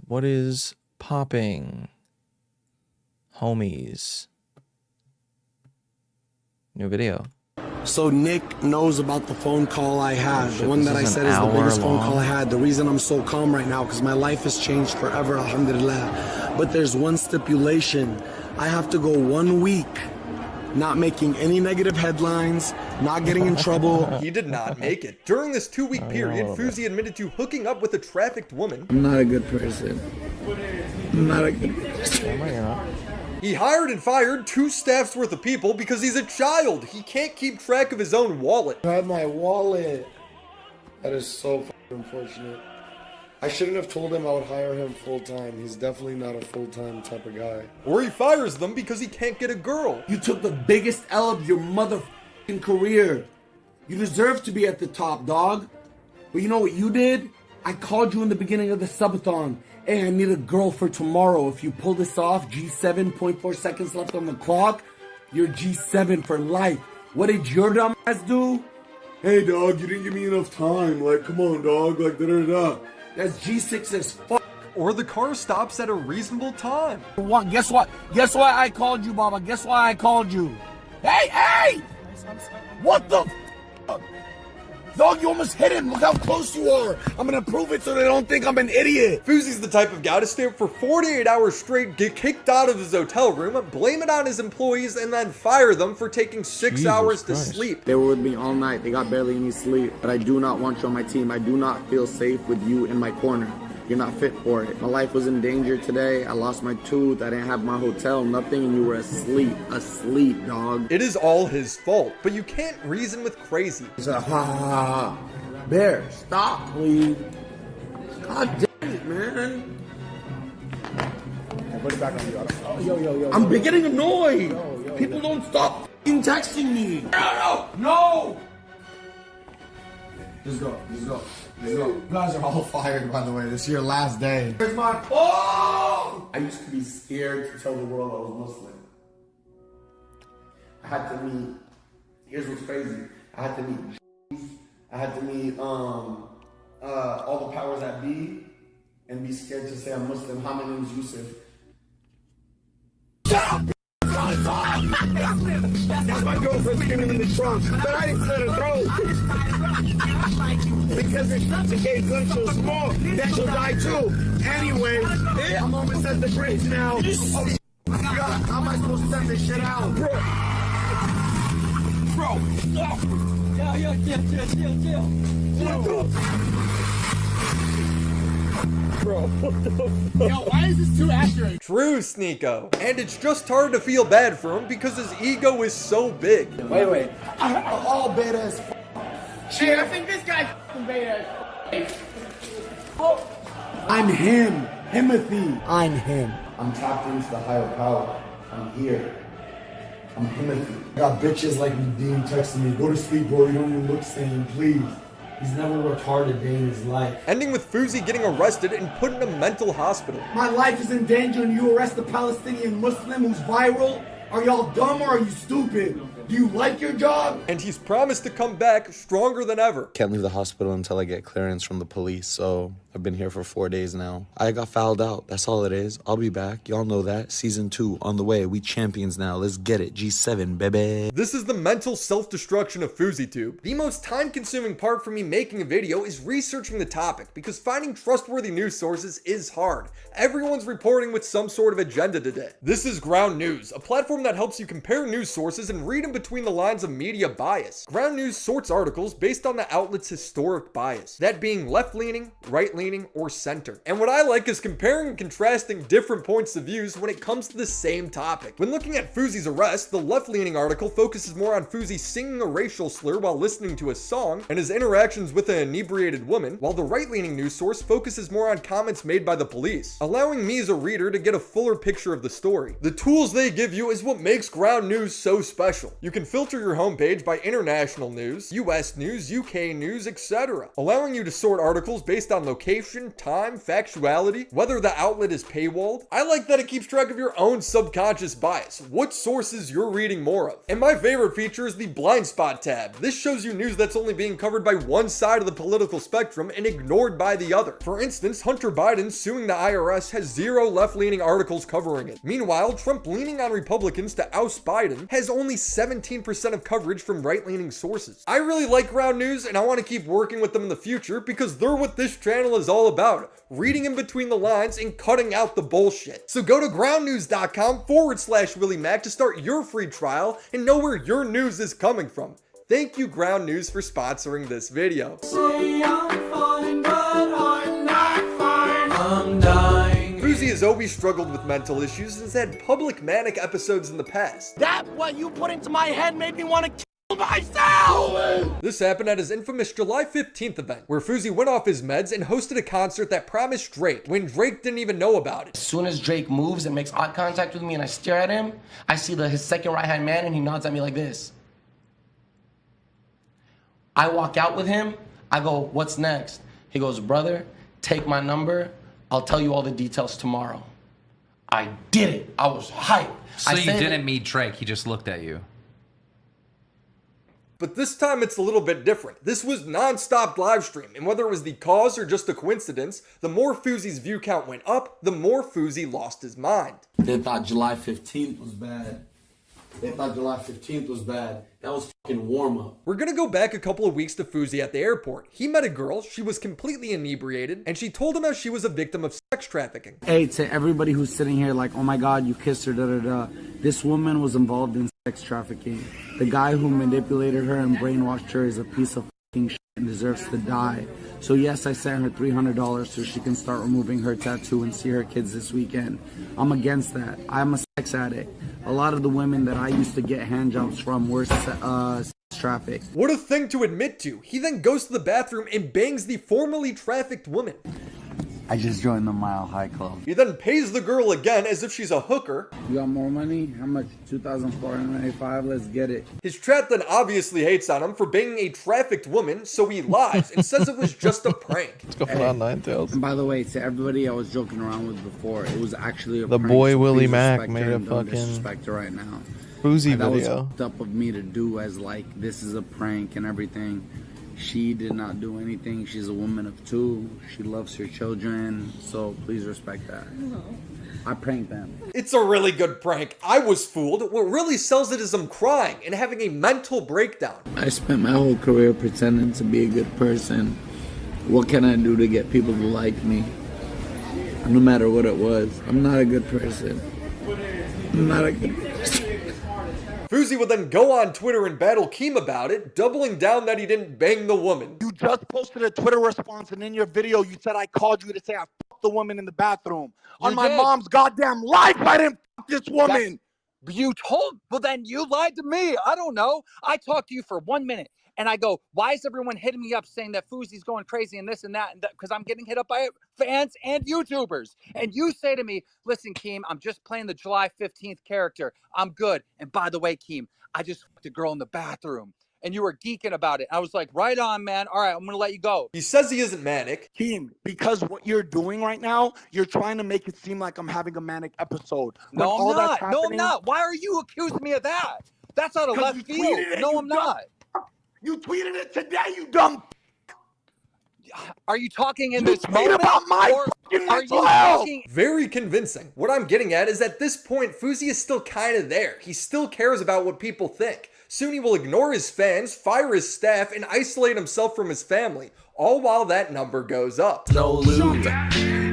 What is popping? Homies. New video. So Nick knows about the phone call I had. Shit, The one this that I is an said is the biggest phone hour call I long. had. The reason I'm so calm right now, because my life has changed forever, alhamdulillah. But there's one stipulation. I have to go 1 week not making any negative headlines, not getting in trouble. He did not make it. During this 2-week period, Fousey admitted to hooking up with a trafficked woman. I'm not a good person. I'm not a good person. You're not. He hired and fired 2 staffs worth of people because he's a child. He can't keep track of his own wallet. I had my wallet. That is so unfortunate. I shouldn't have told him I would hire him full time. He's definitely not a full time type of guy. Or he fires them because he can't get a girl. You took the biggest L of your motherfucking career. You deserve to be at the top, dog. But you know what you did? I called you in the beginning of the subathon. Hey, I need a girl for tomorrow. If you pull this off, G7, 0.4 seconds left on the clock, you're G7 for life. What did your dumb ass do? Hey, dog, you didn't give me enough time. Like, come on, dog. Like, da-da-da. That's G6 as fuck. Or the car stops at a reasonable time. What? Guess what? Guess why I called you, Baba? Guess why I called you? Hey, hey! What the f***? Dog, you almost hit him. Look how close you are. I'm gonna prove it so they don't think I'm an idiot. Fousey's the type of guy to stay up for 48 hours straight, get kicked out of his hotel room, blame it on his employees, and then fire them for taking 6 Jesus hours to Christ. sleep. They were with me all night. They got barely any sleep. But I do not want you on my team. I do not feel safe with you in my corner. You're not fit for it. My life was in danger today. I lost my tooth. I didn't have my hotel, nothing, and you were asleep. Asleep, dog. It is all his fault, but you can't reason with crazy. It's a ha ha ha. Bear, stop, please. God damn it, man. Put it back on you. Yo. I'm getting annoyed. People don't stop f***ing texting me. No. Just go. You guys are all fired, by the way. This is your last day. Where's my phone? I used to be scared to tell the world I was Muslim. I had to meet, here's what's crazy. I had to meet Jews. I had to meet all the powers that be and be scared to say I'm Muslim. Hi, my name's Yusuf. Shut up! That's my girlfriend screaming in the trunk, but I didn't slit her throat. Because if such a gay gun so small, that she'll die too. Anyway, I'm almost at the bridge now. Oh, God, how am I supposed to send this shit out? Bro. Yo, why is this too accurate? True, Sneeko. And it's just hard to feel bad for him because his ego is so big. Wait. I'm all beta as f***. Shit, I think this guy's f***ing beta. I'm him. Himothy. I'm him. I'm tapped into the higher power. I'm here. I'm Himothy. I got bitches like Dean texting me, go to sleep, bro. You don't even look sane, please. He's never worked hard a day in his life. Ending with Fousey getting arrested and put in a mental hospital. My life is in danger and you arrest a Palestinian Muslim who's viral? Are y'all dumb or are you stupid? Do you like your job? And he's promised to come back stronger than ever. Can't leave the hospital until I get clearance from the police, so I've been here for 4 days now. I got fouled out. That's all it is. I'll be back. Y'all know that. Season 2 on the way. We champions now. Let's get it. G7, baby. This is the mental self-destruction of FouseyTube. The most time-consuming part for me making a video is researching the topic, because finding trustworthy news sources is hard. Everyone's reporting with some sort of agenda today. This is Ground News, a platform that helps you compare news sources and read in between the lines of media bias. Ground News sorts articles based on the outlet's historic bias, that being left-leaning, right-leaning, or center. And what I like is comparing and contrasting different points of views when it comes to the same topic. When looking at Fousey's arrest, the left-leaning article focuses more on Fousey singing a racial slur while listening to a song and his interactions with an inebriated woman, while the right-leaning news source focuses more on comments made by the police, allowing me as a reader to get a fuller picture of the story. The tools they give you is what makes Ground News so special. You can filter your homepage by international news, US news, UK news, etc., allowing you to sort articles based on location, location, time, factuality, whether the outlet is paywalled. I like that it keeps track of your own subconscious bias, what sources you're reading more of. And my favorite feature is the blind spot tab. This shows you news that's only being covered by one side of the political spectrum and ignored by the other. For instance, Hunter Biden suing the IRS has 0 left-leaning articles covering it. Meanwhile, Trump leaning on Republicans to oust Biden has only 17% of coverage from right-leaning sources. I really like Ground News, and I want to keep working with them in the future because they're what this channel is all about, reading in between the lines and cutting out the bullshit. So go to groundnews.com/WillieMac to start your free trial and know where your news is coming from. Thank you, Ground News, for sponsoring this video. Say I'm fine, but I'm not fine. I'm dying. Fousey has always struggled with mental issues and has had public manic episodes in the past. That what you put into my head made me want to kill myself! This happened at his infamous July 15th event, where Fousey went off his meds and hosted a concert that promised Drake, when Drake didn't even know about it. As soon as Drake moves and makes eye contact with me and I stare at him, I see his second right-hand man and he nods at me like this. I walk out with him, I go, what's next? He goes, brother, take my number, I'll tell you all the details tomorrow. I did it, I was hyped. So you didn't meet Drake, he just looked at you. But this time it's a little bit different. This was non-stop live stream, and whether it was the cause or just a coincidence, the more Fousey's view count went up, the more Fousey lost his mind. They thought July 15th was bad. They thought July 15th was bad. That was fucking warm-up. We're gonna go back a couple of weeks to Fousey at the airport. He met a girl, she was completely inebriated, and she told him how she was a victim of sex trafficking. Hey, to everybody who's sitting here like, oh my God, you kissed her, da-da-da. This woman was involved in sex trafficking. The guy who manipulated her and brainwashed her is a piece of fucking shit and deserves to die. So yes, I sent her $300 so she can start removing her tattoo and see her kids this weekend. I'm against that. I'm a sex addict. A lot of the women that I used to get handjobs from were sex trafficked. What a thing to admit to. He then goes to the bathroom and bangs the formerly trafficked woman. I just joined the Mile High Club. He then pays the girl again as if she's a hooker. You got more money? How much? $2,495. Let's get it. His chat then obviously hates on him for banging a trafficked woman, so he lies and says it was just a prank. What's going on, Ninetales? And by the way, to everybody I was joking around with before, it was actually a The prank, boy so Willie please Mac respect made her a and don't fucking disrespect her right now. Fousey That was video. fucked up of me to do, as like this is a prank and everything. She did not do anything. She's a woman of two. She loves her children, so please respect that. I pranked them. It's a really good prank. I was fooled. What really sells it is him crying and having a mental breakdown. I spent my whole career pretending to be a good person. What can I do to get people to like me? No matter what it was, I'm not a good person. I'm not a good person. Fousey would then go on Twitter and battle Keem about it, doubling down that he didn't bang the woman. You just posted a Twitter response, and in your video, you said I called you to say I fucked the woman in the bathroom. On my mom's goddamn life, I didn't fuck this woman. You told, well then you lied to me. I don't know. I talked to you for 1 minute and I go, why is everyone hitting me up saying that Fousey's going crazy and this and that? Because I'm getting hit up by fans and YouTubers. And you say to me, listen, Keem, I'm just playing the July 15th character. I'm good. And by the way, Keem, I just fucked a girl in the bathroom. And you were geeking about it. I was like, right on, man. All right, I'm going to let you go. He says he isn't manic. Keem, because what you're doing right now, you're trying to make it seem like I'm having a manic episode. No, I'm not. No, I'm not. Why are you accusing me of that? That's out of left field. No, I'm not. You tweeted it today, you dumb. Are you talking in this moment? About my are you talking? Very convincing. What I'm getting at is at this point, Fousey is still kind of there. He still cares about what people think. Soon he will ignore his fans, fire his staff, and isolate himself from his family, all while that number goes up. No lube.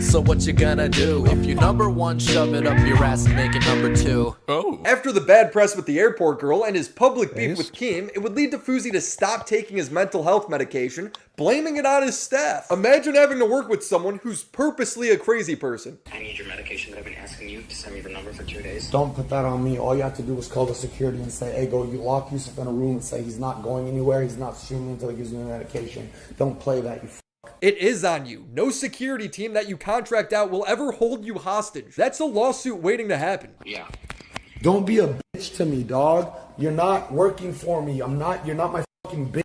So what you gonna do? If you're number one, shove it up your ass and make it number two. Oh. After the bad press with the airport girl and his public beef with Keem, it would lead to Fousey to stop taking his mental health medication, blaming it on his staff. Imagine having to work with someone who's purposely a crazy person. I need your medication that I've been asking you to send me the number for 2 days. Don't put that on me. All you have to do is call the security and say, hey, go, you lock Yusuf in a room and say he's not going anywhere. He's not streaming until he gives you the medication. Don't play that, you It is on you. No security team that you contract out will ever hold you hostage. That's a lawsuit waiting to happen. Yeah. Don't be a bitch to me, dog. You're not working for me. You're not my fucking bitch.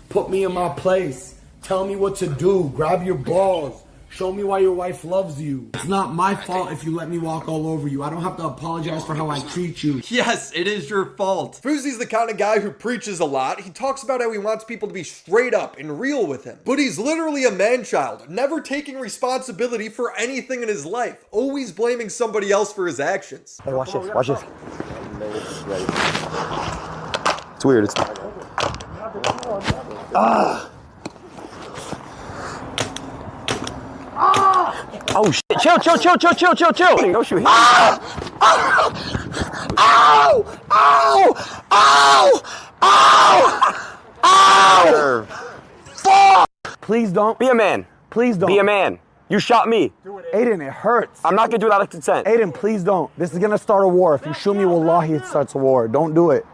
Put me in my place. Tell me what to do. Grab your balls. Show me why your wife loves you. It's not my fault if you let me walk all over you. I don't have to apologize for how I treat you. Yes, it is your fault. Fousey's the kind of guy who preaches a lot. He talks about how he wants people to be straight up and real with him. But he's literally a man-child, never taking responsibility for anything in his life, always blaming somebody else for his actions. Hey, watch this, watch this. It's weird, it's... Oh shit, chill. Go shoot him. Ow! Fuck! Please don't. Be a man. Please don't. Be a man. You shot me. Aiden, it hurts. I'm not gonna do that out of consent. Aiden, please don't. This is gonna start a war. If you shoot me, wallahi, it starts a war. Don't do it.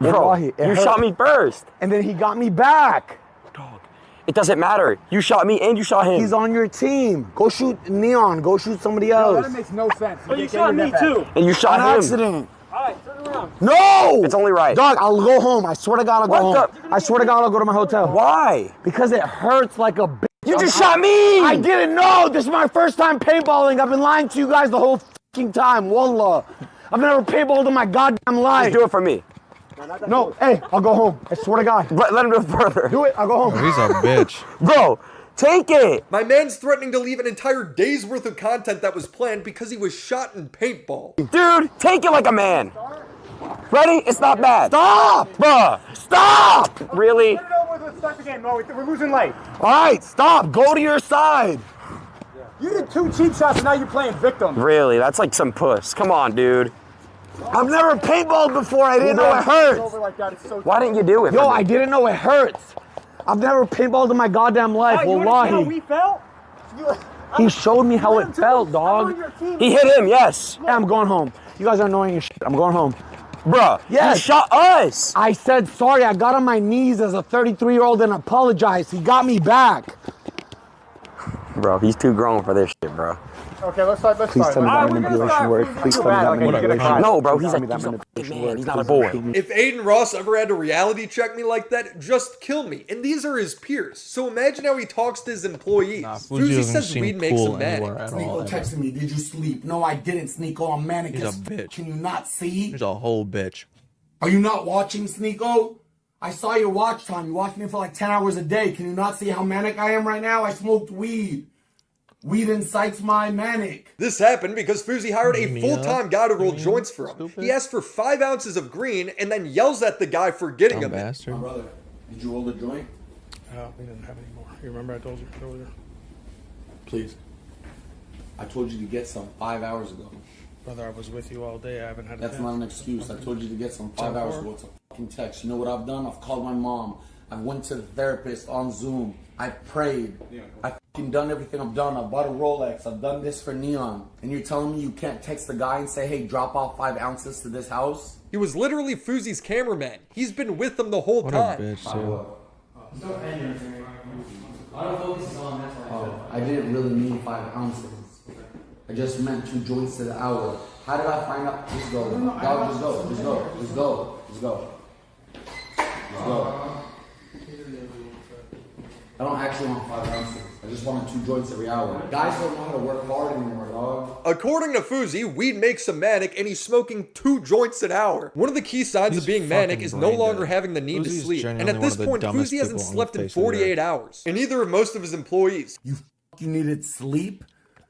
Wallahi, Bro, you shot me first. And then he got me back. Dog. It doesn't matter. You shot me and you shot him. He's on your team. Go shoot Neon. Go shoot somebody else. No, that makes no sense. But you shot me too. And you shot him. On accident. All right, turn around. No! It's only right. Dog, I'll go home. I swear to God, I'll go home. I swear to God, I'll go to my hotel. Why? Because it hurts like a bitch. You just shot me! I didn't know. This is my first time paintballing. I've been lying to you guys the whole fucking time. Wallah. I've never paintballed in my goddamn life. Just do it for me. No, hey, I'll go home. I swear to God. Let him do it further. Do it, I'll go home. Oh, he's a bitch. Bro, take it. My man's threatening to leave an entire day's worth of content that was planned because he was shot in paintball. Dude, take it like a man. Ready? It's not bad. Stop! Bruh. Stop! Really? Let's start the game. No, we're losing light. All right, stop. Go to your side. You did 2 cheap shots and now you're playing victim. Really? That's like some puss. Come on, dude. I've never paintballed before. I didn't know it hurts. Why didn't you do it? Yo, I didn't know it hurts. I've never paintballed in my goddamn life. Oh, Wallahi. you how we felt? He showed me how it felt, dog. He hit him, yes. Yeah, I'm going home. You guys are annoying as shit. I'm going home. Bruh, yes. You shot us. I said sorry. I got on my knees as a 33-year-old and apologized. He got me back. Bro, he's too grown for this shit, bro. Okay, let's start. Please tell me that manipulation works. Please tell me that manipulation works. No, bro, he's a man. He's not a boy. If Aiden Ross ever had to reality check me like that, just kill me. And these are his peers. So imagine how he talks to his employees. Fousey says weed makes him mad. Sneeko texted me, did you sleep? No, I didn't, Sneeko. I'm manic He's as a bitch. Can you not see? He's a whole bitch. Are you not watching, Sneeko? I saw your watch time. You watch me for like 10 hours a day. Can you not see how manic I am right now? I smoked weed. Weed incites my manic. This happened because Fousey hired a full-time guy to roll joints for him. He asked for 5 ounces of green and then yells at the guy for getting him. Bastard. My brother, did you roll the joint? We didn't have any more. You remember I told you earlier? Please. I told you to get some 5 hours ago. Brother, I was with you all day. I haven't had a That's not an excuse. I told you to get some 5 hours ago. It's a fucking text. You know what I've done? I've called my mom. I went to the therapist on Zoom. I prayed. I fucking done everything I've done. I bought a Rolex. I've done this for Neon. And you're telling me you can't text the guy and say, hey, drop off 5 ounces to this house? He was literally Fousey's cameraman. He's been with him the whole What time. a bitch, dude. I didn't really mean 5 ounces. I just meant 2 joints to the hour. How did I find out? Just go. Dog, just go. Just go. Just go. Just go. Just go. I don't actually want 5 ounces. I just wanted 2 joints every hour. Guys don't know how to work hard anymore, dog. According to Fousey, weed makes him manic and he's smoking 2 joints an hour. One of the key signs of being manic is no longer having the need to sleep. And at this point, Fousey hasn't slept in 48 hours. And neither have most of his employees. You needed sleep?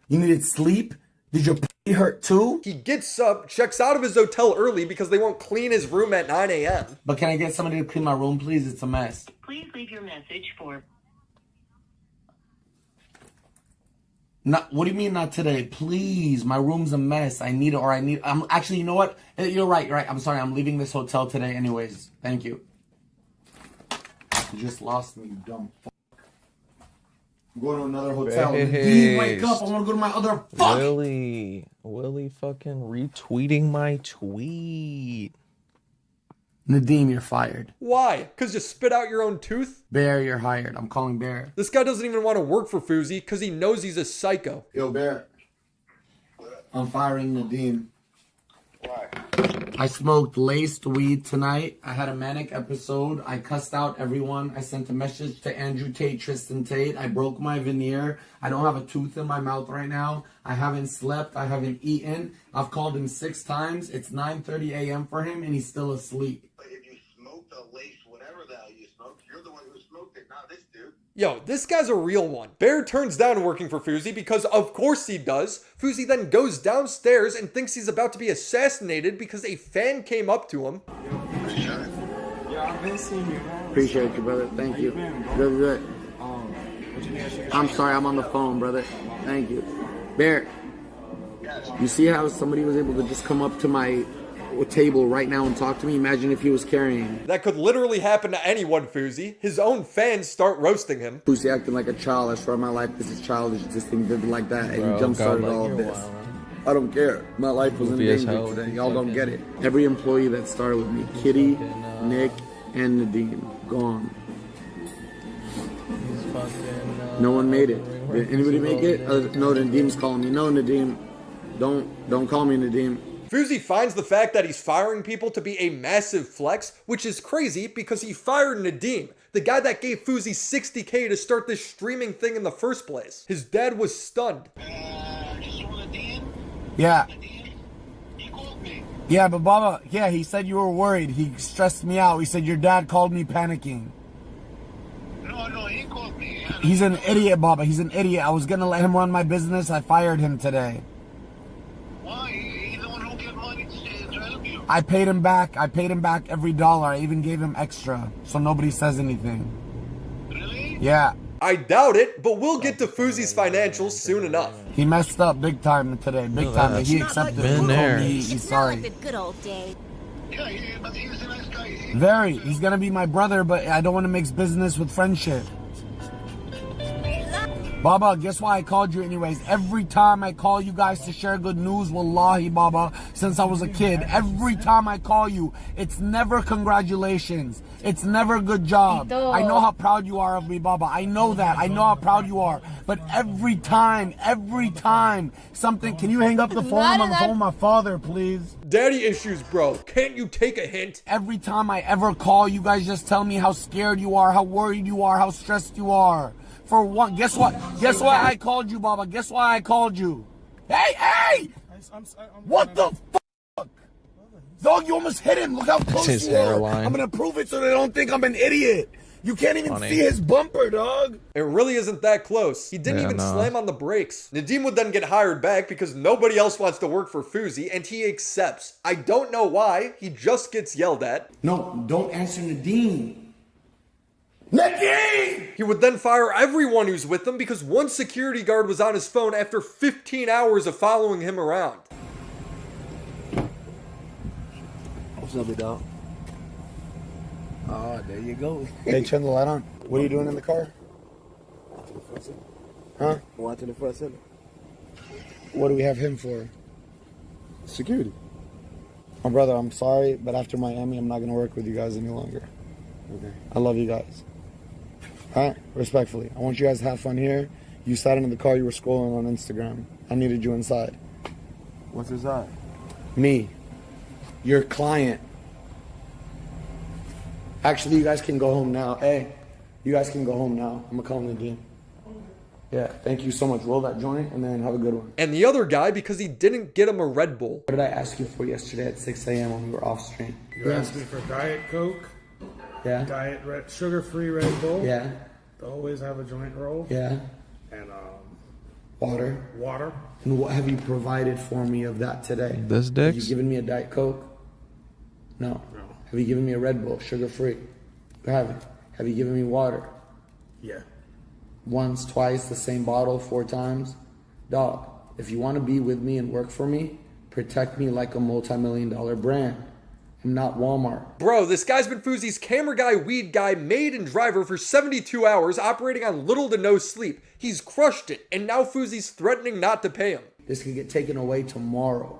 You needed sleep? Did your p hurt too? He gets up, checks out of his hotel early because they won't clean his room at 9 a.m. But can I get somebody to clean my room, please? It's a mess. Please leave your message for... Not, what do you mean not today? Please, my room's a mess. I'm actually, you know what? You're right. I'm sorry. I'm leaving this hotel today anyways. Thank you. You just lost me, you dumb fuck. I'm going to another hotel. Nadeem, wake up. I want to go to my other fuck. Willie fucking retweeting my tweet. Nadeem, you're fired. Why? Because you spit out your own tooth? Bear, you're hired. I'm calling Bear. This guy doesn't even want to work for Fousey because he knows he's a psycho. Yo, Bear. I'm firing Nadeem. Why? I smoked laced weed tonight. I had a manic episode. I cussed out everyone. I sent a message to Andrew Tate, Tristan Tate. I broke my veneer. I don't have a tooth in my mouth right now. I haven't slept. I haven't eaten. I've called him 6 times. It's 9:30 a.m. for him, and he's still asleep. If you smoked a lace, whatever the hell you smoked, you're the one who smoked it, not this dude. Yo, this guy's a real one. Bear turns down working for Fousey because of course he does. Fousey then goes downstairs and thinks he's about to be assassinated because a fan came up to him. Yeah, I've been seeing you. Appreciate you, brother. Thank you. Good. I'm sorry, I'm on the phone, brother. Thank you. Bear, you see how somebody was able to just come up to my table right now and talk to me? Imagine if he was carrying. That could literally happen to anyone, Fousey. His own fans start roasting him. Fousey acting like a child. I swear my life this is childish. This thing did like that, and you jump started all of this. I don't care. My life was in danger today. Y'all don't get it. Every employee that started with me, Kitty, Nick, and Nadim, gone. No one made it. Did anybody make it? No, Nadim's calling me. No, Nadim. Don't call me Nadim. Fousey finds the fact that he's firing people to be a massive flex, which is crazy because he fired Nadim, the guy that gave Fousey $60K to start this streaming thing in the first place. His dad was stunned. Yeah. Yeah, but Baba, yeah, he said you were worried. He stressed me out. He said your dad called me panicking. No, he called me. He's an idiot, Baba. He's an idiot. I was going to let him run my business. I fired him today. Why? He's the one who gave money to help you. I paid him back. I paid him back every dollar. I even gave him extra, so nobody says anything. Really? Yeah. I doubt it, but we'll get to Fousey's financials soon enough. He messed up big time today, big time. But he accepted it. He told me he's sorry. Like the good old days. Yeah, but he's a nice guy. Very. He's gonna be my brother, but I don't want to mix business with friendship. Baba, guess why I called you anyways? Every time I call you guys to share good news, wallahi, Baba, since I was a kid, every time I call you, it's never congratulations. It's never good job. I know how proud you are of me, Baba. I know that. I know how proud you are. But every time, something... Can you hang up the phone? I'm on the phone with my father, please. Daddy issues, bro. Can't you take a hint? Every time I ever call, you guys just tell me how scared you are, how worried you are, how stressed you are. For what? Guess what? Guess why I called you, Baba? Guess why I called you? Hey! What the fuck? Dog, you almost hit him. Look how close his you are. hairline. I'm gonna prove it so they don't think I'm an idiot. You can't even see his bumper, dog. It really isn't that close. He didn't even slam on the brakes. Nadim would then get hired back because nobody else wants to work for Fousey, and he accepts. I don't know why. He just gets yelled at. No, don't answer Nadim. Nadim! He would then fire everyone who's with him because one security guard was on his phone after 15 hours of following him around. What's up, big dog? Oh, there you go. Hey, turn the light on. What are you doing in the car? Huh? Watching the front center. What do we have him for? Security. My brother, I'm sorry, but after Miami, I'm not going to work with you guys any longer. Okay. I love you guys. All right? Respectfully. I want you guys to have fun here. You sat in the car, you were scrolling on Instagram. I needed you inside. What's inside? Me. Your client. Actually, you guys can go home now. Hey, you guys can go home now. I'm going to call Nadim. Yeah, thank you so much. Roll that joint and then have a good one. And the other guy, because he didn't get him a Red Bull. What did I ask you for yesterday at 6 a.m. when we were off stream? You asked me for Diet Coke. Yeah. Diet sugar-free Red Bull. Yeah. To always have a joint roll. Yeah. And water. Water. And what have you provided for me of that today? This dicks? Have you given me a Diet Coke? No. Have you given me a Red Bull, sugar-free? You haven't. Have you given me water? Yeah. Once, twice, the same bottle, 4 times? Dog, if you want to be with me and work for me, protect me like a multi-million-dollar brand. I'm not Walmart. Bro, this guy's been Fousey's camera guy, weed guy, maid, and driver for 72 hours, operating on little to no sleep. He's crushed it, and now Fousey's threatening not to pay him. This can get taken away tomorrow.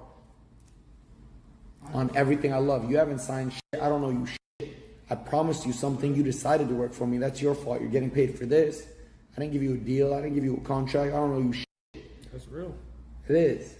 On everything I love. You haven't signed shit. I don't know you shit. I promised you something. You decided to work for me. That's your fault. You're getting paid for this. I didn't give you a deal. I didn't give you a contract. I don't know you shit. That's real. It is.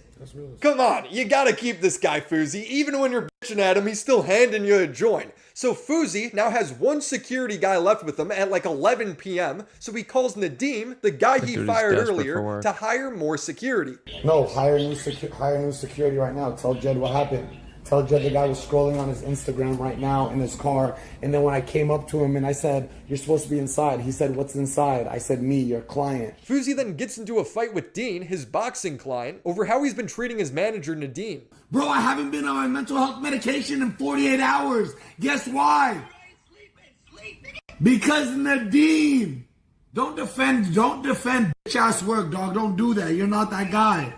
Come on, you gotta keep this guy Fousey. Even when you're bitching at him, he's still handing you a joint. So Fousey now has one security guy left with him at like 11 p.m. So he calls Nadim, the guy he fired earlier, to hire more security. No, hire new security right now. Tell Jed what happened. Tell Jed the guy was scrolling on his Instagram right now in his car. And then when I came up to him and I said, "You're supposed to be inside," he said, "What's inside?" I said, "Me, your client." Fousey then gets into a fight with Dean, his boxing client, over how he's been treating his manager Nadim. Bro, I haven't been on my mental health medication in 48 hours. Guess why? Because Nadim. Don't defend bitch ass work, dog. Don't do that. You're not that guy.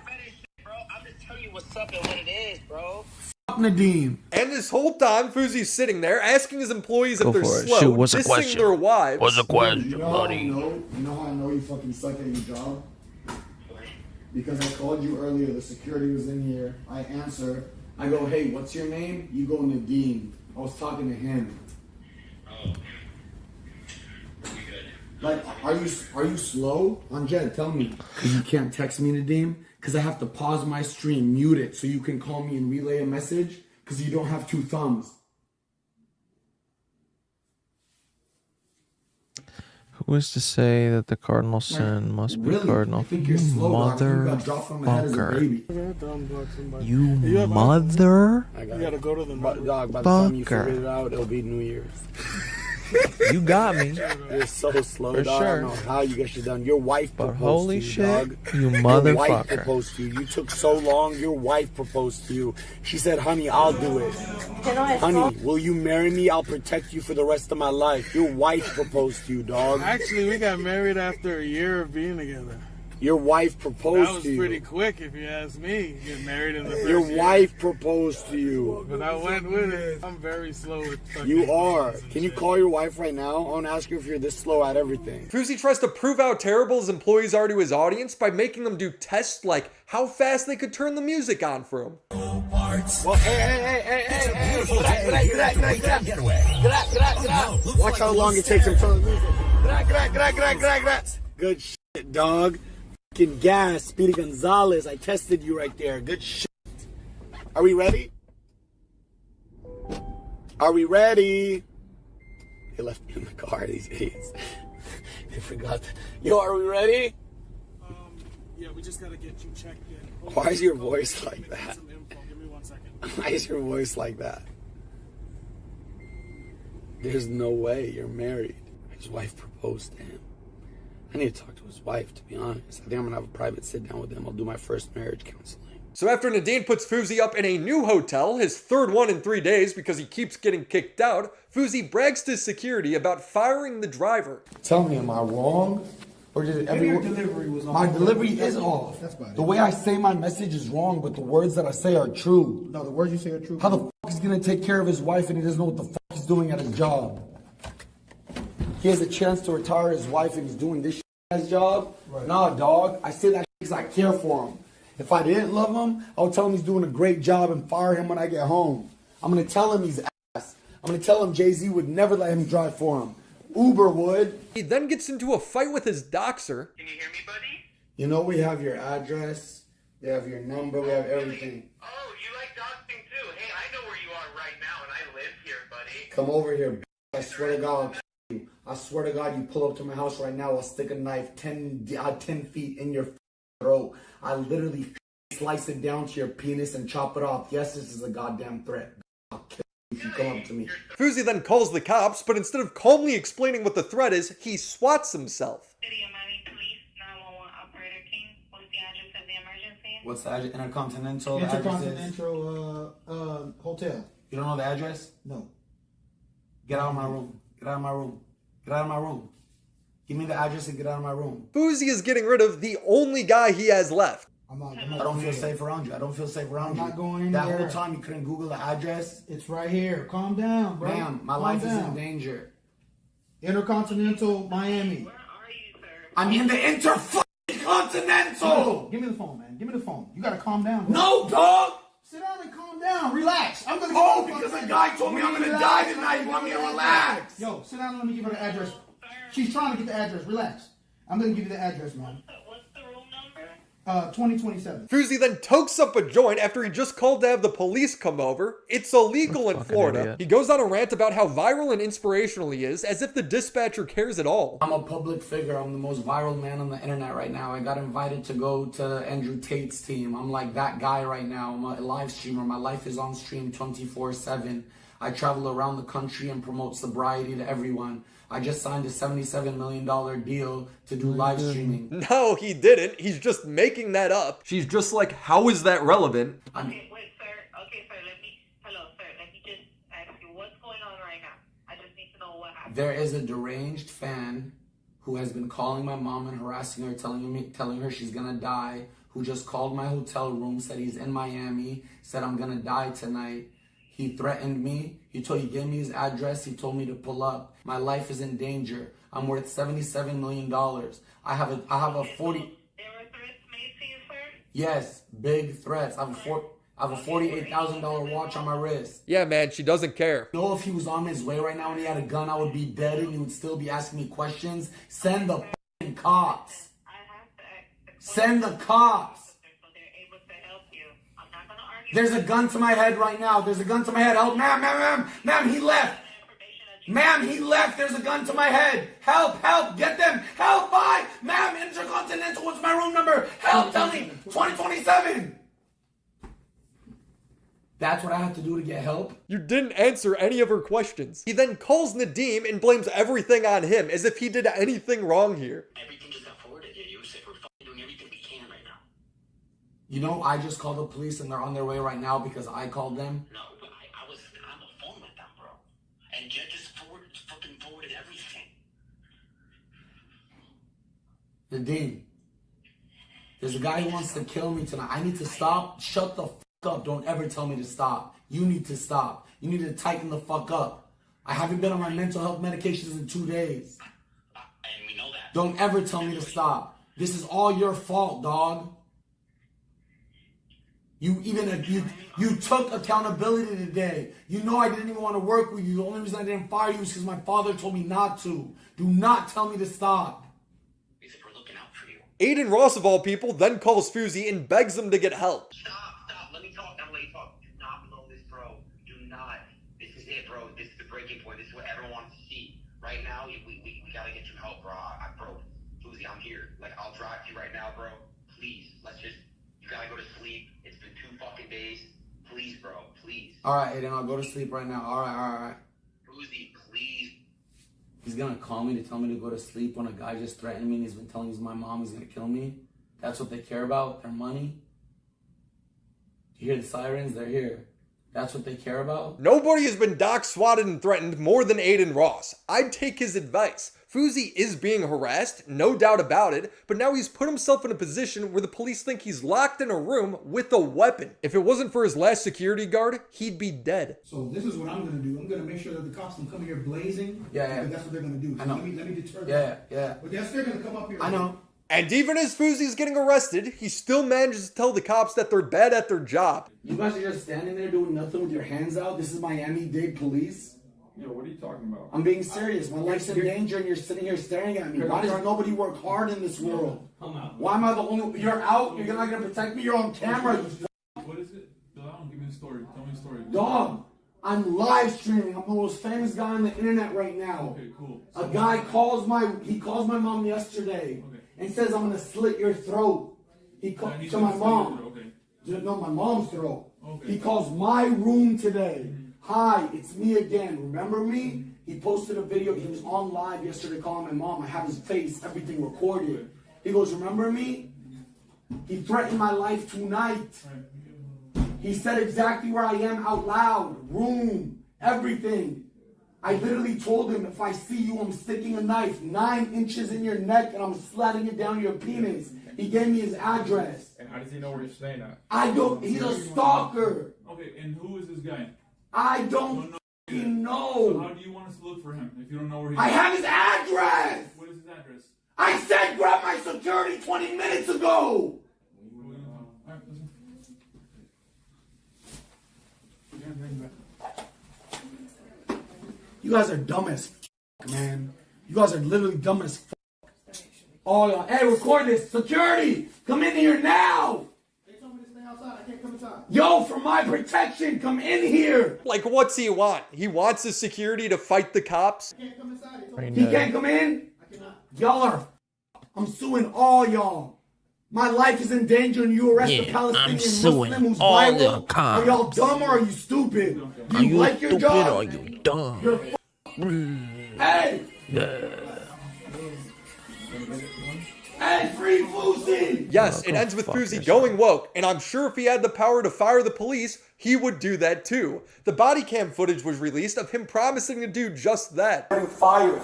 Bro, I'm just telling you what's up and what it is, bro. Nadim. And this whole time, Fousey's sitting there asking his employees if they're slow, Shoot, what's the dissing question? their wives. What's the question, You know how I know you fucking suck at your job? Because I called you earlier, the security was in here. I answer. I go, "Hey, what's your name?" You go, "Nadim." I was talking to him. Oh. Like, are you slow? On Jed, tell me. Because you can't text me, Nadim? Because I have to pause my stream, mute it, so you can call me and relay a message? Because you don't have two thumbs. Who is to say that the cardinal sin must be cardinal? I think you're slow, dog. You got dropped from my head as a baby. You mother? You gotta go to the dog. By the time you fucker. figure it out, it'll be New Year's. You got me. You're so slow, For dog. sure. I don't know how you get shit done. Your wife But proposed holy to you, shit, dog. you Your wife motherfucker. proposed to you. You took so long. Your wife proposed to you. She said, "Honey, I'll do it. Honey, will you marry me? I'll protect you for the rest of my life." Your wife proposed to you, dog. Actually, we got married after a year of being together. Your wife proposed That was to you. pretty quick, if you ask me. Get married in the first Your year. wife proposed to you. But I went with it. I'm very slow with fucking You are. things and Can you shit. call your wife right now? I want to ask you if you're this slow at everything. Fousey tries to prove how terrible his employees are to his audience by making them do tests like how fast they could turn the music on for him. Well, hey. Watch how long it takes him to turn the music. Good shit, dog. Fucking gas. Speedy Gonzalez. I tested you right there. Good shit. Are we ready? Are we ready? They left me in the car, these idiots. They forgot. Yo, are we ready? Yeah, we just gotta get you checked in. Why is your voice like that? Some info. Give me 1 second. Why is your voice like that? There's no way you're married. His wife proposed to him. I need to talk to his wife, to be honest. I think I'm gonna have a private sit down with him. I'll do my first marriage counseling. So after Nadim puts Fousey up in a new hotel, his third one in 3 days because he keeps getting kicked out, Fousey brags to security about firing the driver. Tell me, am I wrong? Or did everyone... delivery was off. My delivery is off. That's bad. The way I say my message is wrong, but the words that I say are true. No, the words you say are true. How the fuck is he gonna take care of his wife and he doesn't know what the fuck he's doing at his job? He has a chance to retire his wife and he's doing this shit job? Right. Nah, dog. I say that because I care for him. If I didn't love him, I would tell him he's doing a great job and fire him when I get home. I'm gonna tell him he's ass. I'm gonna tell him Jay-Z would never let him drive for him. Uber would. He then gets into a fight with his doxer. Can you hear me, buddy? You know we have your address, we have your number, we have everything. Oh, you like doxing too? Hey, I know where you are right now, and I live here, buddy. Come over here, I swear to God, I'll kill you. I swear to God, you pull up to my house right now, I'll stick a knife 10 feet in your throat. I literally slice it down to your penis and chop it off. Yes, this is a goddamn threat. I'll kill you if you come up to me. Fousey then calls the cops, but instead of calmly explaining what the threat is, he swats himself. City of Miami Police, 911 Operator King. What's the address of the emergency? What's the address? Intercontinental? Intercontinental Hotel. You don't know the address? No. Get out of my room. Get out of my room. Get out of my room. Give me the address and get out of my room. Fousey is getting rid of the only guy he has left. I'm not I don't feel safe around you. I don't feel safe around you. I'm not going That anywhere. whole time you couldn't Google the address? It's right here. Calm down, bro. Ma'am, my Calm life is in down. danger. Intercontinental Miami. I'm in the Intercontinental! Give me the phone, man. Give me the phone. You gotta calm down, bro. No, dog! Sit down and calm down. Relax. I'm gonna. Oh, because a guy told me I'm gonna die tonight. You want me to relax? Yo, sit down and let me give her the address. She's trying to get the address. Relax. I'm gonna give you the address, man. What's the room number? 2027. Fousey then tokes up a joint after he just called to have the police come over. It's illegal in Florida. idiot. He goes on a rant about how viral and inspirational he is, as if the dispatcher cares at all. I'm a public figure. I'm the most viral man on the internet right now. I got invited to go to Andrew Tate's team. I'm like that guy right now. I'm a live streamer. My life is on stream 24/7. I travel around the country and promote sobriety to everyone. I just signed a $77 million deal to do live streaming. No, he didn't. He's just making that up. She's just like, how is that relevant? Okay, wait, sir. Okay, sir, hello, sir. Let me just ask you, what's going on right now? I just need to know what happened. There is a deranged fan who has been calling my mom and harassing her, telling her she's gonna die, who just called my hotel room, said he's in Miami, said I'm gonna die tonight. He threatened me. He gave me his address. He told me to pull up. My life is in danger. I'm worth $77 million. I have a 40. There were threats made to you, sir? Yes, big threats. I have a $48,000 watch on my wrist. Yeah, man, she doesn't care. You know, if he was on his way right now and he had a gun, I would be dead and he would still be asking me questions. Send the f***ing cops. Send the cops. There's a gun to my head right now. There's a gun to my head. Help, ma'am, he left. Ma'am, he left. There's a gun to my head. Help, get them. Help, bye. Ma'am, Intercontinental, what's my room number? Help, tell me. 2027. That's what I have to do to get help? You didn't answer any of her questions. He then calls Nadim and blames everything on him, as if he did anything wrong here. Everything just got forwarded to you, so we're doing everything we can right now. You know, I just called the police and they're on their way right now because I called them. No, but I was on the phone with them, bro. And Jet just fucking forwarded everything. Nadim, there's a guy who wants to kill me tonight. I need to stop. Shut the fuck up. Don't ever tell me to stop. You need to stop. You need to tighten the fuck up. I haven't been on my mental health medications in 2 days. And we know that. Don't ever tell me to stop. This is all your fault, dog. You took accountability today. You know I didn't even want to work with you. The only reason I didn't fire you is because my father told me not to. Do not tell me to stop. We're looking out for you. Aiden Ross, of all people, then calls Fousey and begs him to get help. Stop. Let me talk. I'm letting you talk. Do not blow this, bro. Do not. This is it, bro. This is the breaking point. This is what everyone wants to see. Right now, we gotta get you help, bro. Bro, Fousey, I'm here. Like, I'll drive you right now, bro. Please, you gotta go to sleep. It's been 2 fucking days. Please, bro. Please. All right, Aiden, I'll go to sleep right now. All right. Fousey, please. He's gonna call me to tell me to go to sleep when a guy just threatened me and he's been telling my mom he's gonna kill me. That's what they care about, their money. You hear the sirens? They're here. That's what they care about? Nobody has been doxxed, swatted, and threatened more than Aiden Ross. I'd take his advice. Fousey is being harassed, no doubt about it, but now he's put himself in a position where the police think he's locked in a room with a weapon. If it wasn't for his last security guard, he'd be dead. So this is what I'm going to do. I'm going to make sure that the cops don't come here blazing. Yeah. That's what they're going to do. So I know. Let me deter them. Yeah. But they're still going to come up here. I know. And even as Fousey's getting arrested, he still manages to tell the cops that they're bad at their job. You guys are just standing there doing nothing with your hands out. This is Miami-Dade police. Yo, what are you talking about? I'm being serious. My life's in danger and you're sitting here staring at me. Why does nobody work hard in this world? Why am I the only... You're out? You're not going to protect me? You're on camera. What is it? Give me the story. Tell me the story. Dog, I'm live streaming. I'm the most famous guy on the internet right now. Okay, cool. A guy calls my mom yesterday and says I'm going to slit your throat. He called to my mom. No, my mom's throat. He calls my room today. Hi, it's me again. Remember me? He posted a video. He was on live yesterday calling my mom. I have his face, everything recorded. He goes, remember me? He threatened my life tonight. He said exactly where I am out loud. Room, everything. I literally told him, if I see you, I'm sticking a knife 9 inches in your neck and I'm sliding it down your penis. He gave me his address. And how does he know where you're staying at? I don't, he's a stalker. Okay, and who is this guy? I don't know. So how do you want us to look for him if you don't know where he is? I have his address. What is his address? I said grab my security 20 minutes ago. Alright, listen. You guys are dumb as f***, man. You guys are literally dumb as f***. All y'all. Hey, record this. Security, come in here now. They told me to stay outside. I can't come inside. Yo, for my protection, come in here. Like, what's he want? He wants his security to fight the cops? I can't come inside. He can't come in? I cannot. Y'all are. I'm suing all y'all. My life is in danger and you arrest a Palestinian Muslim who's viral. Are y'all dumb or are you stupid? Do you like your job? Or are you dumb? Hey! Hey, free Fousey! Yes, it ends with Fousey going woke, and I'm sure if he had the power to fire the police, he would do that too. The body cam footage was released of him promising to do just that. You're getting fired.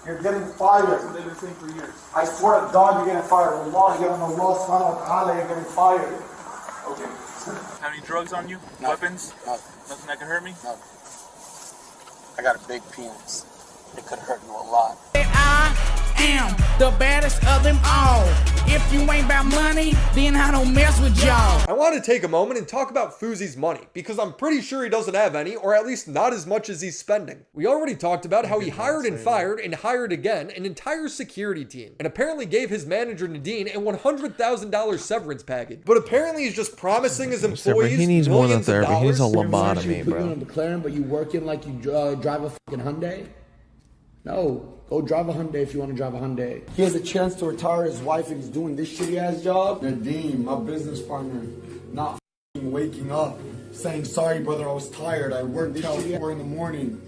You're getting fired. That's what they've been saying for years. I swear to God, you're getting fired. Allah, you're on the Allah subhanahu wa ta'ala, you're getting fired. Okay. Have any drugs on you? No. Weapons? No. Nothing that can hurt me? No. I got a big penis. It could hurt you a lot. I am the baddest of them all. If you ain't about money, then I don't mess with y'all. I want to take a moment and talk about Fousey's money, because I'm pretty sure he doesn't have any, or at least not as much as he's spending. We already talked about how he hired and fired and hired again an entire security team, and apparently gave his manager Nadine a $100,000 severance package. But apparently he's just promising his employees he needs more than millions of therapy. He needs a dollars. lobotomy, Put you bro. on a McLaren, but you working like you drive a fucking Hyundai? No. Go drive a Hyundai if you want to drive a Hyundai. He has a chance to retire his wife and he's doing this shitty ass job. Nadeem, my business partner, not fucking waking up, saying, sorry brother, I was tired. I worked till 4 in the morning.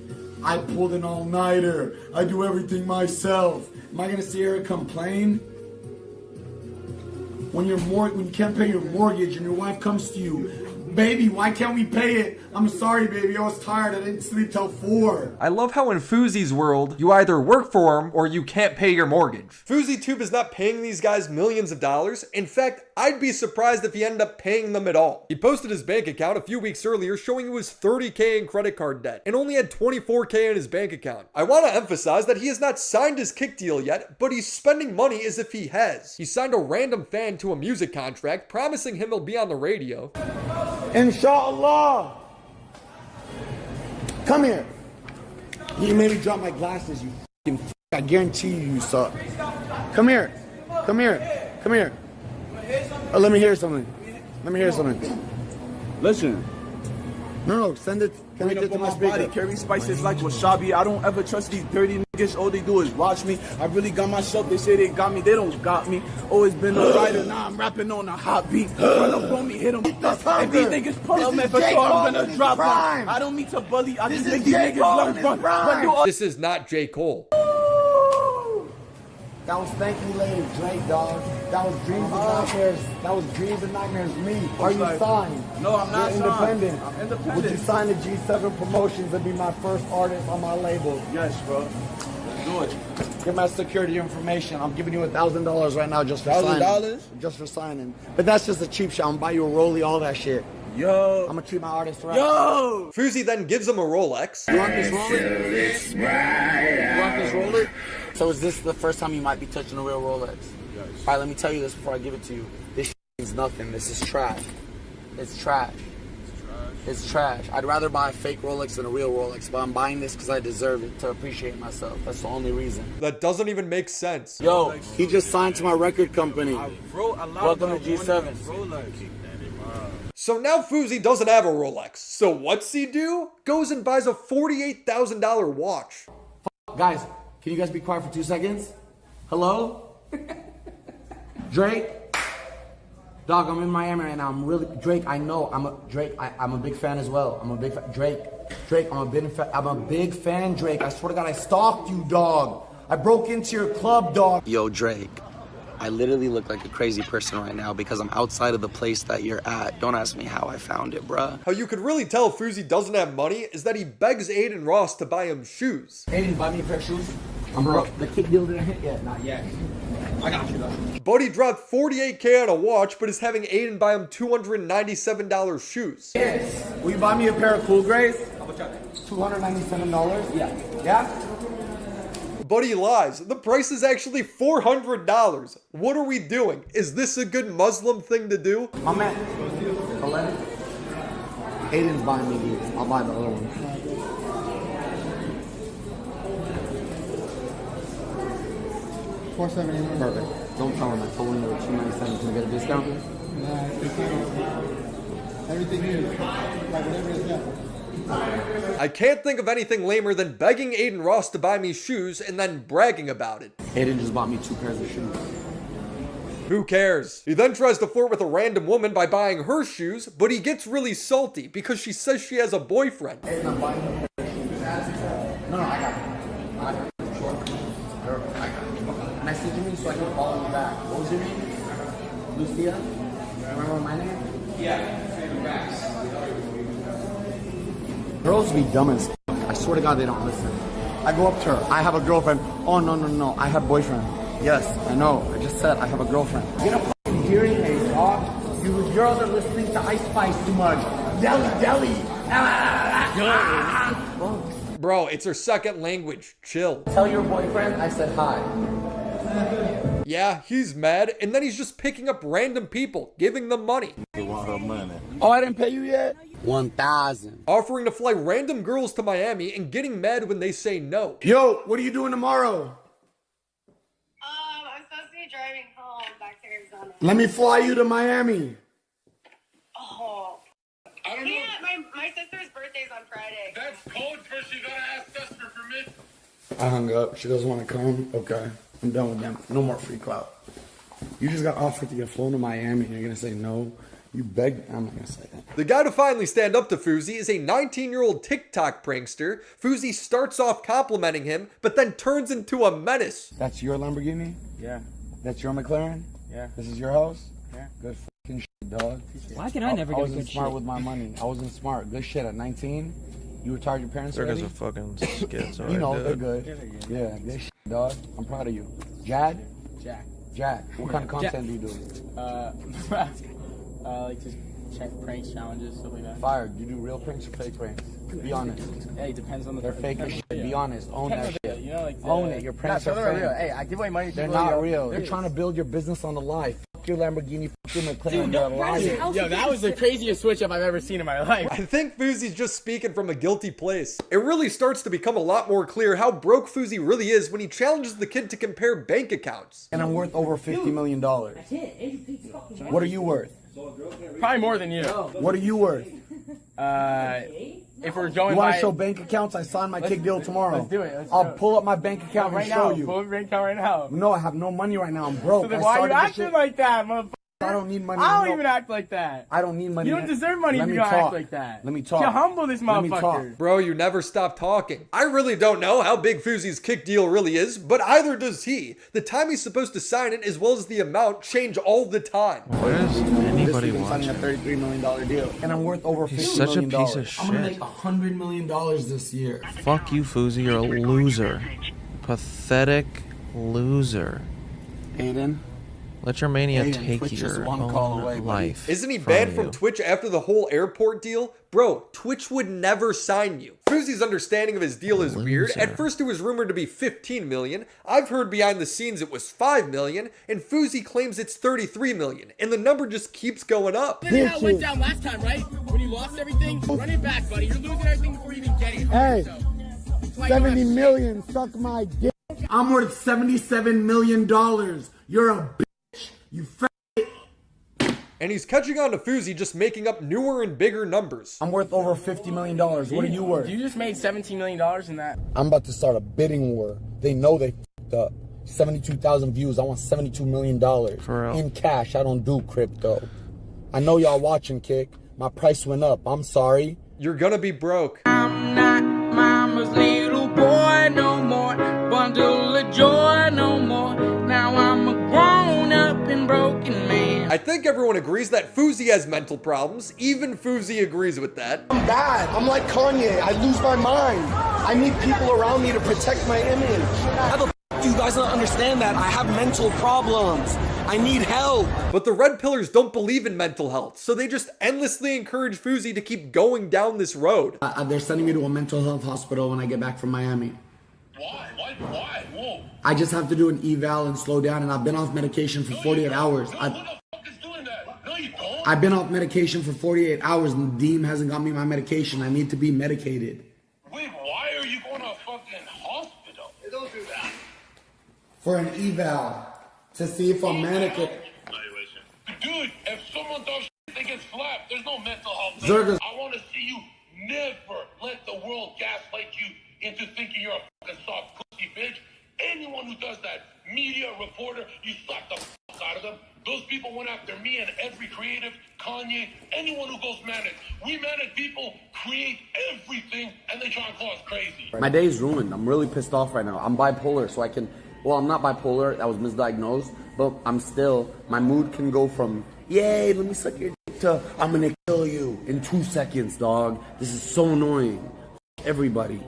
I pulled an all-nighter. I do everything myself. Am I gonna sit here and complain? When you can't pay your mortgage and your wife comes to you, baby, why can't we pay it? I'm sorry, baby. I was tired. I didn't sleep till 4. I love how in Fousey's world, you either work for him or you can't pay your mortgage. FouseyTube is not paying these guys millions of dollars. In fact, I'd be surprised if he ended up paying them at all. He posted his bank account a few weeks earlier showing he was $30K in credit card debt and only had $24K in his bank account. I want to emphasize that he has not signed his kick deal yet, but he's spending money as if he has. He signed a random fan to a music contract, promising him he'll be on the radio. Inshallah. Come here. You made me drop my glasses, you fucking f***. I guarantee you suck. Come here. Come here. Come here. Oh, let me hear something. Let me hear something. Listen. No, send it. Can I get to my body? Carry spices like wasabi. I don't ever trust these dirty niggas. All they do is watch me. I really got myself. They say they got me. They don't got me. Always been a writer. Now I'm rapping on a hot beat. Run up on me, hit them. If these niggas pull up, man, for sure I'm gonna drop them. I don't mean to bully. I just make these niggas love run. This is not J. Cole. That was thank you later, Drake, dog. That was dreams and nightmares. That was dreams and nightmares. Me. Are you signed? No, I'm not You're signed. independent. I'm independent. Would you sign the G7 Promotions and be my first artist on my label? Yes, bro. Let's do it. Get my security information. I'm giving you $1,000 right now just for signing. $1,000? Just for signing. But that's just a cheap shot. I'm gonna buy you a Rollie, all that shit. Yo. I'm gonna treat my artists right. Yo. Fousey then gives him a Rolex. You want this Rolex? You want this Rolex? So is this the first time you might be touching a real Rolex? Yes. All right, let me tell you this before I give it to you. This means nothing. This is trash. It's trash. It's trash. I'd rather buy a fake Rolex than a real Rolex, but I'm buying this because I deserve it to appreciate myself. That's the only reason. That doesn't even make sense. Yo, he just signed to my record company. Welcome to G7. So now Fousey doesn't have a Rolex. So what's he do? Goes and buys a $48,000 watch. Guys, can you guys be quiet for 2 seconds? Hello? Drake? Dog, I'm in Miami right now. Drake, I know. I'm a big fan as well. I'm a big fan. Drake, I'm a big fan, Drake. I swear to God, I stalked you, dog. I broke into your club, dog. Yo, Drake, I literally look like a crazy person right now because I'm outside of the place that you're at. Don't ask me how I found it, bruh. How you could really tell Fousey doesn't have money is that he begs Aiden Ross to buy him shoes. Aiden, buy me a pair of shoes. I'm broke. The kick deal didn't hit yet. Not yet. I got you, though. Buddy dropped $48K on a watch, but is having Aiden buy him $297 shoes. Yes. Will you buy me a pair of Cool Grays? $297? Yeah. Yeah? Buddy lies. The price is actually $400. What are we doing? Is this a good Muslim thing to do? My man. 11. Aiden's buying me these. I'll buy the other one. $4.79. Perfect. Don't tell him I told him they were $2.97. Can I get a discount? Nah, they can't. Everything here is like whatever is left. I can't think of anything lamer than begging Aiden Ross to buy me shoes and then bragging about it. Aiden just bought me 2 pairs of shoes. Who cares? He then tries to flirt with a random woman by buying her shoes, but he gets really salty because she says she has a boyfriend. Aiden, I'm buying her shoes. No, I got it. I got it. Sure. I got it. Message me so I can follow you back. What was your name? Lucia? Remember my name? Yeah. Girls be dumb as f***. I swear to God they don't listen. I go up to her. I have a girlfriend. Oh, no. I have boyfriend. Yes, I know. I just said I have a girlfriend. Get a fucking hearing aid, dog. You girls are listening to Ice Spice too much. Deli. Bro, it's her second language. Chill. Tell your boyfriend I said hi. Yeah, he's mad, and then he's just picking up random people, giving them money. They want her money. Oh, I didn't pay you yet? 1,000. Offering to fly random girls to Miami and getting mad when they say no. Yo, what are you doing tomorrow? I'm supposed to be driving home back to Arizona. Let me fly you to Miami. Oh. I don't know. My sister's birthday's on Friday. That's code for she gotta ask us for permission. I hung up. She doesn't want to come. Okay. I'm done with them. No more free clout. You just got offered to get flown to Miami and you're going to say no? You begged. I'm not going to say that. The guy to finally stand up to Fousey is a 19-year-old TikTok prankster. Fousey starts off complimenting him, but then turns into a menace. That's your Lamborghini? Yeah. That's your McLaren? Yeah. This is your house? Yeah. Good fucking shit, dog. Why can I never get I a wasn't good smart shit? with my money. I wasn't smart. Good shit at 19. You retired your parents There already? goes a fucking skits. You know, they're good. Yeah, good shit, dog. I'm proud of you. Jad? Jack. What kind of content do you do? Like just check pranks, challenges, stuff like that. Fire. Do you do real pranks or fake pranks? Be honest. Hey, depends on the. They're fake as shit. Be honest. Own that shit. You know, like Own it. Your pranks are fake. real. Hey, I give away money. They're not real. They're trying to build your business on the lie. Fuck your Lamborghini. Fuck your McLaren. They're lying. Yo, that was the craziest switch up I've ever seen in my life. I think Fousey's just speaking from a guilty place. It really starts to become a lot more clear how broke Fousey really is when he challenges the kid to compare bank accounts. And I'm worth over $50 million. What are you worth? Probably more than you. What are you worth? If we're going You want by... to show bank accounts? I sign my kick deal tomorrow. Let's do it. I'll pull up my bank account right and show now. you. Pull up your bank account right now. No, I have no money right now. I'm broke. So then why are you acting like that, motherfucker? I don't need money. I don't even act like that. I don't need money. You don't deserve money if you don't act like that. Let me talk. You humble this Let me talk. motherfucker. Bro, you never stop talking. I really don't know how big Fousey's kick deal really is, but either does he. The time he's supposed to sign it as well as the amount change all the time. What is anybody I'm signing a watching? $33 million deal. And I'm worth over $50 He's such a million. piece of I'm going to shit. make $100 million this year. Fuck you, Fousey. You're a loser. Pathetic loser. Aiden? Let your mania Aiden, take Twitch is your one call own away, buddy. life. Isn't he banned from you. Twitch after the whole airport deal? Bro, Twitch would never sign you. Fousey's understanding of his deal is weird. Loser. At first it was rumored to be 15 million. I've heard behind the scenes it was 5 million, and Fousey claims it's 33 million, and the number just keeps going up. Look at how it went down last time, right? When you lost everything, run it back, buddy. You're losing everything before you even get it. Hey, That's why you 70 have- million, suck my dick. I'm worth $77 million. You're a bitch. You fat. And he's catching on to Fousey just making up newer and bigger numbers. I'm worth over $50 million. What are you worth? You just made $17 million in that. I'm about to start a bidding war. They know they f***ed up. 72,000 views. I want $72 million. For real. In cash. I don't do crypto. I know y'all watching, Kick. My price went up. I'm sorry. You're gonna be broke. I'm not mama's little boy no more. Bundle of joy no more. Now I'm a grown up and broken man. I think everyone agrees that Fousey has mental problems. Even Fousey agrees with that. I'm bad. I'm like Kanye. I lose my mind. I need people around me to protect my image. How the f*** do you guys not understand that? I have mental problems. I need help. But the Red Pillars don't believe in mental health, so they just endlessly encourage Fousey to keep going down this road. They're sending me to a mental health hospital when I get back from Miami. Why? Why? Whoa. I just have to do an eval and slow down, and I've been off medication for 48 hours. Who the fuck is doing that? No, you don't. I've been off medication for 48 hours, and Deem hasn't got me my medication. I need to be medicated. Wait, why are you going to a fucking hospital? Don't do that. for an eval to see if I'm mannequin. Dude, if someone does shit, they get slapped. There's no mental health. Zergas. I want to see you never let the world gaslight you into thinking you're a fucking soft pussy bitch. Anyone who does that, media, reporter, you slap the fuck out of them. Those people went after me and every creative, Kanye, anyone who goes manic. We manic people create everything and they try and call us crazy. My day's ruined. I'm really pissed off right now. I'm bipolar, so I can... Well, I'm not bipolar. That was misdiagnosed. But I'm still... My mood can go from, yay, let me suck your dick, to, I'm gonna kill you in 2 seconds, dog. This is so annoying. Everybody.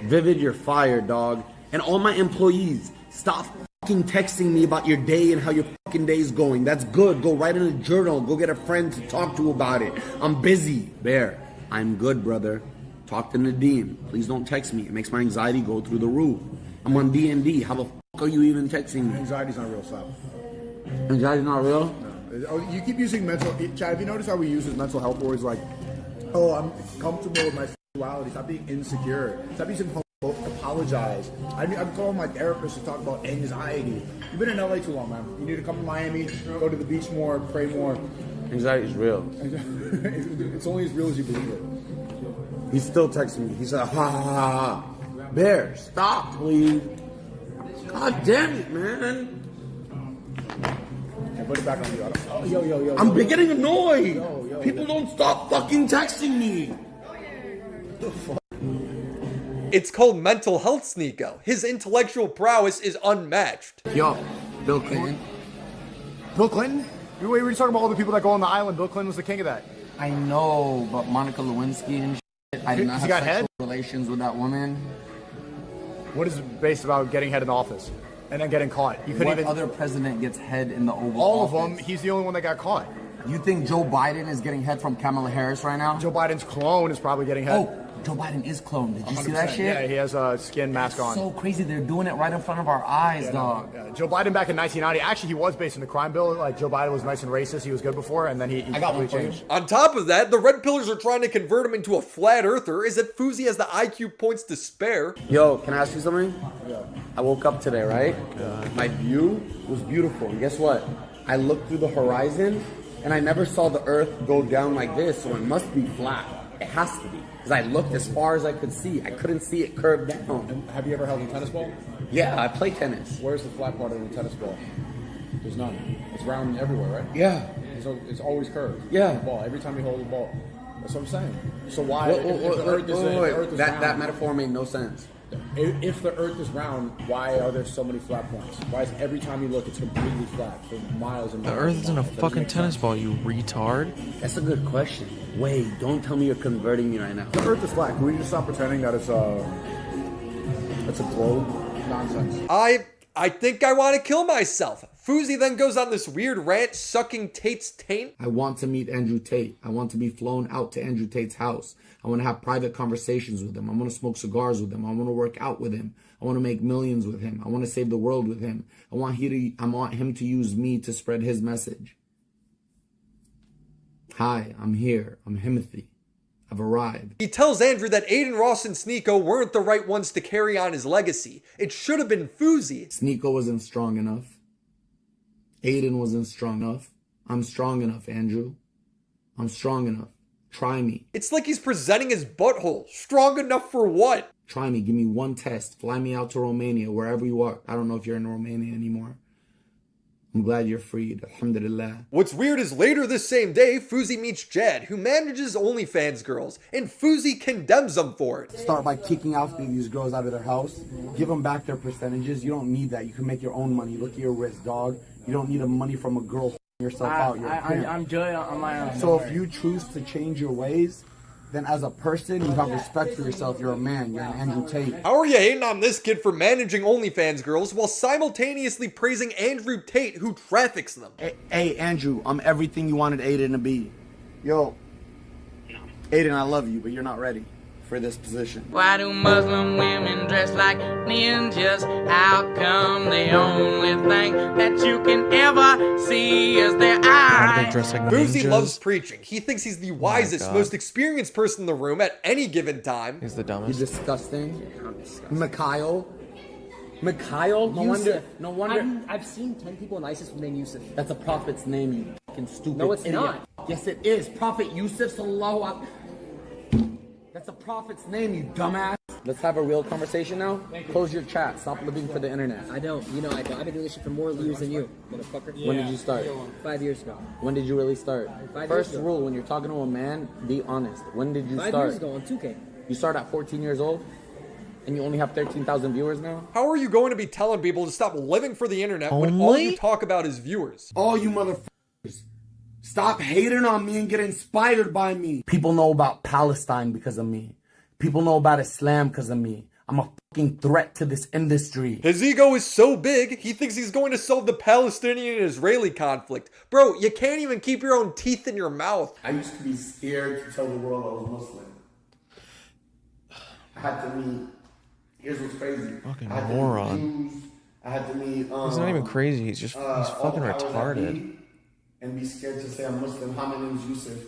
Vivid, you're fired, dog. And all my employees, stop fucking texting me about your day and how your fucking day's going. That's good. Go write in a journal. Go get a friend to talk to about it. I'm busy. Bear, I'm good, brother. Talk to Nadeem. Please don't text me. It makes my anxiety go through the roof. I'm on D&D. How the fuck are you even texting me? Anxiety's not real, Slap. Anxiety's not real? No. You keep using mental... Chad, have you noticed how we use this mental health words like, oh, I'm comfortable with my sexuality. Stop being insecure. Stop using apologize. I'm calling my therapist to talk about anxiety. You've been in LA too long, man. You need to come to Miami, go to the beach more, pray more. Anxiety is real. It's only as real as you believe it. He's still texting me. He said, ha ha ha ha. Bear, stop, please. God damn it, man. I put it back on you. Yo. I'm getting annoyed. People don't stop fucking texting me. What the fuck? It's called mental health, Sneako. His intellectual prowess is unmatched. Yo, Bill Clinton. Bill Clinton? We were just talking about all the people that go on the island. Bill Clinton was the king of that. I know, but Monica Lewinsky and shit, I did not have sexual relations with that woman. What is it based about getting head in office and then getting caught? You couldn't even... other president gets head in the Oval All Office? of them. He's the only one that got caught. You think Joe Biden is getting head from Kamala Harris right now? Joe Biden's clone is probably getting head. Oh, Joe Biden is cloned. Did you see that shit? Yeah, he has a skin mask on. So crazy. They're doing it right in front of our eyes, dog. No. Joe Biden back in 1990, actually he was based in the crime bill. Like Joe Biden was nice and racist. He was good before, and then he completely changed. On top of that, the red pillars are trying to convert him into a flat earther. Is that Fousey has the IQ points to spare? Yo, can I ask you something? Yeah. I woke up today, right? My view was beautiful. And guess what? I looked through the horizon, and I never saw the earth go down like this, so it must be flat. It has to be. Because I looked as far as I could see. I couldn't see it curved down. And have you ever held a tennis ball? Yeah, I play tennis. Where's the flat part of the tennis ball? There's none. It's round everywhere, right? Yeah. So it's always curved. Yeah. The ball. Every time you hold the ball. That's what I'm saying. So why? If the earth is round, that metaphor made no sense. If the earth is round, why are there so many flat points? Why is every time you look, it's completely flat for miles and miles? The earth isn't a fucking tennis ball, you retard. That's a good question. Wait, don't tell me you're converting me right now. The earth is flat. Can we just stop pretending that it's a globe? Nonsense. I think I want to kill myself. Fousey then goes on this weird rant sucking Tate's taint. I want to meet Andrew Tate. I want to be flown out to Andrew Tate's house. I want to have private conversations with him. I want to smoke cigars with him. I want to work out with him. I want to make millions with him. I want to save the world with him. I want him to use me to spread his message. Hi, I'm here. I'm Himothy. I've arrived. He tells Andrew that Aiden Ross and Sneako weren't the right ones to carry on his legacy. It should have been Fousey. Sneako wasn't strong enough. Aiden wasn't strong enough. I'm strong enough, Andrew. I'm strong enough. Try me. It's like he's presenting his butthole. Strong enough for what? Try me. Give me one test. Fly me out to Romania, wherever you are. I don't know if you're in Romania anymore. I'm glad you're freed. Alhamdulillah. What's weird is later this same day, Fousey meets Jad, who manages OnlyFans girls, and Fousey condemns them for it. Start by kicking out these girls out of their house. Give them back their percentages. You don't need that. You can make your own money. Look at your wrist, dog. You don't need money from a girl yourself out. I'm Joey on my own. So if you choose to change your ways, then as a person, you have respect for yourself. You're a man. You're an Andrew Tate. How are you hating on this kid for managing OnlyFans girls while simultaneously praising Andrew Tate, who traffics them? Hey, Andrew, I'm everything you wanted Aiden to be. Yo, Aiden, I love you, but you're not ready for this position. Why do Muslim women dress like ninjas? How come the only thing that you can ever see is their eyes? Fousey loves preaching. He thinks he's the wisest, most experienced person in the room at any given time. He's the dumbest. You're disgusting. Mikhail, Mikhail? No Yusuf. wonder. I've seen 10 people in ISIS with the name Yusuf. That's a prophet's name, you fucking stupid No, it's idiot. not. Yes, it is. Prophet Yusuf sallallahu alaihi. That's a prophet's name, you dumbass. Let's have a real conversation now. Close your chat. Stop living for the internet. I don't. You know I don't. I've been doing this shit for more years than you, motherfucker. When did you start? 5 years ago. When did you really start? 5 years First ago. rule, when you're talking to a man, be honest. When did you 5 start? years ago on 2K. You start at 14 years old? And you only have 13,000 viewers now? How are you going to be telling people to stop living for the internet when all you talk about is viewers? All you motherfuckers, stop hating on me and get inspired by me. People know about Palestine because of me. People know about Islam because of me. I'm a fucking threat to this industry. His ego is so big, he thinks he's going to solve the Palestinian and Israeli conflict. Bro, you can't even keep your own teeth in your mouth. I used to be scared to tell the world I was Muslim. I had to meet, here's what's crazy. Fucking I had to moron. meet Jews. I had to meet, He's not even crazy. He's just, he's fucking all the powers that retarded. be, and be scared to say I'm Muslim. Hi, my name's Yusuf.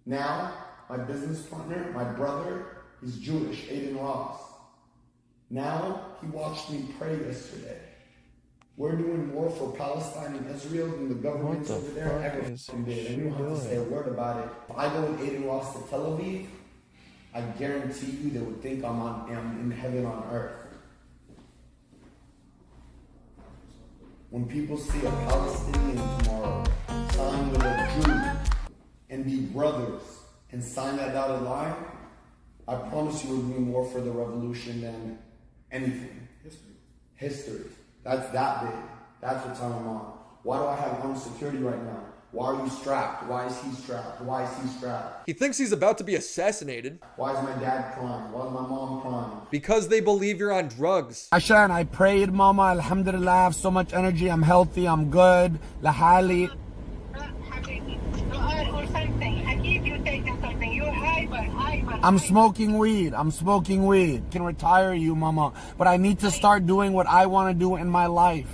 Now, my business partner, my brother, he's Jewish, Aiden Ross. Now, he watched me pray yesterday. We're doing more for Palestine and Israel than the governments over there ever did. And we don't have to say a word about it. If I go with Aiden Ross to Tel Aviv, I guarantee you they would think I'm in heaven on earth. When people see a Palestinian tomorrow sign with a Jew and be brothers and sign that dotted line, I promise you we're doing more for the revolution than anything. History. That's that big. That's what time I'm on. Why do I have armed security right now? Why are you strapped? Why is he strapped? Why is he strapped? He thinks he's about to be assassinated. Why is my dad crying? Why is my mom crying? Because they believe you're on drugs. Ashan, I prayed, Mama. Alhamdulillah, I have so much energy. I'm healthy. I'm good. Lahali. I'm smoking weed. I'm smoking weed. Can retire you, Mama. But I need to start doing what I want to do in my life.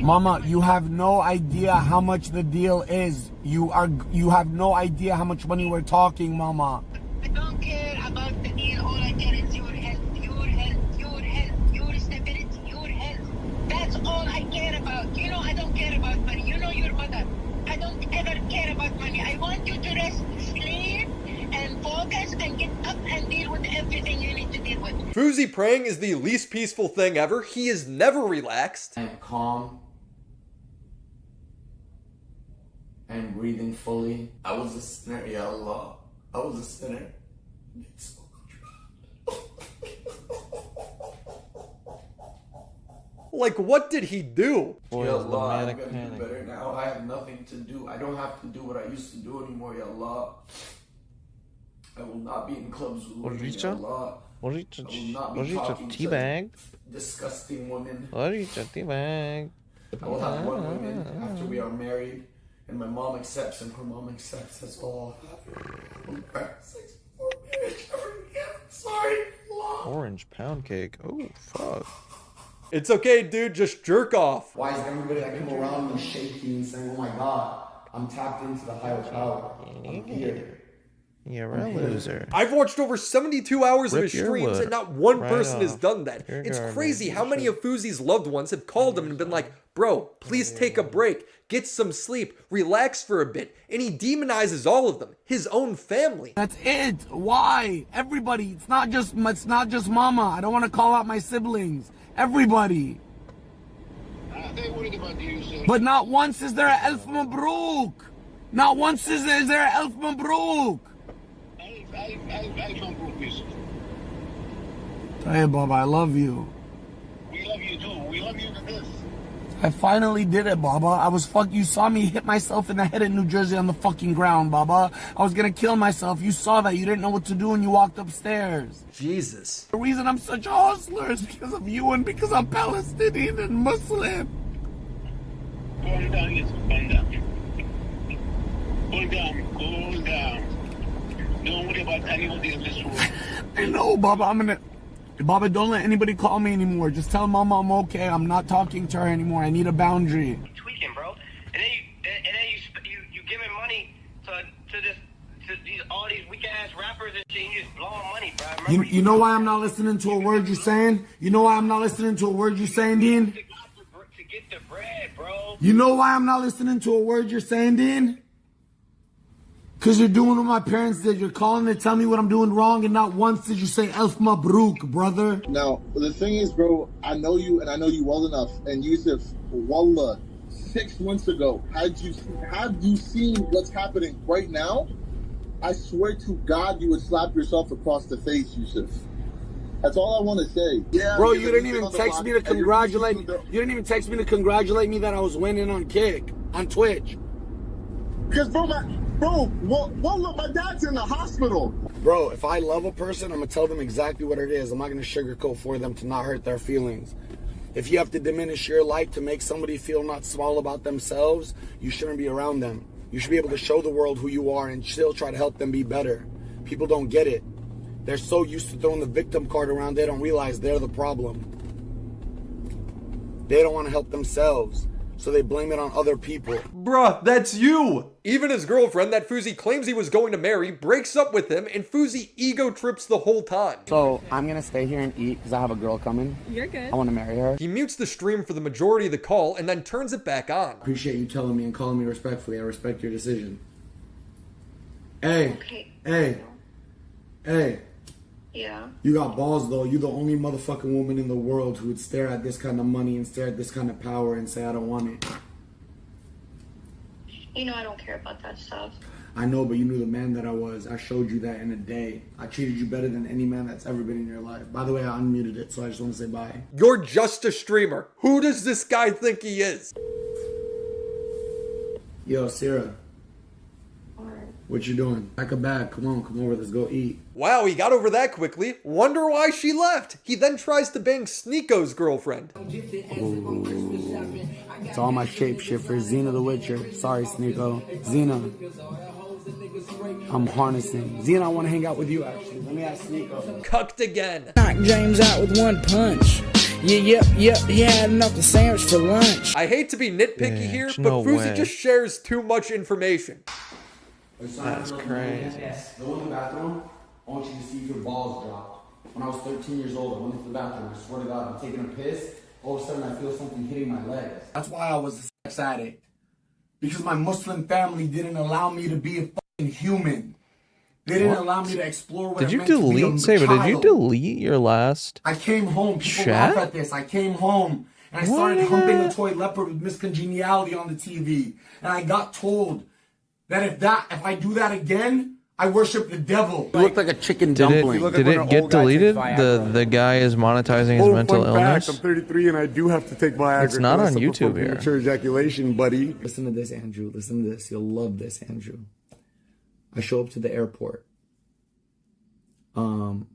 Mama, you have no idea how much the deal is. You have no idea how much money we're talking, Mama. I don't care about the deal. All I care is your health, your health, your health, your stability, your health. That's all I care about. You know I don't care about money. You know your mother. I don't ever care about money. I want you to rest, sleep, and focus and get up and deal with everything you need to deal with. Fousey praying is the least peaceful thing ever. He is never relaxed. I am calm. And breathing fully. I was a sinner, Ya Allah. I was a sinner. Like, what did he do? Ya Allah, I'm gonna do better now. I have nothing to do. I don't have to do what I used to do anymore, Ya Allah. I will not be in clubs with Ya Allah. I will not be talking to disgusting women. I will have one woman after we are married. And my mom accepts, and her mom accepts. That's all. Sorry. Orange pound cake. Oh, fuck. It's okay, dude. Just jerk off. Why is everybody that come around me shaking and saying, oh my God, I'm tapped into the higher power. I'm here. You're a loser. I've watched over 72 hours of his Rip your streams wood and not one right person has off. done that. You're It's garbage. crazy how many of Fousey's loved ones have called him and been like, bro, please take a break, get some sleep, relax for a bit. And he demonizes all of them, his own family. That's it. Why? Everybody. It's not just Mama. I don't want to call out my siblings. Everybody. But not once is there an Elf Mabruk. Not once is there an Elf Mabruk. Hey, Baba, I love you. We love you too. We love you to this. I finally did it, Baba. You saw me hit myself in the head in New Jersey on the fucking ground, Baba. I was gonna kill myself. You saw that. You didn't know what to do when you walked upstairs. Jesus. The reason I'm such a hustler is because of you and because I'm Palestinian and Muslim. Calm down, listen, calm down. Cool down. Don't worry about anybody in this world. I know, Baba. Baba, don't let anybody call me anymore. Just tell Mama I'm okay. I'm not talking to her anymore. I need a boundary. Tweaking, bro. And then you giving money to all these weak ass ass rappers and shit. You just blowing money, bro. You know why I'm not listening to a word you're saying? You know why I'm not listening to a word you're saying, Dean? To get the bread, bro. You know why I'm not listening to a word you're saying, Dean? Because you're doing what my parents did. You're calling to tell me what I'm doing wrong, and not once did you say Elf Mabruk, brother. Now, the thing is, bro, I know you, and I know you well enough. And Yusuf, wallah, 6 months ago, had you seen what's happening right now, I swear to God, you would slap yourself across the face, Yusuf. That's all I want to say. Yeah, bro, you didn't even text me to congratulate me. You didn't even text me to congratulate me that I was winning on Kick, on Twitch. Because, wallah, my dad's in the hospital. Bro, if I love a person, I'm going to tell them exactly what it is. I'm not going to sugarcoat for them to not hurt their feelings. If you have to diminish your life to make somebody feel not small about themselves, you shouldn't be around them. You should be able to show the world who you are and still try to help them be better. People don't get it. They're so used to throwing the victim card around, they don't realize they're the problem. They don't want to help themselves, so they blame it on other people. Bruh, that's you! Even his girlfriend that Fousey claims he was going to marry breaks up with him, and Fousey ego trips the whole time. So I'm gonna stay here and eat because I have a girl coming. You're good. I want to marry her. He mutes the stream for the majority of the call and then turns it back on. Appreciate you telling me and calling me respectfully. I respect your decision. Hey, hey. Yeah. You got balls though. You're the only motherfucking woman in the world who would stare at this kind of money and stare at this kind of power and say, I don't want it. You know I don't care about that stuff. I know, but you knew the man that I was. I showed you that in a day. I treated you better than any man that's ever been in your life. By the way, I unmuted it, so I just want to say bye. You're just a streamer. Who does this guy think he is? Yo, Sarah. What you doing? Pack a bag. Come on, come over. Let's go eat. Wow, he got over that quickly. Wonder why she left. He then tries to bang Sneeko's girlfriend. Ooh. It's all my shapeshifters. Xena the Witcher. Sorry, Sneeko. Xena. I'm harnessing. Xena, I want to hang out with you, actually. Let me ask Sneeko. Cucked again. Knock James out with one punch. Yep, he had enough to sandwich for lunch. I hate to be nitpicky here, but no Fousey way. just shares too much information. That's crazy. Go in the bathroom. I want you to see if your balls dropped. When I was 13 years old, I went into the bathroom. I swear to God, I'm taking a piss. All of a sudden, I feel something hitting my legs. That's why I was a sex addict. Because my Muslim family didn't allow me to be a fucking human. They didn't allow me to explore what Did it you meant to be a delete, Saber? Did you child. delete your last I came home. People chat? laugh at this. I came home and I started humping a toy leopard with Miss Congeniality on the TV. And I got told that if I do that again, I worship the devil. You look like a chicken Did dumpling. it get deleted? The guy is monetizing his mental illness. I'm 33 and I do have to take Viagra. It's not on to YouTube prevent here. Premature ejaculation, buddy. Listen to this, Andrew. Listen to this. You'll love this, Andrew. I show up to the airport. I'm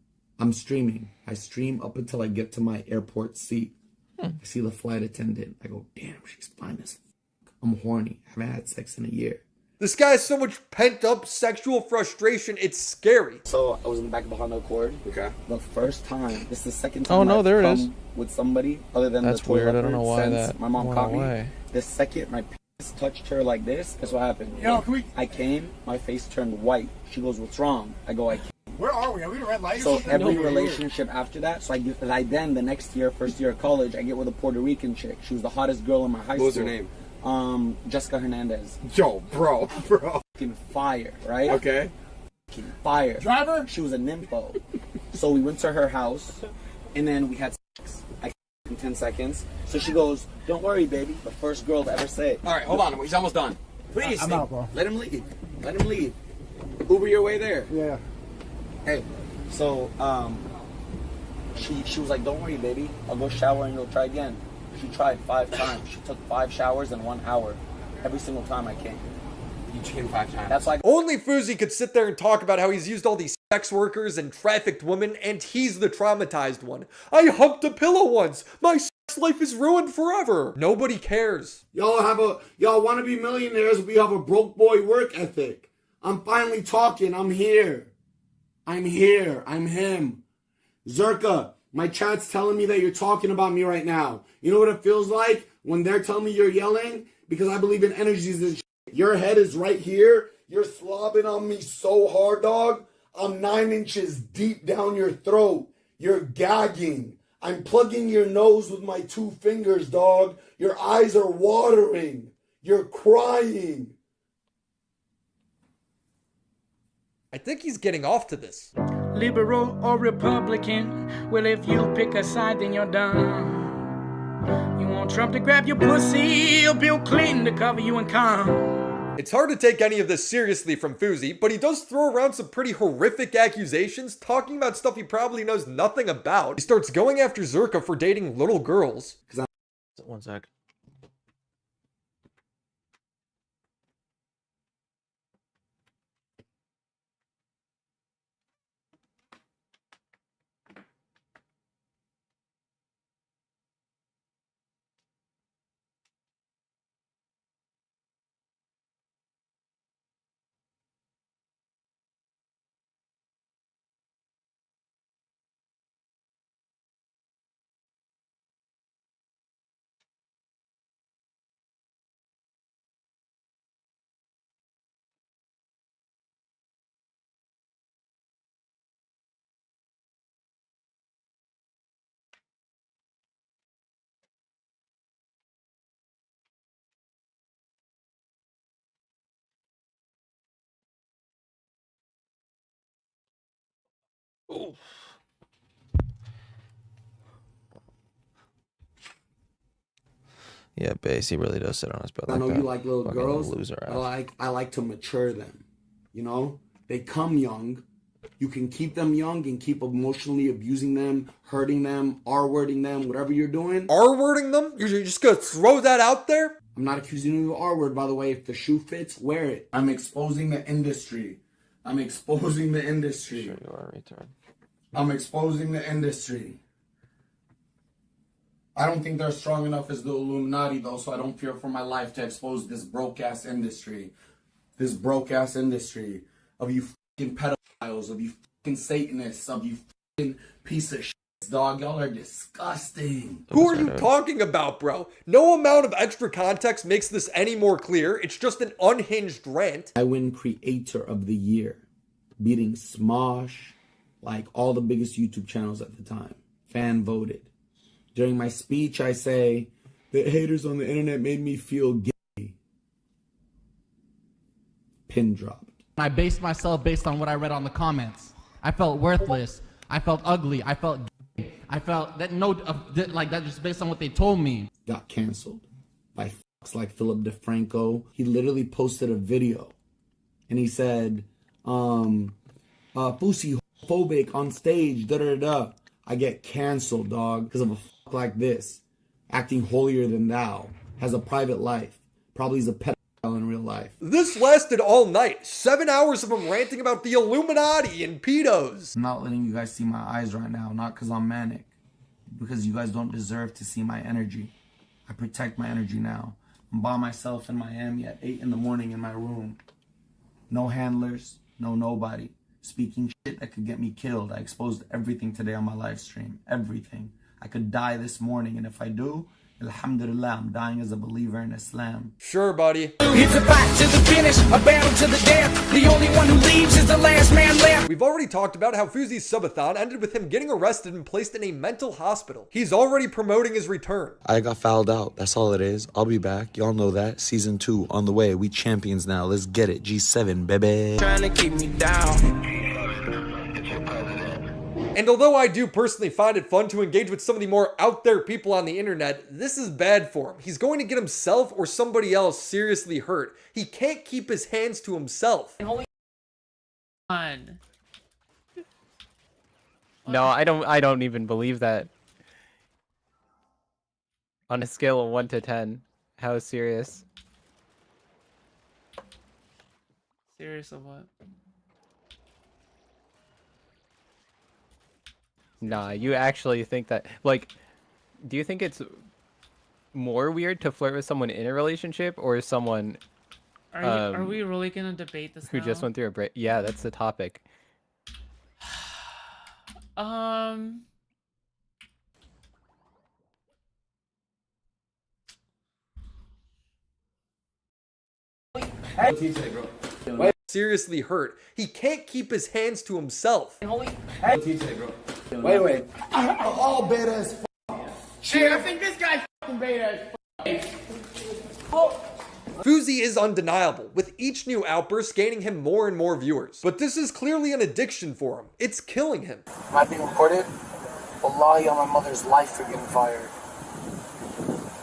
streaming. I stream up until I get to my airport seat. I see the flight attendant. I go, damn, she's fine as f***. I'm horny. I haven't had sex in a year. This guy has so much pent-up sexual frustration, it's scary. So I was in the back of the Honda Accord. Okay. The first time. This is the second time. Oh, no, I've there it come is. With somebody other than That's the toy weird. I don't leopard know why since that my mom went caught me. away. The second my penis touched her like this, guess what happened? Yo, can we? I came. My face turned white. She goes, "What's wrong?" I go, "I." Where are we? Are we in a red light? or So something? every No, we're here. relationship after that, so I then the next year, first year of college, I get with a Puerto Rican chick. She was the hottest girl in my high school. What was her name? Jessica Hernandez. Yo, bro. Fucking fire, right? Okay. Fucking fire. Driver? She was a nympho. So we went to her house, and then we had sex. I in 10 seconds. So she goes, "Don't worry, baby." The first girl to ever say it. All right, hold on. He's almost done. Please, I'm out, bro. let him leave. Let him leave. Uber your way there. Yeah. Hey, so she was like, "Don't worry, baby. I'll go shower and you'll try again." She tried 5 times. She took 5 showers in 1 hour. Every single time I came. You came 5 times. That's like Only Fousey could sit there and talk about how he's used all these sex workers and trafficked women, and he's the traumatized one. I humped a pillow once. My sex life is ruined forever. Nobody cares. Y'all want to be millionaires? We have a broke boy work ethic. I'm finally talking. I'm here. I'm him. Zerka, my chat's telling me that you're talking about me right now. You know what it feels like when they're telling me you're yelling? Because I believe in energies and shit. Your head is right here. You're slobbing on me so hard, dog. I'm 9 inches deep down your throat. You're gagging. I'm plugging your nose with my 2 fingers, dog. Your eyes are watering. You're crying. I think he's getting off to this. Liberal or Republican? Well, if you pick a side, then you're done. You want Trump to grab your pussy, or Bill Clinton to cover you in cum? It's hard to take any of this seriously from Fousey, but he does throw around some pretty horrific accusations, talking about stuff he probably knows nothing about. He starts going after Zherka for dating little girls. One sec. Ooh. Yeah, Bass, he really does sit on his butt. I know that. you like little Fucking girls. loser ass. I like to mature them. You know, they come young. You can keep them young and keep emotionally abusing them, hurting them, R-wording them, whatever you're doing. R-wording them? You're just gonna throw that out there? I'm not accusing you of R-word, by the way. If the shoe fits, wear it. I'm exposing the industry. I'm exposing the industry. Sure you are a retard. I'm exposing the industry. I don't think they're strong enough as the Illuminati, though, so I don't fear for my life to expose this broke-ass industry. This broke-ass industry of you fucking pedophiles, of you fucking Satanists, of you fucking piece of shit, dog. Y'all are disgusting. Who are you talking about, bro? No amount of extra context makes this any more clear. It's just an unhinged rant. I win Creator of the Year, beating Smosh, like all the biggest YouTube channels at the time. Fan voted. During my speech, I say, the haters on the internet made me feel gay. Pin dropped. I based myself based on what I read on the comments. I felt worthless. I felt ugly. I felt gay. I felt that like that just based on what they told me. Got canceled by fucks like Philip DeFranco. He literally posted a video and he said, Fousey phobic on stage, da-da-da-da. I get canceled, dog, because of a fuck like this. Acting holier than thou. Has a private life. Probably is a pedophile in real life. This lasted all night. 7 hours of him ranting about the Illuminati and pedos. I'm not letting you guys see my eyes right now, not because I'm manic. Because you guys don't deserve to see my energy. I protect my energy now. I'm by myself in Miami at 8 in the morning in my room. No handlers, no nobody. Speaking shit that could get me killed. I exposed everything today on my live stream. Everything. I could die this morning, and if I do, alhamdulillah, I'm dying as a believer in Islam. Sure, buddy. It's a fight to the finish, a battle to the death. The only one who leaves is the last man left. We've already talked about how Fousey's subathon ended with him getting arrested and placed in a mental hospital. He's already promoting his return. I got fouled out. That's all it is. I'll be back. Y'all know that. Season 2 on the way. We champions now. Let's get it. G7, baby. Trying to keep me down. And although I do personally find it fun to engage with some of the more out there people on the internet, this is bad for him. He's going to get himself or somebody else seriously hurt. He can't keep his hands to himself. No, I don't even believe that. On a scale of 1 to 10, how serious? Serious of what? Nah, you actually think that, like, do you think it's more weird to flirt with someone in a relationship or someone Are we really gonna debate this who now? just went through a break? Yeah, that's the topic. Hey. seriously hurt. He can't keep his hands to himself. Wait. All beta as Shit, I think this guy's fucking beta as Fousey is undeniable, with each new outburst gaining him more and more viewers. But this is clearly an addiction for him. It's killing him. Am I being recorded? Wallahi, on my mother's life for getting fired.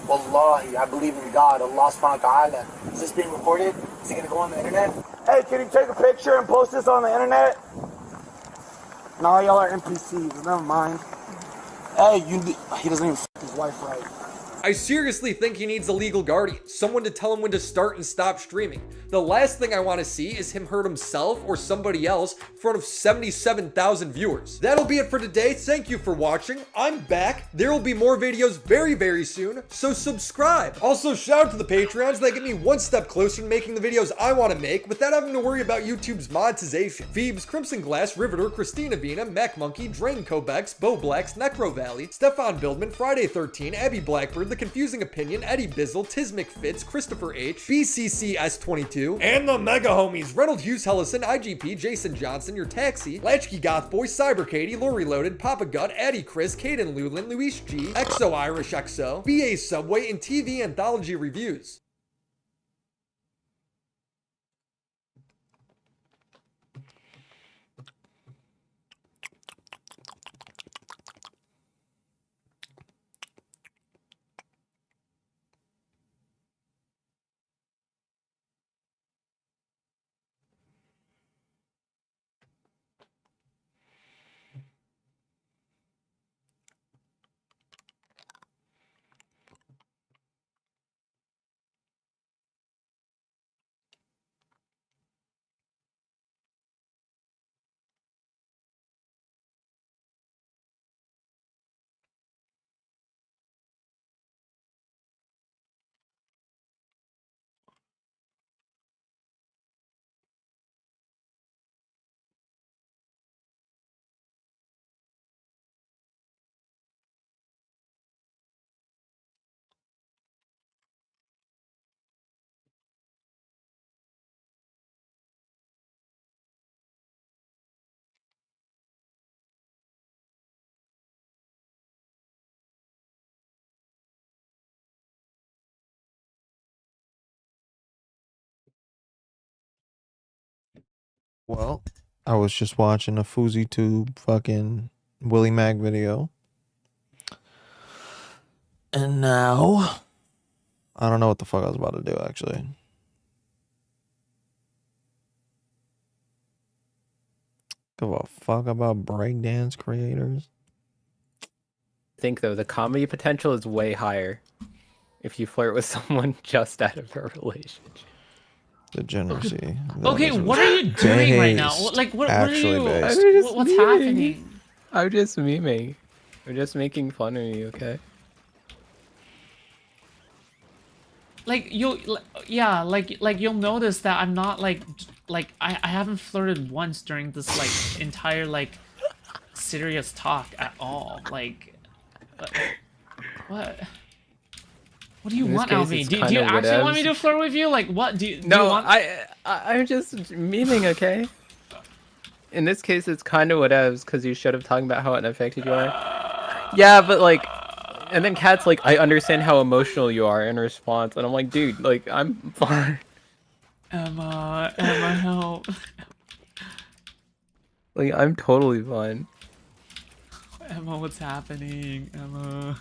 Wallahi, I believe in God, Allah subhanahu wa ta'ala. Is this being recorded? Is it gonna go on the internet? Hey, can you take a picture and post this on the internet? Nah, y'all are NPCs, never mind. Hey, he doesn't even f his wife right. I seriously think he needs a legal guardian, someone to tell him when to start and stop streaming. The last thing I want to see is him hurt himself or somebody else in front of 77,000 viewers. That'll be it for today. Thank you for watching. I'm back. There will be more videos very, very soon, so subscribe. Also, shout out to the Patreons that get me one step closer to making the videos I want to make without having to worry about YouTube's monetization. Phoebes, Crimson Glass, Riveter, Christina Vina, Mac Monkey, Drain Kobex, Bo Blacks, Necro Valley, Stefan Bildman, Friday 13, Abby Blackbird, The Confusing Opinion, Eddie Bizzle, Tismic Fitz, Christopher H, BCCS22, and the Mega Homies, Reynolds Hughes Hellison, IGP, Jason Johnson, Your Taxi, Latchkey Goth Boy, Cyber Katie, Lori Loaded, Papa Gut, Addy Chris, Caden Lulin, Luis G, XO Irish XO, BA Subway, and TV Anthology Reviews. Well, I was just watching a FouseyTube fucking Willie Mac video. And now, I don't know what the fuck I was about to do, actually. Give a fuck about breakdance creators. I think, though, the comedy potential is way higher if you flirt with someone just out of a relationship. Degeneracy. Okay, what are you doing right now? Like, what are you? What's happening? I'm just memeing. I'm just making fun of you, okay? Like like you'll notice that I'm not like I haven't flirted once during this like entire like serious talk at all. Like, what? What do you want out of me? Do you actually want me to flirt with you? Like, what do you? No, do you want... I'm just memeing, okay? In this case, it's kind of whatevs, because you should have talked about how unaffected you are. Yeah, but like, and then Kat's like, I understand how emotional you are in response, and I'm like, dude, like, I'm fine. Emma, help. Like, I'm totally fine. Emma, what's happening? Emma.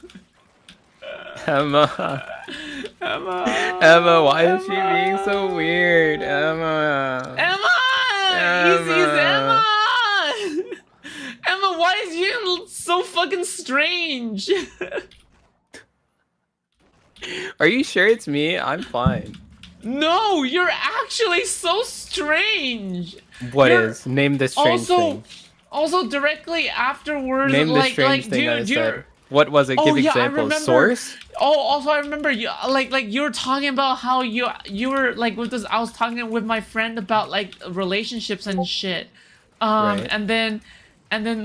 Emma, why is she being so weird? Emma, Easy, Emma. Emma, why is you so fucking strange? Are you sure it's me? I'm fine. No, you're actually so strange. What is? Name this strange thing. Also, directly afterwards, Name the strange thing I said. What was it? Give examples. Source? Oh, also I remember you like you were talking about how you were like with this. I was talking with my friend about like relationships and shit. Right. And then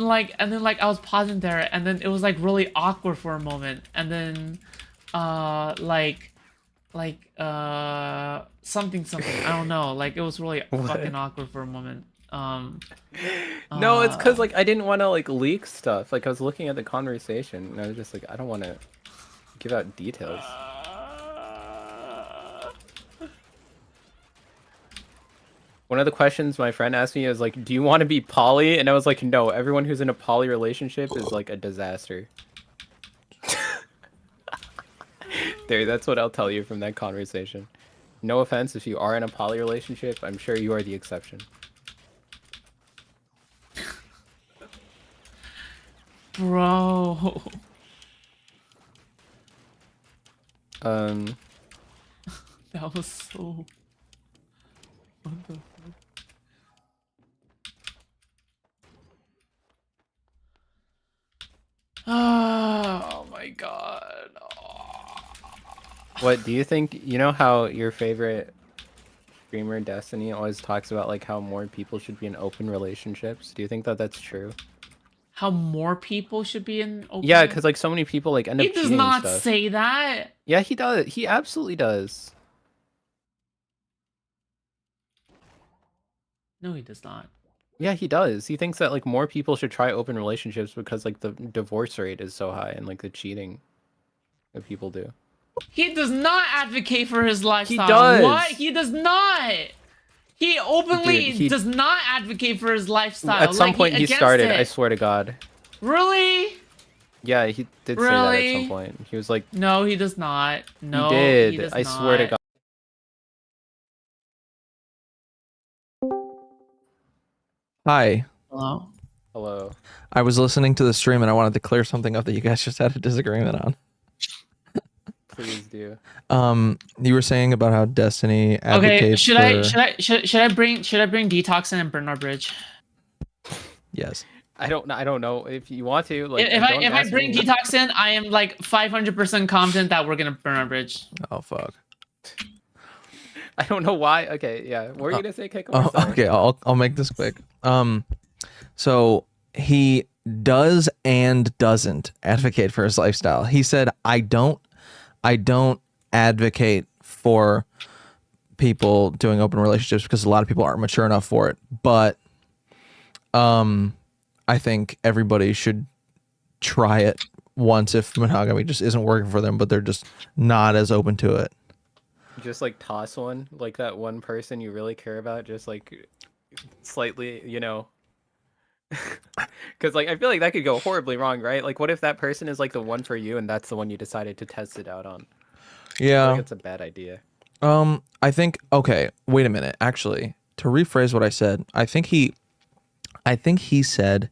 like I was pausing there, and then it was like really awkward for a moment, and then like something. I don't know. Like it was really fucking awkward for a moment. No, it's because like I didn't want to like leak stuff. Like I was looking at the conversation and I was just like, I don't want to give out details. One of the questions my friend asked me is like, do you want to be poly? And I was like, no, everyone who's in a poly relationship is like a disaster. There, that's what I'll tell you from that conversation. No offense if you are in a poly relationship, I'm sure you are the exception. Bro. That was so... What the fuck? Oh my god. What do you think? You know how your favorite streamer Destiny always talks about like how more people should be in open relationships? Do you think that that's true? How more people should be in open? Yeah, because like so many people like end up He does cheating and not stuff. say that. Yeah, he does. He absolutely does. No, he does not. Yeah, he does. He thinks that like more people should try open relationships because like the divorce rate is so high and like the cheating that people do. He does not advocate for his lifestyle. does. What? He does not. He openly Dude, he- does not advocate for his lifestyle. At some Like, point he against started, it. I swear to God. Really? Yeah, he did say that at Really? some point. He was like, No, he does not. No, he did. does I swear to not. God. Hi. Hello? Hello. I was listening to the stream and I wanted to clear something up that you guys just had a disagreement on. Please do. You were saying about how Destiny advocates Okay, for... should I bring Detox in and Bernard Bridge? Yes. I don't know if you want to. Like, if don't I ask bring me. Detox in, I am like 500% confident that we're gonna Bernard Bridge. Oh fuck. I don't know why. Okay, yeah. What were you gonna say, Keiko? Oh, Sorry. okay, I'll make this quick. So he does and doesn't advocate for his lifestyle. He said, I don't advocate for people doing open relationships because a lot of people aren't mature enough for it. But I think everybody should try it once if monogamy just isn't working for them, but they're just not as open to it. Just like toss one, like that one person you really care about, just like slightly, you know. Because like I feel like that could go horribly wrong, right? Like, what if that person is like the one for you, and that's the one you decided to test it out on? Yeah. I think it's a bad idea. I think, okay, wait a minute. Actually, to rephrase what I said, I think he said,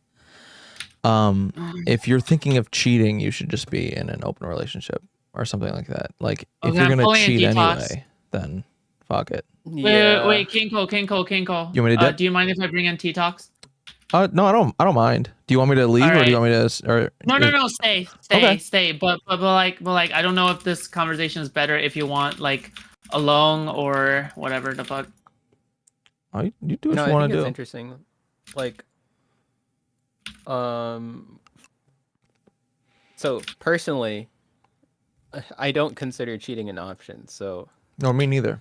if you're thinking of cheating, you should just be in an open relationship or something like that. Like, if Okay, you're I'm gonna pulling a cheat detox. anyway, then fuck it. Wait, Kinko. You want me to dip? Do you mind if I bring in Detox? No, I don't mind. Do you want me to leave or do you want me to? Or No, stay, Okay. stay. But like, I don't know if this conversation is better if you want like alone or whatever the fuck. Oh, you do what No, you I want think to it's do. interesting. Like, so personally, I don't consider cheating an option. So No, me neither.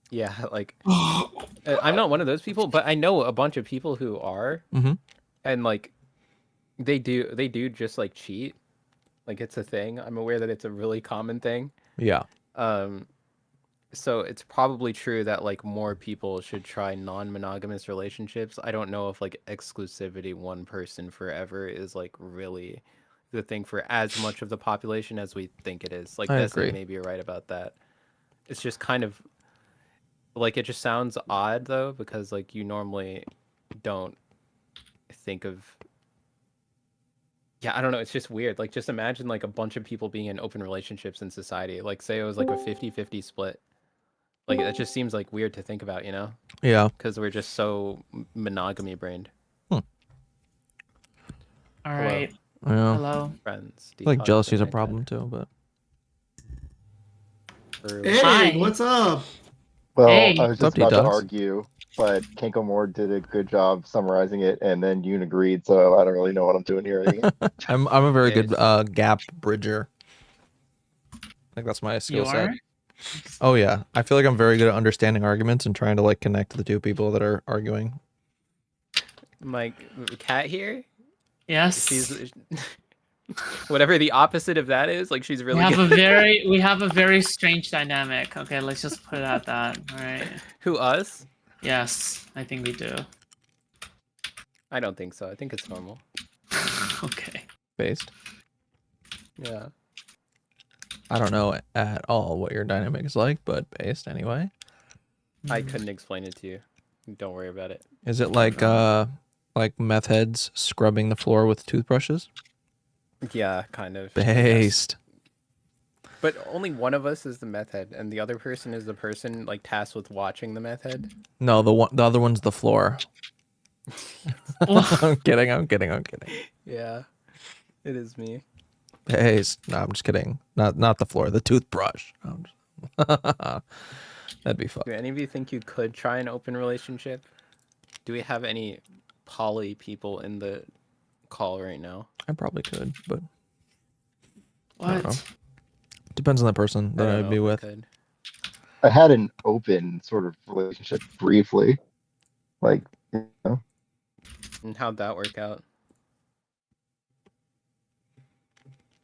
yeah, like I'm not one of those people, but I know a bunch of people who are, Mhm. and like they do just like cheat. Like it's a thing. I'm aware that it's a really common thing. Yeah. So it's probably true that like more people should try non-monogamous relationships. I don't know if like exclusivity, one person forever, is like really the thing for as much of the population as we think it is. Like I Destiny, agree. maybe you're right about that. It's just kind of like it just sounds odd though, because like you normally don't think of. Yeah, I don't know. It's just weird. Like, just imagine like a bunch of people being in open relationships in society. Like, say it was like a 50-50 split. Like, that just seems like weird to think about, you know? Yeah. Because we're just so monogamy brained. All right. Yeah. Hello. Friends. I feel like Detox, jealousy is a something like problem too, but that. Hey, Hi. what's up? Well, Hey. I was What's up, just about to Detox? argue, but Kenko Moore did a good job summarizing it, and then Yoon agreed, so I don't really know what I'm doing here anymore. I'm a very Yeah, good gap bridger. I think that's my skill You set. are? Oh yeah, I feel like I'm very good at understanding arguments and trying to like connect the two people that are arguing. My cat here. Yes. She's whatever the opposite of that is. Like she's really. We have a very strange dynamic. Okay, let's just put it at that. All right. Who, us? Yes, I think we do. I don't think so. I think it's normal. Okay. Based. Yeah. I don't know at all what your dynamic is like, but based anyway. I couldn't explain it to you. Don't worry about it. Is it like meth heads scrubbing the floor with toothbrushes? Yeah, kind of. Based. Yes. But only one of us is the meth head, and the other person is the person like tasked with watching the meth head. No, the other one's the floor. I'm kidding. Yeah, it is me. Based. No, I'm just kidding. Not the floor. The toothbrush. That'd be fun. Do any of you think you could try an open relationship? Do we have any poly people in the call right now? I probably could, but what? I don't know. Depends on the person that I'd be with. I had an open sort of relationship briefly, like, you know. And how'd that work out?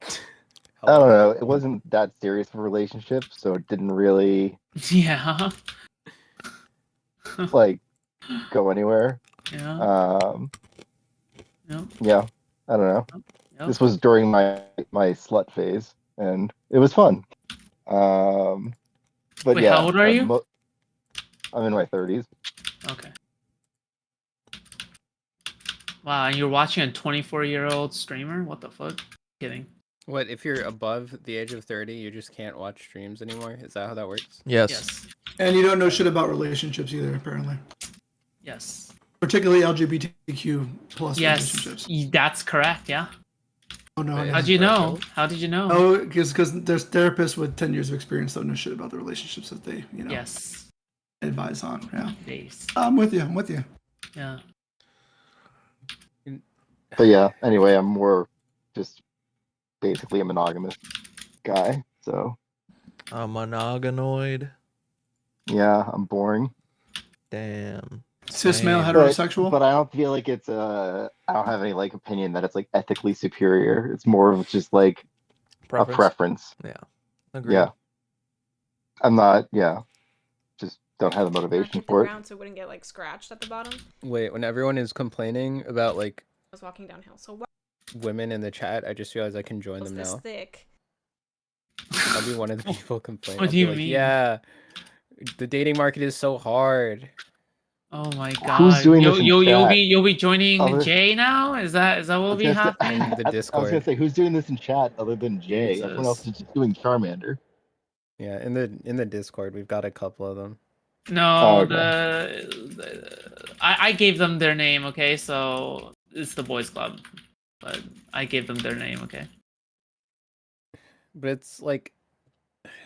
I don't know. It wasn't that serious of a relationship, so it didn't really Yeah. like go anywhere. Yeah. Yeah. I don't know. Yep. This was during my slut phase, and it was fun. But Wait, yeah, how old are you? I'm in my 30s. Okay. Wow, and you're watching a 24-year-old streamer? What the fuck? Kidding. What, if you're above the age of 30, you just can't watch streams anymore? Is that how that works? Yes. And you don't know shit about relationships either, apparently. Yes. Particularly LGBTQ plus Yes, relationships. that's correct. Yeah. Oh no! How did you know? How did you know? Oh, because there's therapists with 10 years of experience that know shit about the relationships that they Yes. advise on. Yeah. Base. I'm with you. Yeah. But yeah, anyway, I'm more just basically a monogamous guy. So A monoganoid. yeah, I'm boring. Damn. Cis male Same. heterosexual. But I don't feel like it's I don't have any like opinion that it's like ethically superior. It's more of just like a preference. Yeah. Agreed. Yeah. I'm not. Yeah. Just don't have the motivation Hit the for it. ground so it wouldn't get like scratched at the bottom. Wait, when everyone is complaining about like I was walking downhill. So what women in the chat, I just realized I can join was them this now. thick? I'll be one of the people complaining. What I'll do be you like, mean? Yeah, the dating market is so hard. Oh my god. Who's doing this in you'll chat? be joining Other- Jay now? Is that what will be happening? The I was gonna Discord. say, who's doing this in chat other than Jay? Everyone else is just doing Charmander. Yeah, in the Discord, we've got a couple of them. No, okay. I gave them their name, okay? So it's the boys club. But I gave them their name, okay? But it's like,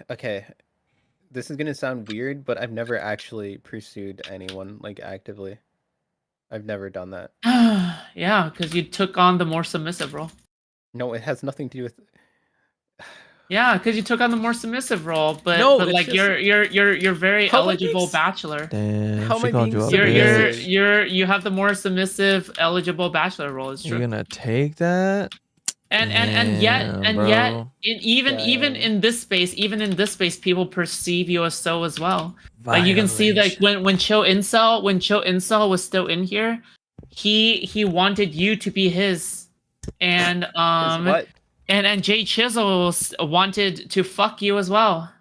okay, this is gonna sound weird, but I've never actually pursued anyone like actively. I've never done that. Yeah, because you took on the more submissive role. No, it has nothing to do with. Yeah, because you took on the more submissive role, but No, but it's like just- you're very How am I eligible being bachelor. Damn. How am She I called being you a serious? bitch. You have the more submissive eligible bachelor role. It's You're true. gonna take that? And Damn, yet, bro. even in this space, people perceive you as so as well. Like you can see, like when Chill Incel was still in here, he wanted you to be his, and what? and Jay Chisel wanted to fuck you as well.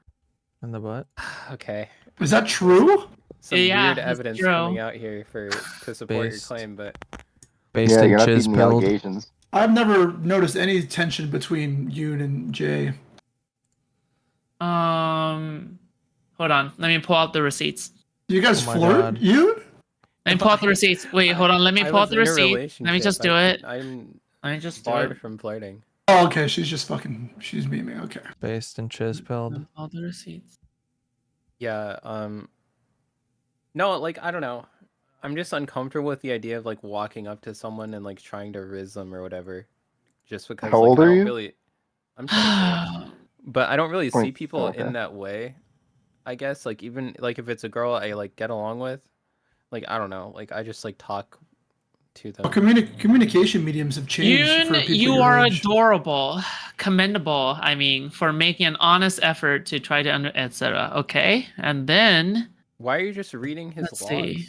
In the butt? Okay. Is that true? Some Yeah, weird it's evidence true. coming out here to support your Based. claim, but Based Yeah, in you're not beating the chiz-pilled. allegations. I've never noticed any tension between Yoon and Jay. Hold on, let me pull out the receipts. You guys Oh my flirt, God. Yoon? Let me pull out the receipts. Wait, hold on. Let me I pull out was the in a receipt. Let me relationship. just do it. I'm Let me just do barred it. from flirting. Oh, okay. She's memeing. Okay. Based in chiz-pilled. All the receipts. Yeah, no, like I don't know. I'm just uncomfortable with the idea of like walking up to someone and like trying to riz them or whatever. Just because How like, old I are don't you? really I'm 24, but I don't really see people 20, okay. in that way. I guess like even like if it's a girl I like get along with, like I don't know, like I just like talk to them. Communication mediums have changed. For Yoon, people you your are age. adorable, commendable. I mean, for making an honest effort to try to etc. Okay, and then Why are you just reading his let's logs? see.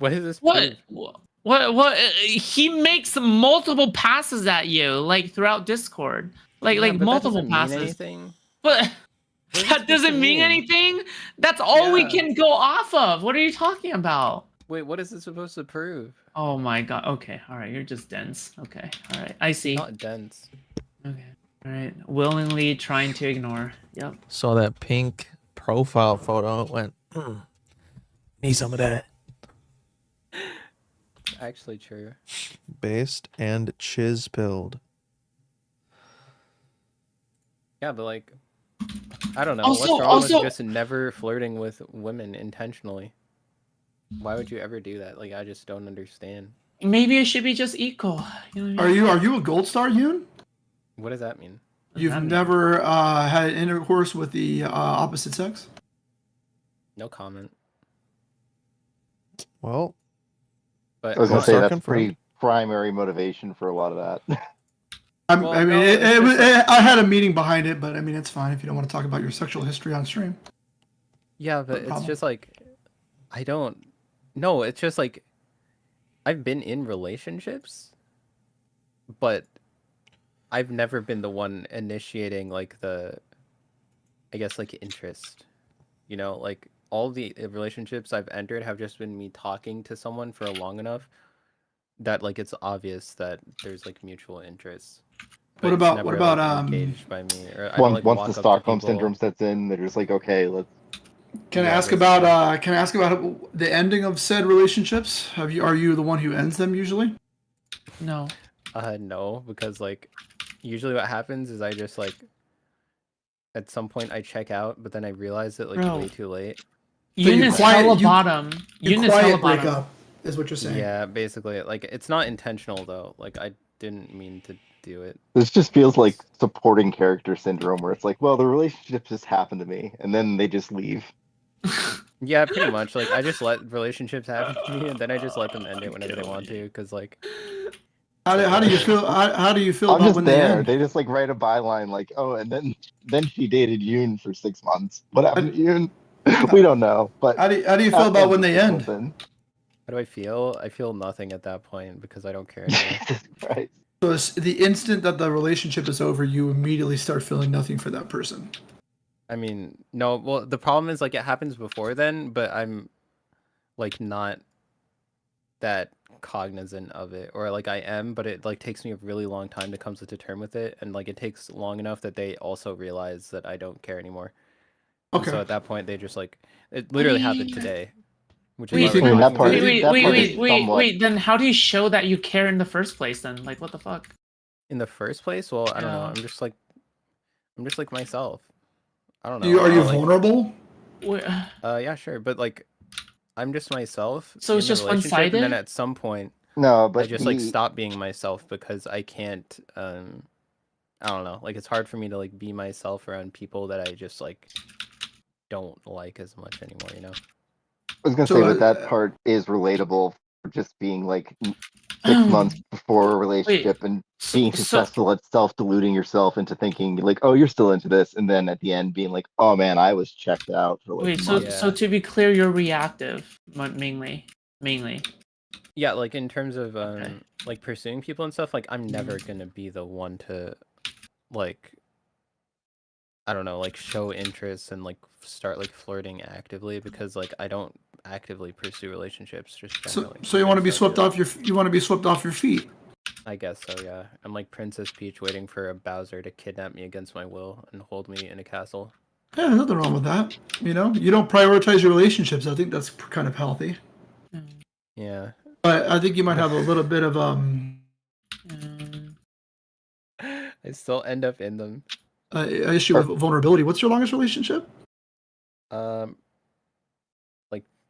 What is this? What? proof? What? He makes multiple passes at you, like throughout Discord, like Yeah, like but that multiple doesn't mean passes. anything. But that doesn't mean anything. That's all we can go off of. What are you talking about? Wait, what is this supposed to prove? Oh my god. Okay. All right. You're just dense. Okay. All right. I see. Not dense. Okay. All right. Willingly trying to ignore. Yep. Saw that pink profile photo. It went, need some of that. Actually true. Based and chiz pilled. Yeah, but like, I don't know. Also- What's wrong also- with just never flirting with women intentionally? Why would you ever do that? Like, I just don't understand. Maybe it should be just equal. You know what I mean? Are you a gold star, Yoon? What does that mean? You've never had intercourse with the opposite sex? No comment. Well, But I was gonna Gold say star that's confirmed. pretty primary motivation for a lot of that. I Well, mean, no, it's it just like- I had a meaning behind it, but I mean, it's fine if you don't want to talk about your sexual history on stream. Yeah, but it's problem. just like, I don't. No, it's just like, I've been in relationships, but I've never been the one initiating like the, I guess like interest. You know, like all the relationships I've entered have just been me talking to someone for long enough that like it's obvious that there's like mutual interest. But it's What never, about like, engaged by me? Or I don't, Once like, once walk the up to Stockholm people. syndrome sets in, they're just like, okay, let's. Can I Yeah, ask basically. about the ending of said relationships? Are you the one who ends them usually? No. No, because like usually what happens is I just like at some point I check out, but then I realize it like Bro. way too late. Yoon is hella bottom. You Yoon is hella quiet bottom. breakup is what you're saying. Yeah, basically like it's not intentional though. Like I didn't mean to do it. This just feels like supporting character syndrome, where it's like, well, the relationship just happened to me, and then they just leave. Yeah, pretty much. Like I just let relationships happen to me, and then I just let them end it whenever they want to, because like How do you feel? How do you feel I'm about just when there. they end? They just like write a byline like, oh, and then she dated Yoon for 6 months. What happened to Yoon? We don't know. But How do you feel about when they end? how do I feel? I feel nothing at that point because I don't care anymore. Right. So it's the instant that the relationship is over, you immediately start feeling nothing for that person. I mean, no, well, the problem is like it happens before then, but I'm like not that cognizant of it, or like I am, but it like takes me a really long time to come to terms with it, and like it takes long enough that they also realize that I don't care anymore. And Okay. so at that point, they just like it literally happened today, which is Wait, why we're talking about it. wait. Then how do you show that you care in the first place? Then, like, what the fuck? In the first place, well, I don't know. Yeah. I'm just like myself. I don't Are know. you like, vulnerable? yeah, sure, but like, I'm just myself. So it's in the just relationship, one-sided? And then at some point, No, but I just like he- stop being myself because I can't. I don't know. Like it's hard for me to like be myself around people that I just like don't like as much anymore. You know. I was gonna So, say that that part is relatable for just being like 6 months before a relationship and being successful at self-deluding yourself into thinking like, oh, you're still into this, and then at the end being like, oh man, I was checked out for like Wait, months. so to be clear, you're reactive, mainly. Yeah, like in terms of like pursuing people and stuff, like I'm never gonna be the one to like I don't know, like show interest and like start like flirting actively because like I don't actively pursue relationships just generally. So you want to be swept off your feet. I guess so, yeah. I'm like Princess Peach waiting for a Bowser to kidnap me against my will and hold me in a castle. Yeah, there's nothing wrong with that. You know, you don't prioritize your relationships. I think that's kind of healthy. Yeah. But I think you might have a little bit of I still end up in them. issue with vulnerability. What's your longest relationship? Like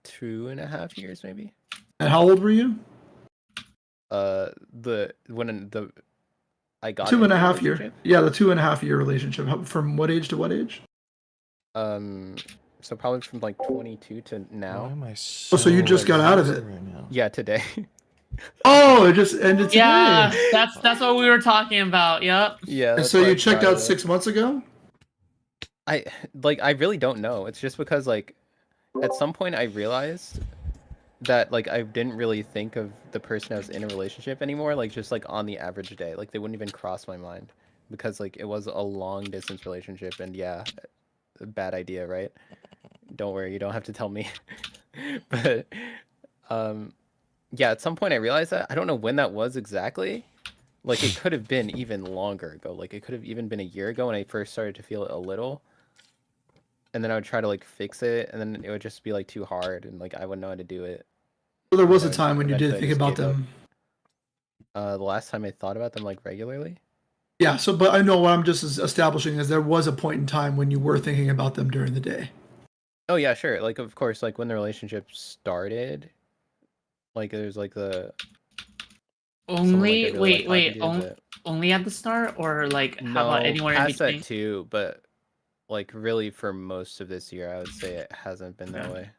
2.5 years maybe. And how old were you? I got 2.5 into a year. relationship. Yeah, the 2.5 year relationship. From what age to what age? So probably from like 22 to now. Why am I Oh, so you just got out of it? right now? Yeah, today. Oh, it just ended today. Yeah, that's what we were talking about. Yep. Yeah. And that's so why you I checked brought out it up. 6 months ago? I really don't know. It's just because like at some point I realized that like I didn't really think of the person I was in a relationship anymore, like just like on the average day. Like they wouldn't even cross my mind because like it was a long distance relationship, and yeah, a bad idea, right? Don't worry, you don't have to tell me. But yeah, at some point I realized that. I don't know when that was exactly. Like it could have been even longer ago. Like it could have even been a year ago when I first started to feel it a little. And then I would try to like fix it, and then it would just be like too hard, and like I wouldn't know how to do it. Well, there was And a time when you did eventually I think just about gave up. them. The last time I thought about them like regularly. Yeah, so but I know what I'm just establishing is there was a point in time when you were thinking about them during the day. Oh yeah, sure. Like of course, like when the relationship started, like there's like the Only I really wait, like talking to, wait. Only at the start, or like but how about no, anywhere in past between? that too. But like really for most of this year, I would say it hasn't been that way.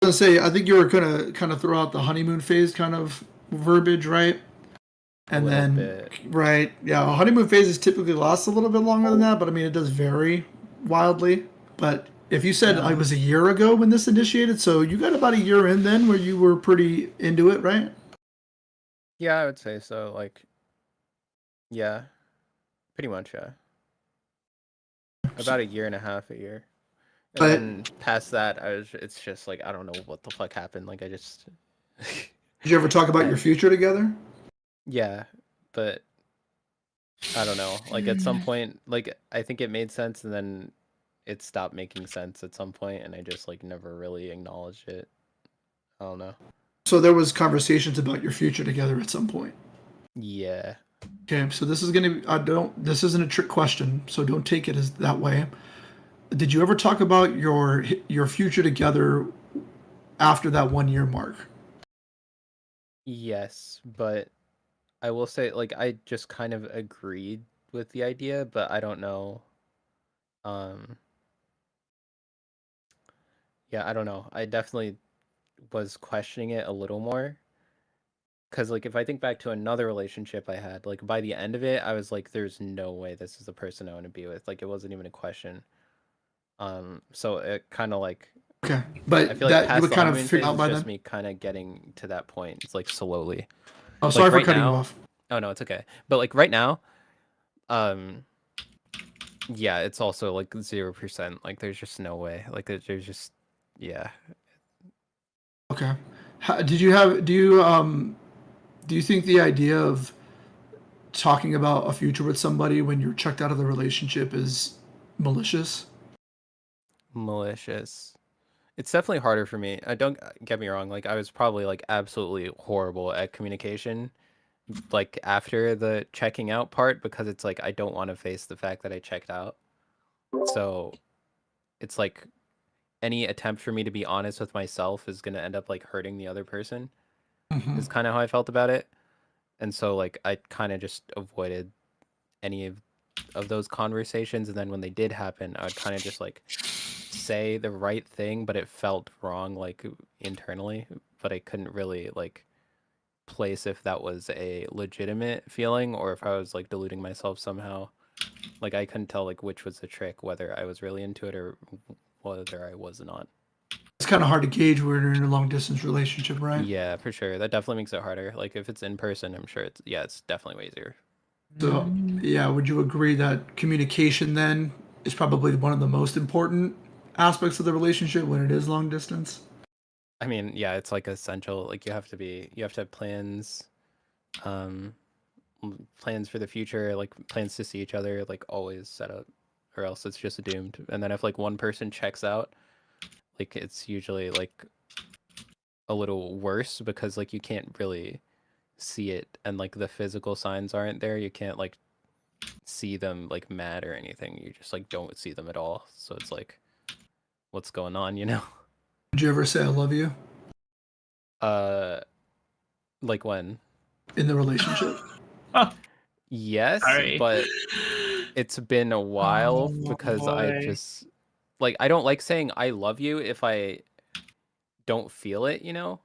I was gonna say, I think you were gonna kind of throw out the honeymoon phase kind of verbiage, right? And little then, bit. right, yeah, honeymoon phases typically last a little bit longer than that, but I mean, it does vary wildly. But if you said it was a year ago when this initiated, so you got about a year in then where you were pretty into it, right? Yeah, I would say so. Like, yeah, pretty much, yeah. About a year and a half, a year. And But- then past that, it's just like, I don't know what the fuck happened. Like, I just, Did you ever talk about your future together? yeah, but I don't know. Like, at some point, like, I think it made sense, and then it stopped making sense at some point, and I just, like, never really acknowledged it. I don't know. So there was conversations about your future together at some point. Yeah. Okay, so this is gonna this isn't a trick question, so don't take it as that way. Did you ever talk about your future together after that 1 year mark? Yes, but I will say, like, I just kind of agreed with the idea, but I don't know. Yeah, I don't know. I definitely was questioning it a little more. Because, like, if I think back to another relationship I had, like, by the end of it, I was like, there's no way this is the person I want to be with. Like, it wasn't even a question. So it kind of, like... Okay, but I feel that like you past would the kind of honeymoon figure phase out is by just then? me kind of getting to that point. It's, like, slowly. Oh, Like, sorry for right cutting you now- off. Oh, no, it's okay. But, like, right now, yeah, it's also, like, 0%. Like, there's just no way. Like, there's just... Yeah. Okay. Do you think the idea of talking about a future with somebody when you're checked out of the relationship is malicious? Malicious. It's definitely harder for me. I don't get me wrong. Like I was probably like absolutely horrible at communication, like after the checking out part, because it's like I don't want to face the fact that I checked out. So it's like any attempt for me to be honest with myself is gonna end up like hurting the other person. Is kind of how I felt about it. And so like I kind of just avoided any of those conversations, and then when they did happen, I would kind of just like say the right thing, but it felt wrong like internally, but I couldn't really like place if that was a legitimate feeling or if I was like deluding myself somehow. Like I couldn't tell like which was the trick, whether I was really into it or whether I was not. It's kind of hard to gauge when you're in a long distance relationship, right? Yeah, for sure. That definitely makes it harder. Like if it's in person, I'm sure it's definitely way easier. So, yeah, would you agree that communication then is probably one of the most important aspects of the relationship when it is long distance? I mean, yeah, it's like essential. Like you have to have plans, plans for the future, like plans to see each other, like always set up, or else it's just doomed. And then if like one person checks out, like it's usually like a little worse because like you can't really see it, and like the physical signs aren't there. You can't like see them like mad or anything. You just like don't see them at all. So it's like, what's going on, you know? Did you ever say I love you Like when? in the relationship? Yes, Sorry. but it's been a while Oh, because I boy. just like I don't like saying I love you if I don't feel it, you know?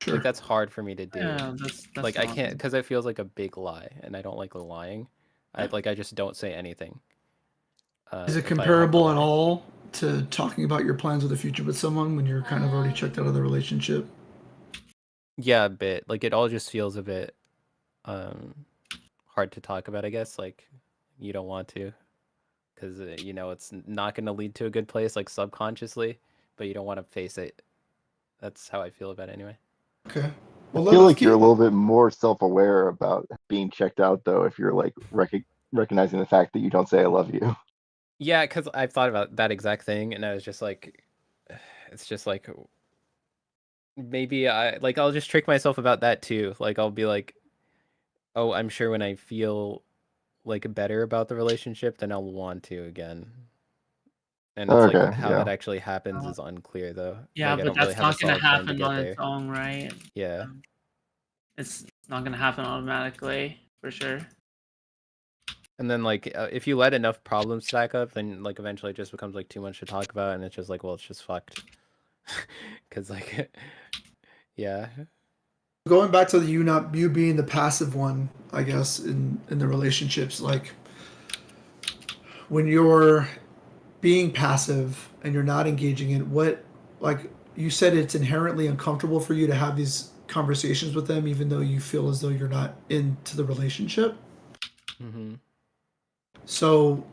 Sure. Like that's hard for me to do. Yeah, that's like I not- can't, because it feels like a big lie, and I don't like lying. I just don't say anything. Is it if I have to comparable at lie. all to talking about your plans of the future with someone when you're kind of already checked out of the relationship? Yeah, a bit. Like it all just feels a bit hard to talk about, I guess. Like you don't want to, because you know it's not going to lead to a good place, like subconsciously, but you don't want to face it. That's how I feel about it anyway. Okay. I feel like you're a little bit more self-aware about being checked out, though, if you're like recognizing the fact that you don't say "I love you." Yeah, because I've thought about that exact thing, and I was just like, it's just like maybe I'll just trick myself about that too. Like I'll be like, oh, I'm sure when I feel like better about the relationship, then I'll want to again. And it's Okay, like how yeah. that actually happens is unclear though. Yeah, Like, I but don't really that's have a not gonna solid plan to happen get on there. its own, right? Yeah. It's not gonna happen automatically, for sure. And then like if you let enough problems stack up, then like eventually it just becomes like too much to talk about, and it's just like, well, it's just fucked. Because like, yeah. Going back to you being the passive one, I guess in the relationships, like when you're being passive and you're not engaging in what, like you said, it's inherently uncomfortable for you to have these conversations with them, even though you feel as though you're not into the relationship. Mm-hmm. So,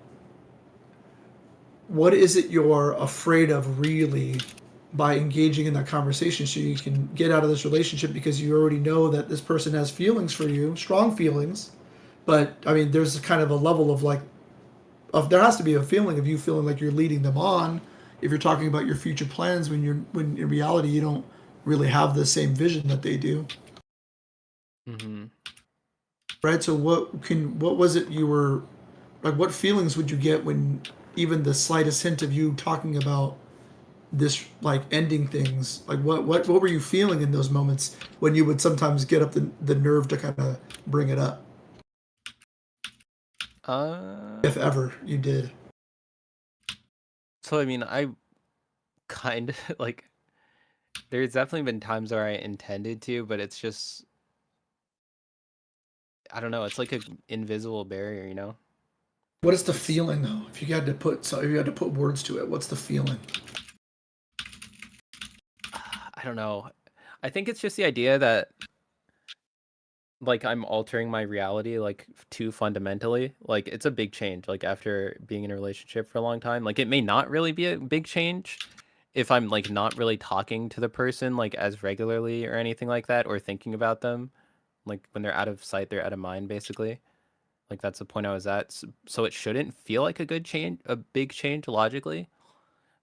what is it you're afraid of really by engaging in that conversation so you can get out of this relationship, because you already know that this person has feelings for you, strong feelings, but I mean, there's kind of a level of there has to be a feeling of you feeling like you're leading them on if you're talking about your future plans when in reality you don't really have the same vision that they do. Mm-hmm. Right? So what was it you were like, what feelings would you get when even the slightest hint of you talking about this, like ending things, like what were you feeling in those moments when you would sometimes get up the nerve to kind of bring it up? If ever you did. So I mean, I kind of like, there's definitely been times where I intended to, but it's just, I don't know, it's like an invisible barrier, you know? What is the feeling though? If you had to put words to it, what's the feeling? I don't know. I think it's just the idea that like I'm altering my reality like too fundamentally. Like it's a big change. Like after being in a relationship for a long time, like it may not really be a big change if I'm like not really talking to the person like as regularly or anything like that, or thinking about them. Like when they're out of sight, they're out of mind, basically. Like that's the point I was at. So it shouldn't feel like a big change logically,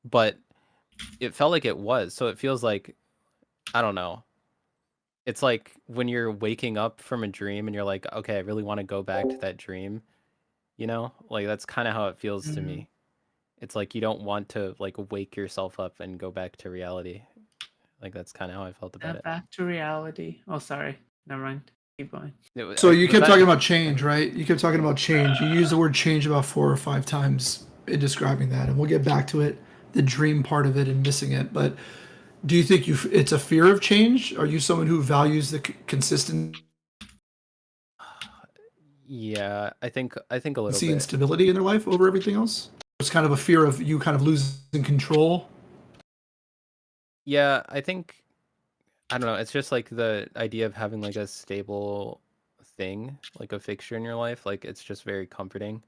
but it felt like it was. So it feels like, I don't know. It's like when you're waking up from a dream and you're like, okay, I really want to go back to that dream. You know, like that's kind of how it feels to me. It's like you don't want to like wake yourself up and go back to reality. Like that's kind of how I felt about it. Back to reality. Oh, sorry. Never mind. Keep going. So you kept talking about change, right? You kept talking about change. You used the word change about 4 or 5 times in describing that, and we'll get back to it, the dream part of it and missing it. But do you think it's a fear of change? Are you someone who values the consistent Yeah, I think a little and bit. stability in their life over everything else? It's kind of a fear of you kind of losing control. Yeah, I think, I don't know, it's just like the idea of having like a stable thing, like a fixture in your life, like it's just very comforting,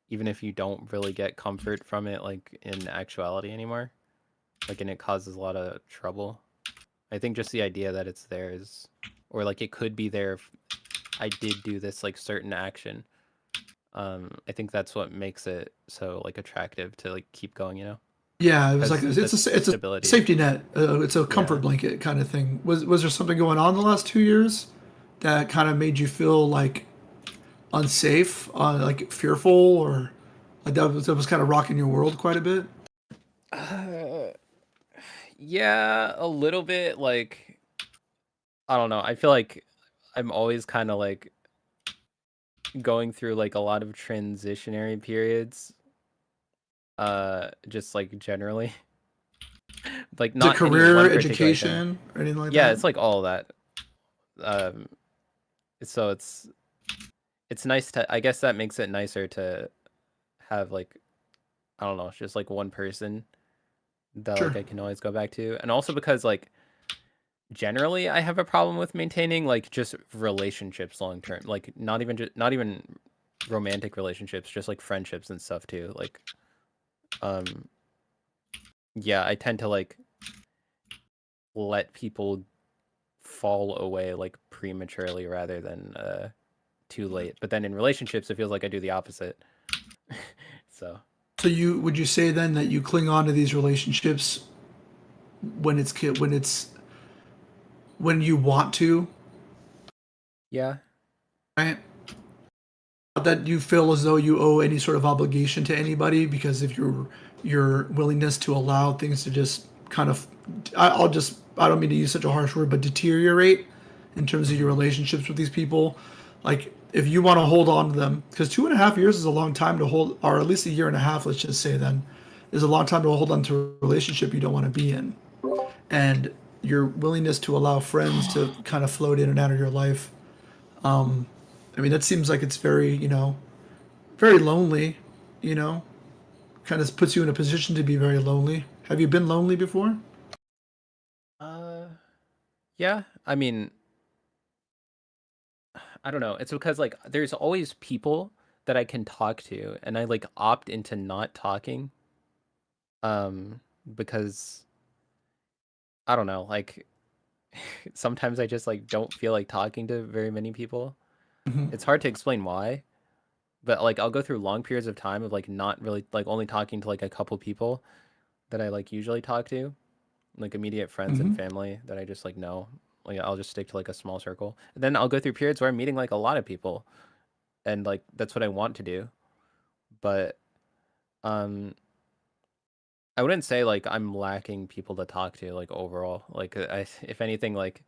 even if you don't really get comfort from it like in actuality anymore. Like, and it causes a lot of trouble. I think just the idea that it's there is, or like it could be there if I did do this like certain action. I think that's what makes it so like attractive to like keep going, you know? Yeah, it was like Because it's the a stability. safety net. It's a comfort blanket kind of thing. Was there something going on the last 2 years that kind of made you feel like unsafe, like fearful, or like that was kind of rocking your world quite a bit? Yeah, a little bit. Like, I don't know. I feel like I'm always kind of like going through like a lot of transitionary periods. Just like generally. Like Is it not any career, one particular thing. education, or anything like Yeah, that? it's like all of that. So it's nice to, I guess that makes it nicer to have like, I don't know, just like one person that Sure. like I can always go back to. And also because like generally I have a problem with maintaining like just relationships long term, like not even romantic relationships, just like friendships and stuff too. Like yeah, I tend to like let people fall away like prematurely rather than too late. But then in relationships it feels like I do the opposite. So So would you say then that you cling on to these relationships when you want to, yeah. right? Not that you feel as though you owe any sort of obligation to anybody because of your willingness to allow things to just kind of, I don't mean to use such a harsh word, but deteriorate in terms of your relationships with these people. Like if you want to hold on to them, because 2.5 years is a long time to hold, or at least 1.5 years, let's just say then, is a long time to hold on to a relationship you don't want to be in. And your willingness to allow friends to kind of float in and out of your life. I mean, that seems like it's very, very lonely, kind of puts you in a position to be very lonely. Have you been lonely before? Yeah, I mean, I don't know. It's because like there's always people that I can talk to and I like opt into not talking. Because I don't know, like sometimes I just like don't feel like talking to very many people. Mhm. It's hard to explain why, but like I'll go through long periods of time of like not really like only talking to like a couple people that I like usually talk to, like immediate friends and Mhm. family that I just like know. Like I'll just stick to like a small circle. And then I'll go through periods where I'm meeting like a lot of people and like that's what I want to do. But I wouldn't say like I'm lacking people to talk to like overall. Like if anything, like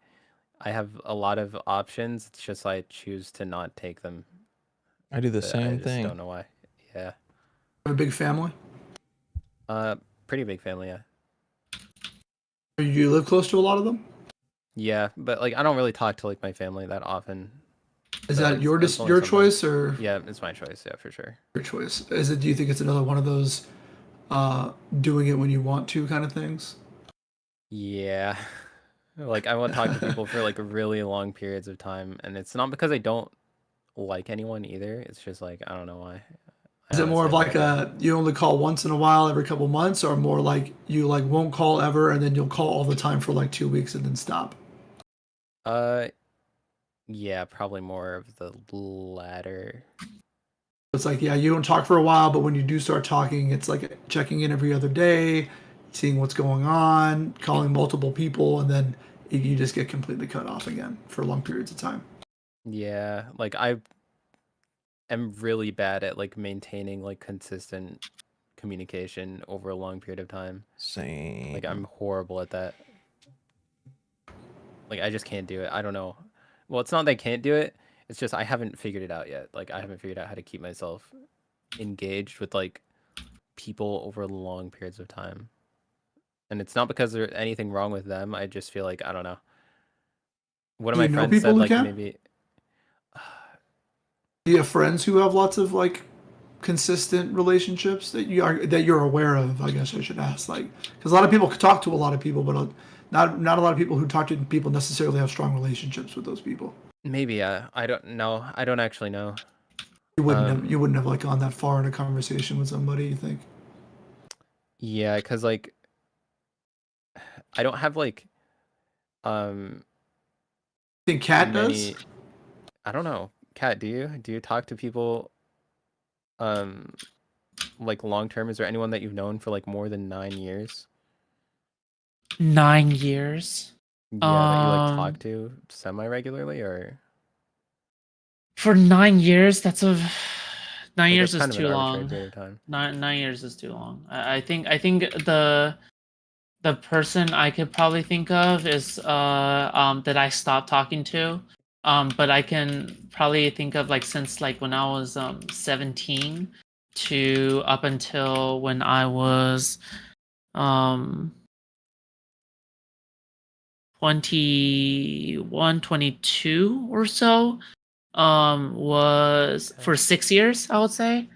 I have a lot of options. It's just I choose to not take them. I do the I same just thing. don't know why. Yeah. A big family? Pretty big family, yeah. Do you live close to a lot of them? Yeah, but like I don't really talk to like my family that often. Is So that it's- your it's only your sometimes. choice or Yeah, it's my choice. Yeah, for sure. your choice? Do you think it's another one of those doing it when you want to kind of things? Yeah. Like I won't talk to people for like really long periods of time, and it's not because I don't like anyone either. It's just like I don't know why. Is it more of like you only call once in a while every couple months, or more like you like won't call ever and then you'll call all the time for like 2 weeks and then stop? Yeah, probably more of the latter. It's like, yeah, you don't talk for a while, but when you do start talking, it's like checking in every other day, seeing what's going on, calling multiple people, and then you just get completely cut off again for long periods of time. Yeah, like I am really bad at like maintaining like consistent communication over a long period of time. Same. Like I'm horrible at that. Like I just can't do it. I don't know. Well, it's not that I can't do it. It's just I haven't figured it out yet. Like I haven't figured out how to keep myself engaged with like people over long periods of time. And it's not because there's anything wrong with them. I just feel like I don't know. One of Do my you know friends people said who like can? maybe Do you have friends who have lots of like consistent relationships that you're aware of? I guess I should ask, like, because a lot of people could talk to a lot of people, but not a lot of people who talk to people necessarily have strong relationships with those people. maybe I don't know. I don't actually know. You wouldn't have like gone that far in a conversation with somebody, you think? Yeah, because like I don't have like Think Kat many. does? I don't know. Kat, do you talk to people like long term? Is there anyone that you've known for like more than 9 years? 9 years. Yeah, that you like talk to semi regularly, or For 9 years, that's a 9 like, years that's is kind of too an long. arbitrary period of time. 9 years is too long. I think the person I could probably think of is that I stopped talking to. But I can probably think of like since like when I was 17, to up until when I was 21, 22 or so, was for 6 years, I would say.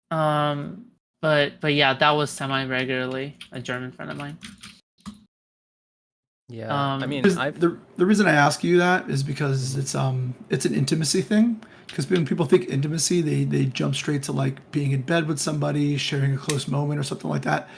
But yeah, that was semi-regularly a German friend of mine. Yeah, I mean, the reason I ask you that is because it's an intimacy thing. Because when people think intimacy, they jump straight to like being in bed with somebody, sharing a close moment or something like that.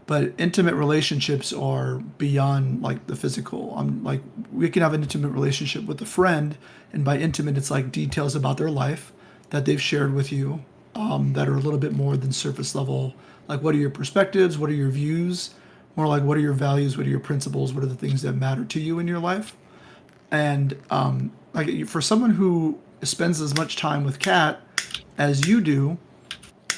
But intimate relationships are beyond like the physical. Like we can have an intimate relationship with a friend, and by intimate, it's like details about their life that they've shared with you that are a little bit more than surface level. Like, what are your perspectives? What are your views? More like, what are your values? What are your principles? What are the things that matter to you in your life? And like for someone who spends as much time with Kat as you do,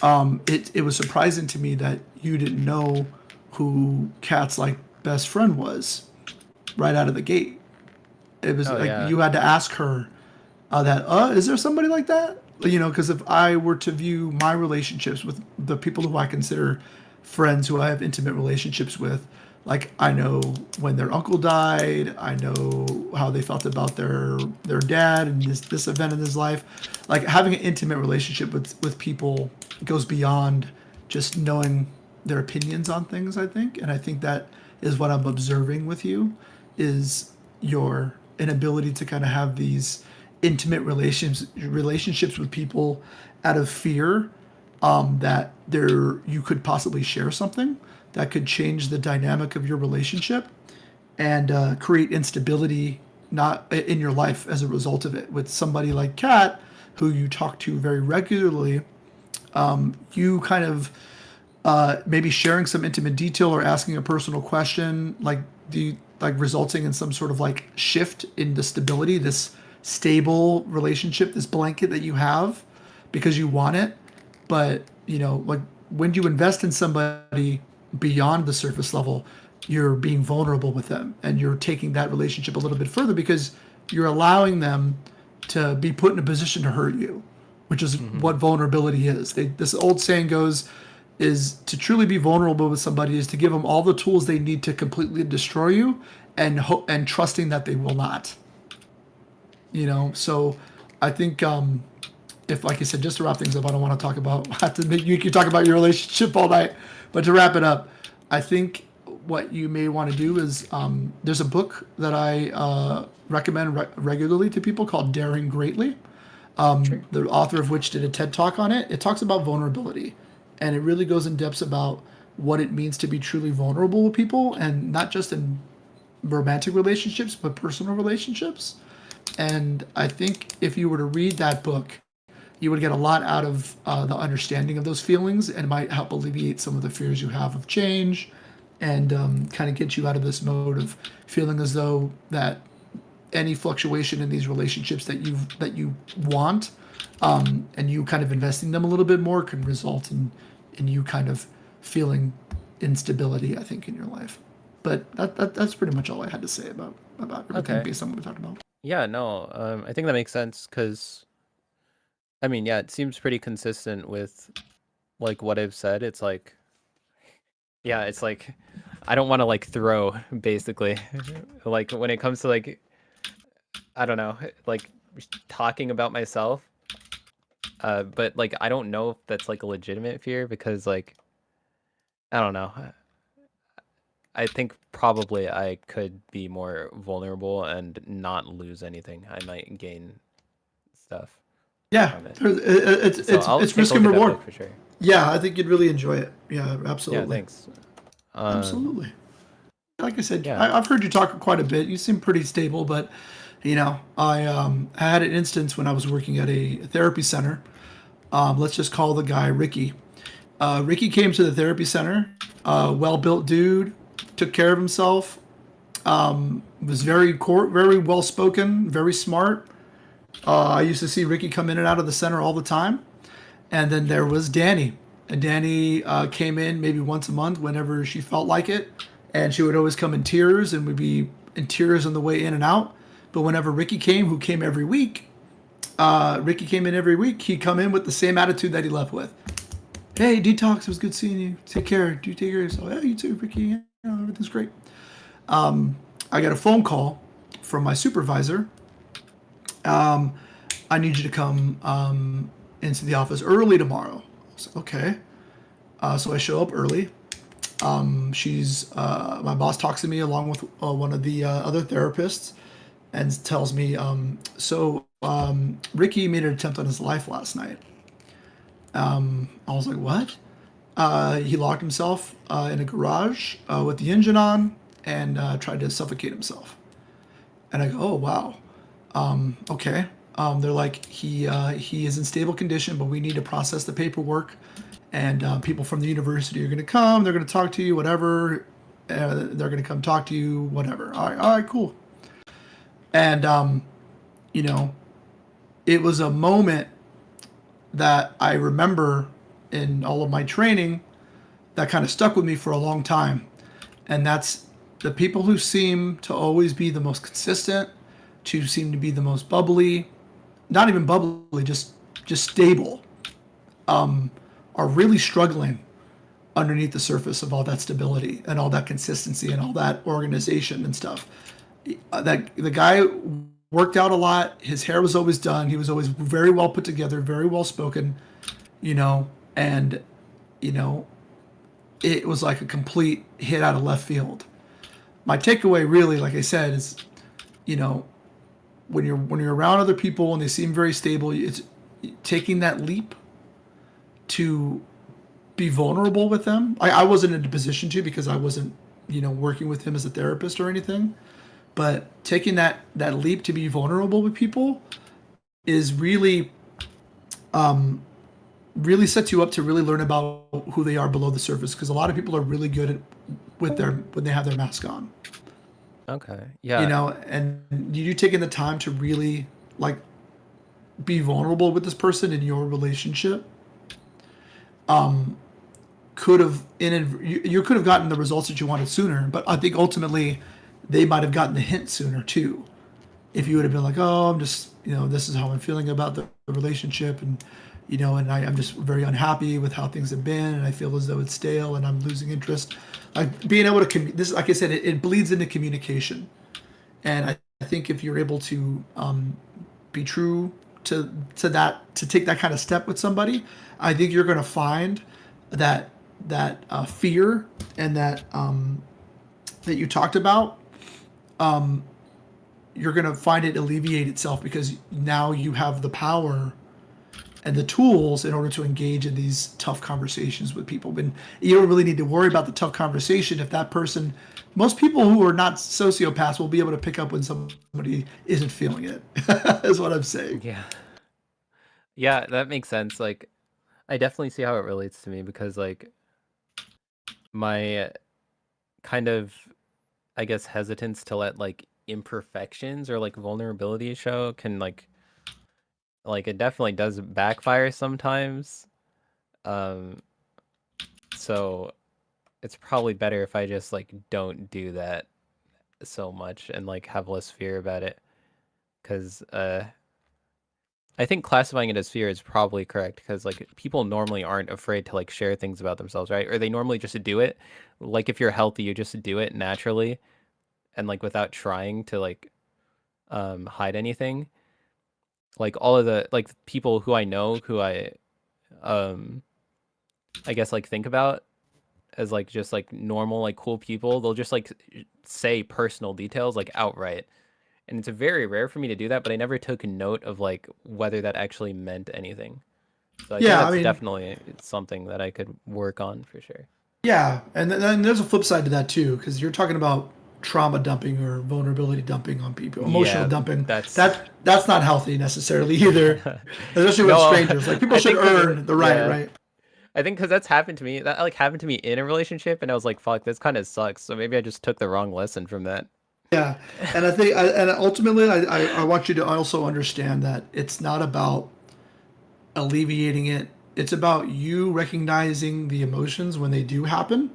it was surprising to me that you didn't know who Kat's like best friend was right out of the gate. It was you had to ask her that is there somebody like that? Because if I were to view my relationships with the people who I consider friends, who I have intimate relationships with, like I know when their uncle died, I know how they felt about their dad and this event in his life. Like having an intimate relationship with people goes beyond just knowing their opinions on things, I think. And I think that is what I'm observing with you, is your inability to kind of have these intimate relationships with people out of fear that you could possibly share something that could change the dynamic of your relationship and create instability not in your life as a result of it. With somebody like Kat, who you talk to very regularly, you kind of maybe sharing some intimate detail or asking a personal question, resulting in some sort of like shift in the stability, this stable relationship, this blanket that you have because you want it. But like when you invest in somebody beyond the surface level, you're being vulnerable with them, and you're taking that relationship a little bit further because you're allowing them to be put in a position to hurt you, which is what vulnerability is. This old saying goes, is to truly be vulnerable with somebody is to give them all the tools they need to completely destroy you, and trusting that they will not. So I think if, like I said, just to wrap things up, I don't want to talk about, you can talk about your relationship all night, but to wrap it up, I think what you may want to do is, there's a book that I recommend regularly to people called Daring Greatly. The author of which did a TED Talk on it. It talks about vulnerability, and it really goes in depth about what it means to be truly vulnerable with people, and not just in romantic relationships, but personal relationships. And I think if you were to read that book, you would get a lot out of the understanding of those feelings, and might help alleviate some of the fears you have of change, and kind of get you out of this mode of feeling as though that any fluctuation in these relationships that you want, and you kind of investing them a little bit more, can result in you kind of feeling instability, I think, in your life. But that's pretty much all I had to say about everything based on what we talked about. Yeah, no, I think that makes sense because, I mean, yeah, it seems pretty consistent with like what I've said. It's like, yeah, it's like I don't want to like throw, basically, like when it comes to like, I don't know, like talking about myself, but like I don't know if that's like a legitimate fear, because like, I don't know. I think probably I could be more vulnerable and not lose anything. I might gain stuff. Yeah, from it. It's risk and reward for sure. Yeah, I think you'd really enjoy it. Yeah, absolutely. Yeah, thanks. Absolutely. Like I said, Yeah. I've heard you talk quite a bit. You seem pretty stable, but I had an instance when I was working at a therapy center. Let's just call the guy Ricky. Ricky came to the therapy center, well-built dude, took care of himself, was very well-spoken, very smart. I used to see Ricky come in and out of the center all the time. And then there was Danny. And Danny came in maybe once a month whenever she felt like it. And she would always come in tears and would be in tears on the way in and out. But whenever Ricky came, who came every week, Ricky came in every week, he'd come in with the same attitude that he left with. hey, Detox, it was good seeing you. Take care. Do you take care of yourself? Yeah, you too, Ricky. Yeah, everything's great. I got a phone call from my supervisor. I need you to come into the office early tomorrow. I was like, okay. So I show up early. My boss talks to me along with one of the other therapists and tells me, Ricky made an attempt on his life last night. I was like, what? He locked himself in a garage with the engine on and tried to suffocate himself. And I go, oh, wow. Okay. They're like, he is in stable condition, but we need to process the paperwork. And people from the university are going to come. They're going to talk to you, whatever. They're going to come talk to you, whatever. All right, cool. And, it was a moment that I remember in all of my training that kind of stuck with me for a long time. And that's the people who seem to always be the most consistent, to seem to be the most bubbly, not even bubbly, just stable, are really struggling underneath the surface of all that stability and all that consistency and all that organization and stuff. That the guy worked out a lot. His hair was always done. He was always very well put together, very well spoken, and it was like a complete hit out of left field. My takeaway really, like I said, is, when you're around other people and they seem very stable, it's taking that leap to be vulnerable with them. I wasn't in a position to, because I wasn't, working with him as a therapist or anything. But taking that leap to be vulnerable with people is really, really sets you up to really learn about who they are below the surface. Because a lot of people are really good at when they have their mask on. Okay. Yeah. And you taking the time to really be vulnerable with this person in your relationship, could have you could have gotten the results that you wanted sooner. But I think ultimately they might have gotten the hint sooner too. If you would have been like, oh, I'm just, this is how I'm feeling about the relationship, and and I'm just very unhappy with how things have been, and I feel as though it's stale and I'm losing interest. Like being able to this, like I said, it bleeds into communication, and I think if you're able to be true to that, to take that kind of step with somebody, I think you're going to find that fear and that you talked about, you're going to find it alleviate itself, because now you have the power and the tools in order to engage in these tough conversations with people. And you don't really need to worry about the tough conversation if that person, most people who are not sociopaths will be able to pick up when somebody isn't feeling it, is what I'm saying. Yeah. Yeah, that makes sense. Like, I definitely see how it relates to me, because my kind of, I guess, hesitance to let imperfections or vulnerability show can it definitely does backfire sometimes. So it's probably better if I just don't do that so much and have less fear about it, because I think classifying it as fear is probably correct, because people normally aren't afraid to share things about themselves, right? Or they normally just do it. If you're healthy, you just do it naturally and without trying to hide anything. All of the people who I know, who I guess think about as just normal cool people, they'll just say personal details outright. And it's very rare for me to do that, but I never took note of whether that actually meant anything. So I think that's definitely something that I could work on for sure. Yeah, and then there's a flip side to that too, because you're talking about trauma dumping or vulnerability dumping on people, emotional dumping. That's not healthy necessarily either, especially with strangers. People should earn the right, right? I think because that's happened to me. That happened to me in a relationship, and I was like, "Fuck, this kind of sucks." So maybe I just took the wrong lesson from that. Yeah, and I think, and ultimately, I want you to also understand that it's not about alleviating it. It's about you recognizing the emotions when they do happen,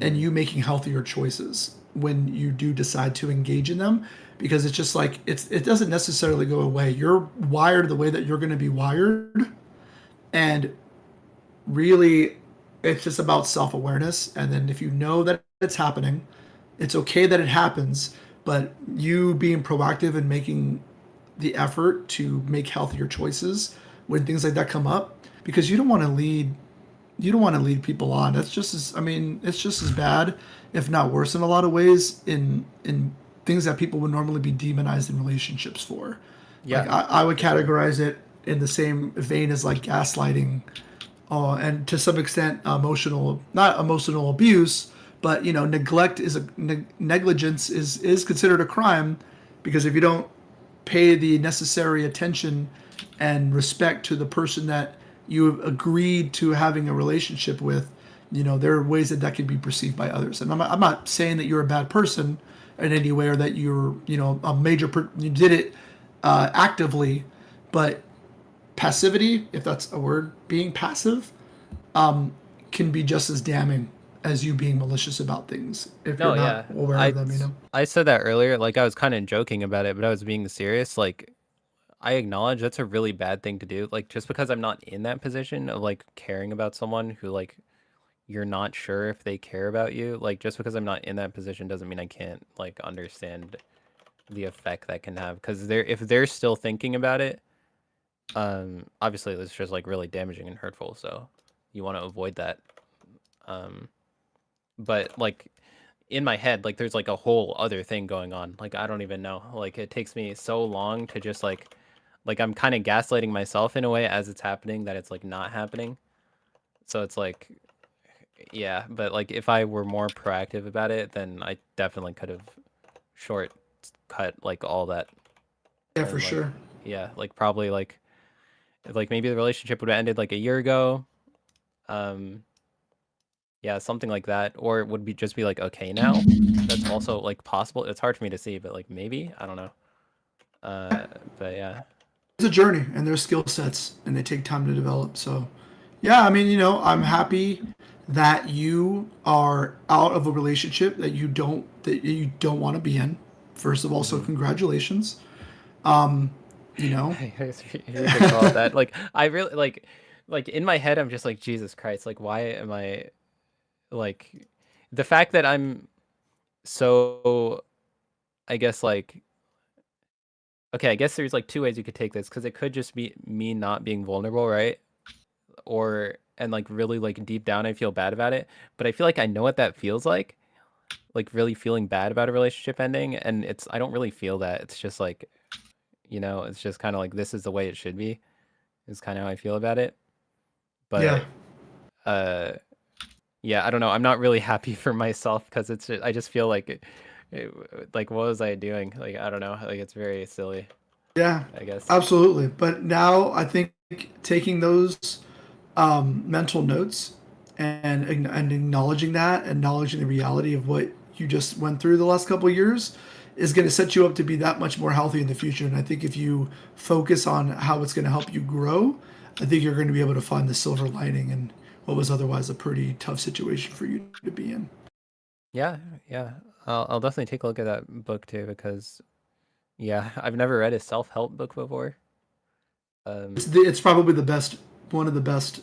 and you making healthier choices when you do decide to engage in them, because it's just it doesn't necessarily go away. You're wired the way that you're going to be wired, and really, it's just about self-awareness. And then if you know that it's happening, it's okay that it happens, but you being proactive and making the effort to make healthier choices when things like that come up, because you don't want to lead people on. That's just as, I mean, it's just as bad, if not worse in a lot of ways, in things that people would normally be demonized in relationships for. Yeah. Like, I would categorize it in the same vein as like gaslighting, and to some extent not emotional abuse, but you know, negligence is considered a crime, because if you don't pay the necessary attention and respect to the person that you have agreed to having a relationship with, you know, there are ways that can be perceived by others. And I'm not saying that you're a bad person in any way, or that you're, you know, you did it actively, but passivity, if that's a word, being passive, can be just as damning as you being malicious about things if you're not aware of them, you know? I said that earlier, like I was kind of joking about it, but I was being serious. Like, I acknowledge that's a really bad thing to do. Like, just because I'm not in that position of like caring about someone who like you're not sure if they care about you, like just because I'm not in that position doesn't mean I can't like understand the effect that can have. Because if they're still thinking about it, obviously it's just like really damaging and hurtful. So you want to avoid that. But like in my head, like there's like a whole other thing going on. Like I don't even know. Like it takes me so long to just like I'm kind of gaslighting myself in a way as it's happening that it's like not happening. So it's like, yeah, but like if I were more proactive about it, then I definitely could have shortcut like all that. Yeah, And, for like, sure. Yeah, like probably like maybe the relationship would have ended like a year ago. Yeah, something like that, or it would be just be like okay now. That's also like possible. It's hard for me to see, but like maybe, I don't know. But yeah. It's a journey, and there's skill sets, and they take time to develop. So, yeah, I mean, you know, I'm happy that you are out of a relationship that you don't want to be in. First of all, so congratulations. You know, You can call it that. Like I really like in my head, I'm just like, Jesus Christ, like why am I like the fact that I'm so, I guess like, okay, I guess there's like two ways you could take this, because it could just be me not being vulnerable, right? And like really like deep down I feel bad about it, but I feel like I know what that feels like really feeling bad about a relationship ending, and I don't really feel that. It's just like, you know, it's just kind of like this is the way it should be, is kind of how I feel about it. But yeah, I don't know. I'm not really happy for myself, because I just feel like like what was I doing? Like I don't know. Like it's very silly. Yeah, I guess. absolutely. But now I think taking those mental notes and acknowledging the reality of what you just went through the last couple of years is going to set you up to be that much more healthy in the future. And I think if you focus on how it's going to help you grow, I think you're going to be able to find the silver lining in what was otherwise a pretty tough situation for you to be in. Yeah. I'll definitely take a look at that book too, because yeah, I've never read a self-help book before. It's probably one of the best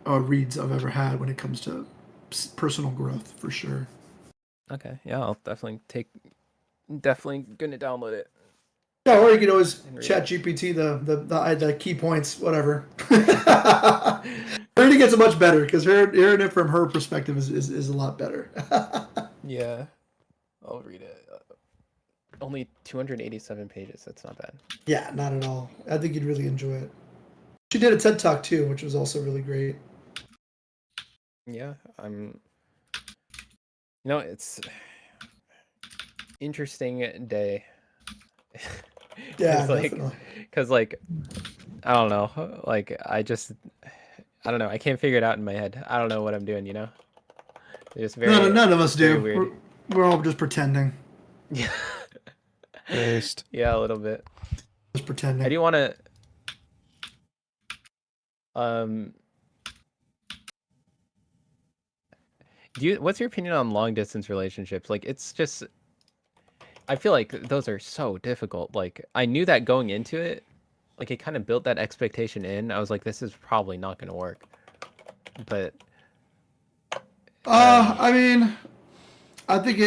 reads I've ever had when it comes to personal growth, for sure. Okay, yeah, I'll definitely gonna download it. Yeah, or you can always chat GPT the key points, whatever. Brady gets it much better, because hearing it from her perspective is a lot better. Yeah, I'll read it. Only 287 pages. That's not bad. Yeah, not at all. I think you'd really enjoy it. She did a TED Talk too, which was also really great. Yeah, you know, it's interesting day. Yeah, definitely. Because like, I don't know. Like, I don't know. I can't figure it out in my head. I don't know what I'm doing, you know? It's very, none of us do. Weird. We're all just pretending. Yeah. Based. Yeah, a little bit. Just pretending. I do want to what's your opinion on long distance relationships? Like, it's just, I feel like those are so difficult. Like, I knew that going into it, like it kind of built that expectation in. I was like, this is probably not going to work. But I mean, I think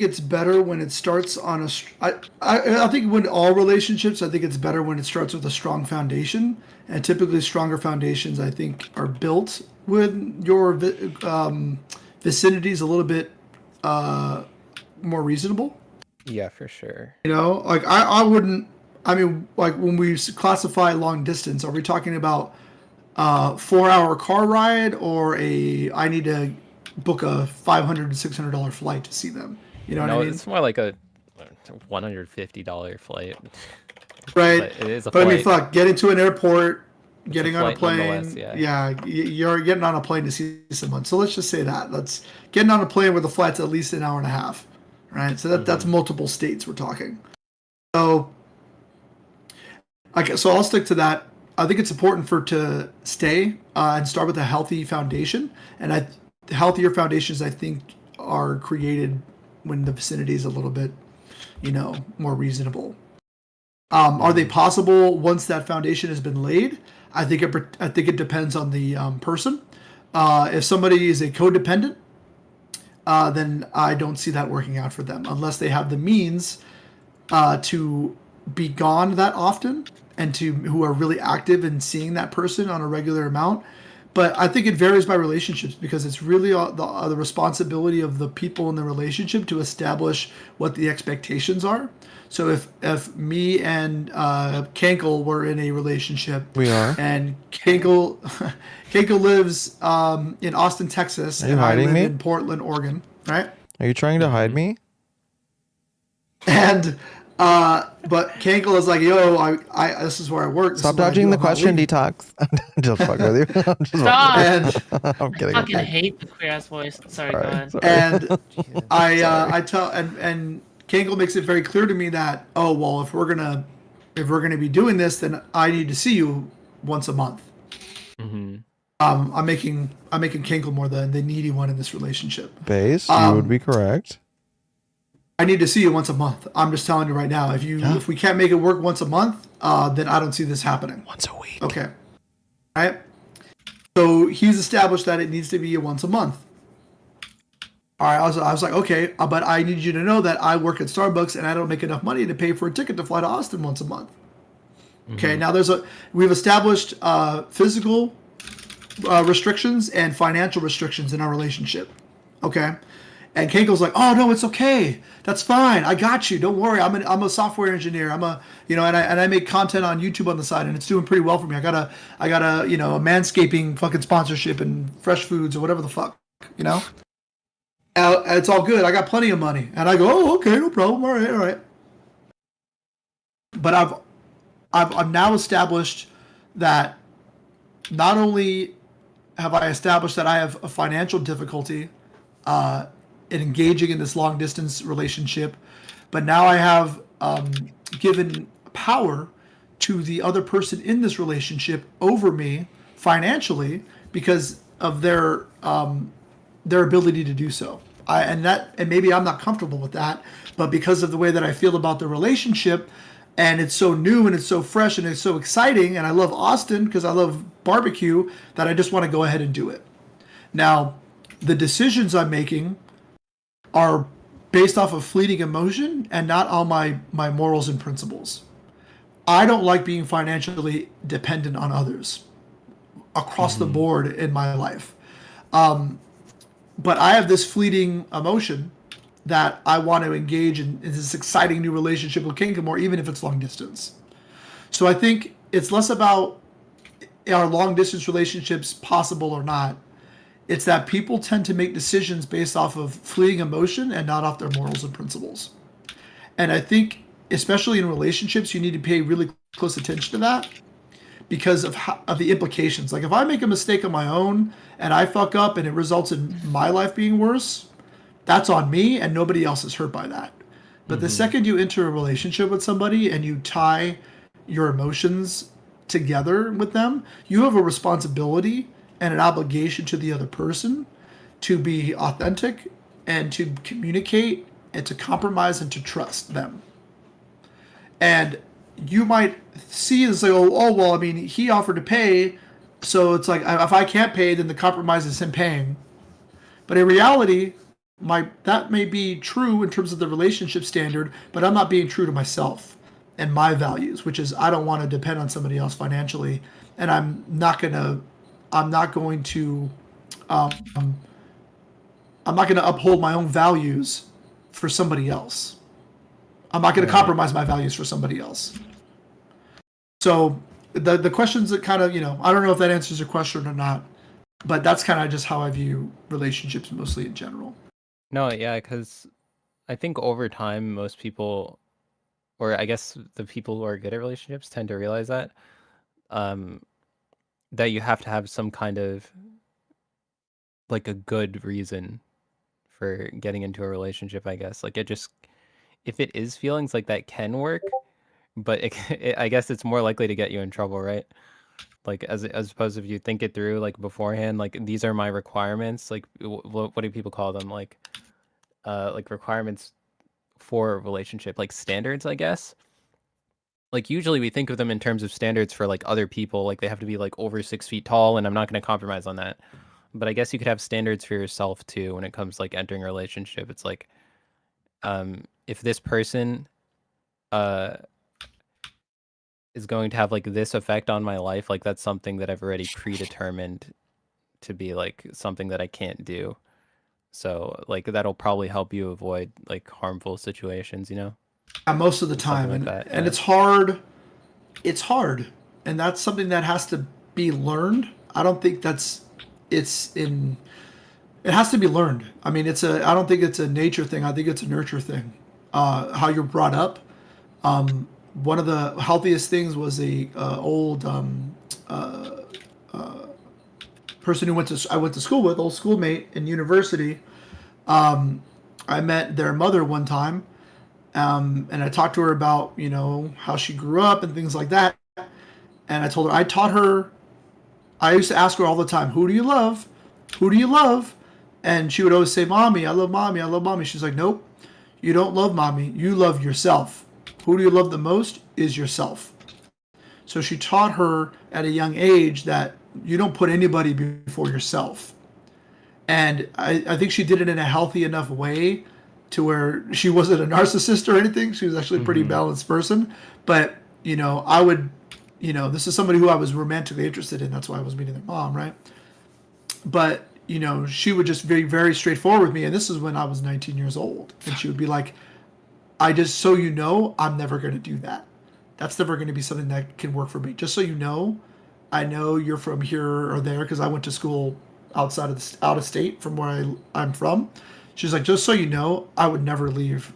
it's better when it starts on I think when all relationships, I think it's better when it starts with a strong foundation, and typically stronger foundations I think are built when your vicinity is a little bit more reasonable. yeah, for sure. You know, like I wouldn't. I mean, like when we classify long distance, are we talking about 4-hour car ride or I need to book a $500 to $600 flight to see them? You know what I mean? It's more like a $150 flight. Right. But it is a but flight. I mean, fuck, getting to an airport, getting on a flight plane. nonetheless, yeah. You're getting on a plane to see someone. So let's just say that. Let's getting on a plane where the flight's at least an hour and a half. Right. So that's multiple states we're talking. So, so I'll stick to that. I think it's important to stay and start with a healthy foundation. And healthier foundations, I think, are created when the vicinity is a little bit, more reasonable. Are they possible once that foundation has been laid? I think it depends on the person. If somebody is a codependent, then I don't see that working out for them unless they have the means to be gone that often and who are really active in seeing that person on a regular amount. But I think it varies by relationships because it's really the responsibility of the people in the relationship to establish what the expectations are. So if me and Kankle were in a relationship, We are. and Kankle lives in Austin, Texas, Are you and I hiding live me? in Portland, Oregon, right? Are you trying to hide me? And but Kankle is like, yo, I this is where I work. This Stop is what I dodging do, the I'm not question, leaving. detox. Just fuck with you. I'm just Stop. fucking with you. I'm kidding. I I'm fucking kidding. hate the queer ass voice. Sorry, Sorry, go ahead. sorry. And I tell and Kankle makes it very clear to me that, oh well, if we're gonna be doing this, then I need to see you once a month. Mm-hmm. I'm making Kankle more the needy one in this relationship. Base, you would be correct. I need to see you once a month. I'm just telling you right now. If we can't make it work once a month, then I don't see this happening. Once a week. Okay. All right. So he's established that it needs to be once a month. All right. I was like, okay, but I need you to know that I work at Starbucks and I don't make enough money to pay for a ticket to fly to Austin once a month. Okay. Now we've established physical restrictions and financial restrictions in our relationship. Okay. And Kankle's like, oh no, it's okay. That's fine. I got you. Don't worry. I'm a software engineer. And I make content on YouTube on the side, and it's doing pretty well for me. I got a a manscaping fucking sponsorship and Fresh Foods or whatever the fuck, It's all good. I got plenty of money. And I go, oh, okay, no problem. All right. But I've now established that not only have I established that I have a financial difficulty in engaging in this long distance relationship, but now I have given power to the other person in this relationship over me financially because of their ability to do so. And maybe I'm not comfortable with that, but because of the way that I feel about the relationship, and it's so new and it's so fresh and it's so exciting, and I love Austin because I love barbecue, that I just want to go ahead and do it. Now, the decisions I'm making are based off of fleeting emotion and not on my morals and principles. I don't like being financially dependent on others across the board in my life. But I have this fleeting emotion that I want to engage in this exciting new relationship with Kankle, even if it's long distance. So I think it's less about are long distance relationships possible or not. It's that people tend to make decisions based off of fleeting emotion and not off their morals and principles. And I think, especially in relationships, you need to pay really close attention to that because of the implications. Like if I make a mistake on my own and I fuck up and it results in my life being worse, that's on me and nobody else is hurt by that. But the second you enter a relationship with somebody and you tie your emotions together with them, you have a responsibility and an obligation to the other person to be authentic and to communicate and to compromise and to trust them. And you might see and say, oh, well, I mean, he offered to pay, so it's like if I can't pay, then the compromise is him paying. But in reality, that may be true in terms of the relationship standard, but I'm not being true to myself and my values, which is I don't want to depend on somebody else financially, and I'm not going to uphold my own values for somebody else. I'm not going to compromise my values for somebody else. So the questions that kind of, I don't know if that answers your question or not, but that's kind of just how I view relationships mostly in general. No, yeah, because I think over time, most people, or I guess the people who are good at relationships tend to realize that, that you have to have some kind of, like, a good reason for getting into a relationship, I guess. Like, if it is feelings, like, that can work, but I guess it's more likely to get you in trouble, right? Like, as opposed if you think it through, like, beforehand, like, these are my requirements, like, what do people call them? Like requirements for a relationship, like standards, I guess. Like, usually we think of them in terms of standards for, like, other people, like, they have to be, like, over 6 feet tall, and I'm not going to compromise on that. But I guess you could have standards for yourself, too, when it comes to, like, entering a relationship. It's like, if this person, is going to have, like, this effect on my life, like, that's something that I've already predetermined to be, like, something that I can't do. So, like, that'll probably help you avoid, like, harmful situations, Most of the time. Something like that, And yeah. it's hard. It's hard. And that's something that has to be learned. I don't think it has to be learned. I mean, I don't think it's a nature thing. I think it's a nurture thing. How you're brought up. One of the healthiest things was a old person who I went to school with, old schoolmate in university. I met their mother one time, and I talked to her about how she grew up and things like that. And I told her I used to ask her all the time, "Who do you love? Who do you love?" And she would always say, "Mommy, I love mommy, I love mommy." She's like, "Nope, you don't love mommy. You love yourself. Who do you love the most is yourself." So she taught her at a young age that you don't put anybody before yourself. And I think she did it in a healthy enough way to where she wasn't a narcissist or anything. She was actually a pretty balanced person. But, I would, this is somebody who I was romantically interested in. That's why I was meeting their mom, right? But, she would just be very straightforward with me. And this is when I was 19 years old. And she would be like, I'm never going to do that. That's never going to be something that can work for me. Just so you know, I know you're from here or there because I went to school out of state from where I'm from. She's like, just so you know, I would never leave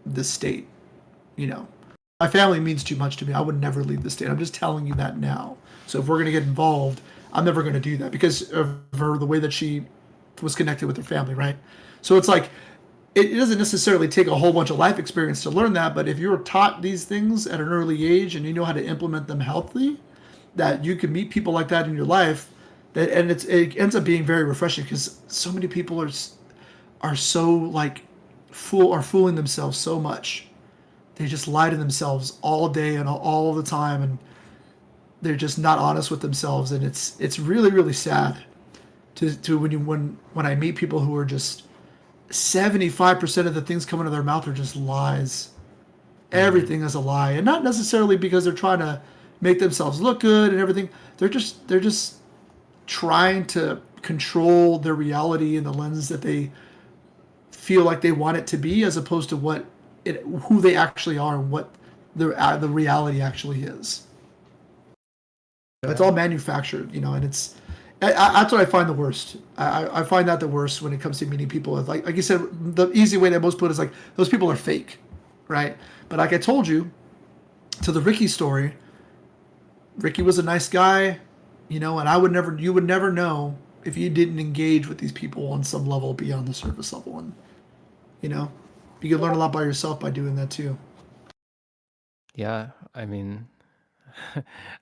this state. My family means too much to me. I would never leave the state. I'm just telling you that now. So if we're going to get involved, I'm never going to do that because of the way that she was connected with her family, right? So it's like, it doesn't necessarily take a whole bunch of life experience to learn that, but if you're taught these things at an early age and you know how to implement them healthily, that you can meet people like that in your life, and it ends up being very refreshing because so many people are so like fooling themselves so much. They just lie to themselves all day and all the time, and they're just not honest with themselves, and it's really, really sad to when I meet people who are just 75% of the things coming out of their mouth are just lies. Everything is a lie, and not necessarily because they're trying to make themselves look good and everything. They're just trying to control their reality in the lens that they feel like they want it to be, as opposed to who they actually are and what the reality actually is. It's all manufactured, and it's. That's what I find the worst. I find that the worst when it comes to meeting people. Like you said, the easy way that most put it is like, those people are fake, right? But like I told you, to the Ricky story, Ricky was a nice guy, and you would never know if you didn't engage with these people on some level beyond the surface level. And, you can learn a lot by yourself by doing that too. Yeah, I mean,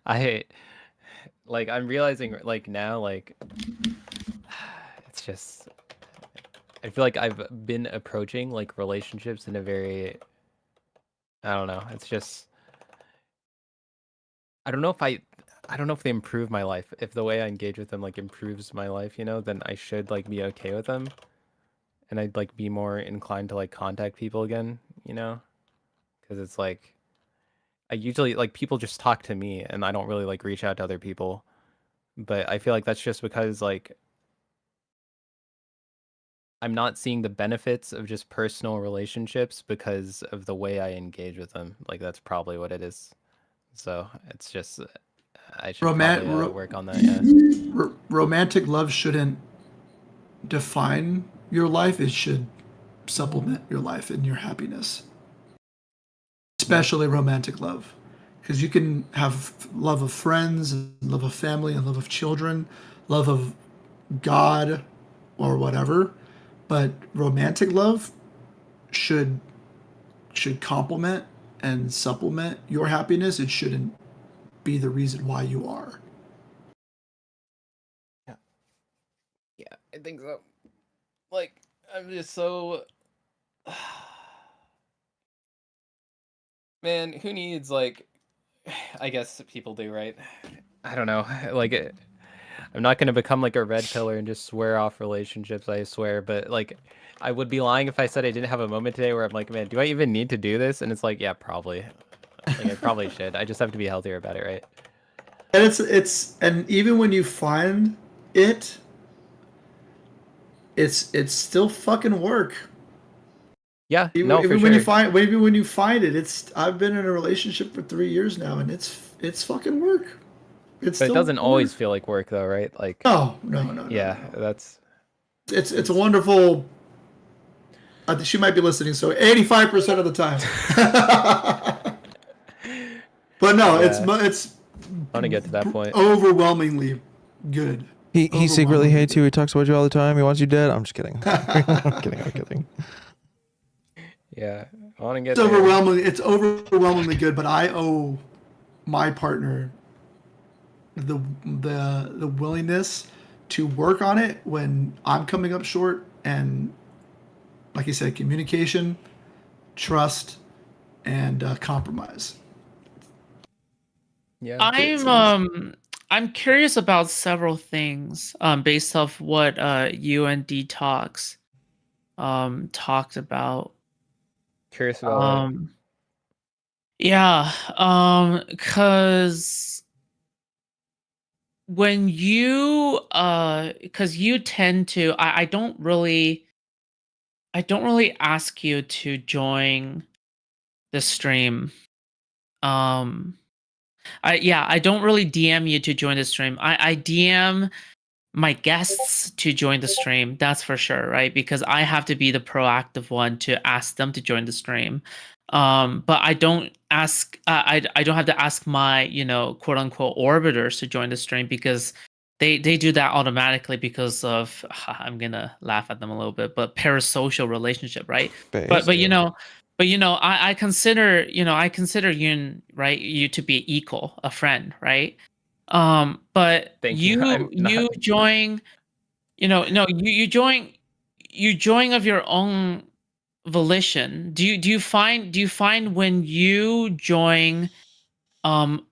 I'm realizing, like, now, like, it's just, I feel like I've been approaching, like, relationships in a very I don't know. It's just I don't know if they improve my life. If the way I engage with them like improves my life, then I should like be okay with them, and I'd like be more inclined to like contact people again, because it's like I usually like people just talk to me, and I don't really like reach out to other people. But I feel like that's just because like I'm not seeing the benefits of just personal relationships because of the way I engage with them. Like that's probably what it is. So it's just I should probably work on that. Yeah. Romantic love shouldn't define your life. It should supplement your life and your happiness. Especially romantic love. Because you can have love of friends, and love of family, and love of children, love of God or whatever. But romantic love should complement and supplement your happiness. It shouldn't be the reason why you are. Yeah, I think so. Like, I'm just so... Man, who needs, like... I guess people do, right? I don't know. Like, I'm not going to become, like, a red pillar and just swear off relationships, I swear. But, like, I would be lying if I said I didn't have a moment today where I'm like, man, do I even need to do this? And it's like, yeah, probably. Like, I probably should. I just have to be healthier about it, right? And and even when you find it's still fucking work. Yeah, even when you find it, I've been in a relationship for 3 years now, and it's fucking work. But it doesn't always feel like work, though, right? Like no. Yeah, that's it's a wonderful. She might be listening, so 85% of the time. But no, yeah. it's. I want to get to that point. Overwhelmingly good. He secretly hates you. He talks about you all the time. He wants you dead. I'm just kidding. I'm kidding. Yeah, I want to get. It's overwhelmingly good, but I owe my partner the willingness to work on it when I'm coming up short, and like you said, communication, trust, and compromise. Yeah, I'm curious about several things based off what you and Detox talked about. Curious about yeah, cuz when you cuz you tend to I don't really ask you to join the stream. I don't really DM you to join the stream. I DM my guests to join the stream. That's for sure, right? Because I have to be the proactive one to ask them to join the stream. But I don't ask. I don't have to ask my quote unquote orbiters to join the stream because they do that automatically because of I'm gonna laugh at them a little bit, but parasocial relationship, right? But I consider you to be equal, a friend, right? But Thank you. you join, you join of your own volition. Do you find when you join, I'm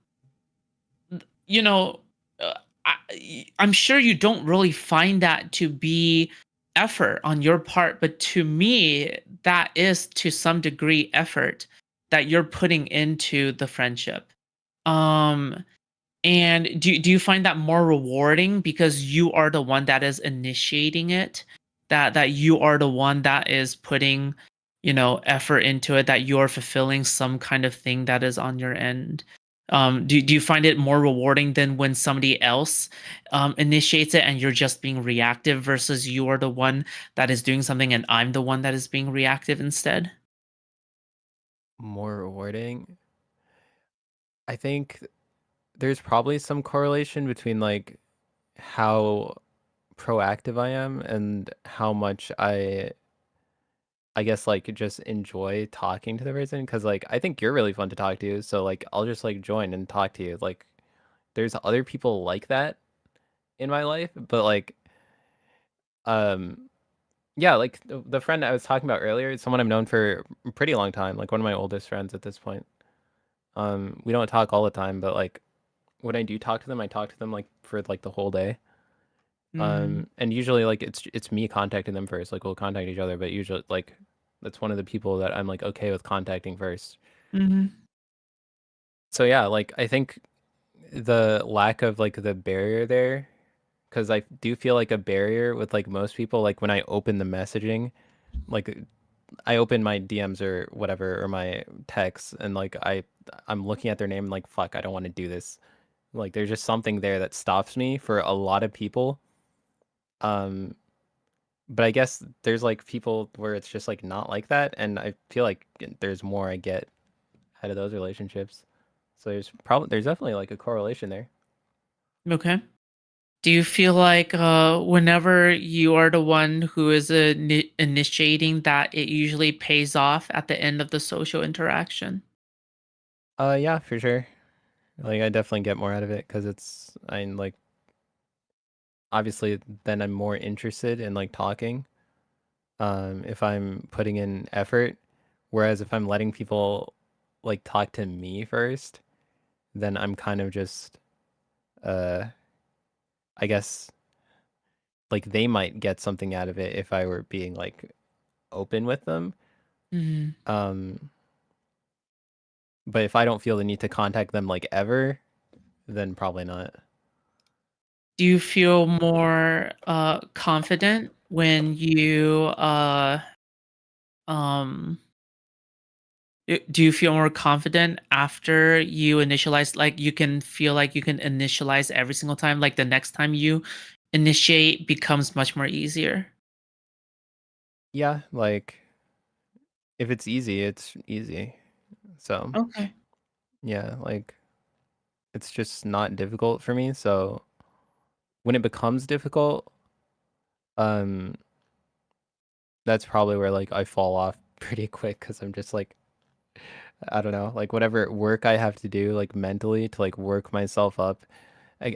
sure you don't really find that to be effort on your part, but to me that is to some degree effort that you're putting into the friendship. And do you find that more rewarding because you are the one that is initiating it, that you are the one that is putting effort into it, that you're fulfilling some kind of thing that is on your end? Do you find it more rewarding than when somebody else initiates it and you're just being reactive versus you are the one that is doing something and I'm the one that is being reactive instead? more rewarding. I think there's probably some correlation between like how proactive I am and how much I guess like just enjoy talking to the person, because like I think you're really fun to talk to, so like I'll just like join and talk to you. Like there's other people like that in my life, but like Yeah, like the friend I was talking about earlier, is someone I've known for a pretty long time, like one of my oldest friends at this point. We don't talk all the time, but like when I do talk to them, I talk to them like for like the whole day. And usually like it's me contacting them first. Like we'll contact each other, but usually like that's one of the people that I'm like okay with contacting first. So yeah, like I think the lack of like the barrier there, because I do feel like a barrier with like most people, like when I open the messaging, like I open my DMs or whatever or my texts and like I'm looking at their name and like fuck, I don't want to do this. Like there's just something there that stops me for a lot of people. But I guess there's like people where it's just like not like that, and I feel like there's more I get out of those relationships. So there's definitely like a correlation there. Okay. Do you feel like whenever you are the one who is initiating that, it usually pays off at the end of the social interaction? Yeah, for sure. Like I definitely get more out of it because I'm like obviously then I'm more interested in like talking. If I'm putting in effort, whereas if I'm letting people like talk to me first, then I'm kind of just I guess like they might get something out of it if I were being like open with them. But if I don't feel the need to contact them like ever, then probably not. Do you feel more confident when you do you feel more confident after you initialize, like you can feel like you can initialize every single time, like the next time you initiate becomes much more easier? Yeah, like if it's easy, it's easy. So Okay. yeah, like it's just not difficult for me. So when it becomes difficult, that's probably where like I fall off pretty quick because I'm just like I don't know, like whatever work I have to do like mentally to like work myself up. I'm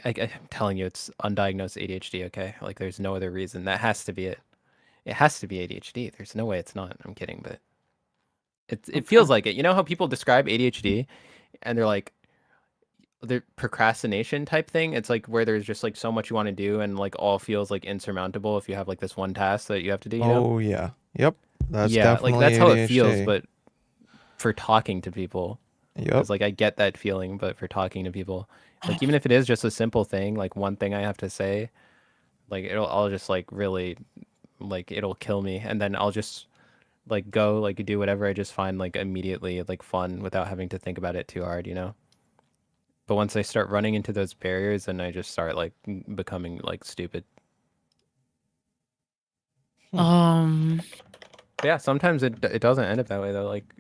telling you, it's undiagnosed ADHD. Okay, like there's no other reason. That has to be it. It has to be ADHD. There's no way it's not. I'm kidding, but it feels like it. You know how people describe ADHD, and they're like the procrastination type thing. It's like where there's just like so much you want to do, and like all feels like insurmountable if you have like this one task that you have to do. You know? Oh yeah. Yep. That's Yeah, definitely like that's how it ADHD. feels, but for talking to people. Yep. It's like I get that feeling, but for talking to people, like even if it is just a simple thing, like one thing I have to say, like I'll just like really, like it'll kill me, and then I'll just like go like do whatever I just find like immediately like fun without having to think about it too hard, you know. But once I start running into those barriers, then I just start like becoming like stupid. But yeah, sometimes it doesn't end up that way though. Like,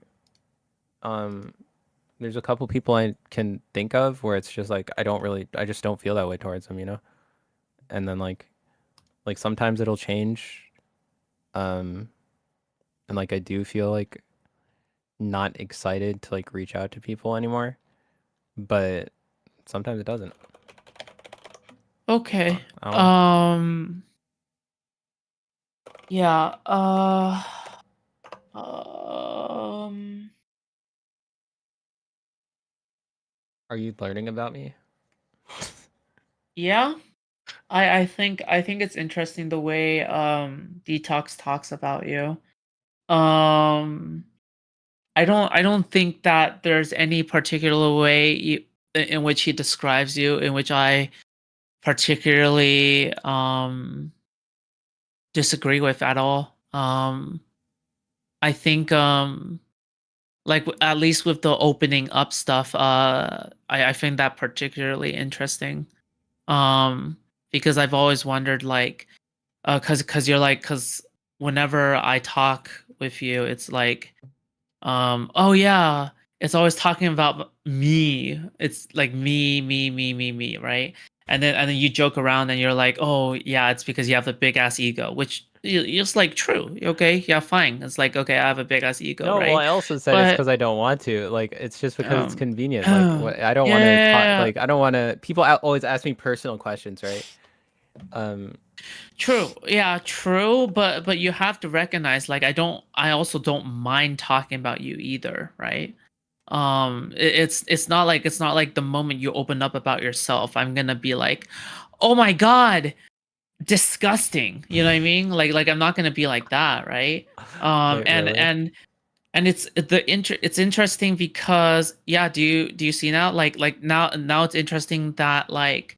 there's a couple people I can think of where it's just like I just don't feel that way towards them, you know. And then like sometimes it'll change, and like I do feel like not excited to like reach out to people anymore, but sometimes it doesn't. Okay. I don't know. Yeah. Are you learning about me? Yeah. I think it's interesting the way Detox talks about you. I don't think that there's any particular way in which he describes you in which I particularly disagree with at all. I think like at least with the opening up stuff, I find that particularly interesting. Because I've always wondered like cuz whenever I talk with you, it's like oh yeah, it's always talking about me. It's like me, right? And then you joke around and you're like, oh yeah, it's because you have a big ass ego, which it's like true. Okay, yeah, fine. It's like okay, I have a big ass ego, No, right? well, I also said it's because I don't want to. Like, it's just because it's convenient. Like, I don't want to talk. Yeah. Like, I don't want to. People always ask me personal questions, right? True. Yeah, true. But you have to recognize, like, I also don't mind talking about you either, right? It's not like the moment you open up about yourself, I'm gonna be like, oh my god, disgusting. You know what I mean? Like I'm not gonna be like that, right? Wait, And really? and it's interesting because yeah, do you see now? Like now it's interesting that like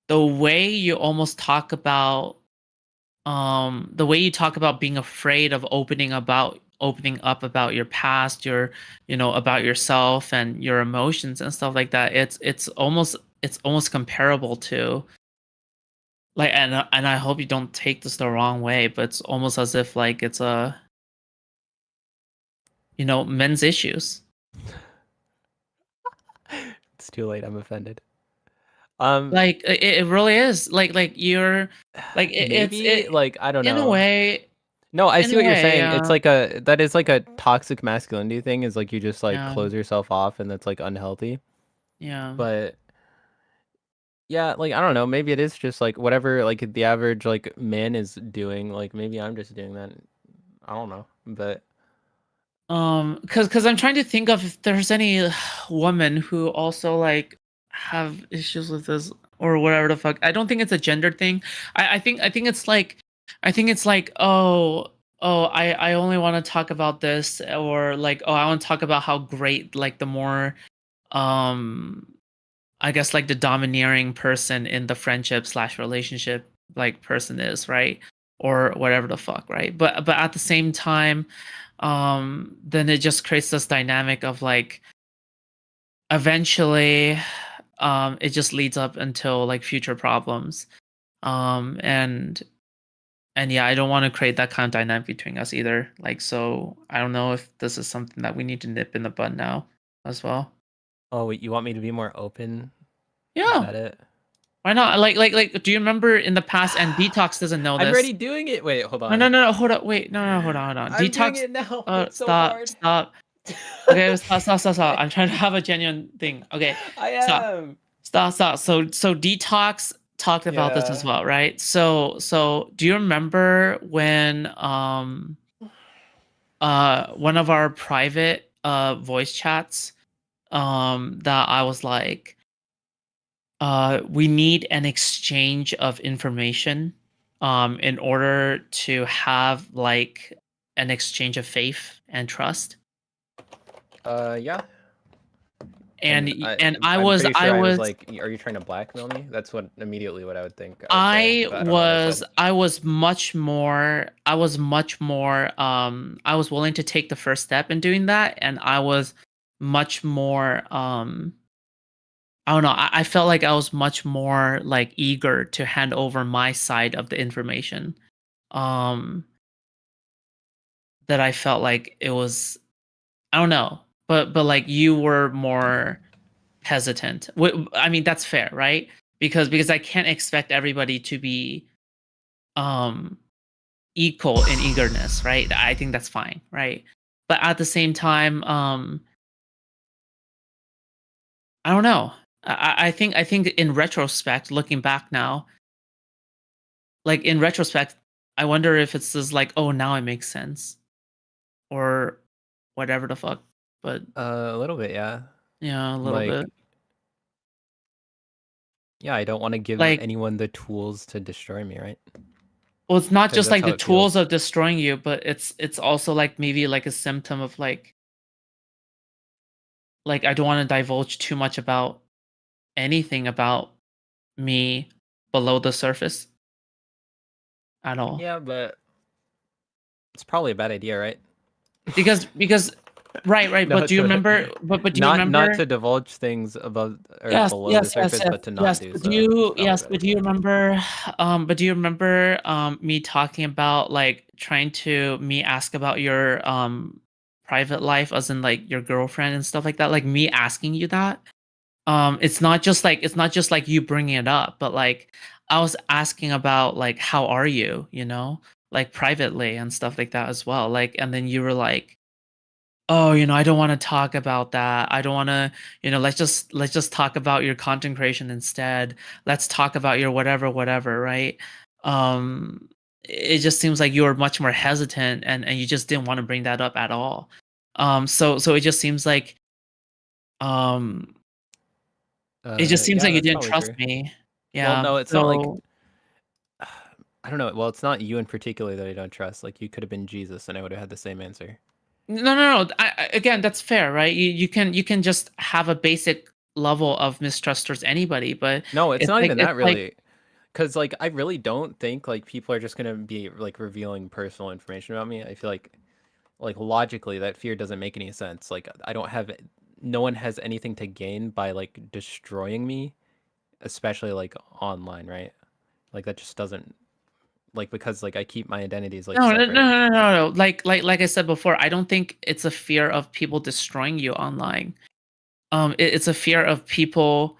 the way you almost talk about the way you talk about being afraid of opening up about your past, your about yourself and your emotions and stuff like that, it's almost comparable to like, and I hope you don't take this the wrong way, but it's almost as if like it's a men's issues. It's too late. I'm offended. Like it really is like you're like Maybe like I don't know. in a way. No, I In see a what you're way, saying. It's like that is like a Mm. toxic masculinity thing. Is like you just like Yeah. close yourself off, and that's like unhealthy. Yeah. But yeah, like I don't know. Maybe it is just like whatever like the average like man is doing. Like maybe I'm just doing that. I don't know, but Because I'm trying to think of if there's any woman who also like have issues with this or whatever the fuck. I don't think it's a gender thing. I think it's like I only want to talk about this, or like I want to talk about how great like the more I guess like the domineering person in the friendship / relationship like person is, right? Or whatever the fuck, right? But at the same time, then it just creates this dynamic of like eventually it just leads up until like future problems. And yeah, I don't want to create that kind of dynamic between us either. Like, so I don't know if this is something that we need to nip in the bud now as well. oh, wait, you want me to be more open? Yeah. Is that it? Why not? Like, do you remember in the past? And Detox doesn't know this. I'm already doing it. Wait, hold on. No, hold up. Wait, no, hold on. I'm Detox. doing it now. It's so stop, hard. stop. Okay, stop. I'm trying to have a genuine thing. Okay, I am. Stop. So Detox talked about this as Yeah. well, right? So do you remember when one of our private voice chats that I was like we need an exchange of information in order to have like an exchange of faith and trust. Yeah. And I'm I was pretty sure was like, are you trying to blackmail me? That's what immediately what I would think. I but I don't know what I said. said. I was willing to take the first step in doing that, and I was much more I don't know, I felt like I was much more like eager to hand over my side of the information. That I felt like it was, I don't know, but like you were more hesitant. I mean, that's fair, right? Because I can't expect everybody to be equal in eagerness, right? I think that's fine, right? But at the same time, I don't know. I think in retrospect, looking back now, like in retrospect, I wonder if it's just like, oh, now it makes sense, or whatever the fuck. But a little bit, yeah. Yeah, a little bit. Yeah, I don't want to give Like- anyone the tools to destroy me, right? Well, it's not 'Cause just that's like how the it tools feels. of destroying you, but it's also like maybe like a symptom of like I don't want to divulge too much about anything about me below the surface at all. Yeah, but it's probably a bad idea, right? Because right, No, but do you to- remember but do you not remember not to divulge things above or yes, below yes, the surface, yes, but to not yes. do But so. do you It's probably a yes, bad but do you remember me talking about like trying to ask about your private life, as in like your girlfriend and stuff like that, like me asking you that? It's not just like you bringing it up, but like I was asking about like how are you, like privately and stuff like that as well. Like, and then you were like, oh, I don't want to talk about that. I don't want to, let's just talk about your content creation instead. Let's talk about your whatever, right? it just seems like you were much more hesitant and you just didn't want to bring that up at all. So it just seems like it just seems Yeah, like you that's didn't probably trust true. me. Yeah. Well, no, it's not like so I don't know. Well, it's not you in particular that I don't trust. Like you could have been Jesus, and I would have had the same answer. no. Again, that's fair, right? You can just have a basic level of mistrust towards anybody, but No, it's not even that it's like really. Because like I really don't think like people are just gonna be like revealing personal information about me. I feel like logically that fear doesn't make any sense. Like I don't have no one has anything to gain by like destroying me, especially like online, right? Like that just doesn't like because like I keep my identities like no. separate. No. Like I said before, I don't think it's a fear of people destroying you online. It's a fear of people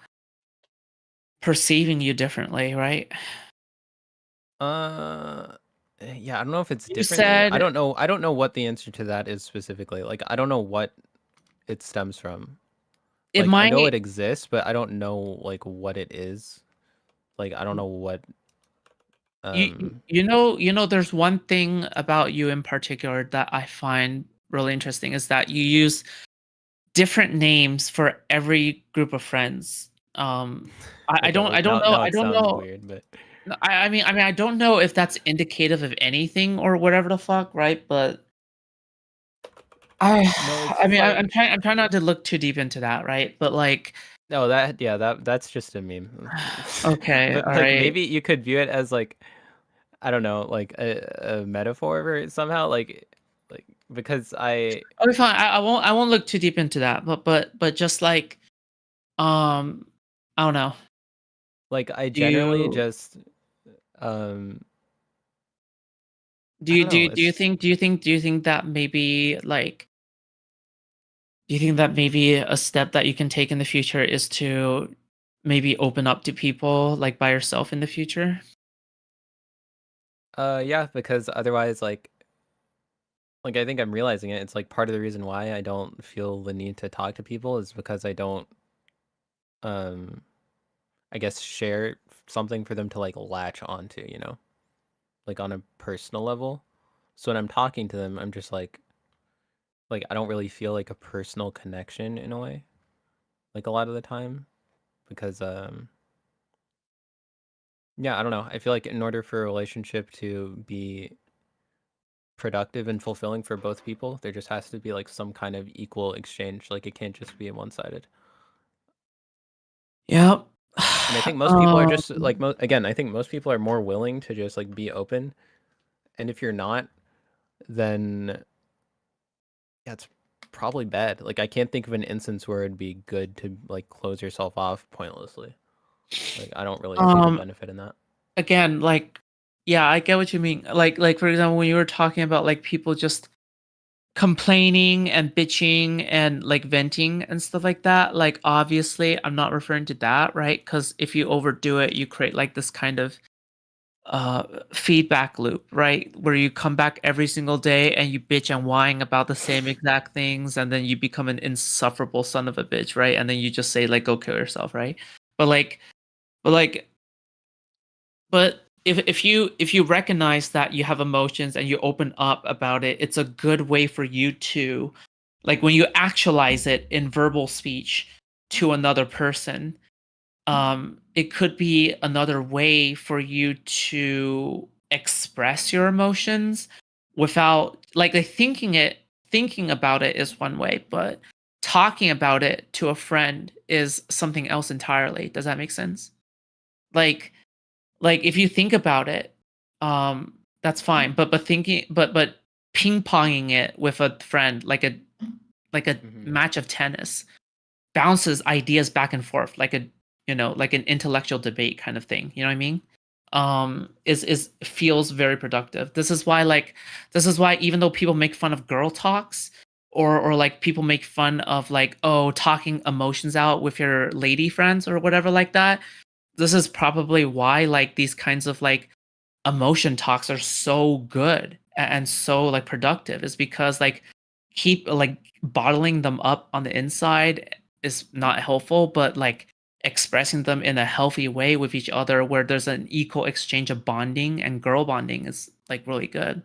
perceiving you differently, right? Yeah, I don't know if it's You differently. said I don't know what the answer to that is specifically. Like I don't know what it stems from. it Like I know might. it exists, but I don't know like what it is. Like I don't know what You know there's one thing about you in particular that I find really interesting is that you use different names for every group of friends. I okay, don't like know now I it don't sounds know. weird, but No, I mean I don't know if that's indicative of anything or whatever the fuck, right? But no, it's I just mean like I'm trying not to look too deep into that, right? But like no, that's just a meme. okay, But all like right. maybe you could view it as like I don't know, like a metaphor or somehow like because Okay, fine. I won't look too deep into that. But just like I don't know. like I Do generally you just um do I you don't do know, you, it's do you think that maybe like do you think that maybe a step that you can take in the future is to maybe open up to people like by yourself in the future? yeah, because otherwise like I think I'm realizing it. It's like part of the reason why I don't feel the need to talk to people is because I don't um I guess share something for them to like latch onto, you know? Like on a personal level. So when I'm talking to them, I'm just like I don't really feel like a personal connection in a way. Like a lot of the time because yeah, I don't know. I feel like in order for a relationship to be productive and fulfilling for both people, there just has to be like some kind of equal exchange. Like it can't just be one-sided. Yep. And I think most people are just like again, I think most people are more willing to just like be open. And if you're not, then yeah, it's probably bad. Like I can't think of an instance where it'd be good to like close yourself off pointlessly. Like I don't really see the benefit in that. Again, like yeah, I get what you mean. Like for example, when you were talking about like people just complaining and bitching and like venting and stuff like that, like obviously I'm not referring to that, right? Because if you overdo it, you create like this kind of feedback loop, right? Where you come back every single day and you bitch and whine about the same exact things, and then you become an insufferable son of a bitch, right? And then you just say like go kill yourself, right? But like but if you recognize that you have emotions and you open up about it, it's a good way for you to like when you actualize it in verbal speech to another person. It could be another way for you to express your emotions without like thinking about it is one way, but talking about it to a friend is something else entirely. Does that make sense? Like if you think about it, that's fine. But thinking but ping-ponging it with a friend like a match of tennis bounces ideas back and forth like a like an intellectual debate kind of thing. You know what I mean? Is feels very productive. This is why even though people make fun of girl talks or like people make fun of like, oh, talking emotions out with your lady friends or whatever like that, this is probably why like these kinds of like emotion talks are so good and so like productive, is because like keep like bottling them up on the inside is not helpful, but like expressing them in a healthy way with each other, where there's an equal exchange of bonding, and girl bonding is like really good.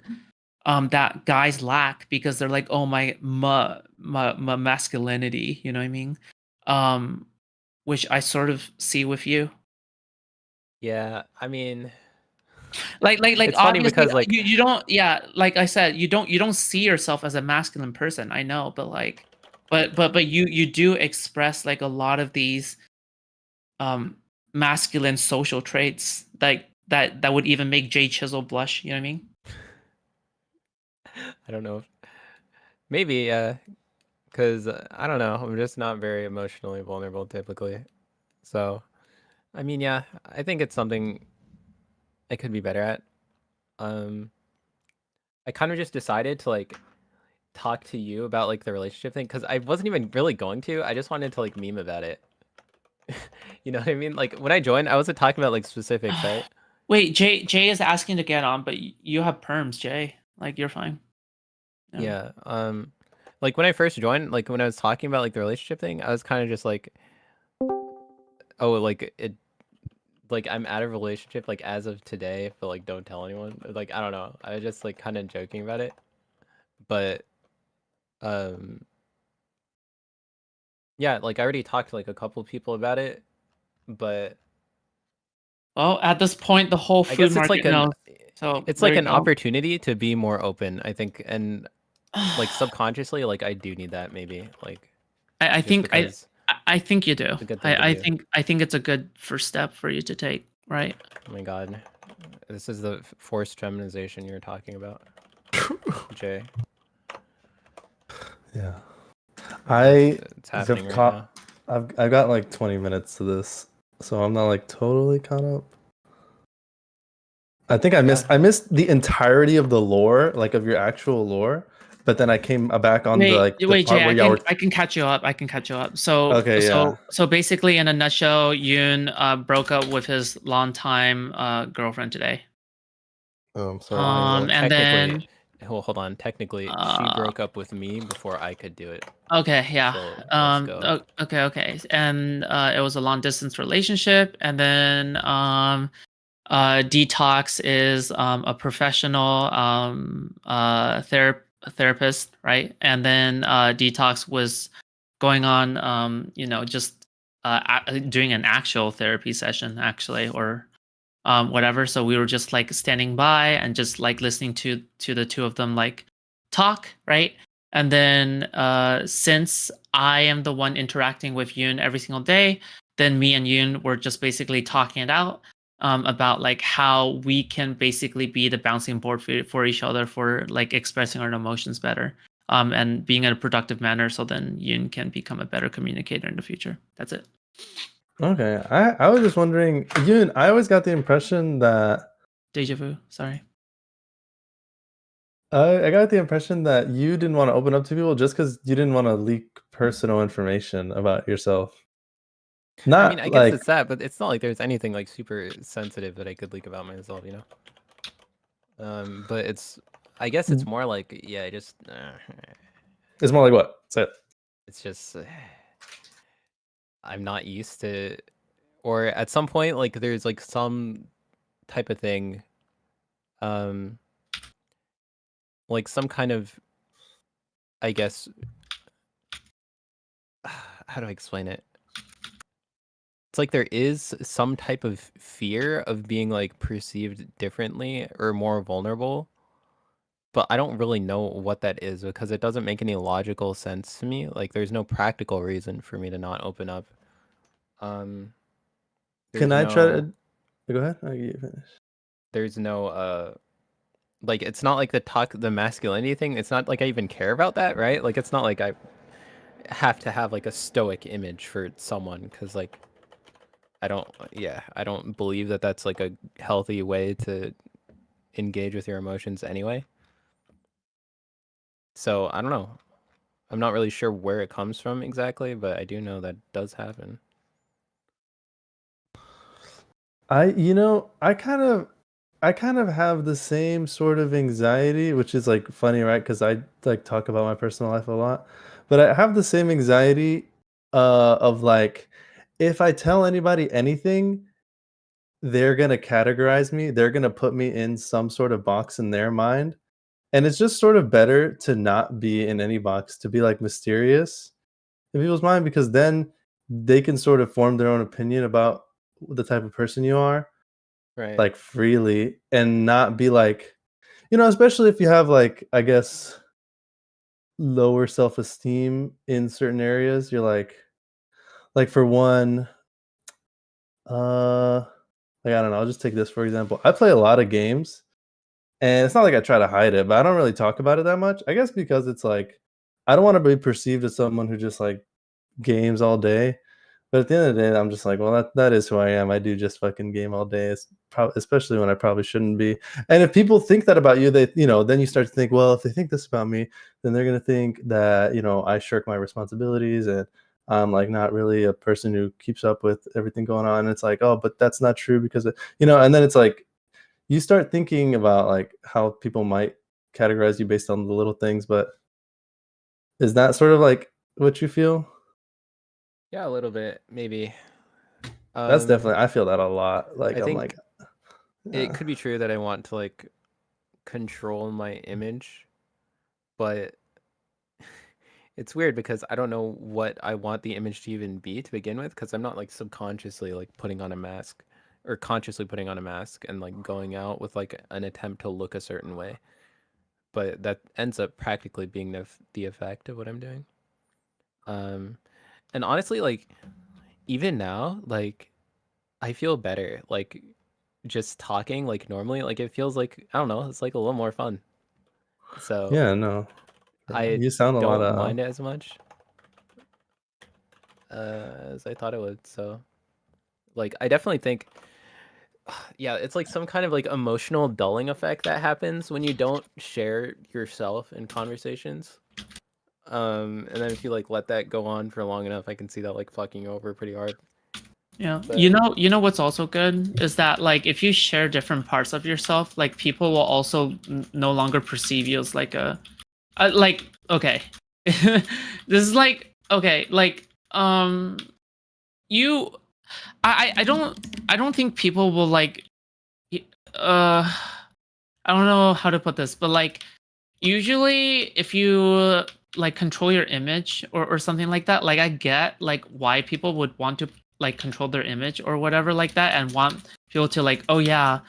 That guys lack because they're like, oh my masculinity, you know what I mean? Which I sort of see with you. Yeah, I mean, Like it's funny obviously because like you don't, yeah, like I said, you don't see yourself as a masculine person. I know, but like, but you do express like a lot of these masculine social traits that would even make Jay Chisel blush. You know what I mean? I don't know. Maybe, because I don't know. I'm just not very emotionally vulnerable typically. So, I mean, yeah, I think it's something I could be better at. I kind of just decided to like talk to you about like the relationship thing because I wasn't even really going to. I just wanted to like meme about it. You know what I mean? Like when I joined, I wasn't talking about like specifics, right? Wait, Jay is asking to get on, but you have perms, Jay. Like you're fine. No. Yeah. Like when I first joined, like when I was talking about like the relationship thing, I was kind of just like, oh, like it, like I'm out of relationship like as of today, but like don't tell anyone. Like I don't know. I was just like kind of joking about it, but yeah, like I already talked to like a couple people about it, but well, at this point, the whole I food guess it's market like knows. So it's there like you an go. opportunity to be more open, I think, and like subconsciously, like I do need that maybe, like I just think because I think you do. it's a good thing to I do. think it's a good first step for you to take, right? Oh my god, this is the forced feminization you're talking about, Jay. Yeah, I It's happening have right now. I've got like 20 minutes to this, so I'm not like totally caught up. I think I missed the entirety of the lore, like of your actual lore, but then I came back on the like the Wait, part Jay, where y'all were. I can catch you up. I can catch you up. So Okay, yeah. so basically, in a nutshell, Yoon broke up with his longtime girlfriend today. Oh, I'm sorry. And then Technically, hold on. Technically, she broke up with me before I could do it. okay, yeah. So, let's go. Okay. And it was a long distance relationship, and then Detox is a professional therapist, right? And then Detox was going on, just doing an actual therapy session, actually, or whatever. So we were just like standing by and just like listening to the two of them like talk, right? And then since I am the one interacting with Yoon every single day, then me and Yoon were just basically talking it out about like how we can basically be the bouncing board for each other for like expressing our emotions better and being in a productive manner, so then Yoon can become a better communicator in the future. That's it. Okay, I was just wondering, Yoon, I always got the impression that Deja vu. Sorry. I got the impression that you didn't want to open up to people just because you didn't want to leak personal information about yourself. Not I mean, I guess like it's that, but it's not like there's anything like super sensitive that I could leak about myself, you know. But I guess it's more like, yeah, just. It's more like what? Say it. It's just I'm not used to, or at some point, like there's like some type of thing, like some kind of, I guess, how do I explain it? It's like there is some type of fear of being like perceived differently or more vulnerable, but I don't really know what that is because it doesn't make any logical sense to me. Like there's no practical reason for me to not open up. Can I try to go ahead? I'll get you finished. There's no like it's not like the masculinity thing. It's not like I even care about that, right? Like it's not like I have to have like a stoic image for someone because like I don't believe that that's like a healthy way to engage with your emotions anyway. So I don't know. I'm not really sure where it comes from exactly, but I do know that does happen. I kind of have the same sort of anxiety, which is like funny, right? Because I like talk about my personal life a lot, but I have the same anxiety of like if I tell anybody anything, they're gonna categorize me. They're gonna put me in some sort of box in their mind. And it's just sort of better to not be in any box, to be like mysterious in people's mind, because then they can sort of form their own opinion about the type of person you are, Right. like freely, and not be like, especially if you have like, I guess, lower self-esteem in certain areas. You're like for one, like I don't know, I'll just take this for example. I play a lot of games, and it's not like I try to hide it, but I don't really talk about it that much. I guess because it's like I don't want to be perceived as someone who just like games all day. But at the end of the day, I'm just like, well, that is who I am. I do just fucking game all day. It's especially when I probably shouldn't be. And if people think that about you, they, then you start to think, well, if they think this about me, then they're gonna think that I shirk my responsibilities and I'm like not really a person who keeps up with everything going on. And it's like, oh, but that's not true because and then it's like you start thinking about like how people might categorize you based on the little things. But is that sort of like what you feel? Yeah, a little bit, maybe. That's definitely, I feel that a lot. Like I I'm think like, it could be true that I want to like control my image, but it's weird because I don't know what I want the image to even be to begin with, because I'm not like subconsciously like putting on a mask or consciously putting on a mask and like going out with like an attempt to look a certain way. But that ends up practically being the effect of what I'm doing. And honestly, like even now, like I feel better. Like just talking like normally, like it feels like, I don't know, it's like a little more fun. So yeah, no, you sound a lot don't of mind it as much as I thought it would. So like I definitely think, yeah, it's like some kind of like emotional dulling effect that happens when you don't share yourself in conversations. And then if you like let that go on for long enough, I can see that like fucking you over pretty hard. Yeah. But- You know what's also good is that like if you share different parts of yourself, like people will also no longer perceive you as like like okay. This is like okay, like you I don't think people will like I don't know how to put this, but like usually if you like control your image or something like that, like I get like why people would want to like control their image or whatever like that, and want people to like, oh yeah,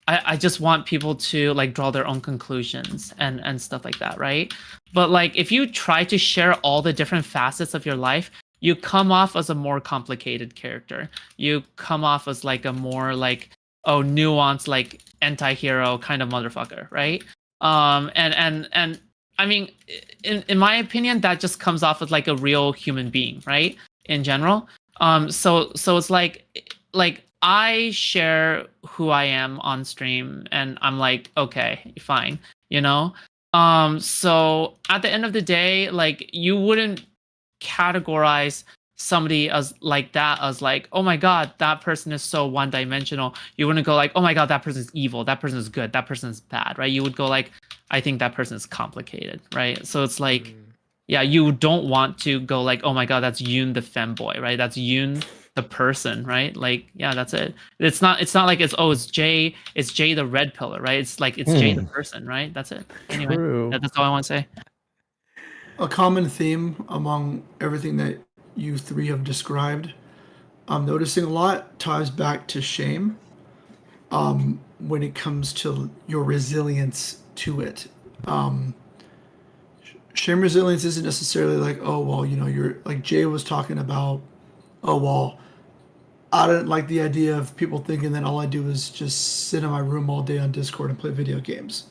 I just want people to like draw their own conclusions and stuff like that, right? But like if you try to share all the different facets of your life, you come off as a more complicated character. You come off as like a more like nuanced like anti-hero kind of motherfucker, right? And I mean, in my opinion, that just comes off as like a real human being, right? In general. So it's like I share who I am on stream, and I'm like, okay, fine, So at the end of the day, like you wouldn't categorize somebody as like that as like, oh my god, that person is so one-dimensional. You wouldn't go like, oh my god, that person is evil, that person is good, that person is bad, right? You would go like, I think that person is complicated, right? So it's like, yeah, you don't want to go like, oh my god, that's Yoon the femboy, right? That's Yoon the person, right? Like, yeah, that's it. It's not like it's Jay the red pillar, right? It's like it's Jay the person, right? That's it. Anyway, that's all I want to say. A common theme among everything that you three have described, I'm noticing a lot ties back to shame. When it comes to your resilience to it. Shame resilience isn't necessarily like, oh, well, you're like Jay was talking about, oh, well, I didn't like the idea of people thinking that all I do is just sit in my room all day on Discord and play video games.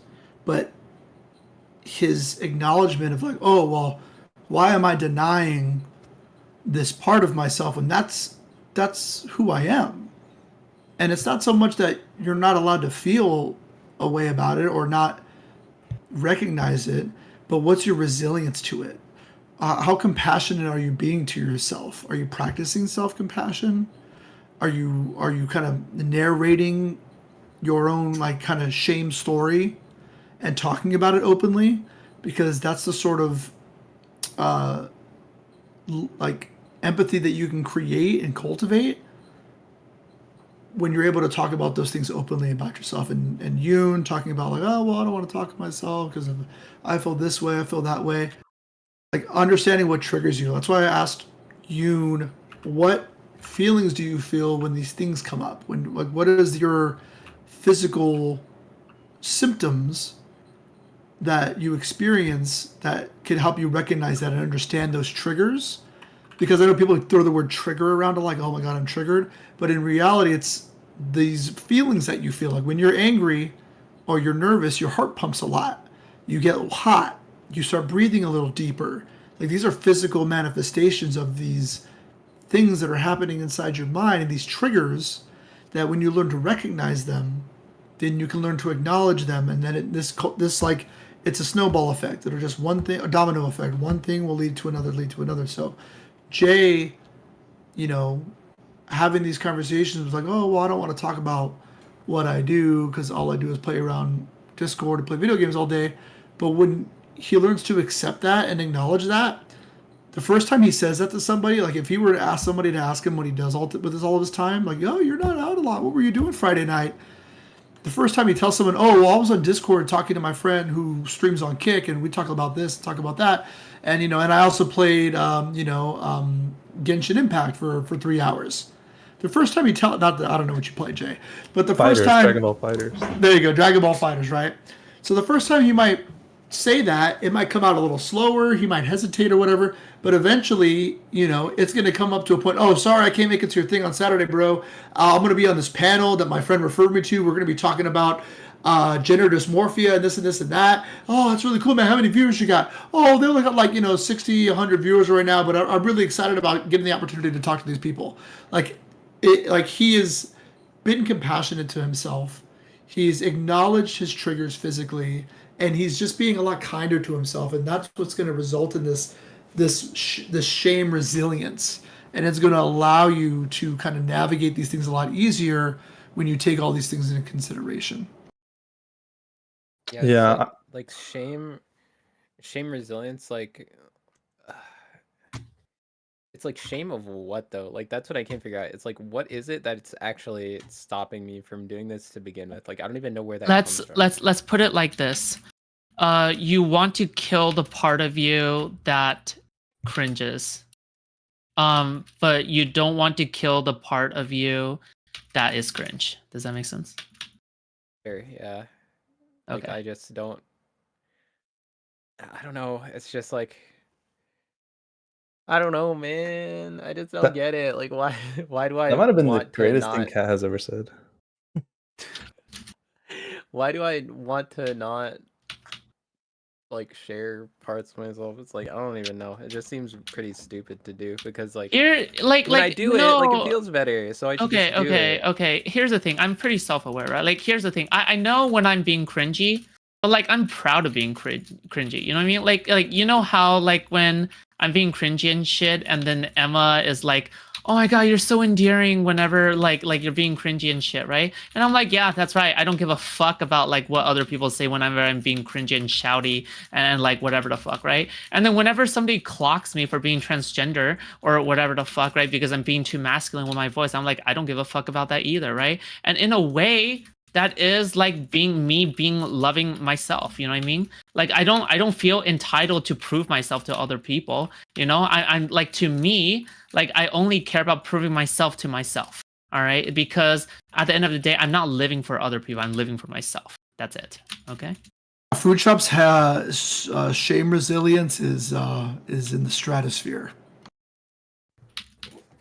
But his acknowledgement of like, oh, well, why am I denying this part of myself when that's who I am? And it's not so much that you're not allowed to feel a way about it or not recognize it, but what's your resilience to it? How compassionate are you being to yourself? Are you practicing self-compassion? Are you kind of narrating your own like kind of shame story and talking about it openly? Because that's the sort of like empathy that you can create and cultivate when you're able to talk about those things openly about yourself. And Yoon talking about like, oh, well, I don't want to talk to myself because I feel this way, I feel that way. Like understanding what triggers you. That's why I asked Yoon, what feelings do you feel when these things come up? When like, what is your physical symptoms that you experience that can help you recognize that and understand those triggers? Because I know people throw the word trigger around to like, oh my God, I'm triggered. But in reality, it's these feelings that you feel. Like when you're angry or you're nervous, your heart pumps a lot. You get hot. You start breathing a little deeper. Like these are physical manifestations of these things that are happening inside your mind and these triggers that when you learn to recognize them, then you can learn to acknowledge them. And then this like, it's a snowball effect. It'll just one thing, a domino effect. One thing will lead to another. So Jay, you know, having these conversations was like, oh, well, I don't want to talk about what I do because all I do is play around Discord and play video games all day. But when he learns to accept that and acknowledge that, the first time he says that to somebody, like if he were to ask somebody to ask him what he does all of his time, like, oh, you're not out a lot. What were you doing Friday night? The first time he tells someone, oh, well, I was on Discord talking to my friend who streams on Kick, and we talk about this, talk about that. And, you know, and I also played, Genshin Impact for 3 hours. The first time you tell, not that I don't know what you play, Jay, but the first time. Dragon Ball Fighters. There you go, Dragon Ball Fighters, right? So the first time he might say that, it might come out a little slower, he might hesitate or whatever, but eventually, you know, it's going to come up to a point, oh, sorry, I can't make it to your thing on Saturday, bro. I'm going to be on this panel that my friend referred me to. We're going to be talking about gender dysmorphia and this and that. Oh, that's really cool, man. How many viewers you got? Oh, they only got like, 60, 100 viewers right now, but I'm really excited about getting the opportunity to talk to these people. Like he has been compassionate to himself. He's acknowledged his triggers physically, and he's just being a lot kinder to himself. And that's what's going to result in this shame resilience. And it's going to allow you to kind of navigate these things a lot easier when you take all these things into consideration. Yeah. Like shame resilience, like it's like shame of what though? Like that's what I can't figure out. It's like, what is it that it's actually stopping me from doing this to begin with? Like I don't even know where that comes from. Let's put it like this. You want to kill the part of you that cringes. But you don't want to kill the part of you that is cringe. Does that make sense? Sure, yeah. Like, Okay. I just don't. I don't know. It's just like. I don't know, man. I just don't get it. Like, why? Why do I? That might have been the want to greatest thing not- Kat has ever said. Why do I want to not like share parts of myself? It's like I don't even know. It just seems pretty stupid to do because like You're like when I do it, like no. it feels better. So I should just do it. Okay. Here's the thing. I'm pretty self-aware, right? Like, here's the thing. I know when I'm being cringy, but like I'm proud of being cringy. You know what I mean? Like you know how like when I'm being cringy and shit, and then Emma is like, "Oh my god, you're so endearing." Whenever like you're being cringy and shit, right? And I'm like, "Yeah, that's right. I don't give a fuck about like what other people say whenever I'm being cringy and shouty and like whatever the fuck, right?" And then whenever somebody clocks me for being transgender or whatever the fuck, right, because I'm being too masculine with my voice, I'm like, I don't give a fuck about that either, right? And in a way, that is like being loving myself, you know what I mean? Like I don't feel entitled to prove myself to other people, you know? I'm like, to me, like I only care about proving myself to myself, all right? Because at the end of the day, I'm not living for other people, I'm living for myself. That's it, okay? Food Shops has shame resilience is in the stratosphere.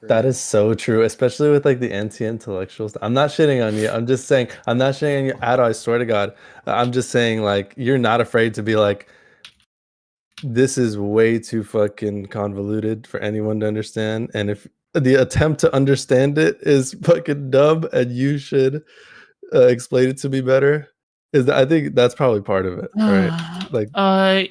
That is so true, especially with like the anti-intellectuals. I'm not shitting on you. I'm just saying I'm not shitting on you at all. I swear to God. I'm just saying like you're not afraid to be like, this is way too fucking convoluted for anyone to understand. And if the attempt to understand it is fucking dumb, and you should explain it to me better, I think that's probably part of it, right? Like,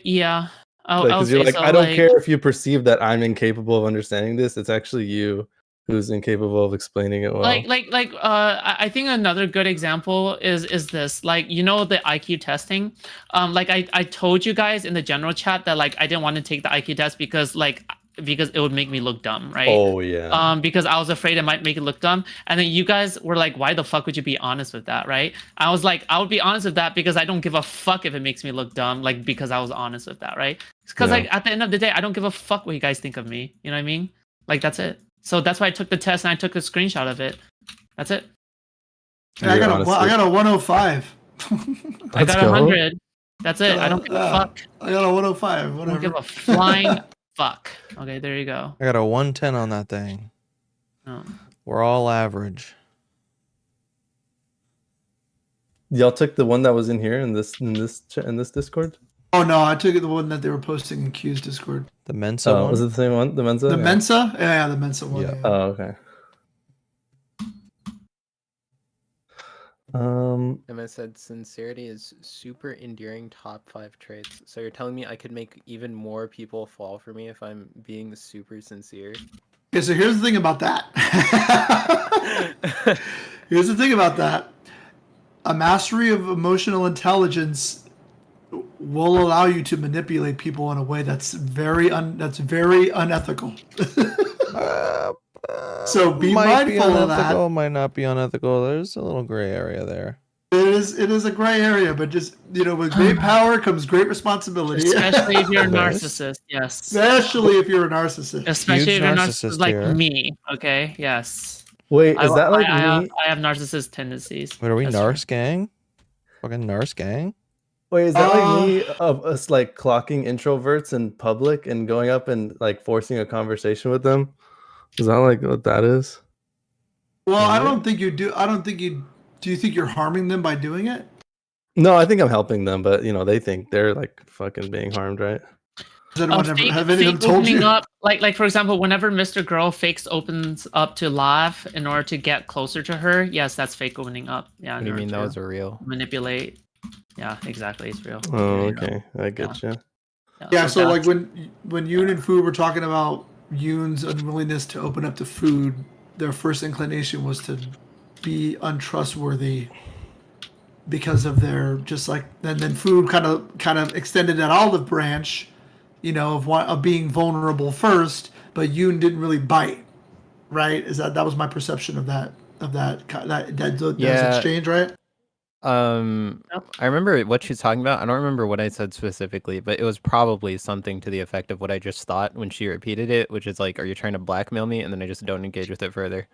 yeah. because you're like, I don't care if you perceive that I'm incapable of understanding this. It's actually you who's incapable of explaining it well. I think another good example is this, like, you know, the IQ testing. Like I told you guys in the general chat that like I didn't want to take the IQ test because like because it would make me look dumb, right? Oh yeah. Because I was afraid it might make it look dumb. And then you guys were like, why the fuck would you be honest with that, right? I was like, I would be honest with that because I don't give a fuck if it makes me look dumb, like because I was honest with that, right? Because like at the end of the day, I don't give a fuck what you guys think of me. You know what I mean? Like that's it. So that's why I took the test and I took a screenshot of it. That's it. I got a 105. I got 100. That's it. I don't give a fuck. I got a 105. Whatever. I don't give a flying fuck. Okay, there you go. I got a 110 on that thing. Oh. We're all average. Y'all took the one that was in here in this Discord? Oh no, I took the one that they were posting in Q's Discord. The Mensa one? Was it the same one? The Mensa? The Mensa? Yeah, the Mensa one. Yeah. Oh, okay. Emma said sincerity is super endearing top 5 traits. So you're telling me I could make even more people fall for me if I'm being super sincere? Okay, so here's the thing about that. Here's the thing about that. A mastery of emotional intelligence will allow you to manipulate people in a way that's very unethical. So be mindful of that. Might not be unethical. There's a little gray area there. It is a gray area, but just with great power comes great responsibility. Especially if you're a narcissist, yes. Especially if you're a narcissist. Especially if you're a narcissist like me. Okay, yes. Wait, is that like I me? I have narcissist tendencies. Wait, are we That's Nars gang? Fucking Nars gang? Wait, is that like me of us like clocking introverts in public and going up and like forcing a conversation with them? Is that like what that is? Well, I don't think you do. I don't think you. Do you think you're harming them by doing it? No, I think I'm helping them, but they think they're like fucking being harmed, right? Has anyone have any of them fake told opening you? up, like for example, whenever Mr. Girl fakes opens up to Lav in order to get closer to her, yes, that's fake opening up. Yeah. What do you mean that was a real? Manipulate. Yeah, exactly. It's real. Oh, okay. I get you. Yeah. So like when Yoon and Fu were talking about Yoon's unwillingness to open up to food, their first inclination was to be untrustworthy because of their and then Fu kind of extended that olive branch, of being vulnerable first, but Yoon didn't really bite, right? That was my perception of that exchange, right? I remember what she's talking about. I don't remember what I said specifically, but it was probably something to the effect of what I just thought when she repeated it, which is like, are you trying to blackmail me? And then I just don't engage with it further.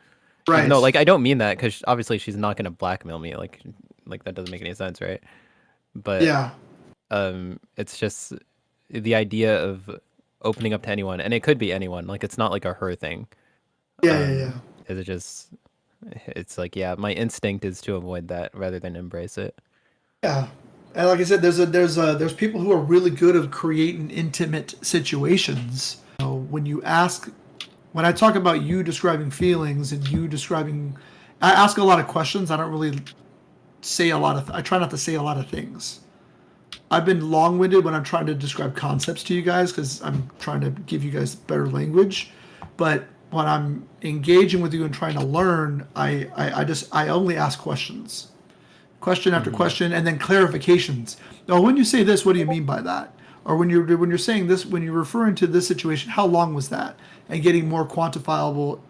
Right. No, like I don't mean that because obviously she's not going to blackmail me. Like that doesn't make any sense, right? But yeah, it's just the idea of opening up to anyone, and it could be anyone. Like it's not like a her thing. Yeah. Is it just? It's like, yeah, my instinct is to avoid that rather than embrace it. Yeah, and like I said, there's people who are really good at creating intimate situations. When I talk about you describing feelings and I ask a lot of questions. I don't really say a lot I try not to say a lot of things. I've been long-winded when I'm trying to describe concepts to you guys because I'm trying to give you guys better language, but when I'm engaging with you and trying to learn, I only ask questions, question after question, and then clarifications. Now, when you say this, what do you mean by that? Or when you're saying this, when you're referring to this situation, how long was that? And getting more quantifiable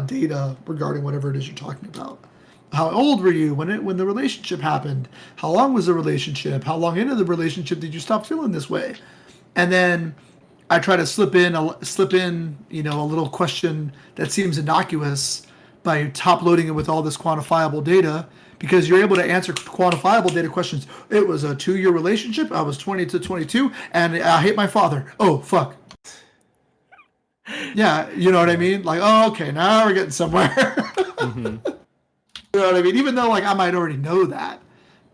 data regarding whatever it is you're talking about. How old were you when the relationship happened? How long was the relationship? How long into the relationship did you stop feeling this way? And then I try to slip in, a little question that seems innocuous by top loading it with all this quantifiable data, because you're able to answer quantifiable data questions. It was a 2-year relationship. I was 20 to 22, and I hate my father. Oh, fuck. Yeah, you know what I mean? Like, oh, okay, now we're getting somewhere. Mm-hmm. You know what I mean? Even though, like, I might already know that,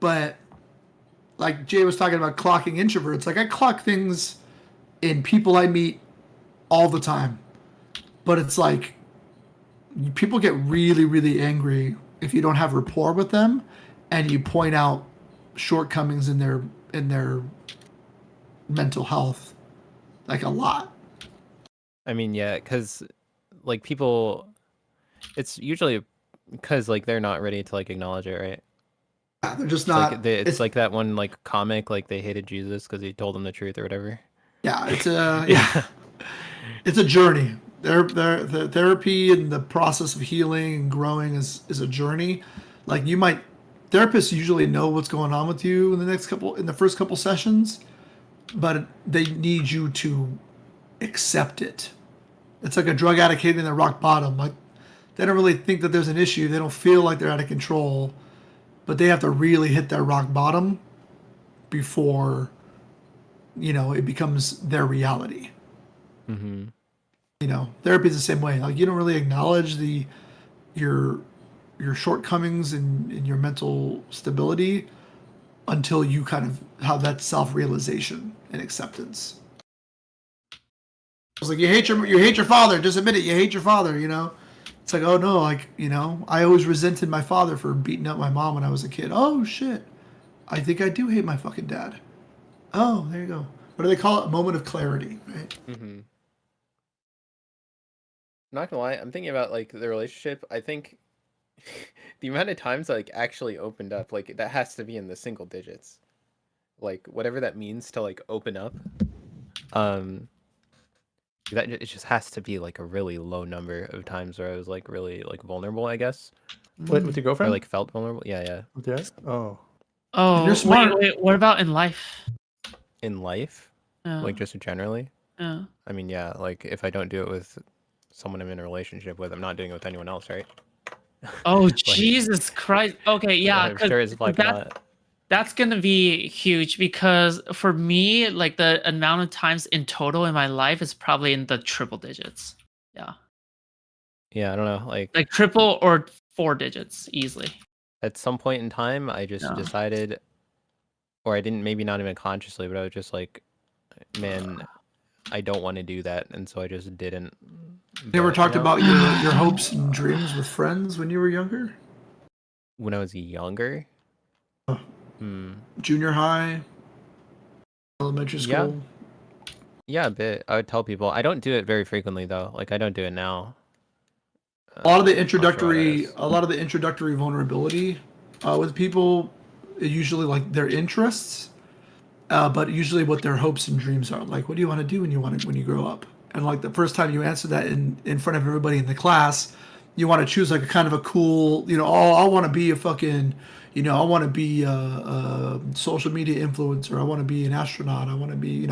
but like Jay was talking about clocking introverts. Like, I clock things in people I meet all the time, but it's like people get really, really angry if you don't have rapport with them and you point out shortcomings in their mental health, like a lot. I mean, yeah, because like people, it's usually because like they're not ready to like acknowledge it, right? Yeah, they're just It's not. like it's like that one like comic, like they hated Jesus because he told them the truth or whatever. Yeah, it's yeah. it's a journey. The therapy and the process of healing and growing is a journey. Like therapists usually know what's going on with you in the first couple sessions, but they need you to accept it. It's like a drug addict hitting their rock bottom. Like they don't really think that there's an issue. They don't feel like they're out of control, but they have to really hit their rock bottom before, it becomes their reality. Mm-hmm. Therapy is the same way. Like you don't really acknowledge your shortcomings in your mental stability until you kind of have that self-realization and acceptance. It's like you hate your father. Just admit it. You hate your father. It's like, oh no, I always resented my father for beating up my mom when I was a kid. Oh shit, I think I do hate my fucking dad. Oh, there you go. What do they call it? A moment of clarity, right? Mm-hmm. Not gonna lie, I'm thinking about like the relationship. I think the amount of times like actually opened up, like that has to be in the single digits. Like whatever that means to like open up. That it just has to be like a really low number of times where I was like really like vulnerable, I guess. Wait, with your girlfriend? Or like felt vulnerable. Yeah. Yes. Oh. Oh, You're smart. wait, what about in life? In life, like just generally. Yeah. I mean, yeah, like if I don't do it with someone I'm in a relationship with, I'm not doing it with anyone else, right? Oh, Jesus Christ. Okay, yeah. I'm sure it's like not. That's gonna be huge because for me, like the amount of times in total in my life is probably in the triple digits. Yeah. Yeah, I don't know, like triple or 4 digits easily. At some point in time, I just decided, or I didn't, maybe not even consciously, but I was just like, man, I don't want to do that, and so I just didn't. You ever talked about your hopes and dreams with friends when you were younger? When I was younger? Junior high, elementary school. Yeah, a bit. I would tell people. I don't do it very frequently though. Like I don't do it now. A lot of the introductory vulnerability with people, usually like their interests, but usually what their hopes and dreams are. Like, what do you want to do when you grow up? And like the first time you answer that in front of everybody in the class, you want to choose like a kind of a cool, I want to be a fucking, I want to be a social media influencer. I want to be an astronaut. I want to be,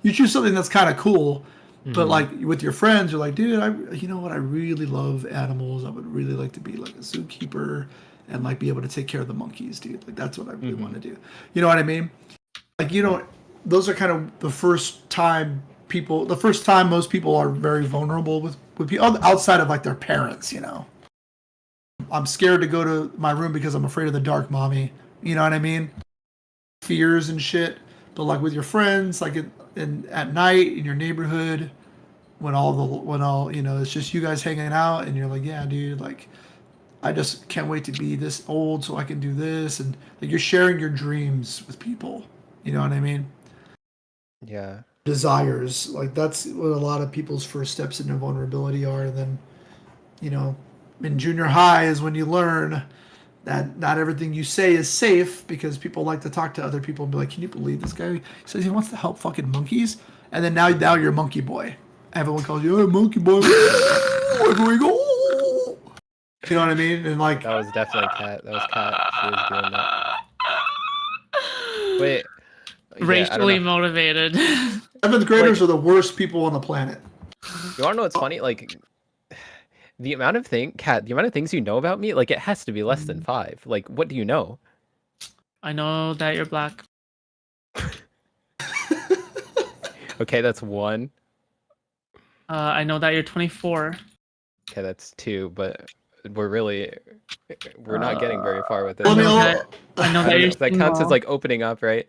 you choose something that's kind of cool. But like with your friends, you're like, dude, you know what? I really love animals. I would really like to be like a zookeeper and like be able to take care of the monkeys, dude. Like that's what I really want to do. You know what I mean? Like, those are kind of the first time most people are very vulnerable with people outside of like their parents, I'm scared to go to my room because I'm afraid of the dark, mommy. You know what I mean? Fears and shit. But like with your friends, like at night in your neighborhood, when it's just you guys hanging out, and you're like, yeah, dude, like I just can't wait to be this old so I can do this, and like you're sharing your dreams with people. You know what I mean? Yeah. Desires, like that's what a lot of people's first steps into vulnerability are. And then, in junior high is when you learn that not everything you say is safe, because people like to talk to other people and be like, can you believe this guy? He says he wants to help fucking monkeys. And then now you're monkey boy. Everyone calls you, hey, monkey boy. Where we go? You know what I mean? And like that was definitely Kat. That was Kat. She was doing that. Wait. Racially motivated. 7th graders are the worst people on the planet. You wanna know what's funny? Like the amount of things you know about me, like it has to be less than 5. Like, what do you know? I know that you're black. Okay, that's 1. I know that you're 24. Okay, that's 2, but we're not getting very far with this. I know that you're that counts as like opening up, right?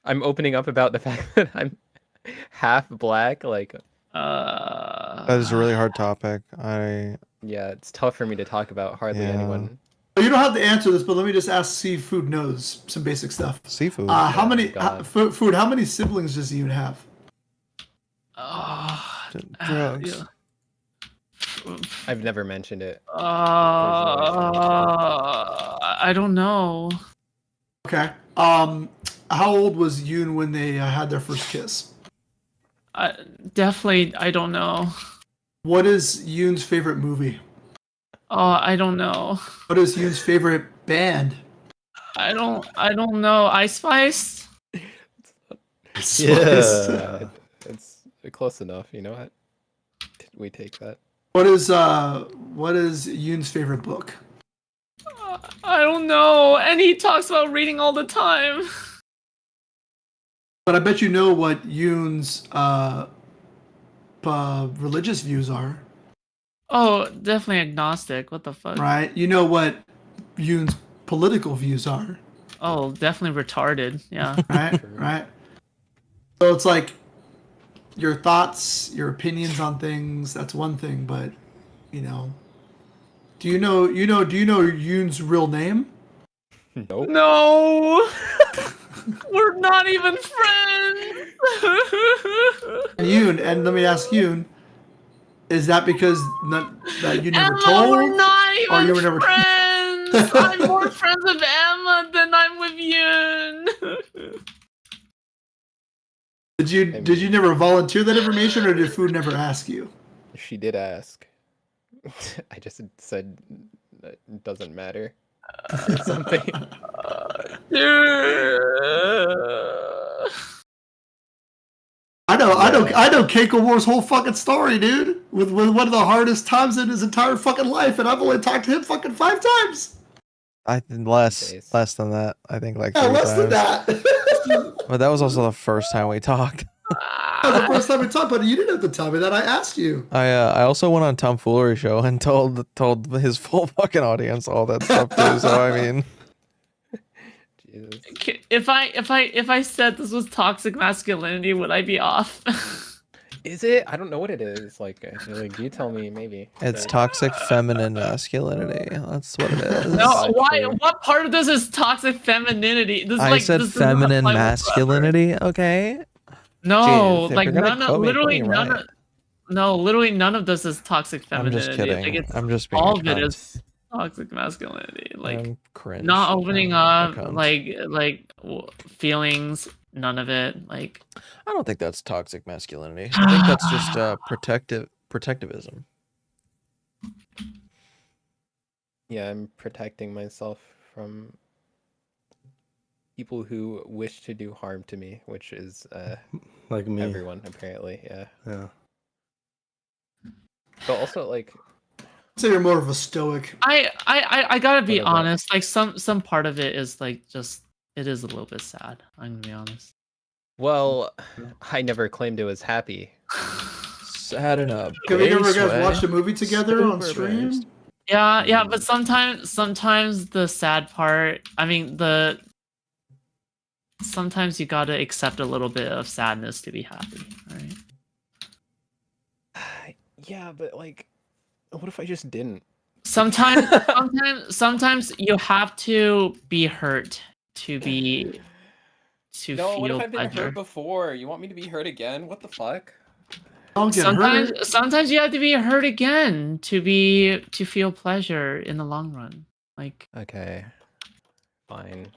I'm opening up about the fact that I'm half black, like that is a really hard topic. Yeah, it's tough for me to talk about. Hardly anyone. You don't have to answer this, but let me just ask. Seafood knows some basic stuff. Seafood. How many food? How many siblings does he even have? Drugs. I've never mentioned it. I don't know. Okay. How old was Yoon when they had their first kiss? Definitely, I don't know. What is Yoon's favorite movie? Oh, I don't know. What is Yoon's favorite band? I don't know. Ice Spice? Yeah. It's close enough. You know what? We take that. What is Yoon's favorite book? I don't know. And he talks about reading all the time. But I bet you know what Yoon's religious views are. Oh, definitely agnostic. What the fuck? Right? You know what Yoon's political views are. Oh, definitely retarded. Yeah. Right? Right. So it's like your thoughts, your opinions on things, that's one thing, but do you know Yoon's real name? Nope. No. We're not even friends. Yoon, and let me ask Yoon, is that because that you never told? We're not or you even were never friends. I'm more friends with Emma than I'm with Yoon. Did you never volunteer that information, or did Food never ask you? She did ask. I just said it doesn't matter. Or something. I know Keiko Moore's whole fucking story, dude. With one of the hardest times in his entire fucking life, and I've only talked to him fucking 5 times. I think less than that. I think like 3 less than times. that. But that was also the first time we talked. That was the first time we talked, but you didn't have to tell me that. I asked you. I also went on Tomfoolery show and told his full fucking audience all that stuff too. So I mean, If I said this was toxic masculinity, would I be off? Is it? I don't know what it is. Like you tell me, maybe. it's toxic feminine masculinity. That's what it is. No, why? What part of this is toxic femininity? This is I like, said this doesn't feminine apply whatsoever. masculinity. Okay. No, Jeez, if like you're gonna none of, quote me, literally quote me none right. of, no, literally none of this is toxic I'm femininity. just kidding. Like it's, I'm just being all a of it cunt. is toxic masculinity. Like I'm cringe. not opening I'm a up, cunt. feelings. None of it. Like I don't think that's toxic masculinity. I think that's just protectivism. Yeah, I'm protecting myself from people who wish to do harm to me, which is like me. Everyone apparently, yeah. Yeah. But also like So you're more of a stoic. I gotta be honest. Like some part of it is like just it is a little bit sad. I'm gonna be honest. Well, I never claimed it was happy. Sad enough. Have you ever guys watched a movie together on Super stream? based. Yeah, but sometimes the sad part. I mean sometimes you gotta accept a little bit of sadness to be happy, right? Yeah, but like, what if I just didn't? Sometimes you have to be hurt to be to No, feel what if I've been pleasure. hurt before? You want me to be hurt again? What the fuck? Don't get hurt. Sometimes you have to be hurt again to feel pleasure in the long run. Like Okay, fine.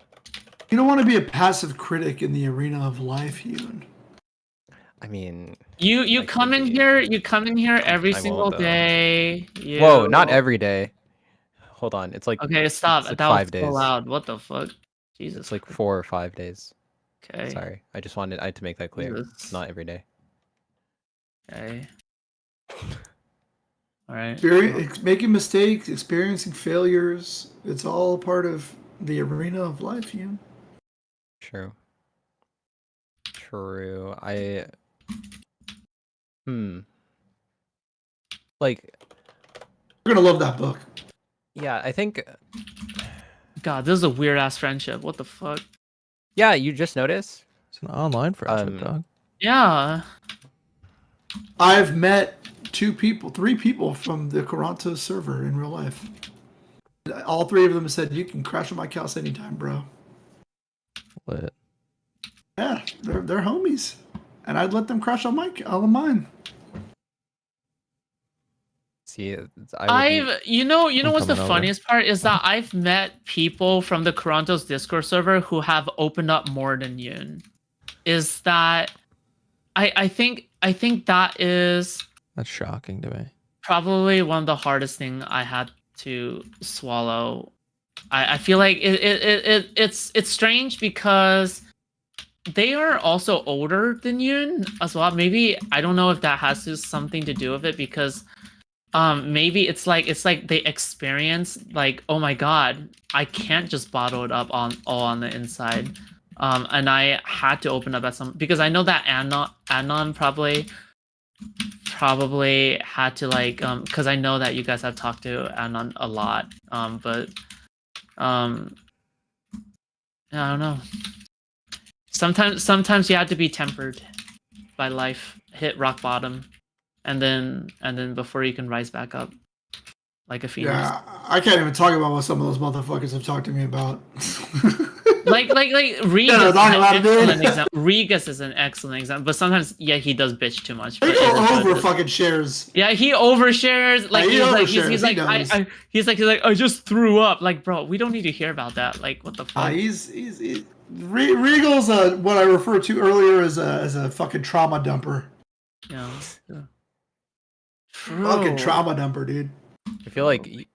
You don't want to be a passive critic in the arena of life, Yoon. I mean, you come in here every I won't, single though. day. Whoa, not every day. Hold on, it's like Okay, stop. It's like That 5 was days. so loud. What the fuck? Jesus. It's like 4 or 5 days. Okay. Sorry, I had to make that clear. Jesus. It's not every day. Okay. All right. Making mistakes, experiencing failures, it's all part of the arena of life, Yoon. True. Like, You're gonna love that book. yeah, I think. God, this is a weird ass friendship. What the fuck? Yeah, you just noticed. It's an online friendship, dog. Yeah. I've met 3 people from the Toronto server in real life. All 3 of them said, "You can crash on my couch anytime, bro." Lit. Yeah, they're homies, and I'd let them crash on mine. See, You know what's the coming over. funniest part is that I've met people from the Toronto's Discord server who have opened up more than Yoon. Is that I think I think that is That's shocking to me. probably one of the hardest thing I had to swallow. I feel like it's strange because they are also older than you as well. Maybe I don't know if that has something to do with it because maybe it's like they experience like, oh my god, I can't just bottle it up all on the inside. And I had to open up at some because I know that Anon probably had to like because I know that you guys have talked to Anon a lot. But I don't know. Sometimes you have to be tempered by life, hit rock bottom, and then before you can rise back up like a phoenix. Yeah, I can't even talk about what some of those motherfuckers have talked to me about. like Regas, Yeah, talk about it, dude. Regas is an excellent example, but sometimes he does bitch too much. They but go it is what over it is. fucking shares. Yeah, he overshares. Like Yeah, he he's like overshares, he's like I just threw up. Like, bro, we don't need to hear about that. Like, what the fuck? Regal's what I referred to earlier as a fucking trauma dumper. Yeah. Fucking trauma dumper, dude. I feel like,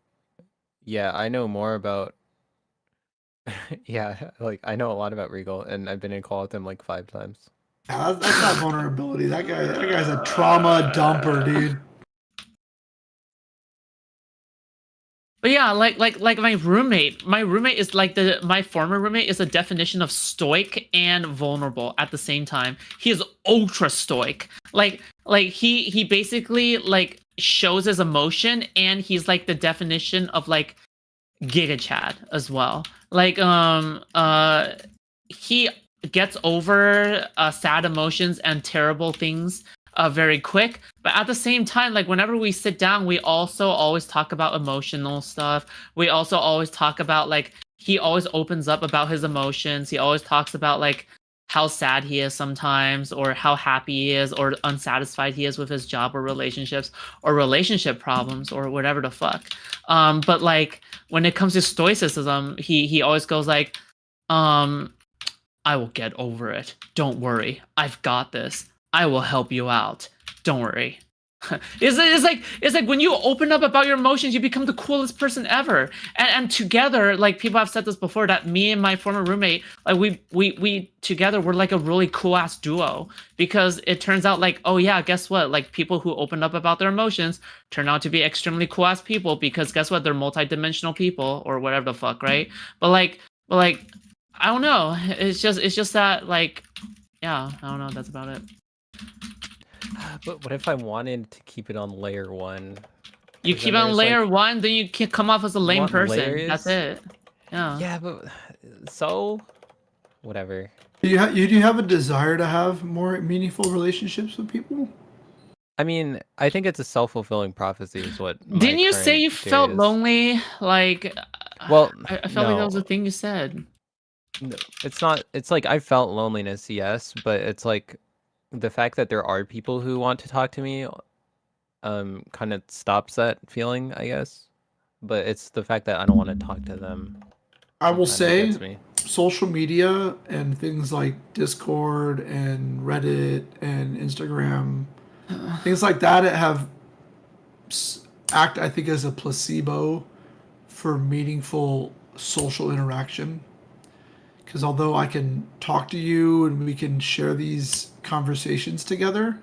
yeah, I know more about. Yeah, like I know a lot about Regal, and I've been in call with him like 5 times. Yeah, that's not vulnerability. That guy's a trauma dumper, dude. But yeah, like my roommate is like my former roommate is a definition of stoic and vulnerable at the same time. He is ultra stoic. Like he basically like shows his emotion, and he's like the definition of like Giga Chad as well. Like he gets over sad emotions and terrible things very quick, but at the same time, like whenever we sit down, we also always talk about emotional stuff. We also always talk about like he always opens up about his emotions. He always talks about like how sad he is sometimes, or how happy he is, or unsatisfied he is with his job or relationships, or relationship problems, or whatever the fuck. But like when it comes to stoicism, he always goes like, I will get over it. Don't worry. I've got this. I will help you out. Don't worry. It's like when you open up about your emotions, you become the coolest person ever. And together, like people have said this before, that me and my former roommate, like we together we're like a really cool ass duo, because it turns out like, oh yeah, guess what? Like people who open up about their emotions turn out to be extremely cool ass people, because guess what? They're multidimensional people or whatever the fuck, right? But like I don't know. It's just that like, yeah, I don't know. That's about it. But what if I wanted to keep it on layer 1? You keep on layer 1, then you can come off as a lame want person. layers? That's it. Yeah. Yeah, but so whatever. Do you have a desire to have more meaningful relationships with people? I mean, I think it's a self-fulfilling prophecy is what my Didn't you say current you theory felt is. lonely? Like, Well, I felt like that no. was a thing you said. No, it's not. It's like I felt loneliness, yes, but it's like the fact that there are people who want to talk to me kind of stops that feeling, I guess. But it's the fact that I don't want to talk to them. I will that say, gets me. social media and things like Discord and Reddit and Instagram, things like that have act, I think, as a placebo for meaningful social interaction. Because although I can talk to you and we can share these conversations together,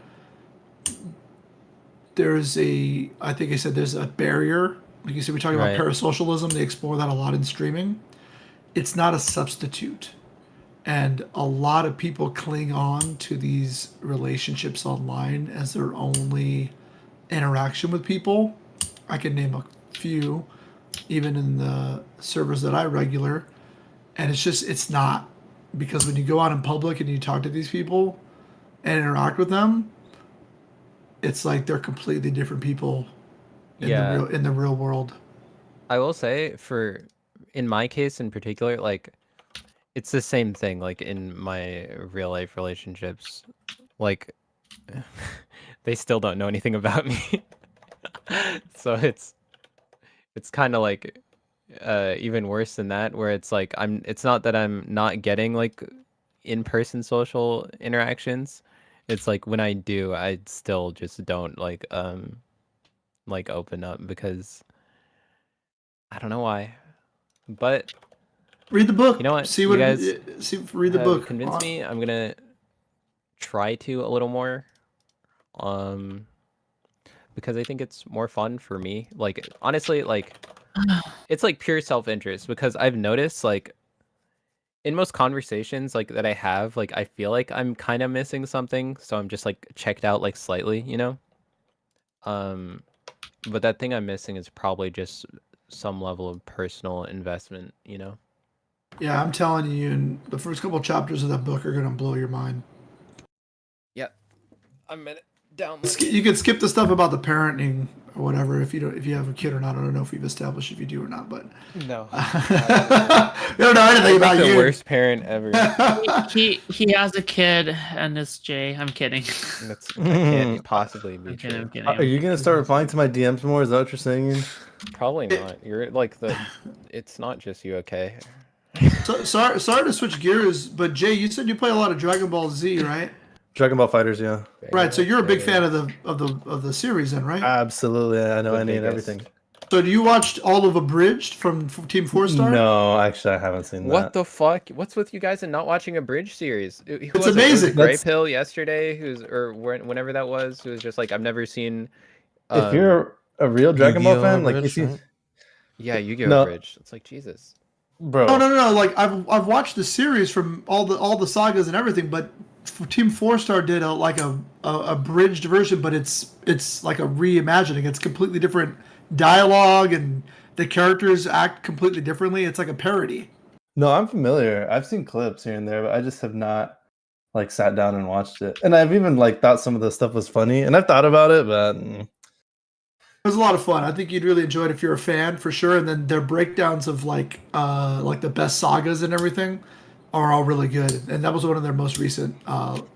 there's I think I said there's a barrier. Like you said, we talk about Right. parasocialism. They explore that a lot in streaming. It's not a substitute. And a lot of people cling on to these relationships online as their only interaction with people. I can name a few, even in the servers that I regular. And it's not, because when you go out in public and you talk to these people and interact with them, it's like they're completely different people in the real world. I will say, in my case in particular, like it's the same thing. Like in my real life relationships, like they still don't know anything about me, so it's kind of like even worse than that, where it's like it's not that I'm not getting like in-person social interactions. it's like when I do, I still just don't like open up because I don't know why. But read the book. You know what? See You what guys read the have book. convinced me. I'm gonna try to a little more. Because I think it's more fun for me. Like honestly, like it's like pure self-interest because I've noticed like in most conversations like that I have, like I feel like I'm kind of missing something, so I'm just like checked out like slightly, you know? But that thing I'm missing is probably just some level of personal investment, you know? Yeah, I'm telling you, and the first couple chapters of that book are gonna blow your mind. Yep. I'm down. You can skip the stuff about the parenting or whatever if you have a kid or not. I don't know if you've established if you do or not, but no. I don't know anything about the you. worst parent ever. he has a kid, and it's Jay. I'm kidding. That can't possibly be true. I'm kidding. Are you gonna start replying to my DMs more? Is that what you're saying? Probably not. You're like it's not just you, okay? So, sorry to switch gears, but Jay, you said you play a lot of Dragon Ball Z, right? Dragon Ball Fighters, yeah. Right. So you're a big fan of the series, then, right? Absolutely, I know any and everything. So do you watch all of Abridged from Team 4-Star? No, actually, I haven't seen that. What the fuck? What's with you guys and not watching a bridge series? It's amazing. Gray Pill yesterday, whenever that was, who was just like, I've never seen. If you're a real Dragon Ball fan, like Abridged, you see, right? Yeah, Yu-Gi-Oh! Abridged. It's like Jesus, bro. No. Like I've watched the series from all the sagas and everything, but Team 4-Star did a bridged version, but it's like a reimagining. It's completely different dialogue and the characters act completely differently. It's like a parody. No, I'm familiar. I've seen clips here and there, but I just have not like sat down and watched it. And I've even like thought some of the stuff was funny, and I've thought about it, but it was a lot of fun. I think you'd really enjoy it if you're a fan for sure. And then their breakdowns of like the best sagas and everything are all really good. And that was one of their most recent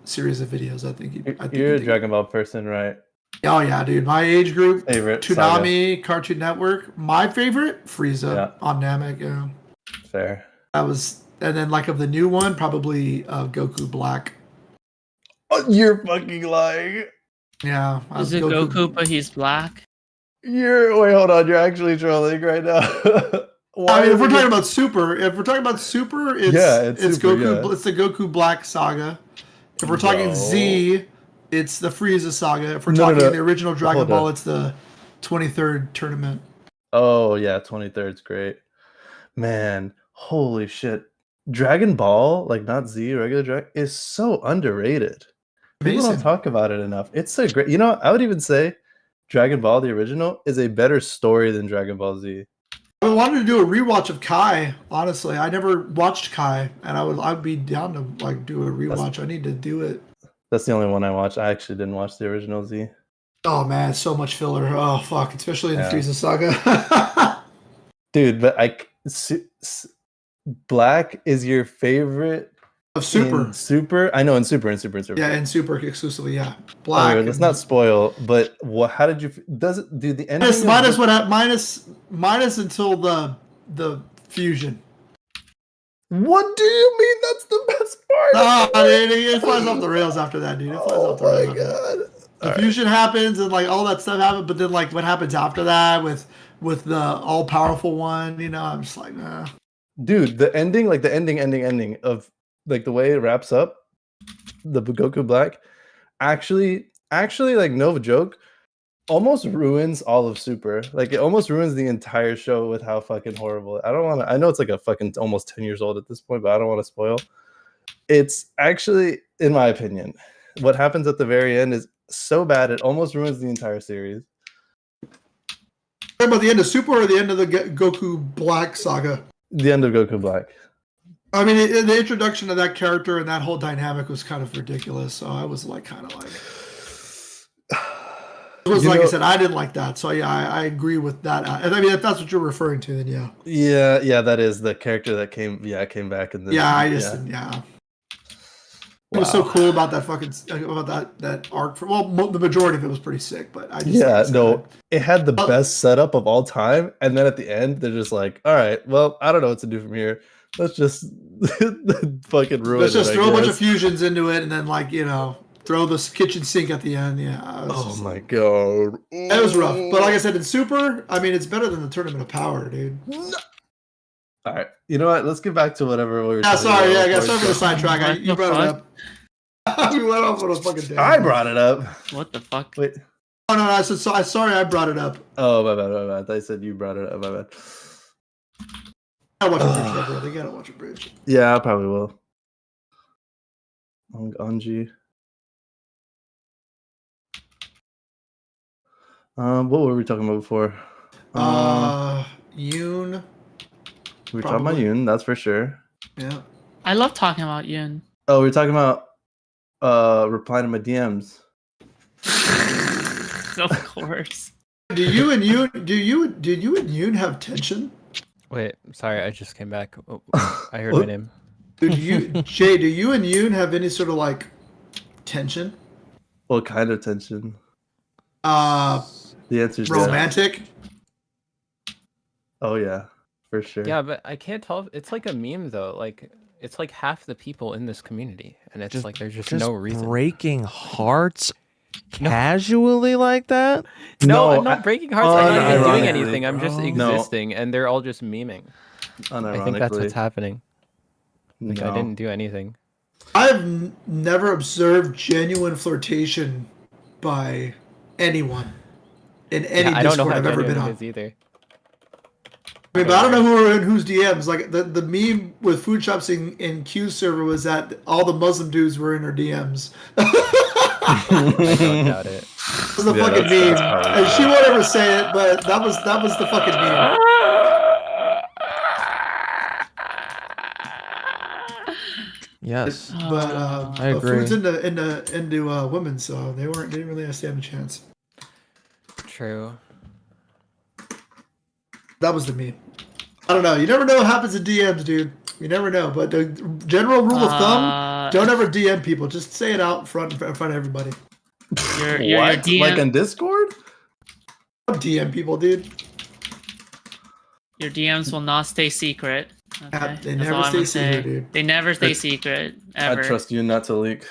series of videos. I think you're a Dragon Ball person, right? Oh yeah, dude. My age group, favorite Toonami, Cartoon Network. My favorite, Frieza on Namek. Yeah, fair. That was, and then like of the new one, probably Goku Black. Oh, you're fucking lying. Yeah, Is it Goku, but he's black? Wait, hold on. You're actually trolling right now. I mean, if we're talking about Super, it's it's Super, Goku. yeah. It's the Goku Black saga. If we're talking Z, it's the Frieza saga. If we're talking the original Dragon Ball, it's the 23rd tournament. Oh yeah, 23rd's great. Man, holy shit. Dragon Ball, like not Z, regular Dragon, is so underrated. People don't talk about it enough. It's so great. You know, I would even say Dragon Ball, the original, is a better story than Dragon Ball Z. I wanted to do a rewatch of Kai. Honestly, I never watched Kai, and I'd be down to like do a rewatch. I need to do it. That's the only one I watched. I actually didn't watch the original Z. Oh man, so much filler. Oh fuck, especially in the Frieza saga. Dude, but Black is your favorite of Super. In Super, I know in Super. Yeah, in Super exclusively. Yeah, Black. Let's not spoil. But what? How did you? Does it do the ending? Minus until the fusion. What do you mean? That's the best part. Oh, dude, it flies off the rails after that, dude. It flies off the rails. God. The fusion happens and like all that stuff happens, but then like what happens after that with the all powerful one, you know, I'm just like, nah. Dude, the ending, like the ending of like the way it wraps up, the Goku Black, actually, like no joke, almost ruins all of Super. Like it almost ruins the entire show with how fucking horrible. I don't want to. I know it's like a fucking almost 10 years old at this point, but I don't want to spoil. It's actually, in my opinion, what happens at the very end is so bad it almost ruins the entire series. About the end of Super or the end of the Goku Black saga? The end of Goku Black. I mean, the introduction of that character and that whole dynamic was kind of ridiculous. So I was like, kind of like, it was like I said, I didn't like that. So yeah, I agree with that. And I mean, if that's what you're referring to, then yeah. Yeah, that is the character that came back in this. Yeah. It was so cool about that that arc. The majority of it was pretty sick, but I just it had the best setup of all time, and then at the end they're just like, all right, well, I don't know what to do from here. Let's just fucking ruin it. Let's just throw a bunch of fusions into it, and then like, you know, throw the kitchen sink at the end. Yeah. Oh my god. That was rough. But like I said, in Super, I mean, it's better than the Tournament of Power, dude. All right. You know what? Let's get back to whatever we were Yeah, talking sorry. about Yeah, before sorry for the sidetrack. You brought it up. We went off on a fucking day. I brought it up. What the fuck? Wait. Oh, no, I said, sorry I brought it up. Oh, my bad. I thought you said you brought it up. My bad. I gotta watch a bridge, bro. They gotta watch a bridge. Yeah, I probably will. Anji. What were we talking about before? Yoon. We were talking about Yoon, that's for sure. Yeah. I love talking about Yoon. Oh, we were talking about replying to my DMs. Of course. Did you and Yoon have tension? Wait, sorry, I just came back. Oh, I heard my name. Jay, do you and Yoon have any sort of like tension? What kind of tension? The answer is romantic. Yeah. Oh yeah, for sure. Yeah, but I can't tell. It's like a meme though. Like it's like half the people in this community, and it's like there's just no reason. Breaking hearts casually like that? No, I'm not breaking hearts. I'm not even doing unironically, anything. I'm just bro. existing, and they're all just memeing. I think that's what's Unironically. happening. Like I No. didn't do anything. I've never observed genuine flirtation by anyone in any I don't know Discord how I've ever been genuine on. it is either. I mean, but I don't know who are in whose DMs. Like the meme with food shops in Q server was that all the Muslim dudes were in her DMs. I don't doubt it. That was the fucking meme. And she won't ever say it, but that was the fucking meme. Yes. But I agree. Food's into women, so they didn't really stand a chance. True. That was the meme. I don't know. You never know what happens in DMs, dude. You never know. But the general rule of thumb: don't ever DM people. Just say it out in front of everybody. Your What? DM, Like in Discord? Don't DM people, dude. your DMs will not stay secret. Okay? They That's never all I'm stay gonna secret, say. dude. They never stay secret ever. I trust you not to leak.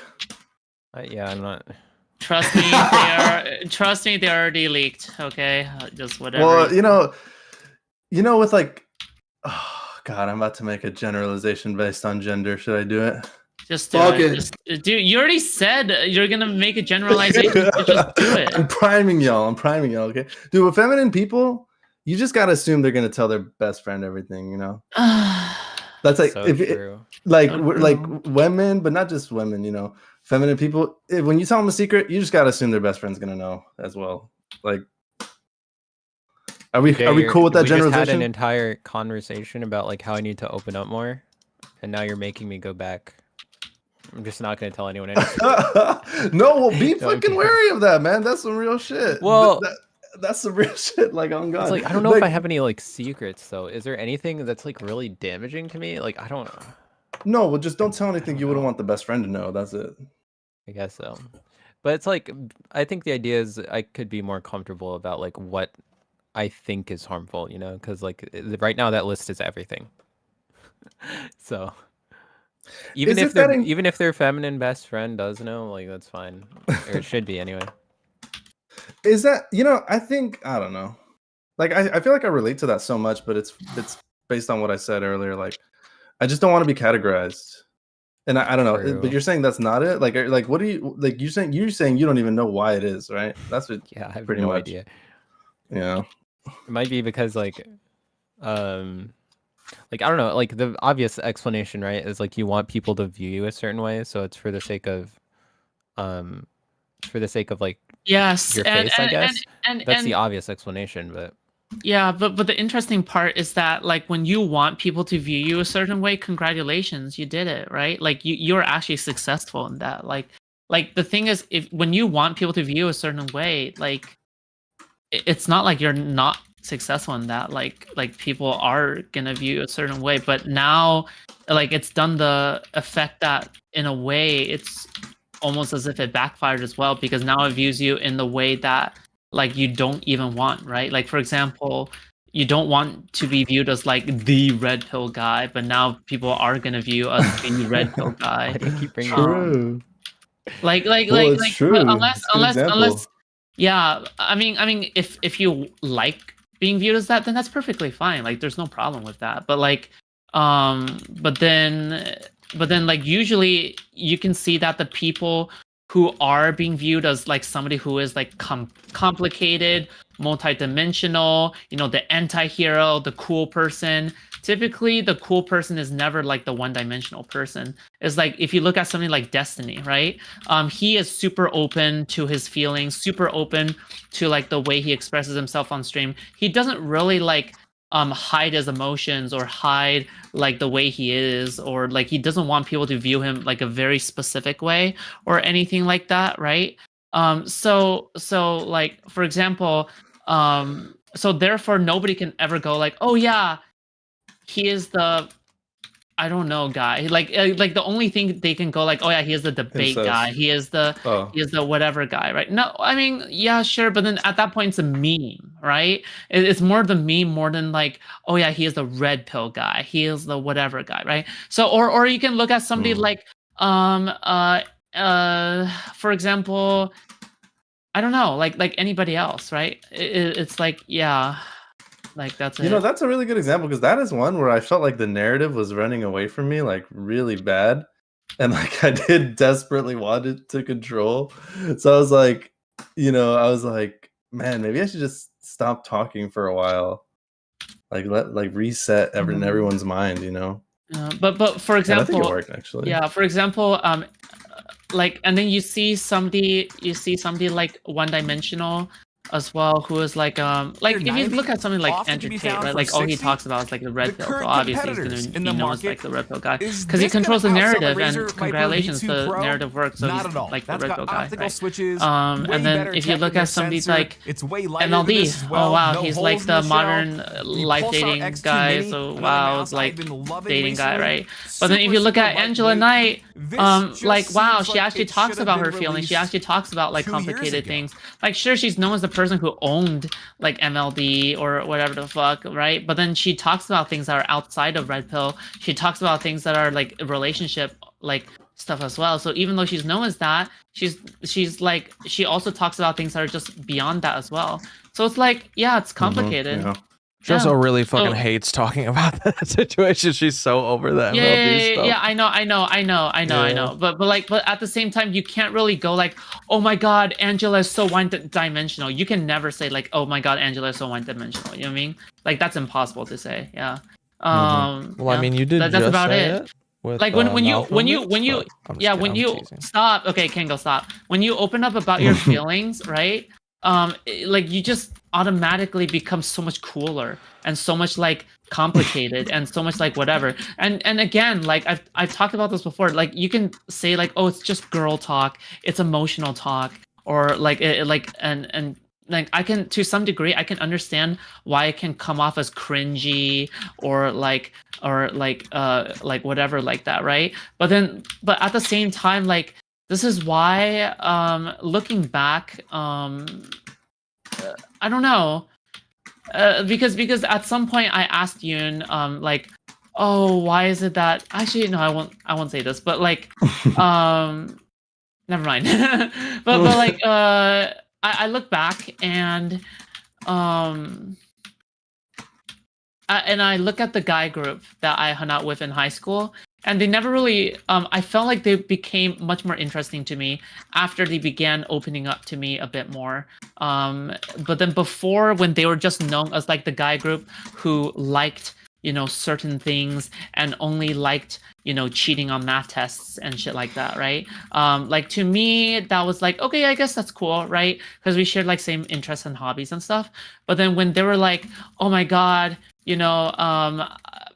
Yeah, I'm not. Trust me, they already leaked. Okay, just whatever. Well, you know, with like, oh god, I'm about to make a generalization based on gender. Should I do it? Just do it. Just, dude, you already said you're gonna make a generalization. So just do it. I'm priming y'all. Okay, dude. With feminine people, you just gotta assume they're gonna tell their best friend everything. You know, that's like So if true. like So like women, but not just women. You know, feminine people. When you tell them a secret, you just gotta assume their best friend's gonna know as well. Like, are we cool with that we just had generalization? an entire conversation about like how I need to open up more, and now you're making me go back. I'm just not gonna tell anyone anything. No, well, be No, I'm fucking kidding. wary of that, man. That's some real shit. Well- that's some real shit. Like, on God. It's like I don't know if I have any like secrets though. Is there anything that's like really damaging to me? Like I don't. No, well, just don't tell anything you wouldn't want the best friend to know. That's it. I guess so. But it's like I think the idea is I could be more comfortable about like what I think is harmful, you know, because like right now that list is everything. So even Is if it that even if their feminine best friend does know, like that's fine, or it should be anyway. Is that, I think, I don't know. Like, I feel like I relate to that so much, but it's based on what I said earlier. Like, I just don't want to be categorized. And I don't know, True. but you're saying that's not it? Like what do you, like, you're saying you don't even know why it is, right? That's what, Yeah, I have pretty no much. idea. Yeah. It might be because like I don't know, like the obvious explanation, right, is like you want people to view you a certain way, so it's for the sake of like Yes, your and- face, I and- guess. and- That's the and- obvious explanation, but Yeah, but the interesting part is that like when you want people to view you a certain way, congratulations, you did it, right? Like you're actually successful in that. Like the thing is, if when you want people to view a certain way, like it's not like you're not successful in that. Like people are gonna view a certain way, but now like it's done the effect that in a way it's almost as if it backfired as well, because now it views you in the way that like you don't even want, right? Like for example, you don't want to be viewed as like the red pill guy, but now people are gonna view us the red pill guy. why do you keep bringing True. it's true. but It's a good example. unless, yeah, I mean, if you like being viewed as that, then that's perfectly fine. Like, there's no problem with that. But like, but then like usually you can see that the people who are being viewed as like somebody who is like complicated, multi-dimensional, you know, the anti-hero, the cool person. Typically, the cool person is never like the one-dimensional person. It's like if you look at something like Destiny, right? He is super open to his feelings, super open to like the way he expresses himself on stream. He doesn't really like hide his emotions or hide like the way he is, or like he doesn't want people to view him like a very specific way or anything like that, right? So like, for example, so therefore nobody can ever go like, oh yeah, he is the, I don't know, guy. Like the only thing they can go like, oh yeah, he is the debate guy. He is the whatever guy, right? No, I mean, yeah, sure, but then at that point it's a meme, right? It's more the meme more than like, oh yeah, he is the red pill guy. He is the whatever guy, right? So or you can look at somebody like for example, I don't know, like anybody else, right? It's like, yeah. Like that's You know, that's a really good example, because that is one where I felt like the narrative was running away from me like really bad, and like I did desperately want it to control. So I was like, you know, I was like, man, maybe I should just stop talking for a while, like reset everyone's mind, you know. But for And I example, think it worked actually. yeah, for example, like, and then you see somebody like one-dimensional as well, who is like if you look at something like Entertain, right? Like all he talks about is like the red pill. So obviously he's gonna be known as like the red pill guy because he controls the narrative, and congratulations, the narrative works. So he's like the red pill guy, right? And then if you look at somebody like MLD, oh wow, he's like the modern life dating guy. So wow, it's like dating guy, right? But then if you look at Angela Knight, like wow, she actually talks about her feelings. She actually talks about like complicated things. Like sure, she's known as the person who owned like MLD or whatever the fuck, right? But then she talks about things that are outside of Red Pill. She talks about things that are like relationship like stuff as well. So even though she's known as that, she's like, she also talks about things that are just beyond that as well. So it's like, yeah, it's complicated. Yeah. She also really fucking hates talking about that situation. She's so over that MLB stuff. Yeah, I know. But at the same time, you can't really go like, oh my god, Angela is so one-dimensional. You can never say like, oh my god, Angela is so one-dimensional. You know what I mean? Like that's impossible to say. Yeah. Well, I mean, you did. That's just about say it. With, like when you stop. Okay, Kengo, stop. When you open up about your feelings, right? Like you just automatically become so much cooler and so much like complicated and so much like whatever. And again, like I've talked about this before. Like you can say like, oh, it's just girl talk, it's emotional talk, or like and like I can, to some degree, I can understand why it can come off as cringy or like whatever like that, right? But at the same time, like this is why looking back, I don't know, because at some point I asked Yoon like, oh, why is it that actually no, I won't say this, but like never mind. but like I look back and I look at the guy group that I hung out with in high school, and they never really I felt like they became much more interesting to me after they began opening up to me a bit more. But then before, when they were just known as like the guy group who liked, you know, certain things and only liked, you know, cheating on math tests and shit like that, right? Like to me, that was like, okay, I guess that's cool, right? Because we shared like same interests and hobbies and stuff. But then when they were like, oh my god, you know,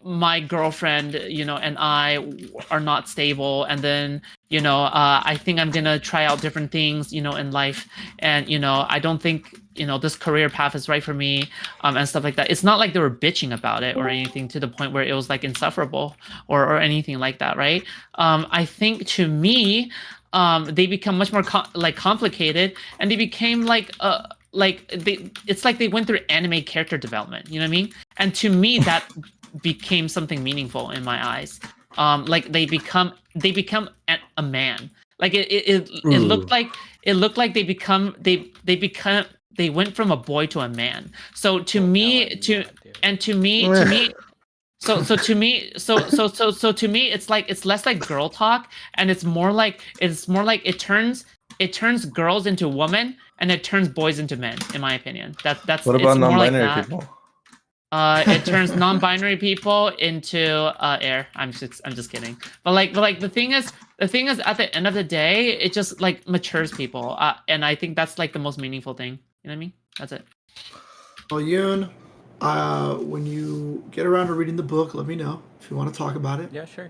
my girlfriend, you know, and I are not stable, and then, you know, I think I'm gonna try out different things, you know, in life, and, you know, I don't think, you know, this career path is right for me, and stuff like that. It's not like they were bitching about it or anything to the point where it was like insufferable or anything like that, right? I think to me, they become much more complicated, and they became like it's like they went through anime character development, you know what I mean? And to me, that became something meaningful in my eyes. Like they become a man. Like it looked like they went from a boy to a man. So to me, so to me, it's like it's less like girl talk, and it's more like it turns girls into women, and it turns boys into men. In my opinion, that's What it's about more like non-binary that. people? It turns non-binary people into air. I'm just kidding. But like the thing is at the end of the day, it just like matures people, and I think that's like the most meaningful thing. You know what I mean? That's it. Well, Yoon, when you get around to reading the book, let me know if you want to talk about it. Yeah, sure.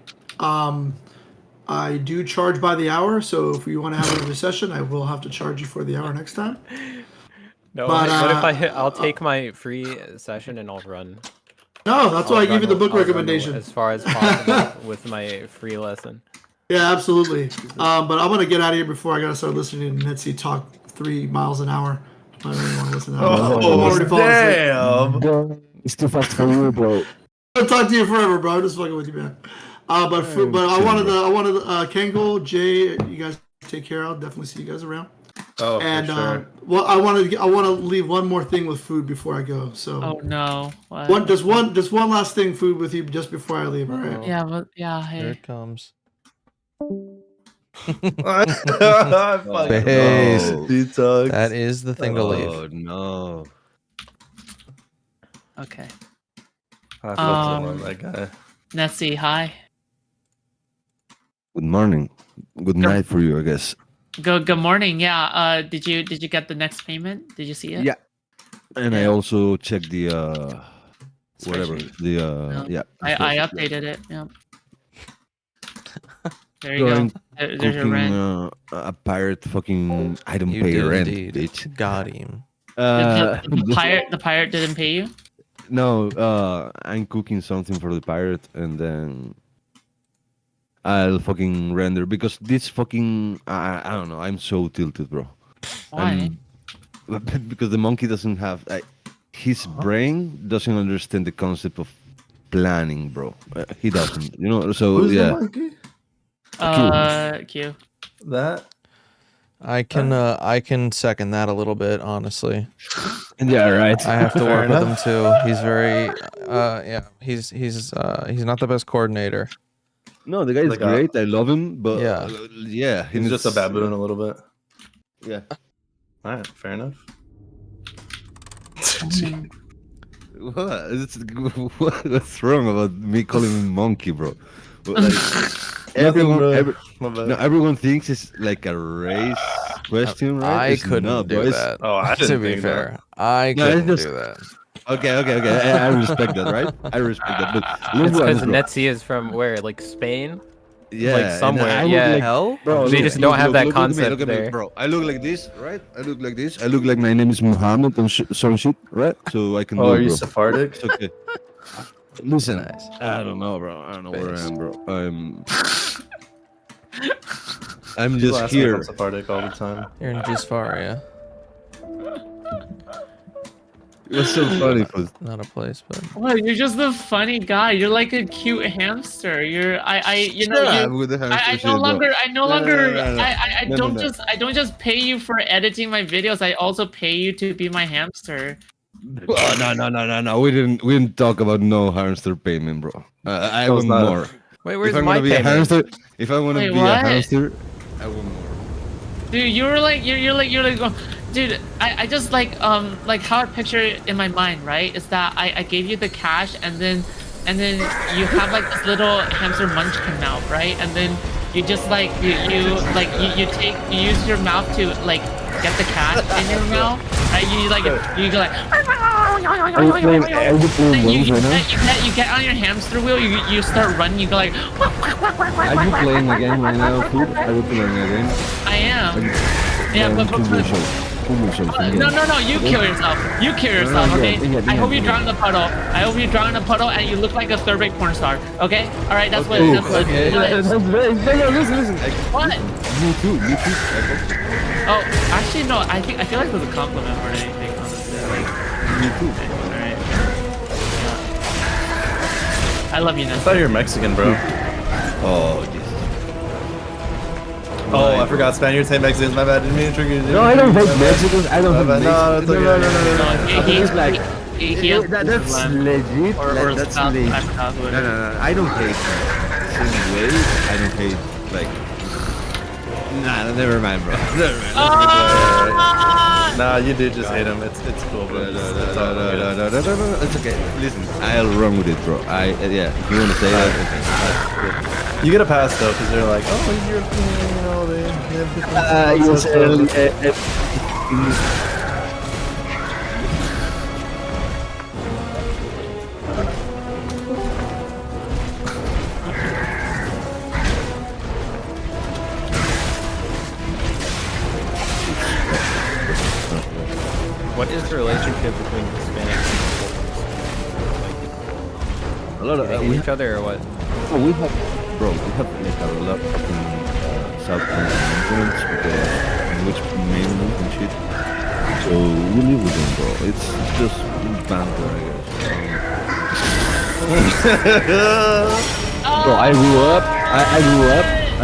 I do charge by the hour, so if you want to have another session, I will have to charge you for the hour next time. No, But, what if I'll take my free session and I'll run. No, that's why I gave you the book I'll run recommendation. as far as possible with my free lesson. Yeah, absolutely. But I'm gonna get out of here before I gotta start listening to Netsy talk 3 miles an hour. I don't really want to listen to that. I'm already falling asleep. damn! It's too fast for you, bro. I'll talk to you forever, bro. I'm just fucking with you, man. But I wanted Kangol, Jay, you guys take care. I'll definitely see you guys around. Oh, And for sure. well, I want to leave one more thing with food before I go. So Oh no. What? just one last thing, food with you just before I leave. All right. Yeah, but yeah. Here Hey. it comes. I fucking Face. know. Detox. That is the thing to leave. Oh no. Okay. I fucking love that guy. Nessie, hi. Good morning. Good night for you, I guess. Good morning. Yeah. Did you get the next payment? Did you see it? Yeah. And I also checked the whatever the yeah. I updated it. Yeah. There you So go. I'm There's your cooking, rent. a pirate fucking I don't You pay did rent, indeed. bitch. Got him. The pirate didn't pay you? No, I'm cooking something for the pirate, and then I'll fucking render because this fucking I don't know. I'm so tilted, bro. Why? Because the monkey doesn't have his brain doesn't understand the concept of planning, bro. He doesn't, you know. So Who's yeah. the monkey? Q. That I can second that a little bit, honestly. Yeah, right. I have to Fair work with him enough. too. He's very yeah, he's not the best coordinator. No, the guy's Like, great. I love him, but Yeah. yeah, he's just a baboon a little bit. Yeah. All right, fair enough. What's wrong about me calling him monkey, bro? Like, everyone, My bad. no, everyone thinks it's like a race question, right? I It's couldn't not, do bro. It's- that. Oh, I to didn't be think fair, that. I No, it's couldn't just- do that. Okay. I respect that, right? I respect that. But It's because bro. Netsy is from where? Like Spain? Yeah, Like and somewhere. I look Yeah. like- Hell? Bro, They look, just don't have that look concept look at me, there. bro. I look like this, right? I look like this. I look like my name is Muhammad and some shit, right? So I can. Oh, do are it, you bro. Sephardic? It's okay. Listen, I don't know, bro. I don't know where I am, bro. I'm People just ask me if here. I'm Sephardic all the time. You're in Gisfaria. What's so funny? Not a place, but Well, you're just the funny guy. You're like a cute hamster. You know, Shut up with the hamster I shit, no bro. longer, No, I no, don't no. I don't just pay you for editing my videos. I also pay you to be my hamster. Oh, no. We didn't talk about no hamster payment, bro. I That was want not- more. Wait, where's if I'm my gonna be a payment? hamster, if I want to Wait, be a what? hamster, I want more. Dude, you're like going, dude. I just like how I picture it in my mind, right? Is that I gave you the cash and then you have like this little hamster munchkin mouth, right? And then you just like you use your mouth to like get the cash in your mouth. Right? You go like. Then you get on your hamster wheel. You start running. You go like. Are you playing again right now, food? Are you playing again? I am. Yeah, but kill yourself again. no, you kill yourself. You kill yourself, okay? Yeah, I hope you yeah. drown in a puddle. I hope you drown in a puddle and you look like a third-rate porn star, okay? All right, that's what. That's what. Okay. Listen. What? You too. Oh, actually, no. I feel like it was a compliment more than anything, honestly. Like, Me too. all right. Yeah. I love you, I Ness. thought you were Mexican, bro. Oh, Jesus. Oh, I forgot Spaniards hate Mexicans. My bad. Didn't mean to trigger you. No, I don't hate Mexicans. I don't hate No, Mexicans. it's okay. No. He's It's like that's legit. Or That's South legit. Africa, No. I don't hate same way. I don't hate like. Nah, never mind, bro. Never mind. Nah, you did just hate him. It's cool, bro. No. It's okay. Listen, I'll run with it, bro. Yeah. If you wanna say that, okay. You get a pass though, because they're like, oh, he's European, you know, they have different. What is the relationship between Hispanics and A lot do of they hate each other or what? we have like a lot of South Americans with the language mainly and shit. So we live with them, bro. It's just banter, I guess. Bro, I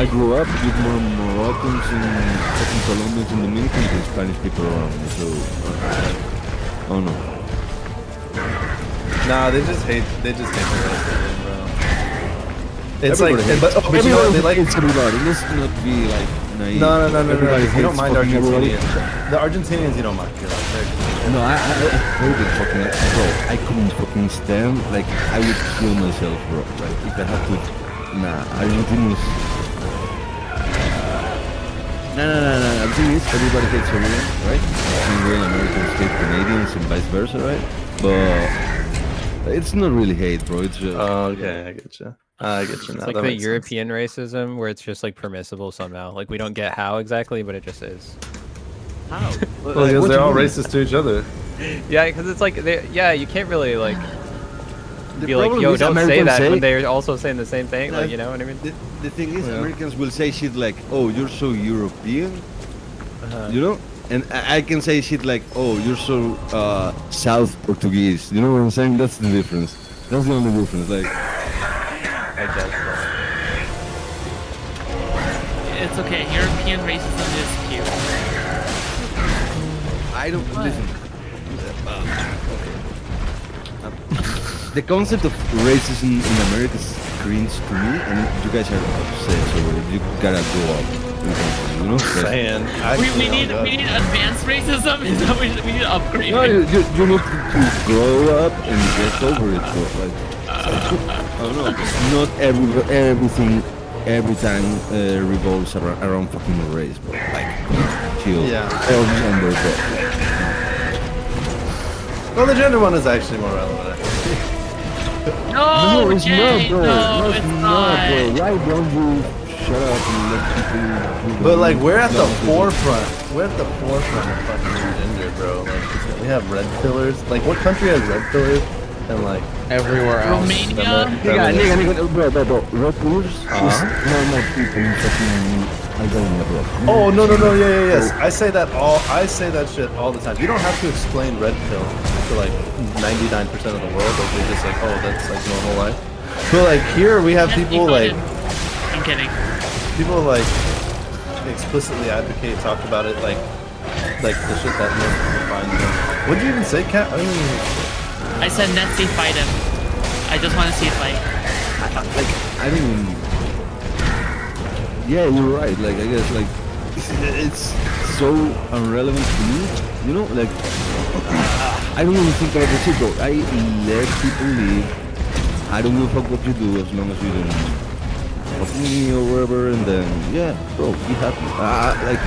grew up with more Moroccans and fucking Colombians and Dominicans than Spanish people around me. So, oh no. Nah, they just hate the rest of them, bro. It's Everybody like, hates- but you know what, they like. hates everybody. Let's not be like naive. No. Everybody You don't hates mind fucking everybody. Argentinians. The Argentinians, you don't mind. You're like, they're good. No, I heard it fucking, bro. I couldn't fucking stand. Like, I would kill myself, bro. Like, if I had to. Nah, Argentinians. No. The thing is, everybody hates everyone, right? Real Americans hate Canadians and vice versa, right? But it's not really hate, bro. It's just. Oh, okay, I get you. It's like the European racism where it's just like permissible somehow. Like we don't get how exactly, but it just is. How? Well, because they're all racist to each other. Yeah, because it's like, you can't really like The be like, problem yo, is don't say Americans that say- when they're also saying the same thing. Like, you know what I mean? The thing is, Americans will say shit like, "Oh, you're so European," you know, and I can say shit like, "Oh, you're so South Portuguese." You know what I'm saying? That's the difference. That's the only difference. Like, I guess. It's okay. European racism is cute. I don't listen. The concept of racism in America screams to me, and you guys are obsessed over it. You gotta grow up, you know. Saying, We need advanced racism. Is that we need to upgrade? No, you need to grow up and get over it, bro. Like, I don't know. Not everything every time revolves around fucking race, bro. Like, chill. Yeah. Remember, bro. Well, the gender one is actually more relevant. I think. No, it's Jay, not, bro. no, it's not, bro. Why don't you shut up and let people? But like, we're at the forefront. We're at the forefront of fucking gender, bro. Like, we have red pillars. Like, what country has red pillars? And like everywhere else. Romania. Nigga, bro. Red pillars is normal people in fucking Albania, bro. Oh no, yes. I say that shit all the time. You don't have to explain red pill to like 99% of the world. Like, they're just like, oh, that's like normal life. But like here we have people like, I'm kidding. people like explicitly advocate, talk about it like the shit that most people find. What'd you even say, Kat? I mean, I said Netsi fight him. I just want to see a fight. I mean, yeah, you're right. Like, I guess, like, it's so irrelevant to me. You know, like, I don't even think about the shit, bro. I let people live. I don't give a fuck what you do as long as you don't fuck me or whatever. And then, yeah, bro, be happy. Like,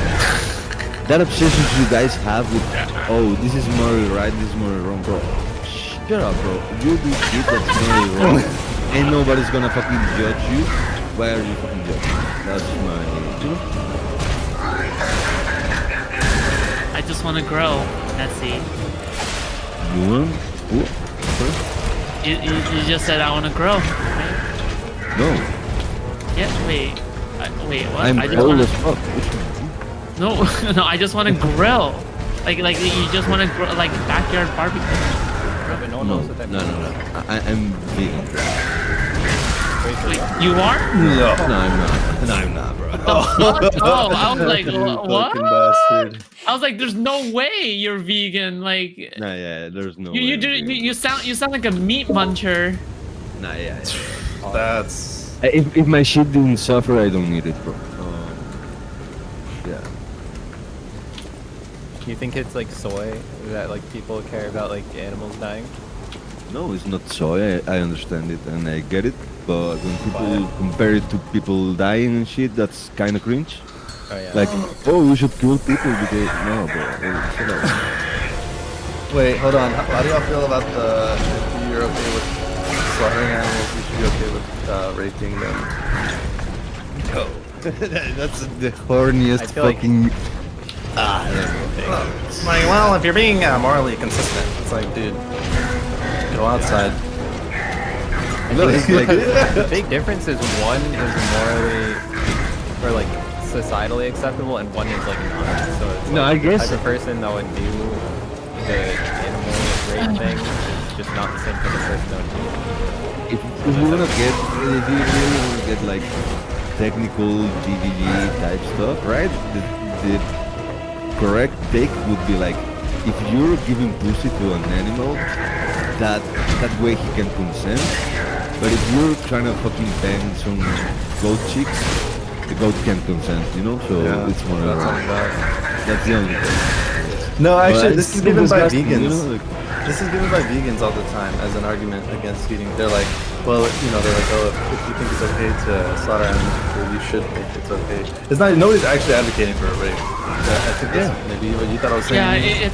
that obsession you guys have with, oh, this is morally right, this is morally wrong, bro. Shut up, bro. You do shit that's morally wrong. Ain't nobody's gonna fucking judge you. Why are you fucking judging? That's my, you know? I just want to grow. Netsi. You want? You just said I want to grow. Right? No. Yeah. Wait. Wait. What? I'm I just old wanna... as fuck. No. I just want to grill. Like you just want to grow like backyard barbecue. No. I'm vegan. Wait, you are? No. No, I'm not. No, I'm not, bro. the fuck? Oh, I was like, what? Fucking bastard. I was like, there's no way you're vegan. Like, Nah, yeah, there's no. you way. do you sound like a meat muncher. Nah, yeah. That's. If my shit didn't suffer, I don't need it, bro. Yeah. Do you think it's like soy that like people care about like animals dying? No, it's not soy. I understand it and I get it, but when people compare it to people dying and shit, that's kind of cringe. Oh yeah. Like, oh, we should kill people because no, bro. Shut up. Wait, hold on. How do y'all feel about the? If you're okay with slaughtering animals, you should be okay with raping them. No. That's the horniest fucking. It's like, well, if you're being morally consistent, it's like, dude, go outside. The big difference is one is morally or like societally acceptable, and one is like not. So it's No, like I guess- the type of person that would do the animal rape thing is just not the same type of person that would do it. If you really want to get like technical GGG type stuff, right? The correct take would be like, if you're giving pussy to an animal, that way he can consent. But if you're trying to fucking bang some goat chicks, the goat can't consent, you know? So Yeah, it's more that's like, all about. that's the only thing. No, actually, But this it's is given by disgusting, vegans. you know, like- This is given by vegans all the time as an argument against eating. They're like, well, you know, they're like, oh, if you think it's okay to slaughter animals for food, you should think it's okay. It's not. Nobody's actually advocating for a rape. I think that's maybe what you thought I was saying. Yeah,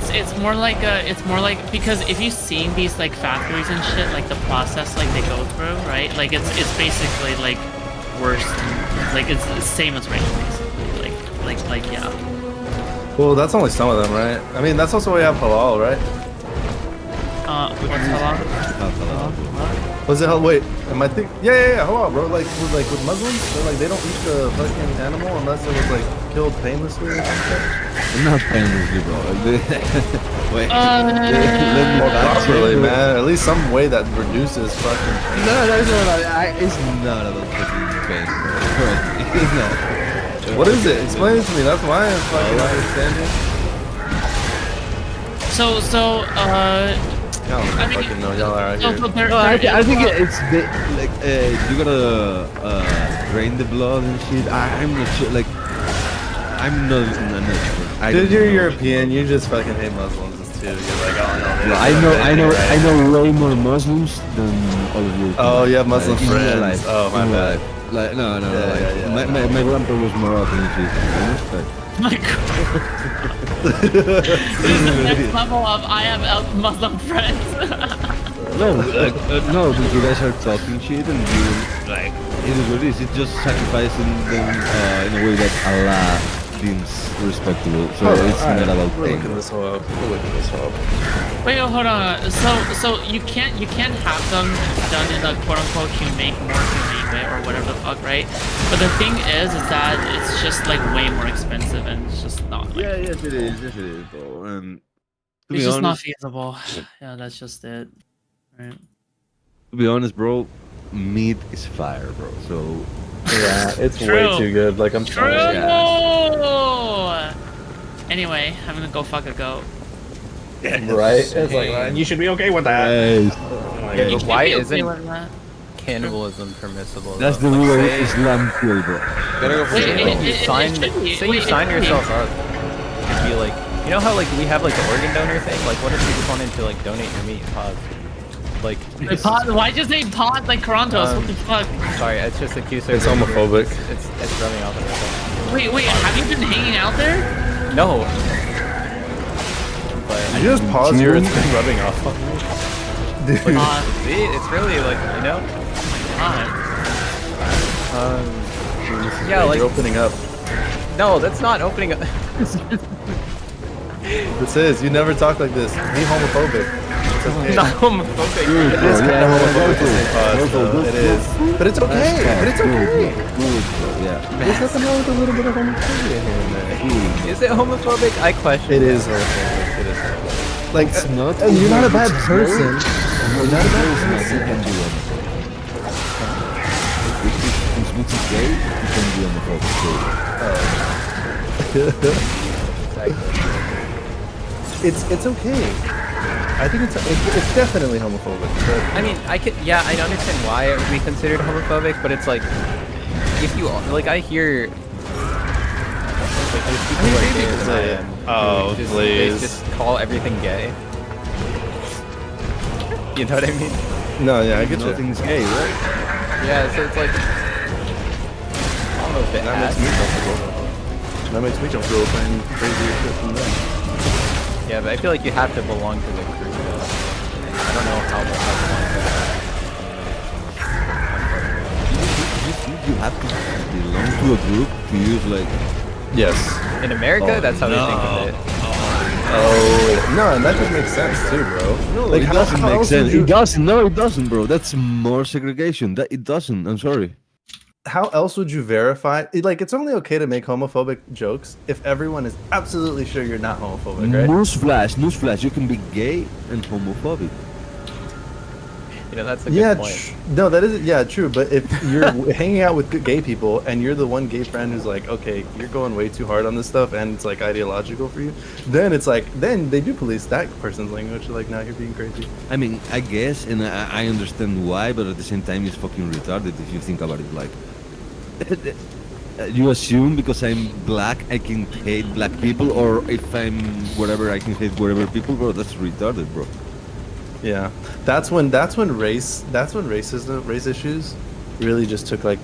it's more like because if you've seen these like factories and shit, like the process like they go through, right? Like it's basically like worse than, like it's the same as rape, basically. Like yeah. Well, that's only some of them, right? I mean, that's also why you have halal, right? What's halal? Was it halal? Wait, am I think? Yeah, halal, bro. Like with Muslims, they're like they don't eat the fucking animal unless it was like killed painlessly or something. Not painlessly, bro. Wait. More properly, man. At least some way that reduces fucking pain. No, that's not. It's not about fucking pain, bro. It's not. What is it? Explain it to me. That's my fucking understanding. I mean, fucking know y'all are out here. No, I think it's like you gotta drain the blood and shit. I'm not sure. Like, I'm not an expert. Dude, you're European. You just fucking hate Muslims too. You're like, oh no. I know way more Muslims than all of you. Oh, you have Muslim in real friends. life. Oh, my In real bad. life. Like, no. Yeah, like, my grandpa was Moroccan and shit. You know? My God. This is the next level of I have Muslim friends. No, because you guys are talking shit and you like it is what it is. It's just sacrificing them in a way that Allah deems respectable. So it's not about We're pain. looking this whole up. Wait, hold on. So you can't have them done in a quote unquote more humane way or whatever the fuck, right? But the thing is that it's just like way more expensive and it's just not. Like, Yes it is, bro. To it's be just not honest, feasible. Yeah, that's just it. Right. to be honest, bro, meat is fire, bro. So yeah, it's True. way too good. Like I'm True. sorry. Anyway, I'm gonna go fuck a goat. Right? It's like, man, you should be okay with that. Yeah, but why be okay isn't with that. cannibalism permissible? that's though? the Like, rule of say- Islam too, bro. Gotta go for Wait, it. it should be. Say Wait, you it sign should be. yourself up to be like, you know how like we have like the organ donor thing? Like, what if you just wanted to like donate your meat? Pause. Like, Wait, pod, why'd you say pod like Karantos? What the fuck? sorry, it's just a Q-Sir. It's homophobic. It's rubbing off on myself. Wait, have you been hanging out there? No. But Did you just pause here? It's been rubbing off on me. Dude. see, it's really like, you know. Yeah, like You're opening up. no, that's not opening up. This is. You never talk like this. Be homophobic. It's okay. Not homophobic. It is kind of homophobic to say pause, though. It is. But it's okay. But it's okay. Yeah. There's nothing wrong with a little bit of homophobia here and there. Is it homophobic? I question. It is homophobic. It is homophobic. Like, It's not. you're not a bad person. You're not a bad person. You can do anything. It's Once he's gay, he can be homophobic. It's okay. I think it's definitely homophobic. But I mean, I understand why it would be considered homophobic, but it's like, if you, like, I hear, like, there's people who are gay as I am, who they just call everything gay. You know what I mean? No, yeah, I get you. Nothing's gay, right? Yeah, so it's like, almost a bit That makes me comfortable. That makes me comfortable playing crazier shit than them. Yeah, but I feel like you have to belong to the crew, though. I don't know how much You have to belong to a group to use like. Yes. In America, that's how they think of it. Oh, no, and that just makes sense too, bro. No, like, it doesn't how make else sense. would you- It doesn't. No, it doesn't, bro. That's more segregation. That it doesn't. I'm sorry. How else would you verify? Like, it's only okay to make homophobic jokes if everyone is absolutely sure you're not homophobic, right? Newsflash. You can be gay and homophobic. You know, that's a good point. No, that isn't. Yeah, true. But if you're hanging out with gay people and you're the one gay friend who's like, okay, you're going way too hard on this stuff, and it's like ideological for you, then it's like, then they do police that person's language. Like, now you're being crazy. I mean, I guess, and I understand why, but at the same time, it's fucking retarded if you think about it. Like, you assume because I'm black, I can hate black people, or if I'm whatever, I can hate whatever people, bro. That's retarded, bro. Yeah, that's when race issues really just took like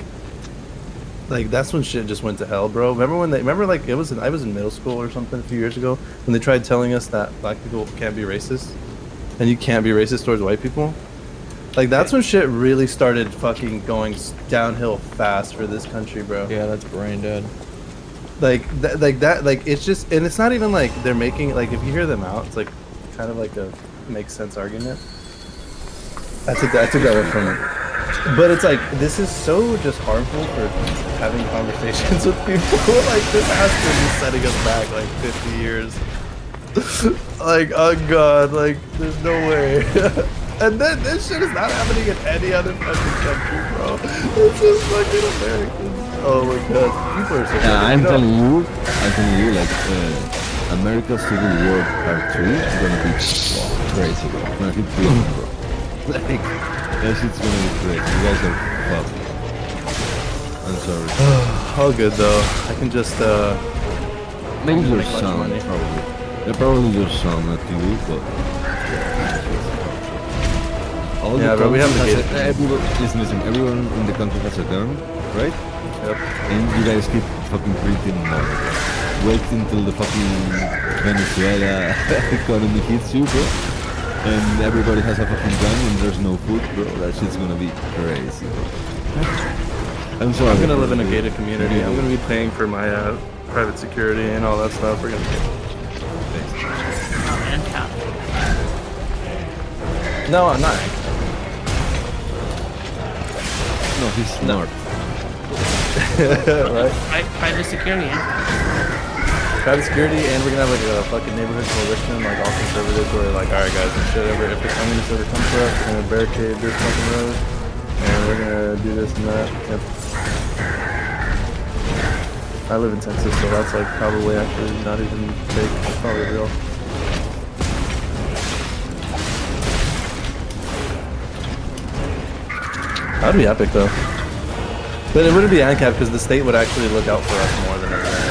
that's when shit just went to hell, bro. Remember like I was in middle school or something a few years ago when they tried telling us that black people can't be racist and you can't be racist towards white people. Like that's when shit really started fucking going downhill fast for this country, bro. Yeah, that's brain dead. Like it's just, and it's not even like they're making, like if you hear them out, it's like kind of like a makes sense argument. I took that one from it. But it's like, this is so just harmful for having conversations with people. Like this has to be setting us back like 50 years. Like, oh god, like there's no way. And then this shit is not happening in any other fucking country, bro. It's just fucking Americans. Oh my god, people are so I'm telling you, like, America's Civil War Part 3 is gonna be crazy, bro. It's gonna be crazy, bro. Like, that shit's gonna be crazy. You guys are fucked. I'm sorry. All good though. I can just maybe your make much son, money. probably. Yeah, probably your son, not you, but all Yeah, the bro, we have country the has gated listen, everyone in the country has a gun, right? Yep. And you guys keep fucking printing money. Wait until the fucking Venezuela economy hits you, bro. And everybody has a fucking gun and there's no food, bro. That shit's gonna be crazy, bro. I'm sorry. I'm gonna live in a gated community. I'm gonna be paying for my private security and all that stuff. We're gonna No, I'm not. No, he's smart. Right? Private security, Private security, and we're gonna have like a fucking neighborhood coalition, like all conservatives, where like, alright guys, if the communists ever come for us, we're gonna barricade this fucking road, and we're gonna do this and that. Yep. I live in Texas, so that's like probably actually not even fake, it's probably real. That'd be epic though. But it wouldn't be ANCAP because the state would actually look out for us more than anything.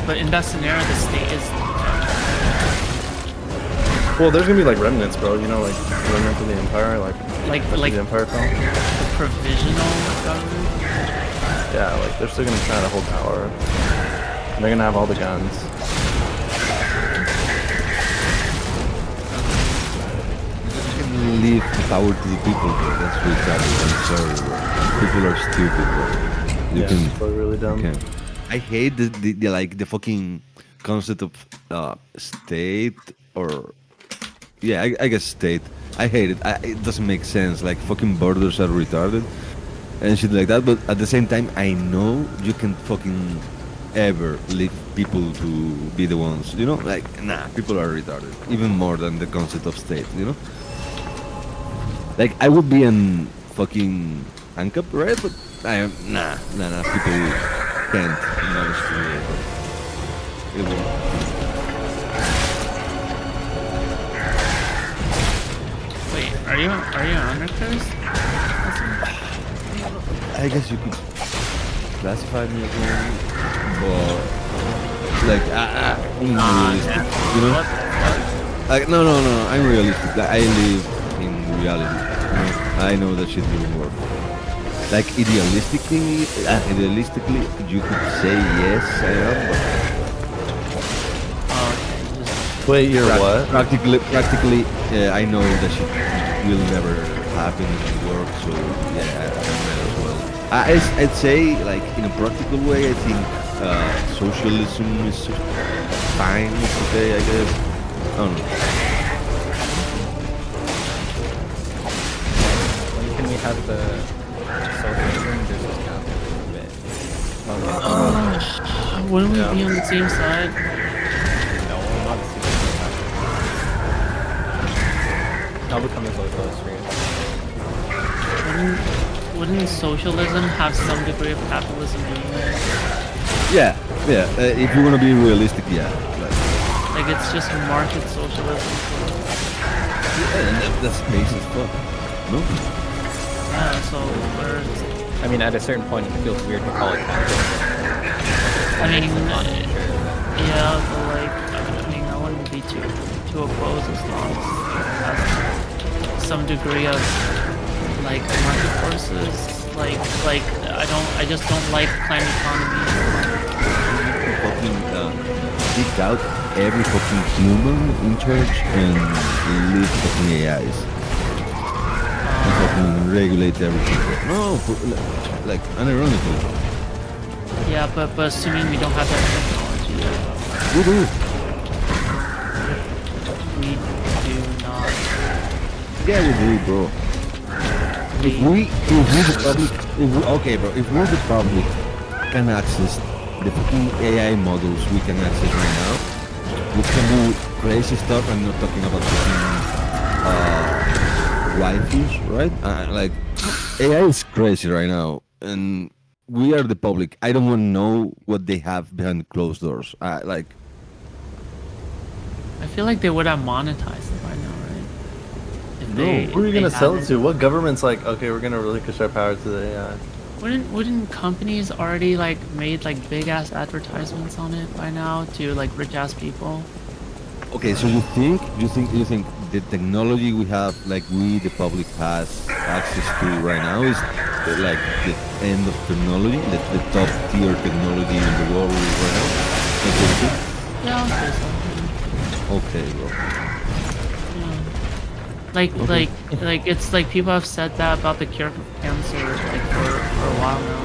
But in that scenario, the state is Well, there's gonna be like remnants, bro. You know, like remnants of the empire, like like the empire fell. the provisional government. Yeah, like they're still gonna try to hold power. And they're gonna have all the guns. Leave the power to the people, bro. That's retarded. I'm sorry, bro. People are stupid, bro. You Yeah, can. people are really dumb. You can. I hate the like the fucking concept of state or yeah, I guess state. I hate it. It doesn't make sense. Like fucking borders are retarded and shit like that. But at the same time, I know you can fucking ever leave people to be the ones. You know, like nah, people are retarded. Even more than the concept of state. You know. Like I would be in fucking ANCAP, right? But I am nah. People can't manage to do it. Wait, are you on Chris? I guess you could classify me as one, but like I'm realistic, you know? Like no, I'm realistic. Like, I live in reality. You know? I know that shit doesn't work. Like idealistically, you could say yes, I am, but wait, you're what? Practically, I know that shit will never happen in work. So yeah, I might as well. I'd say, like in a practical way, I think socialism is fine. It's okay, I guess. I don't know. When can we have the socialism versus capitalism bit? Wouldn't we be on the same side? No, I'm not the same side. I'll become a socialist for you. Wouldn't socialism have some degree of capitalism anyway? Yeah. If you want to be realistic, yeah. Like it's just market socialism. That's basic stuff. No. Yeah, so I mean, at a certain point, it feels weird to call it capitalism. I mean, yeah, but like, I mean, I wouldn't be too opposed as long as it has some degree of like market forces. Like I just don't like planned economy. Fucking dig out every fucking human in church and leave fucking AIs. And fucking regulate everything. No, like unironically. Yeah, but assuming we don't have that technology yet. We do. We do not. Yeah, we do, bro. If we the public can access the fucking AI models we can access right now, we can do crazy stuff. I'm not talking about fucking waifus, right? Like AI is crazy right now, and we are the public. I don't want to know what they have behind closed doors. I feel like they would have monetized it by now, right? Who are you gonna sell it to? What government's like, okay, we're gonna relinquish our power to the AI? Wouldn't companies already like made like big ass advertisements on it by now to like rich ass people? Okay, so you think the technology we have, like we the public has access to right now, is like the end of technology, the top tier technology in the world right now? That's what you think? Yeah, I'll say so. Okay, bro. Like it's like people have said that about the cure for cancer like for a while now.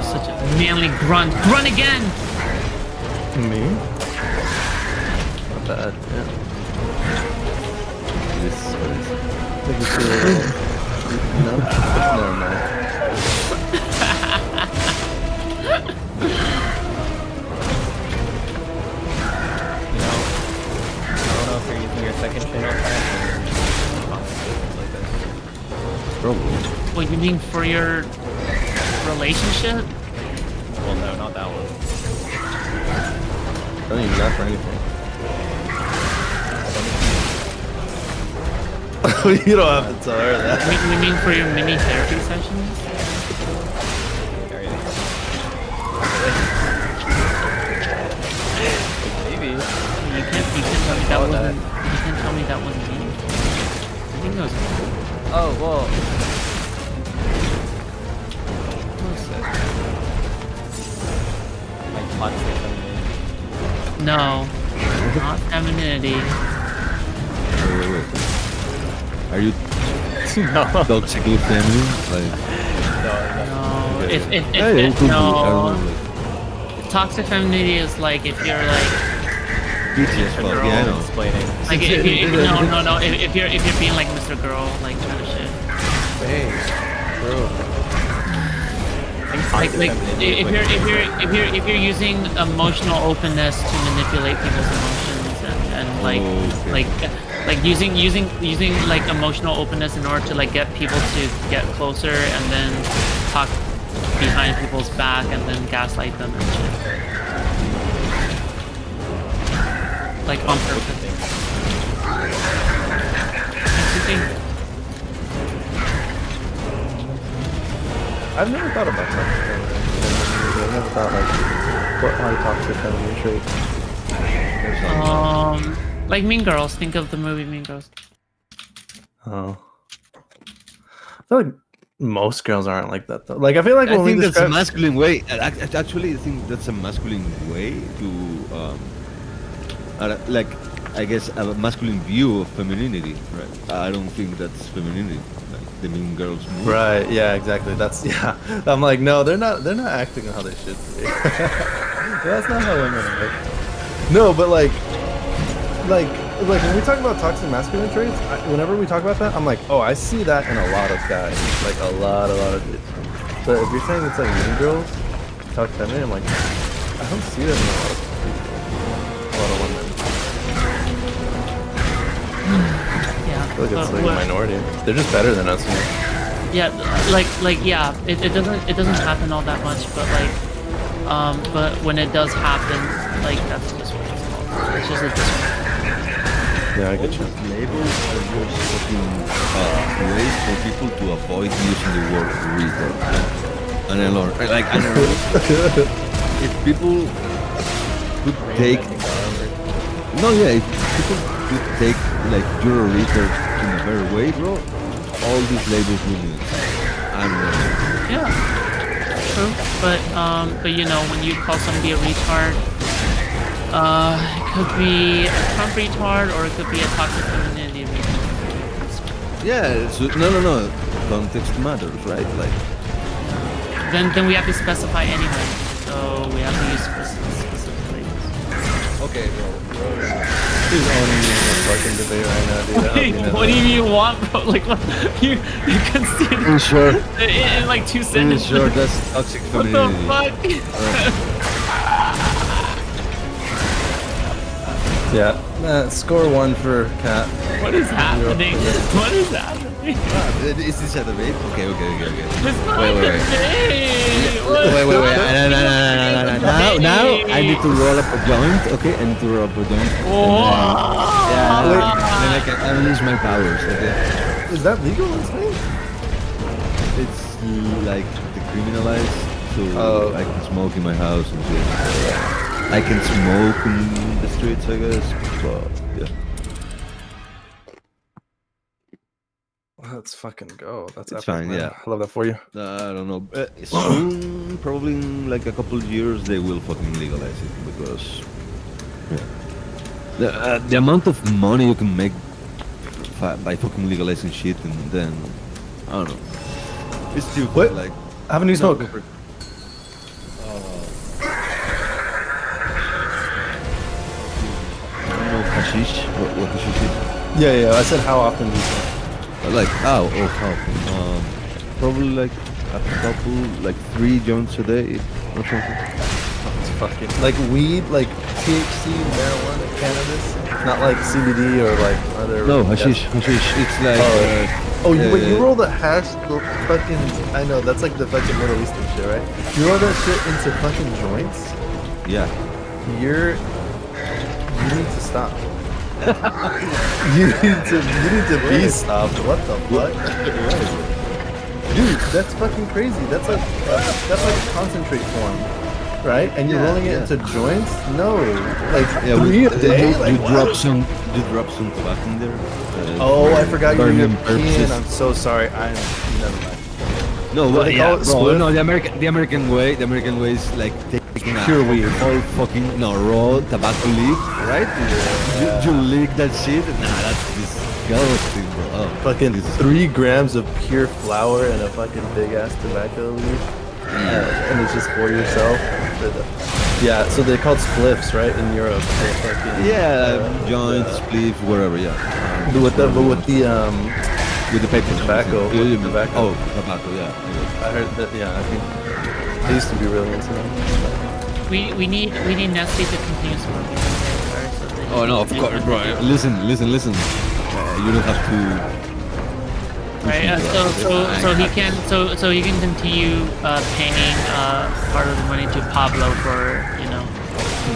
Such a manly grunt. Grunt again! Me? Not bad, yeah. This is no, never mind. Second channel like this. Probably. What you mean for your relationship? Well, no, not that one. I don't even got for anything. You don't have to tell her that. You mean for your mini therapy sessions? Maybe. You can't tell me that wasn't. You can't tell me that wasn't meaningful. I think that was. Oh well. Like toxic femininity. No, not femininity. Wait. Are you no. toxically feminine? Like, No. okay. If Hey, it could be, I don't know, like, toxic femininity is like if you're like. bitchy as fuck. Yeah, I know. Explaining. Like if you're being like Mr. Girl, like kind of shit. Thanks, bro. if you're using emotional openness to manipulate people's emotions and like using like emotional openness in order to like get people to get closer and then talk behind people's back and then gaslight them and shit. Like on purpose. I've never thought about that. I've never thought like what are toxic feminine traits. Like Mean Girls. Think of the movie Mean Girls. Oh, I feel like most girls aren't like that though. Like I feel like when I think we that's a describe... masculine way. Actually, I think that's a masculine way to, like, I guess a masculine view of femininity, right? I don't think that's femininity, like the Mean Girls movie. Right? Yeah, exactly. That's yeah. I'm like, no, they're not acting how they should be. That's not how women are. No, but like when we talk about toxic masculine traits, whenever we talk about that, I'm like, oh, I see that in a lot of guys, like a lot of dudes. But if you're saying it's like Mean Girls, toxic feminine, I'm like, I don't see that in a lot of women. Yeah. I feel like it's like a minority. They're just better than us. Yeah, yeah, it doesn't happen all that much, but like, but when it does happen, like that's just what it's called. It's just a disrespect. Yeah, I get you. Labels are just fucking ways for people to avoid using the word retard. And I learned, like, I don't know. If people could take, if people could take like you're a retard in a better way, bro, all these labels will be. I don't know. Yeah, true. But you know, when you call somebody a retard, it could be a Trump retard or it could be a toxic femininity retard. Yeah. So, no. Context matters, right? Like. Then we have to specify anyway. So we have to use specific labels. Okay, bro. He's owning me in a fucking debate right now, dude. What do you want, bro? Like, what? You conceded Sure. in like 2 sentences. Sure, that's toxic femininity. What the fuck? Yeah, score 1 for Kat. What is happening? What is happening? Is this a debate? Okay. It's not Wait. a debate. Now I need to roll up a joint. Okay, I need to roll up a joint. Then I can unleash my powers. Okay. Is that legal in Spain? It's like decriminalized, so I can smoke in my house and shit. I can smoke in the streets, I guess. But yeah. Let's fucking go. That's It's epic, fine, man. yeah. I love that for you. I don't know. Soon, probably in like a couple of years, they will fucking legalize it because the amount of money you can make by fucking legalizing shit, and then I don't know. It's stupid. What? Like, have a new smoke. Go for it. Hashish? What hashish is? Yeah. I said how often do you smoke? Like how often? Probably like a couple, like 3 joints a day or something. It's fucking like weed, like THC, marijuana, cannabis, not like CBD or like other. No, hashish. It's like. You roll the hash, the fucking. I know that's like the fucking Middle Eastern shit, right? You roll that shit into fucking joints. Yeah. You need to stop. you need to be stopped. What the fuck? Dude, that's fucking crazy. That's like concentrate form, right? And you're rolling it into joints? No, like 3 a day. You drop some tobacco in there. I forgot you're burning European. I'm so sorry. I'm never mind. No, What but they yeah, call it, bro, split? no, the American way is like taking Pure weed. All fucking raw tobacco leaf, right? You lick that shit. Nah, that's disgusting, bro. Oh, fucking 3 grams of pure flour and a fucking big ass tobacco leaf, and it's just for yourself. Yeah, so they're called spliffs, right, in Europe. Joints, spliff, whatever. Yeah. With the With the paper. Tobacco. You mean- Tobacco. Oh, tobacco. Yeah. I heard that. Yeah, I think they used to be really into that. We need Nestle to continue smoking. So that Oh no, of course, bro. Listen. You don't have to. Right. So he can continue paying part of the money to Pablo for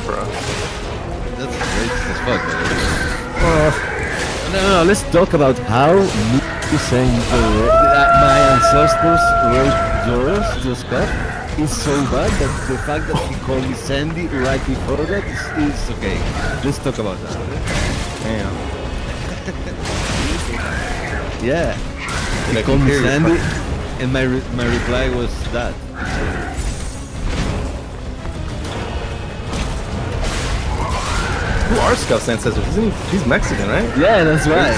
Bro. That's racist as fuck. No. Let's talk about how me saying my ancestors raped yours, your Scott, is so bad that the fact that he called me Sandy right before that is okay. Let's talk about that. Damn. Yeah. He Like, called me period. Sandy, and my reply was that. Who are Scuff's ancestors? He's Mexican, right? Yeah, that's right.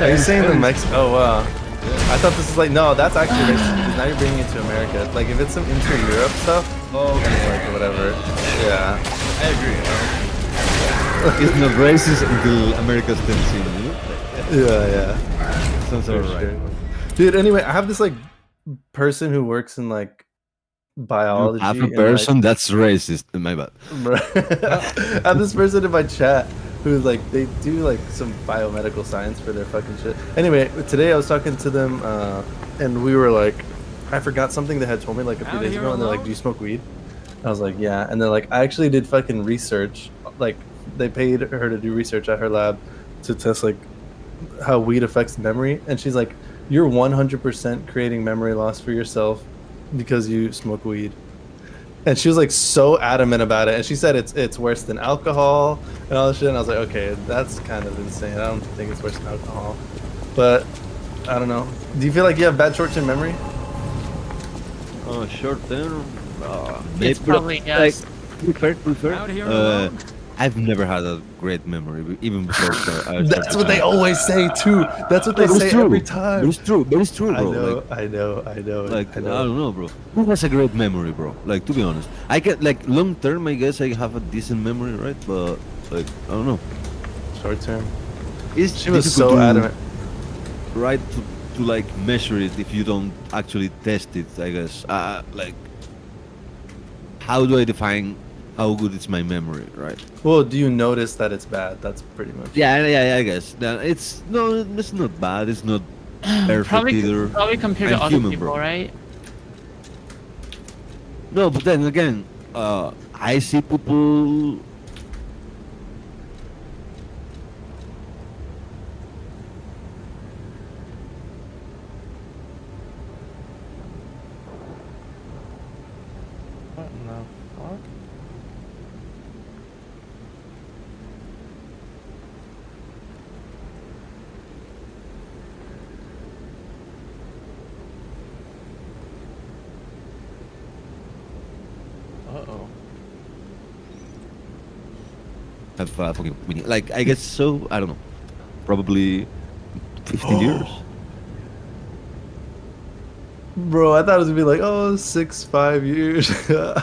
Are you saying the Mexican? Oh wow. I thought this was like no, that's actually racist because now you're bringing it to America. Like if it's some inter-Europe stuff, like whatever. Yeah. I agree. It's not racist until America steps in. Yeah. Sounds For alright. sure. Dude, anyway, I have this like person who works in like biology. Half a and, person, that's racist. My bad. I have this person in my chat who's like they do like some biomedical science for their fucking shit. Anyway, today I was talking to them and we were like, I forgot something they had told me like a few days ago, and they're like, "Do you smoke weed?" I was like, "Yeah," and they're like, "I actually did fucking research. Like, they paid her to do research at her lab to test like how weed affects memory," and she's like, "You're 100% creating memory loss for yourself because you smoke weed." And she was like so adamant about it, and she said it's worse than alcohol and all this shit. And I was like, okay, that's kind of insane. I don't think it's worse than alcohol, but I don't know. Do you feel like you have bad short-term memory? Oh, short term. It's probably yes. Prefer. I've never had a great memory, even before. That's what they always say too. That's what they say every time. But it's true, bro. I know. Like I don't know, bro. Who has a great memory, bro? Like to be honest, I get like long term. I guess I have a decent memory, right? But like I don't know. Short term. It's She was difficult so to- adamant. Right to like measure it if you don't actually test it. I guess. Like, how do I define how good is my memory, right? Well, do you notice that it's bad? That's pretty much. Yeah, I guess. It's not bad. It's not perfect either. Probably compared to I'm other human, people, bro. right? No, but then again, I see people. What in the fuck? Uh-oh. Have fucking meaning. Like I guess so. I don't know. Probably 15 years. Bro, I thought it was gonna be like, 5 years. God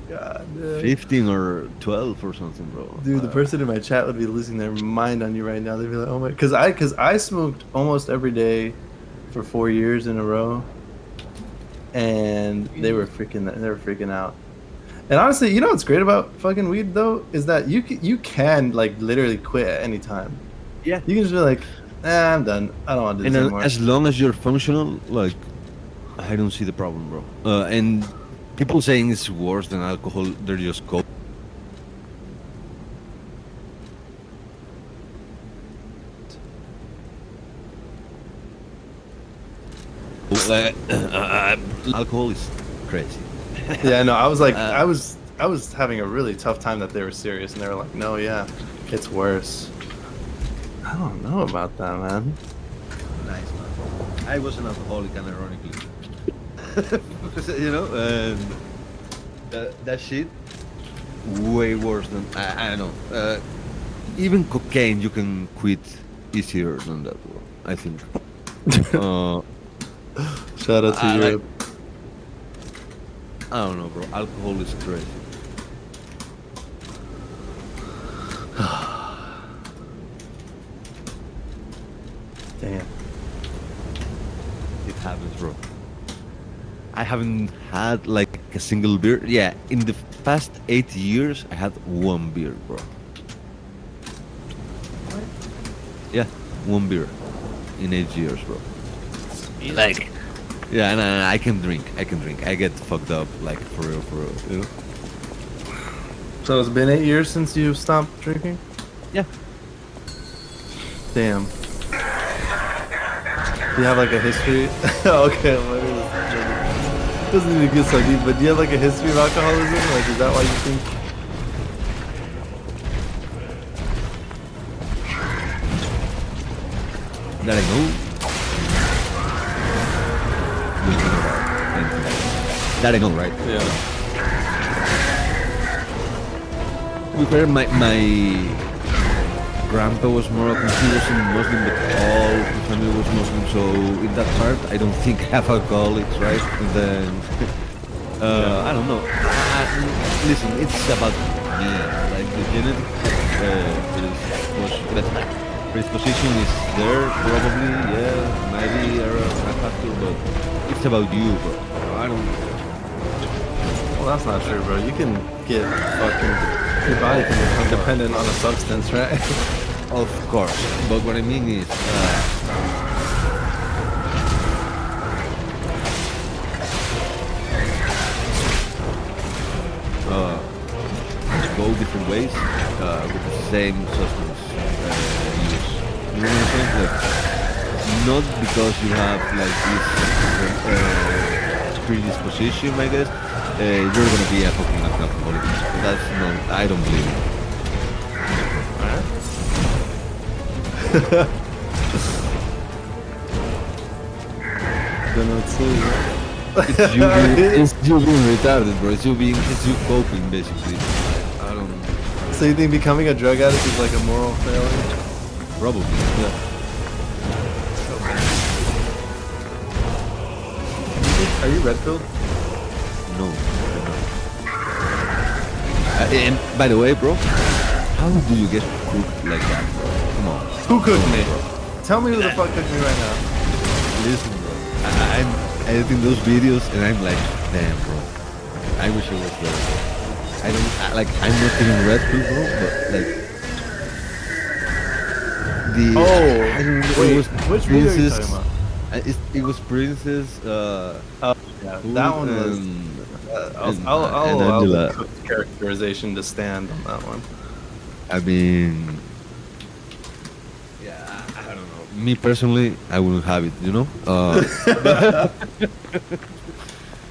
damn. 15 or 12 or something, bro. Dude, the person in my chat would be losing their mind on you right now. They'd be like, "Oh my," because I smoked almost every day for 4 years in a row, and they were freaking out. And honestly, you know what's great about fucking weed though is that you can like literally quit at any time. Yeah, you can just be like, I'm done. I don't want to do And this anymore. as long as you're functional, like, I don't see the problem, bro. And people saying it's worse than alcohol, they're just cold. Alcohol is crazy. Yeah, no, I was like, I was having a really tough time that they were serious, and they were like, no, yeah, it's worse. I don't know about that, man. Nice, man. I was an alcoholic, and ironically, because, you know, that shit way worse than I don't know. Even cocaine, you can quit easier than that, bro. I think. Shout out to Europe. I don't know, bro. Alcohol is crazy. Damn. happens, bro. I haven't had like a single beer. Yeah, in the past 8 years, I had one beer, bro. Yeah, one beer in 8 years, bro. Like, yeah, and I can drink. I get fucked up, like for real, you know. So it's been 8 years since you stopped drinking? Yeah. Damn. Do you have like a history? Okay, what is it? Doesn't even get so deep, but do you have like a history of alcoholism? Like, is that why you think? That I know. That I know, right? Yeah. To be fair, my grandpa was Moroccan. He wasn't Muslim, but all the family was Muslim. So in that part, I don't think I have alcoholics, right? And then I don't know. Listen, it's about me. Like the genetic predisposition is there, probably. Yeah, maybe a factor, but it's about you, bro. I don't. Well, that's not true, bro. You can get fucking. Your body can become dependent on a substance, right? Of course, but what I mean is, go different ways with the same substance use. You know what I'm saying? Like, not because you have like this predisposition, I guess. You're gonna be a fucking alcoholic. That's not. I don't believe it. Then let's see. It's you being retarded, bro. It's you coping, basically. I don't. So you think becoming a drug addict is like a moral failure? Probably. Yeah. Are you red pilled? No. And by the way, bro, how do you get cooked like that, bro? Come on. Who cooked me? Tell me who the fuck cooked me right now. Listen, bro. I'm editing those videos and I'm like, damn, bro. I wish I was there. I'm not even red pill, bro, but like. Which video are you talking about? It was Princess. Yeah, that one was. I'll allow the cooked characterization to stand on that one. I mean, yeah, I don't know. Me personally, I wouldn't have it, you know.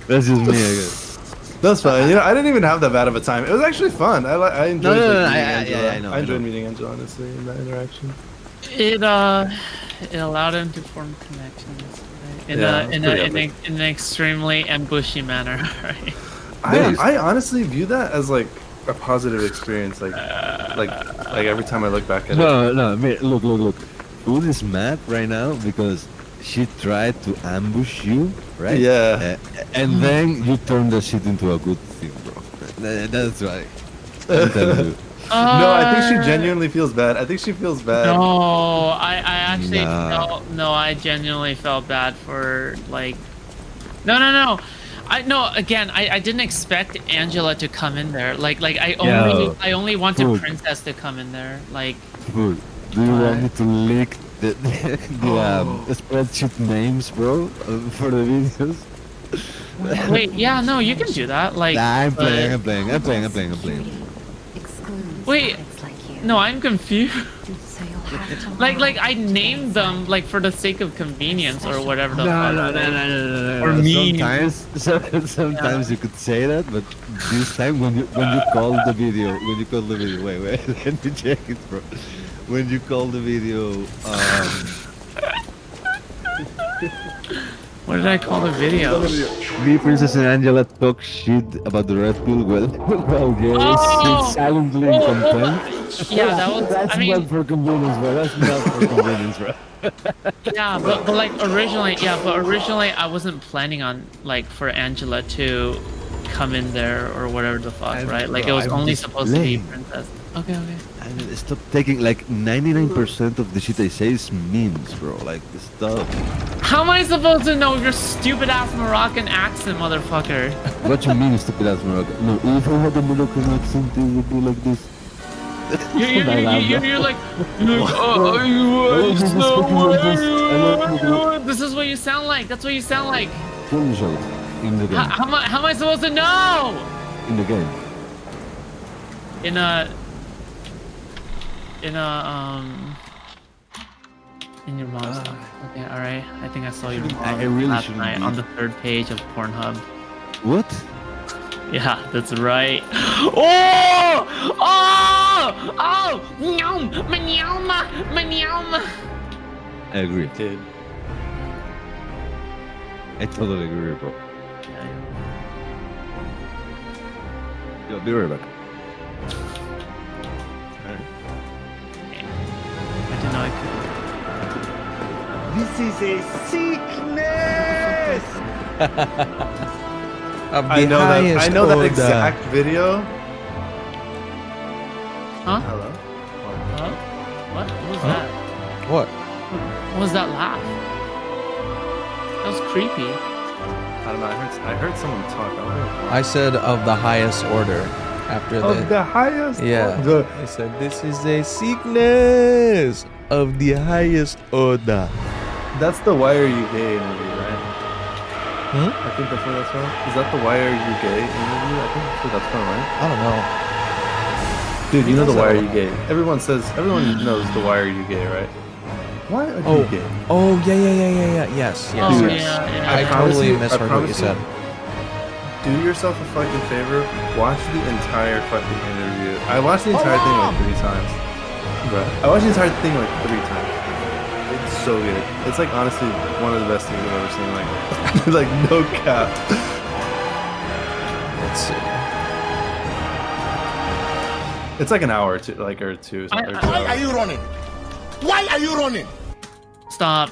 That's just me, I guess. That's fine. You know, I didn't even have that bad of a time. It was actually fun. I enjoyed meeting Angela. I know. I enjoyed meeting Angela, honestly, in that interaction. It allowed him to form connections, right? In an extremely ambushy manner, right? I honestly view that as like a positive experience. Like every time I look back at it. No, mate, look. Food is mad right now because she tried to ambush you, right? Yeah. And then you turn the shit into a good thing, bro. That's right. I'm telling you. No, I think she genuinely feels bad. I think she feels bad. No, I actually felt. No, I genuinely felt bad for like. No. Again, I didn't expect Angela to come in there. I only wanted Princess to come in there. Like. Dude, do you want me to leak the spreadsheet names, bro, for the videos? Wait, yeah, no, you can do that. Like. Nah, I'm playing. Wait, no, I'm confused. like I named them like for the sake of convenience or whatever the fuck. No. Or me. Sometimes you could say that, but this time when you call the video, wait, let me check it, bro. When you call the video, What did I call the video? Me, Princess, and Angela talk shit about the Red Pill while Gary sits silently in contempt. Yeah, that was. That's not for convenience, bro. Yeah, but originally I wasn't planning on like for Angela to come in there or whatever the fuck, right? Like it was only supposed to be Princess. Okay. I mean, stop taking like 99% of the shit I say is memes, bro. Like stop. How am I supposed to know your stupid ass Moroccan accent, motherfucker? What you mean, stupid ass Moroccan? No, if I had a Moroccan accent, it would be like this. You're like, this is what you sound like. That's what you sound like. Usually, in the game. How am I supposed to know? In the game. In your mom's house. Okay, alright. I think I saw your mom I really last shouldn't night be. on the 3rd page of Pornhub. What? Yeah, that's right. Oh! Meow! Meow! I agree. Dude. I totally agree, bro. Yo, be right back. I didn't know I could. This is a sickness! I know that exact video. Huh? Hello? Huh? What? What was that? What? What was that laugh? That was creepy. I don't know. I heard someone talk. I said of the highest order after Of the highest Yeah. order. I said this is a sickness of the highest order. That's the Why Are You Gay interview, right? Hmm? I think that's where that's from. Is that the Why Are You Gay interview? I think that's where that's from, right? I don't know. Dude, you know the Who Why does Are that You Gay? Everyone knows the Why Are You Gay, right? Why are Oh, you gay? oh yeah. Yes. Dude, yeah. I promise totally you- misheard what promise you said. Do yourself a fucking favor. Watch the entire fucking interview. I watched the entire thing like 3 times. Bro, I watched the entire thing like 3 times. It's so good. It's like honestly one of the best things I've ever seen. Like, like no cap. Let's see. It's like an hour or two, like or two. Or 2 Why hours. are you running? Why are you running? Stop.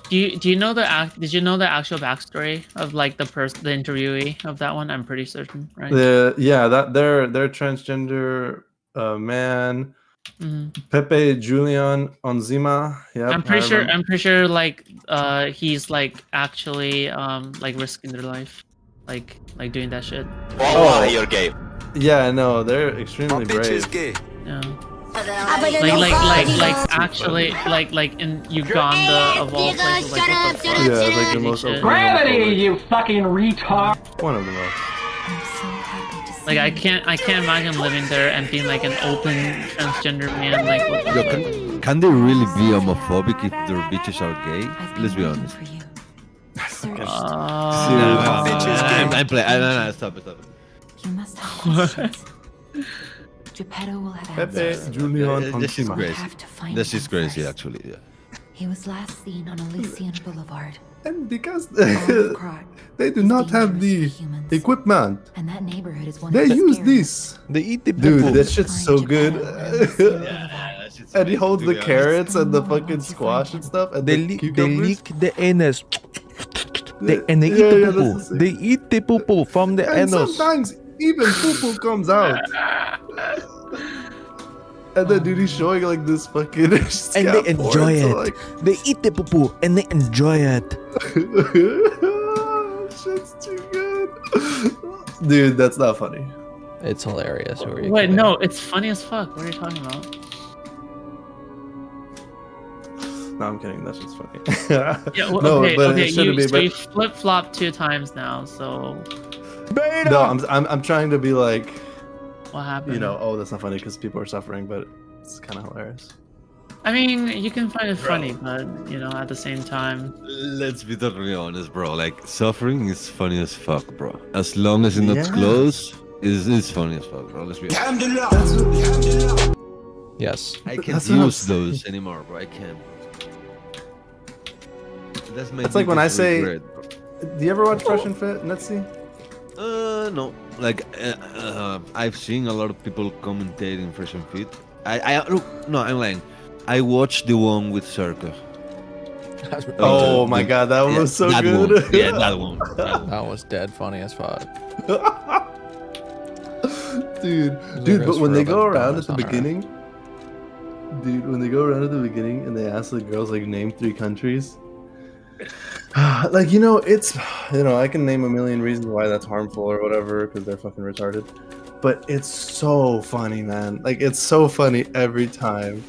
Do you know did you know the actual backstory of like the interviewee of that one? I'm pretty certain, right? They're transgender man. Pepe Julian Onzima. Yeah, I'm pretty sure like he's like actually like risking their life, like doing that shit. Oh, you're gay. Yeah, no, they're extremely brave. Yeah. Like actually like in Uganda of all places, like what the fuck? Yeah, like the most Shit. Gravity, you fucking retard! One of the most. Like I can't imagine living there and being like an open transgender man. Like what the Yo, fuck? can they really be homophobic if their bitches are gay? Let's be honest. I'm playing. No, stop it. You must have Geppetto will have Pepe answers. Julian This is Onzima. crazy. have to find This him is crazy, first. actually. Yeah. He was last seen on Elysian Boulevard. And because Olive Croc, they do not have the equipment, and that neighborhood is one they of the use scariest. this. They eat the Dude, that shit's so good. And he holds the carrots and the fucking squash and stuff, and They the lick cucumbers. the anus. And they eat Yeah, the yeah, poo that's the They eat the poo from the And anus. sometimes even poo comes out. And then dude, he's showing like this fucking And they enjoy it. They eat the poo and they enjoy it. Shit's too good. Dude, that's not funny. It's hilarious. Who are you Wait, kidding? no, it's funny as fuck. What are you talking about? No, I'm kidding. That's just funny. Yeah, well, No, okay, but okay. it shouldn't be. So But you flip flopped 2 times now. So no, I'm trying to be like, what happened? you know, oh, that's not funny because people are suffering, but it's kind of hilarious. I mean, you can find it funny, but you know, at the same time, Let's be totally honest, bro. Like, suffering is funny as fuck, bro. As long as it's not Yeah. close, it's funny as fuck, bro. Let's be honest. Yes. I can't That's what I'm use those anymore, bro. I can't. That's my It's like when I biggest say, regret, bro. do you ever watch Fresh and Fit? Let's see. No. Like, I've seen a lot of people commentating Fresh and Fit. Look, no, I'm lying. I watched the one with Circa. Oh my god, that one was so that good. One. Yeah, that one. That was dead funny as fuck. Dude, but when they go around at the beginning, when they go around at the beginning and they ask the girls like name 3 countries, like it's I can name a million reasons why that's harmful or whatever because they're fucking retarded, but it's so funny, man. Like it's so funny every time.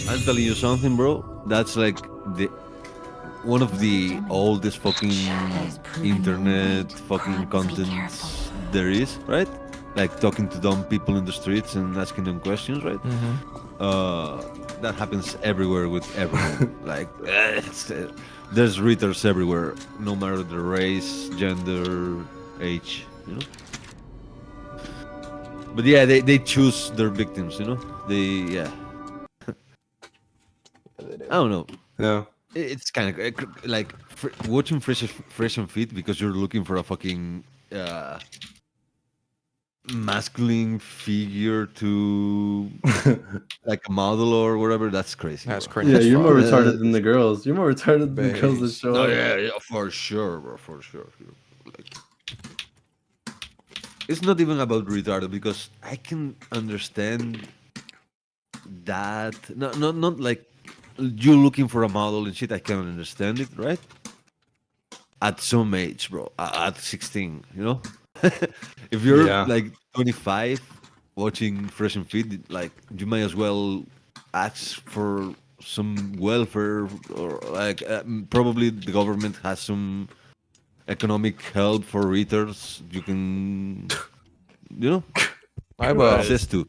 I'm telling you something, bro. That's like one of the oldest fucking internet fucking contents there is, right? Like talking to dumb people in the streets and asking them questions, right? That happens everywhere with everyone. Like there's retards everywhere, no matter the race, gender, age, But yeah, they choose their victims, I don't know. Yeah. It's kind of like watching Fresh and Fit because you're looking for a fucking masculine figure to like a model or whatever. That's crazy. That's crazy. Yeah, you're more retarded than the girls. You're more retarded than the girls that show up. Yeah, for sure, bro, for sure. Like, it's not even about retarded because I can understand that. Not like you looking for a model and shit. I can understand it, right? At some age, bro. At 16, if you're like 25 watching Fresh and Fit, like you might as well ask for some welfare or like probably the government has some economic help for retards. You can, I have access to.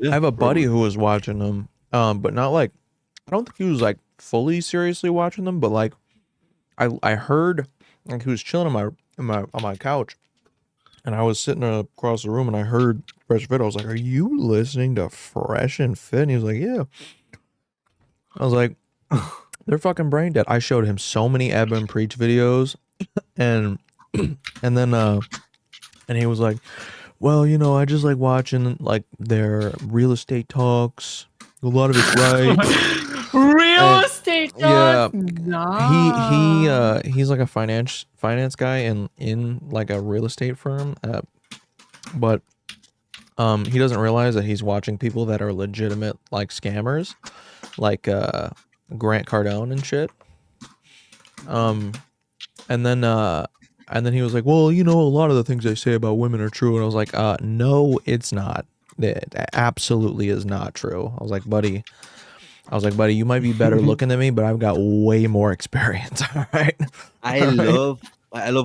I have a buddy who was watching them, but not like I don't think he was like fully seriously watching them, but like I heard like he was chilling on my couch. And I was sitting across the room and I heard Fresh and Fit. I was like, "Are you listening to Fresh and Fit?" And he was like, "Yeah." I was like, "They're fucking brain dead." I showed him so many Ebb and Preach videos, and then and he was like, "Well, I just like watching like their real estate talks. A lot of it's right." Real estate Yeah, talks? he's like a finance guy in like a real estate firm, but he doesn't realize that he's watching people that are legitimate like scammers, like Grant Cardone and shit. And then he was like, "Well, a lot of the things they say about women are true," and I was like, "No, it's not. It absolutely is not true." I was like, buddy, you might be better looking than me, but I've got way more experience. All right. I love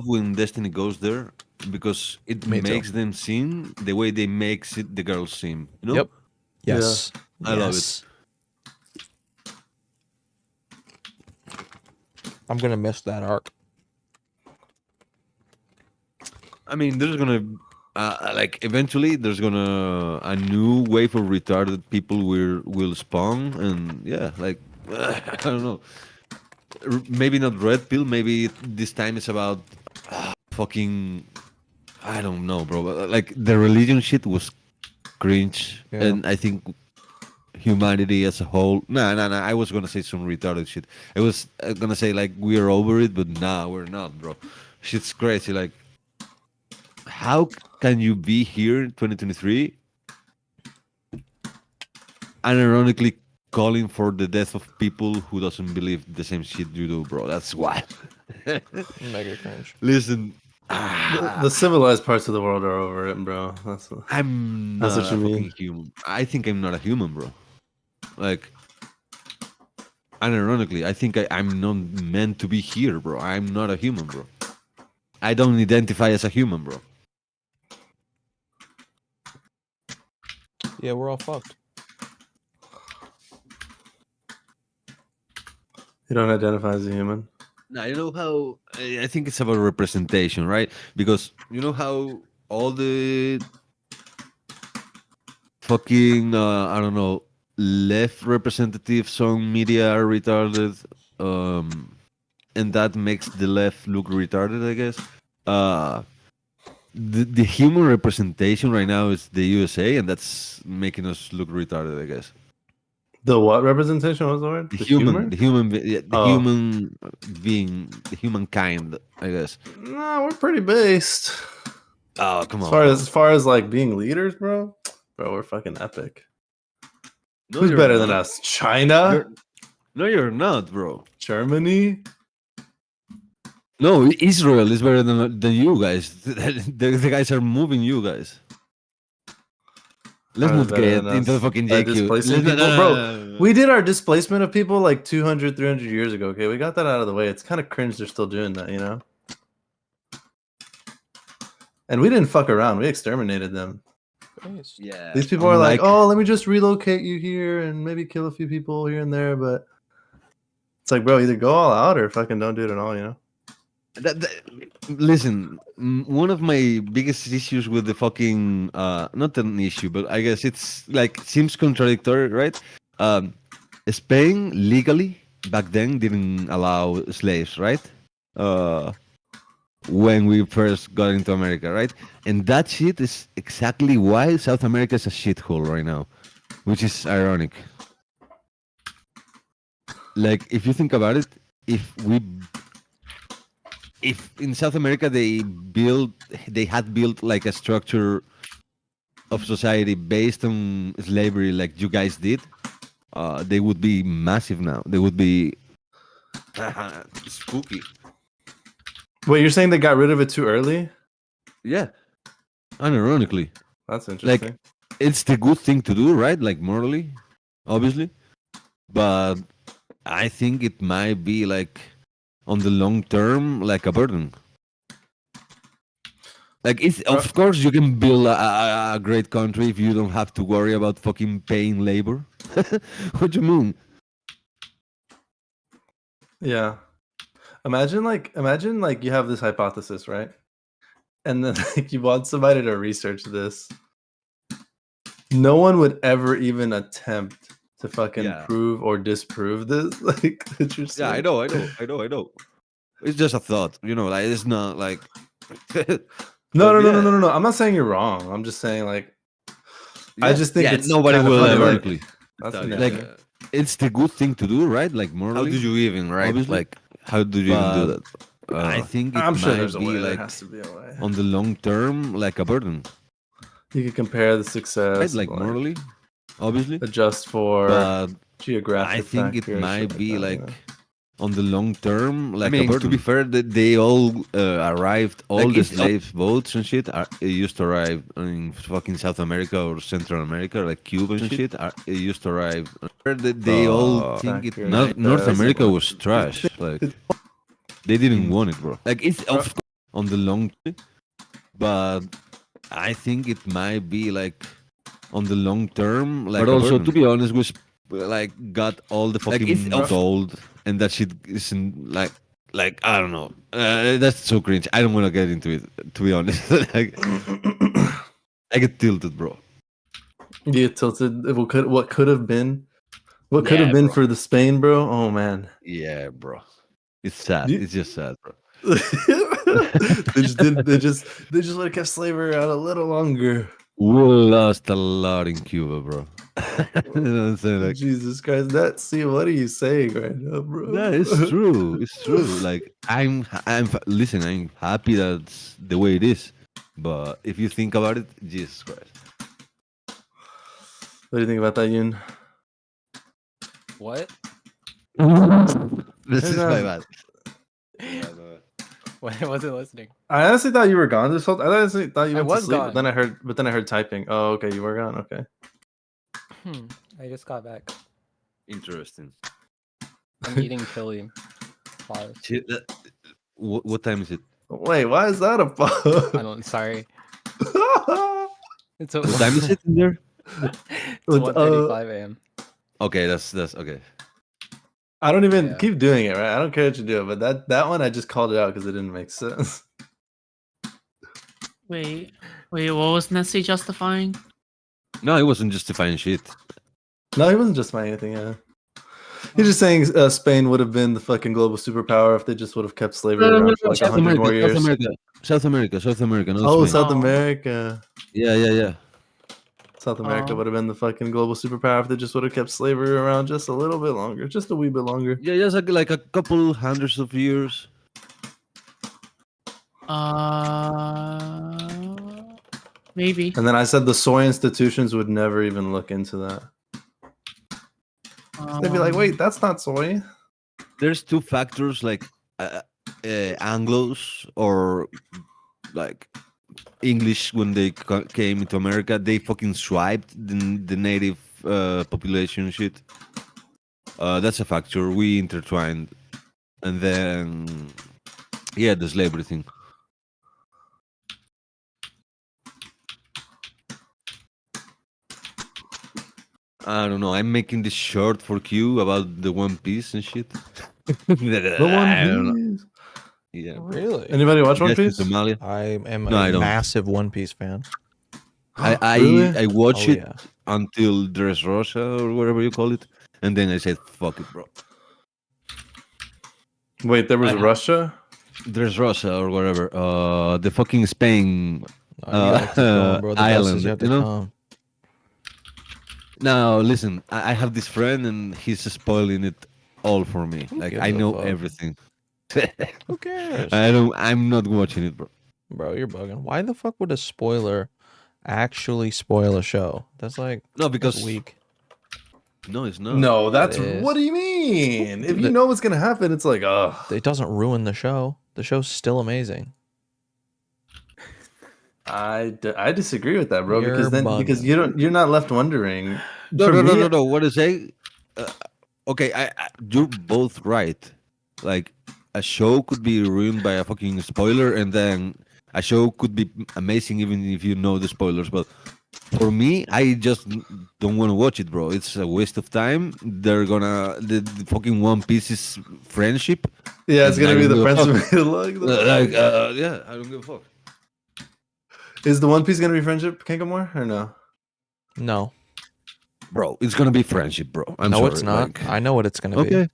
when Destiny goes there because it makes them seem the way they makes it the girls seem. Yep. Yes. I love it. I'm gonna miss that arc. I mean, there's gonna eventually there's gonna a new wave of retarded people will spawn, and I don't know. Maybe not red pill. Maybe this time it's about fucking. I don't know, bro. But, like the religion shit was cringe, and I think humanity as a whole. Nah. I was gonna say some retarded shit. I was gonna say like we're over it, but nah, we're not, bro. Shit's crazy. Like, how can you be here in 2023 and ironically calling for the death of people who doesn't believe the same shit you do, bro? That's wild. Mega cringe. Listen, the civilized parts of the world are over it, bro. That's what you mean. Human. I think I'm not a human, bro. Like, and ironically, I think I'm not meant to be here, bro. I'm not a human, bro. I don't identify as a human, bro. Yeah, we're all fucked. You don't identify as a human? Now, you know how I think it's about representation, right? Because you know how all the fucking I don't know, left representatives on media are retarded, and that makes the left look retarded, I guess. The human representation right now is the USA, and that's making us look retarded, I guess. The what representation was the word? The humor? human, the human, the Oh. human being, the humankind. I guess. No, we're pretty based. Oh, come on. As far as like being leaders, bro, we're fucking epic. No, Who's you're better than not. us? China? No, you're not, bro. Germany? No, Israel is better than you guys. The guys are moving you guys. Let's Are not better get than into us fucking by JQ. displacing people? Bro, we did our displacement of people like 200, 300 years ago. Okay, we got that out of the way. It's kind of cringe they're still doing that, you know? And we didn't fuck around. We exterminated them. Yeah. These people are like, oh, let me just relocate you here and maybe kill a few people here and there. But it's like, bro, either go all out or fucking don't do it at all, you know? Listen, one of my biggest issues with the fucking not an issue, but I guess it's like seems contradictory, right? Spain legally back then didn't allow slaves, right? When we first got into America, right? And that shit is exactly why South America is a shithole right now, which is ironic. Like, if you think about it, if in South America they had built like a structure of society based on slavery, like you guys did, they would be massive now. They would be spooky. Wait, you're saying they got rid of it too early? Yeah, unironically. That's interesting. Like, it's the good thing to do, right? Like morally, obviously, but I think it might be like on the long term, like a burden. Like, it's of course you can build a great country if you don't have to worry about fucking paying labor. What do you mean? Yeah. Imagine like you have this hypothesis, right? And then like you want somebody to research this. No one would ever even attempt to fucking prove or disprove this. Like that you're saying. Yeah, I know. It's just a thought, you know. Like, it's not like. No. I'm not saying you're wrong. I'm just saying like. I just think it's nobody kind of will funny, ironically. That's Like, it's the good thing to do, right? Like morally. How did you even, right? Obviously. Like, how do you even do that? I think it I'm sure might there's a be way. There like has to be a way. on the long term, like a burden. You could compare the success, Right? Like morally, obviously. adjust for But geographic. I think it factors, might shit be that, you like know? on the long term, like I mean, a burden. to be fair, they all arrived. All Like, the it's not- slave boats and shit used to arrive in fucking South America or Central America, like Cuba and shit. It used to arrive. They all think it. North America was trash. Like, they didn't want it, bro. Like, it's on the long term, but I think it might be like on the long term, like. But also, to be honest, we like got all the fucking gold, and that shit isn't like I don't know. That's so cringe. I don't want to get into it, to be honest. Like, I get tilted, bro. You get tilted. What could have been? What could have been for the Spain, bro? Oh man. Yeah, bro. It's sad. It's just sad, bro. They just would have kept slavery out a little longer. We lost a lot in Cuba, bro. You know what I'm saying? Like, Jesus Christ, what are you saying right now, bro? Yeah, it's true. It's true. Like, listen, I'm happy that's the way it is. But if you think about it, Jesus Christ. What do you think about that, Yoon? What? This is my bad. I wasn't listening. I honestly thought you were gone this whole. I honestly thought you went was to sleep. gone. But then I heard typing. Oh, okay, you were gone. Okay. I just got back. Interesting. I'm eating chili. Pause. Shit, what time is it? Wait, why is that a pause? I don't. Sorry. It's What time is it in there? It's 1:35 a.m. Okay, that's okay. I don't even keep doing it, right? I don't care what you do, but that one I just called it out because it didn't make sense. Wait, what was Nessie justifying? No, it wasn't justifying shit. No, he wasn't justifying anything. Yeah, he's just saying Spain would have been the fucking global superpower if they just would have kept slavery around for like 100 more years. South America. Oh, South America. Yeah. South America would have been the fucking global superpower if they just would have kept slavery around just a little bit longer, just a wee bit longer. Yeah, just like a couple hundreds of years. Maybe. And then I said the soy institutions would never even look into that. They'd be like, wait, that's not soy. There's two factors, like Anglos or like English when they came into America. They fucking swiped the native population shit. That's a factor. We intertwined, and then yeah, the slavery thing. I don't know. I'm making this short for Q about the One Piece and shit. The One Piece. Yeah. Really? Anybody watch One Piece? Somalia? I am No, I a don't. massive One Piece fan. I watched Oh, it yeah. until Dressrosa or whatever you call it, and then I said, "Fuck it, bro." Wait, there was Russia? Dressrosa or whatever. The fucking Spain You gotta keep going, bro. The best is island. yet to You know? come. Now listen, I have this friend and he's spoiling it all for me. Like gives I a know fuck? everything. Who cares? I'm not watching it, bro. Bro, you're bugging. Why the fuck would a spoiler actually spoil a show? That's like No, that's because weak. No, it's not. No, that's It is. what do you mean? If you know what's gonna happen, it's like, ugh. It doesn't ruin the show. The show's still amazing. I disagree with that, bro. You're Because bugging. you're not left wondering. No, For no, no, me- no, no. What is say? Okay, you're both right. Like a show could be ruined by a fucking spoiler, and then a show could be amazing even if you know the spoilers. But for me, I just don't want to watch it, bro. It's a waste of time. They're gonna the fucking One Piece is friendship. Yeah, it's and gonna I be don't the give a friends fuck. with like, Yeah, I don't give a fuck. Is the One Piece gonna be friendship, Kangamore, or no? No. Bro, it's gonna be friendship, bro. I'm no, sorry. it's not. like- I know what it's gonna Okay. be.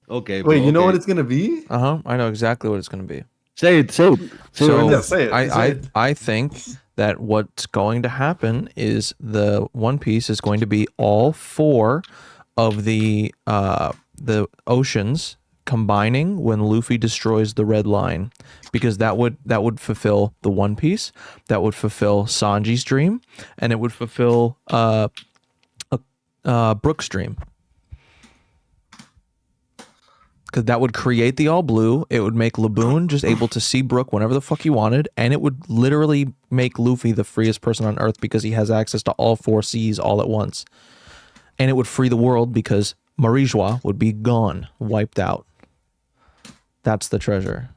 Okay. Wait, bro, you know what okay. it's gonna be? I know exactly what it's gonna be. Say it. Say it. Say So it. Yeah, say it, say it. I think that what's going to happen is the One Piece is going to be all four of the oceans combining when Luffy destroys the Red Line, because that would fulfill the One Piece, that would fulfill Sanji's dream, and it would fulfill Brook's dream. Because that would create the All Blue. It would make Laboon just able to see Brook whenever the fuck he wanted, and it would literally make Luffy the freest person on Earth because he has access to all four seas all at once. And it would free the world because Marijois would be gone, wiped out. That's the treasure.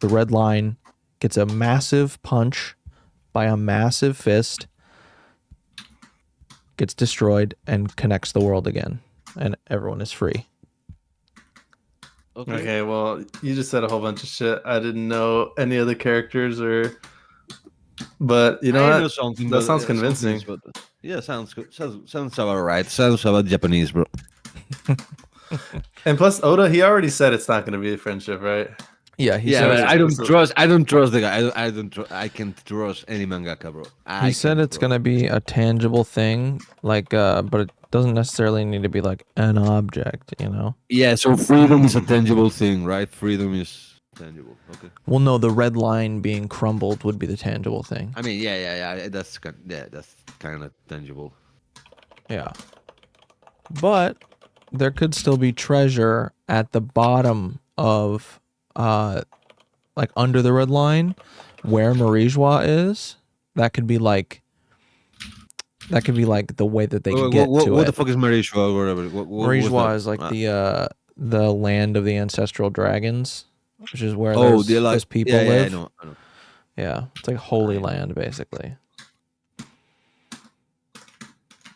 The Red Line gets a massive punch by a massive fist, gets destroyed, and connects the world again. And everyone is free. Okay, well, you just said a whole bunch of shit. I didn't know any other characters or. But you know I what? know something, That but, sounds yeah, convincing. something is, but- yeah, sounds good. Sounds about right. Sounds about Japanese, bro. And plus, Oda, he already said it's not going to be a friendship, right? Yeah, he Yeah, said but it's- I don't trust the guy. I can't trust any mangaka, bro. He said it's gonna be a tangible thing, like, but it doesn't necessarily need to be like an object, you know? Yeah, so freedom is a tangible thing, right? Freedom is tangible. Okay. Well, no, the Red Line being crumbled would be the tangible thing. I mean, yeah. That's kind of tangible. Yeah. But there could still be treasure at the bottom of, like under the Red Line, where Marijois is. That could be like the way that they can get to what it. the fuck is Marijois or whatever? Marijois is like the land of the ancestral dragons, which is where Oh, those people yeah, live. I know. Yeah, it's like holy land basically.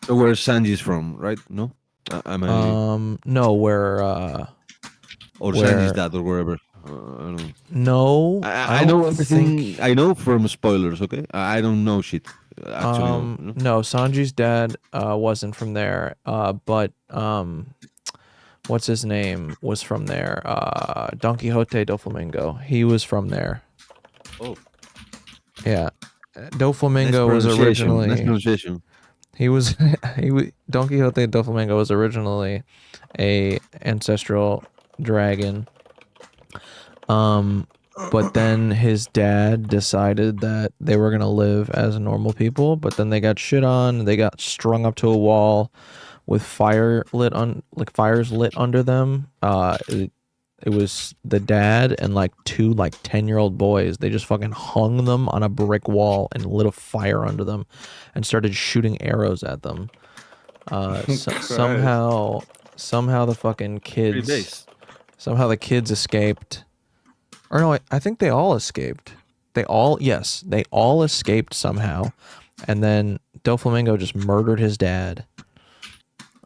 So where Sanji's from, right? No, No, where or where- Sanji's dad or wherever. I don't know. no, I don't know everything. think- I know from spoilers. Okay, I don't know shit. Actually, no. No, Sanji's dad wasn't from there. But what's his name was from there. Don Quixote Doflamingo. He was from there. Oh, Yeah, Doflamingo was originally. Nice pronunciation. He was Don Quixote del Flamenco was originally a ancestral dragon. But then his dad decided that they were gonna live as normal people, but then they got shit on, they got strung up to a wall with fires lit under them. It was the dad and like two 10-year-old boys. They just fucking hung them on a brick wall and lit a fire under them and started shooting arrows at them. Somehow the fucking kids escaped. Or no, I think they all escaped. They all escaped somehow. And then Doflamingo just murdered his dad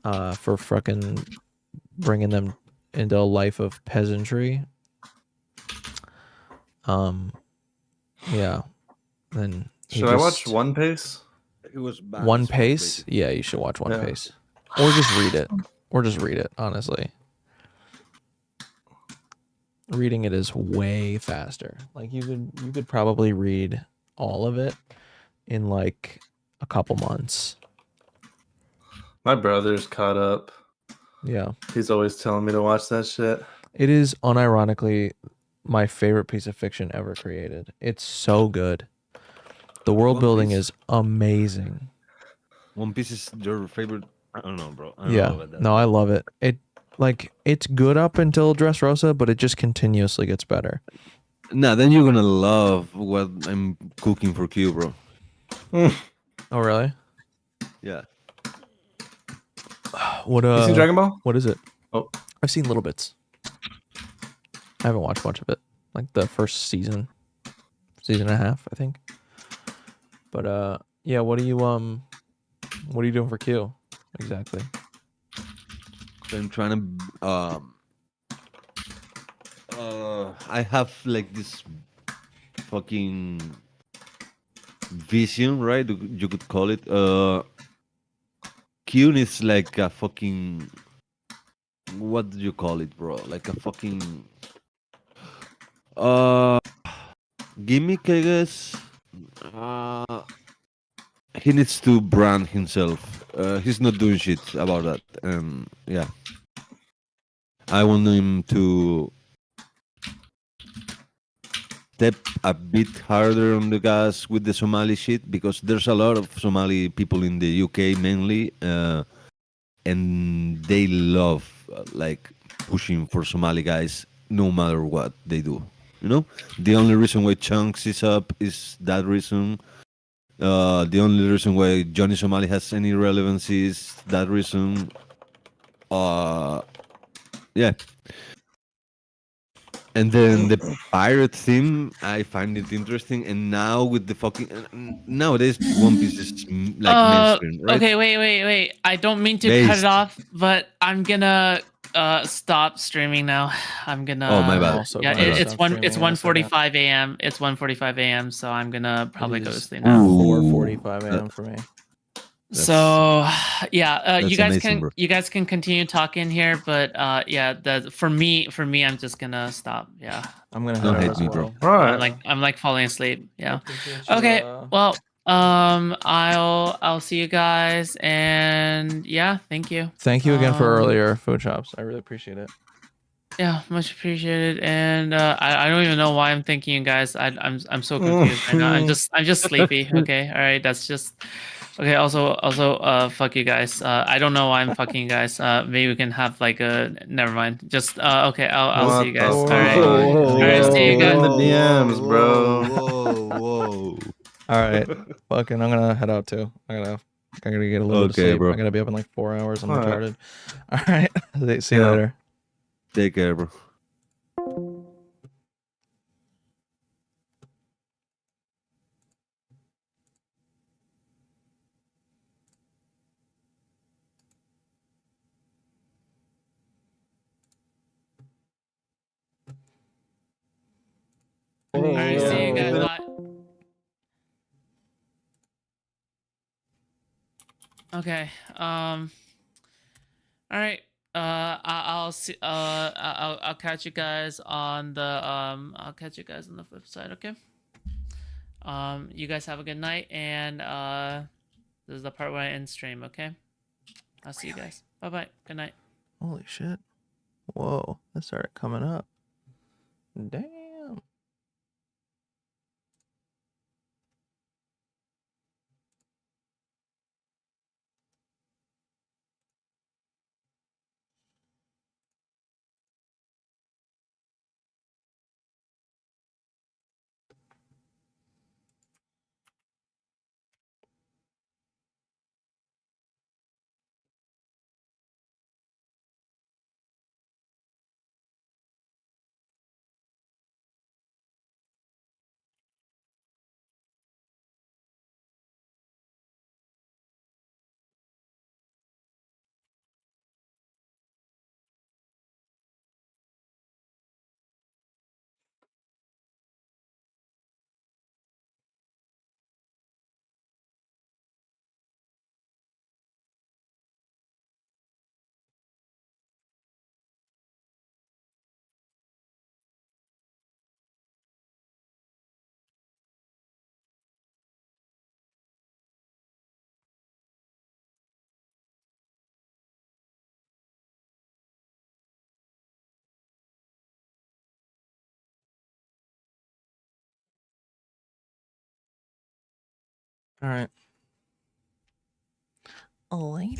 for fucking bringing them into a life of peasantry. Yeah. Then should I watch One Piece? It was bad. One Piece? Yeah, you should watch One Piece. Or just read it. Honestly. Reading it is way faster. Like you could probably read all of it in like a couple months. My brother's caught up. Yeah. He's always telling me to watch that shit. It is unironically my favorite piece of fiction ever created. It's so good. The world building is amazing. One Piece is your favorite? I don't know, bro. I don't Yeah. know about that. No, I love it. It's good up until Dressrosa, but it just continuously gets better. Nah, then you're gonna love what I'm cooking for Q, bro. Oh, really? Yeah. What You seen Dragon Ball? What is it? Oh, I've seen little bits. I haven't watched much of it. Like the first season and a half, I think. But yeah, what are you doing for Q exactly? I'm trying to I have like this fucking vision, right? You could call it. Kyun is like a fucking, what do you call it, bro? Like a fucking gimmick, I guess. He needs to brand himself. He's not doing shit about that. Yeah. I want him to step a bit harder on the gas with the Somali shit, because there's a lot of Somali people in the UK mainly, and they love like pushing for Somali guys no matter what they do. You know, the only reason why Chunks is up is that reason. The only reason why Johnny Somali has any relevance is that reason. Yeah. And then the pirate theme, I find it interesting. And now with the fucking nowadays, One Piece is like mainstream, right? Okay, wait. I don't mean to cut Based. it off, but I'm gonna stop streaming now. I'm gonna. Oh, my bad. Yeah, My bad. it's Stop streaming, 1:45 a.m. It's 1:45 a.m. So I'm gonna probably go to sleep now. 4:45 a.m. for me. So yeah, you that's guys amazing, bro. can continue talking here, but yeah, for me, I'm just gonna stop. Yeah, I'm gonna Don't head hate out as me, well. bro. all right. I'm like falling asleep. Yeah. Appreciate you, Okay. Well, I'll see you guys, and yeah, thank you. Thank you again for earlier, Food Shops. I really appreciate it. Yeah, much appreciated. And I don't even know why I'm thanking you guys. I'm so confused right now. I'm just sleepy. Okay, all right, that's just okay. Also, fuck you guys. I don't know why I'm fucking you guys. Maybe we can have like a never mind. Just okay. I'll see you guys. All right. All right, see you guys. In the DMs, bro. Whoa. All right, fucking, I'm gonna head out too. I gotta get a little bit of Okay, sleep. bro. I gotta be up in like 4 hours. I'm All right. retarded. All right, see you Yeah. later. Take care, bro. All right, see you guys. Bye. Okay. All right. I'll see. I'll catch you guys on the. I'll catch you guys on the flip side. Okay. You guys have a good night, and This is the part where I end stream, okay? I'll see you guys. Bye-bye. Good night. Holy shit. Whoa, that started coming up. Damn. All right. Later.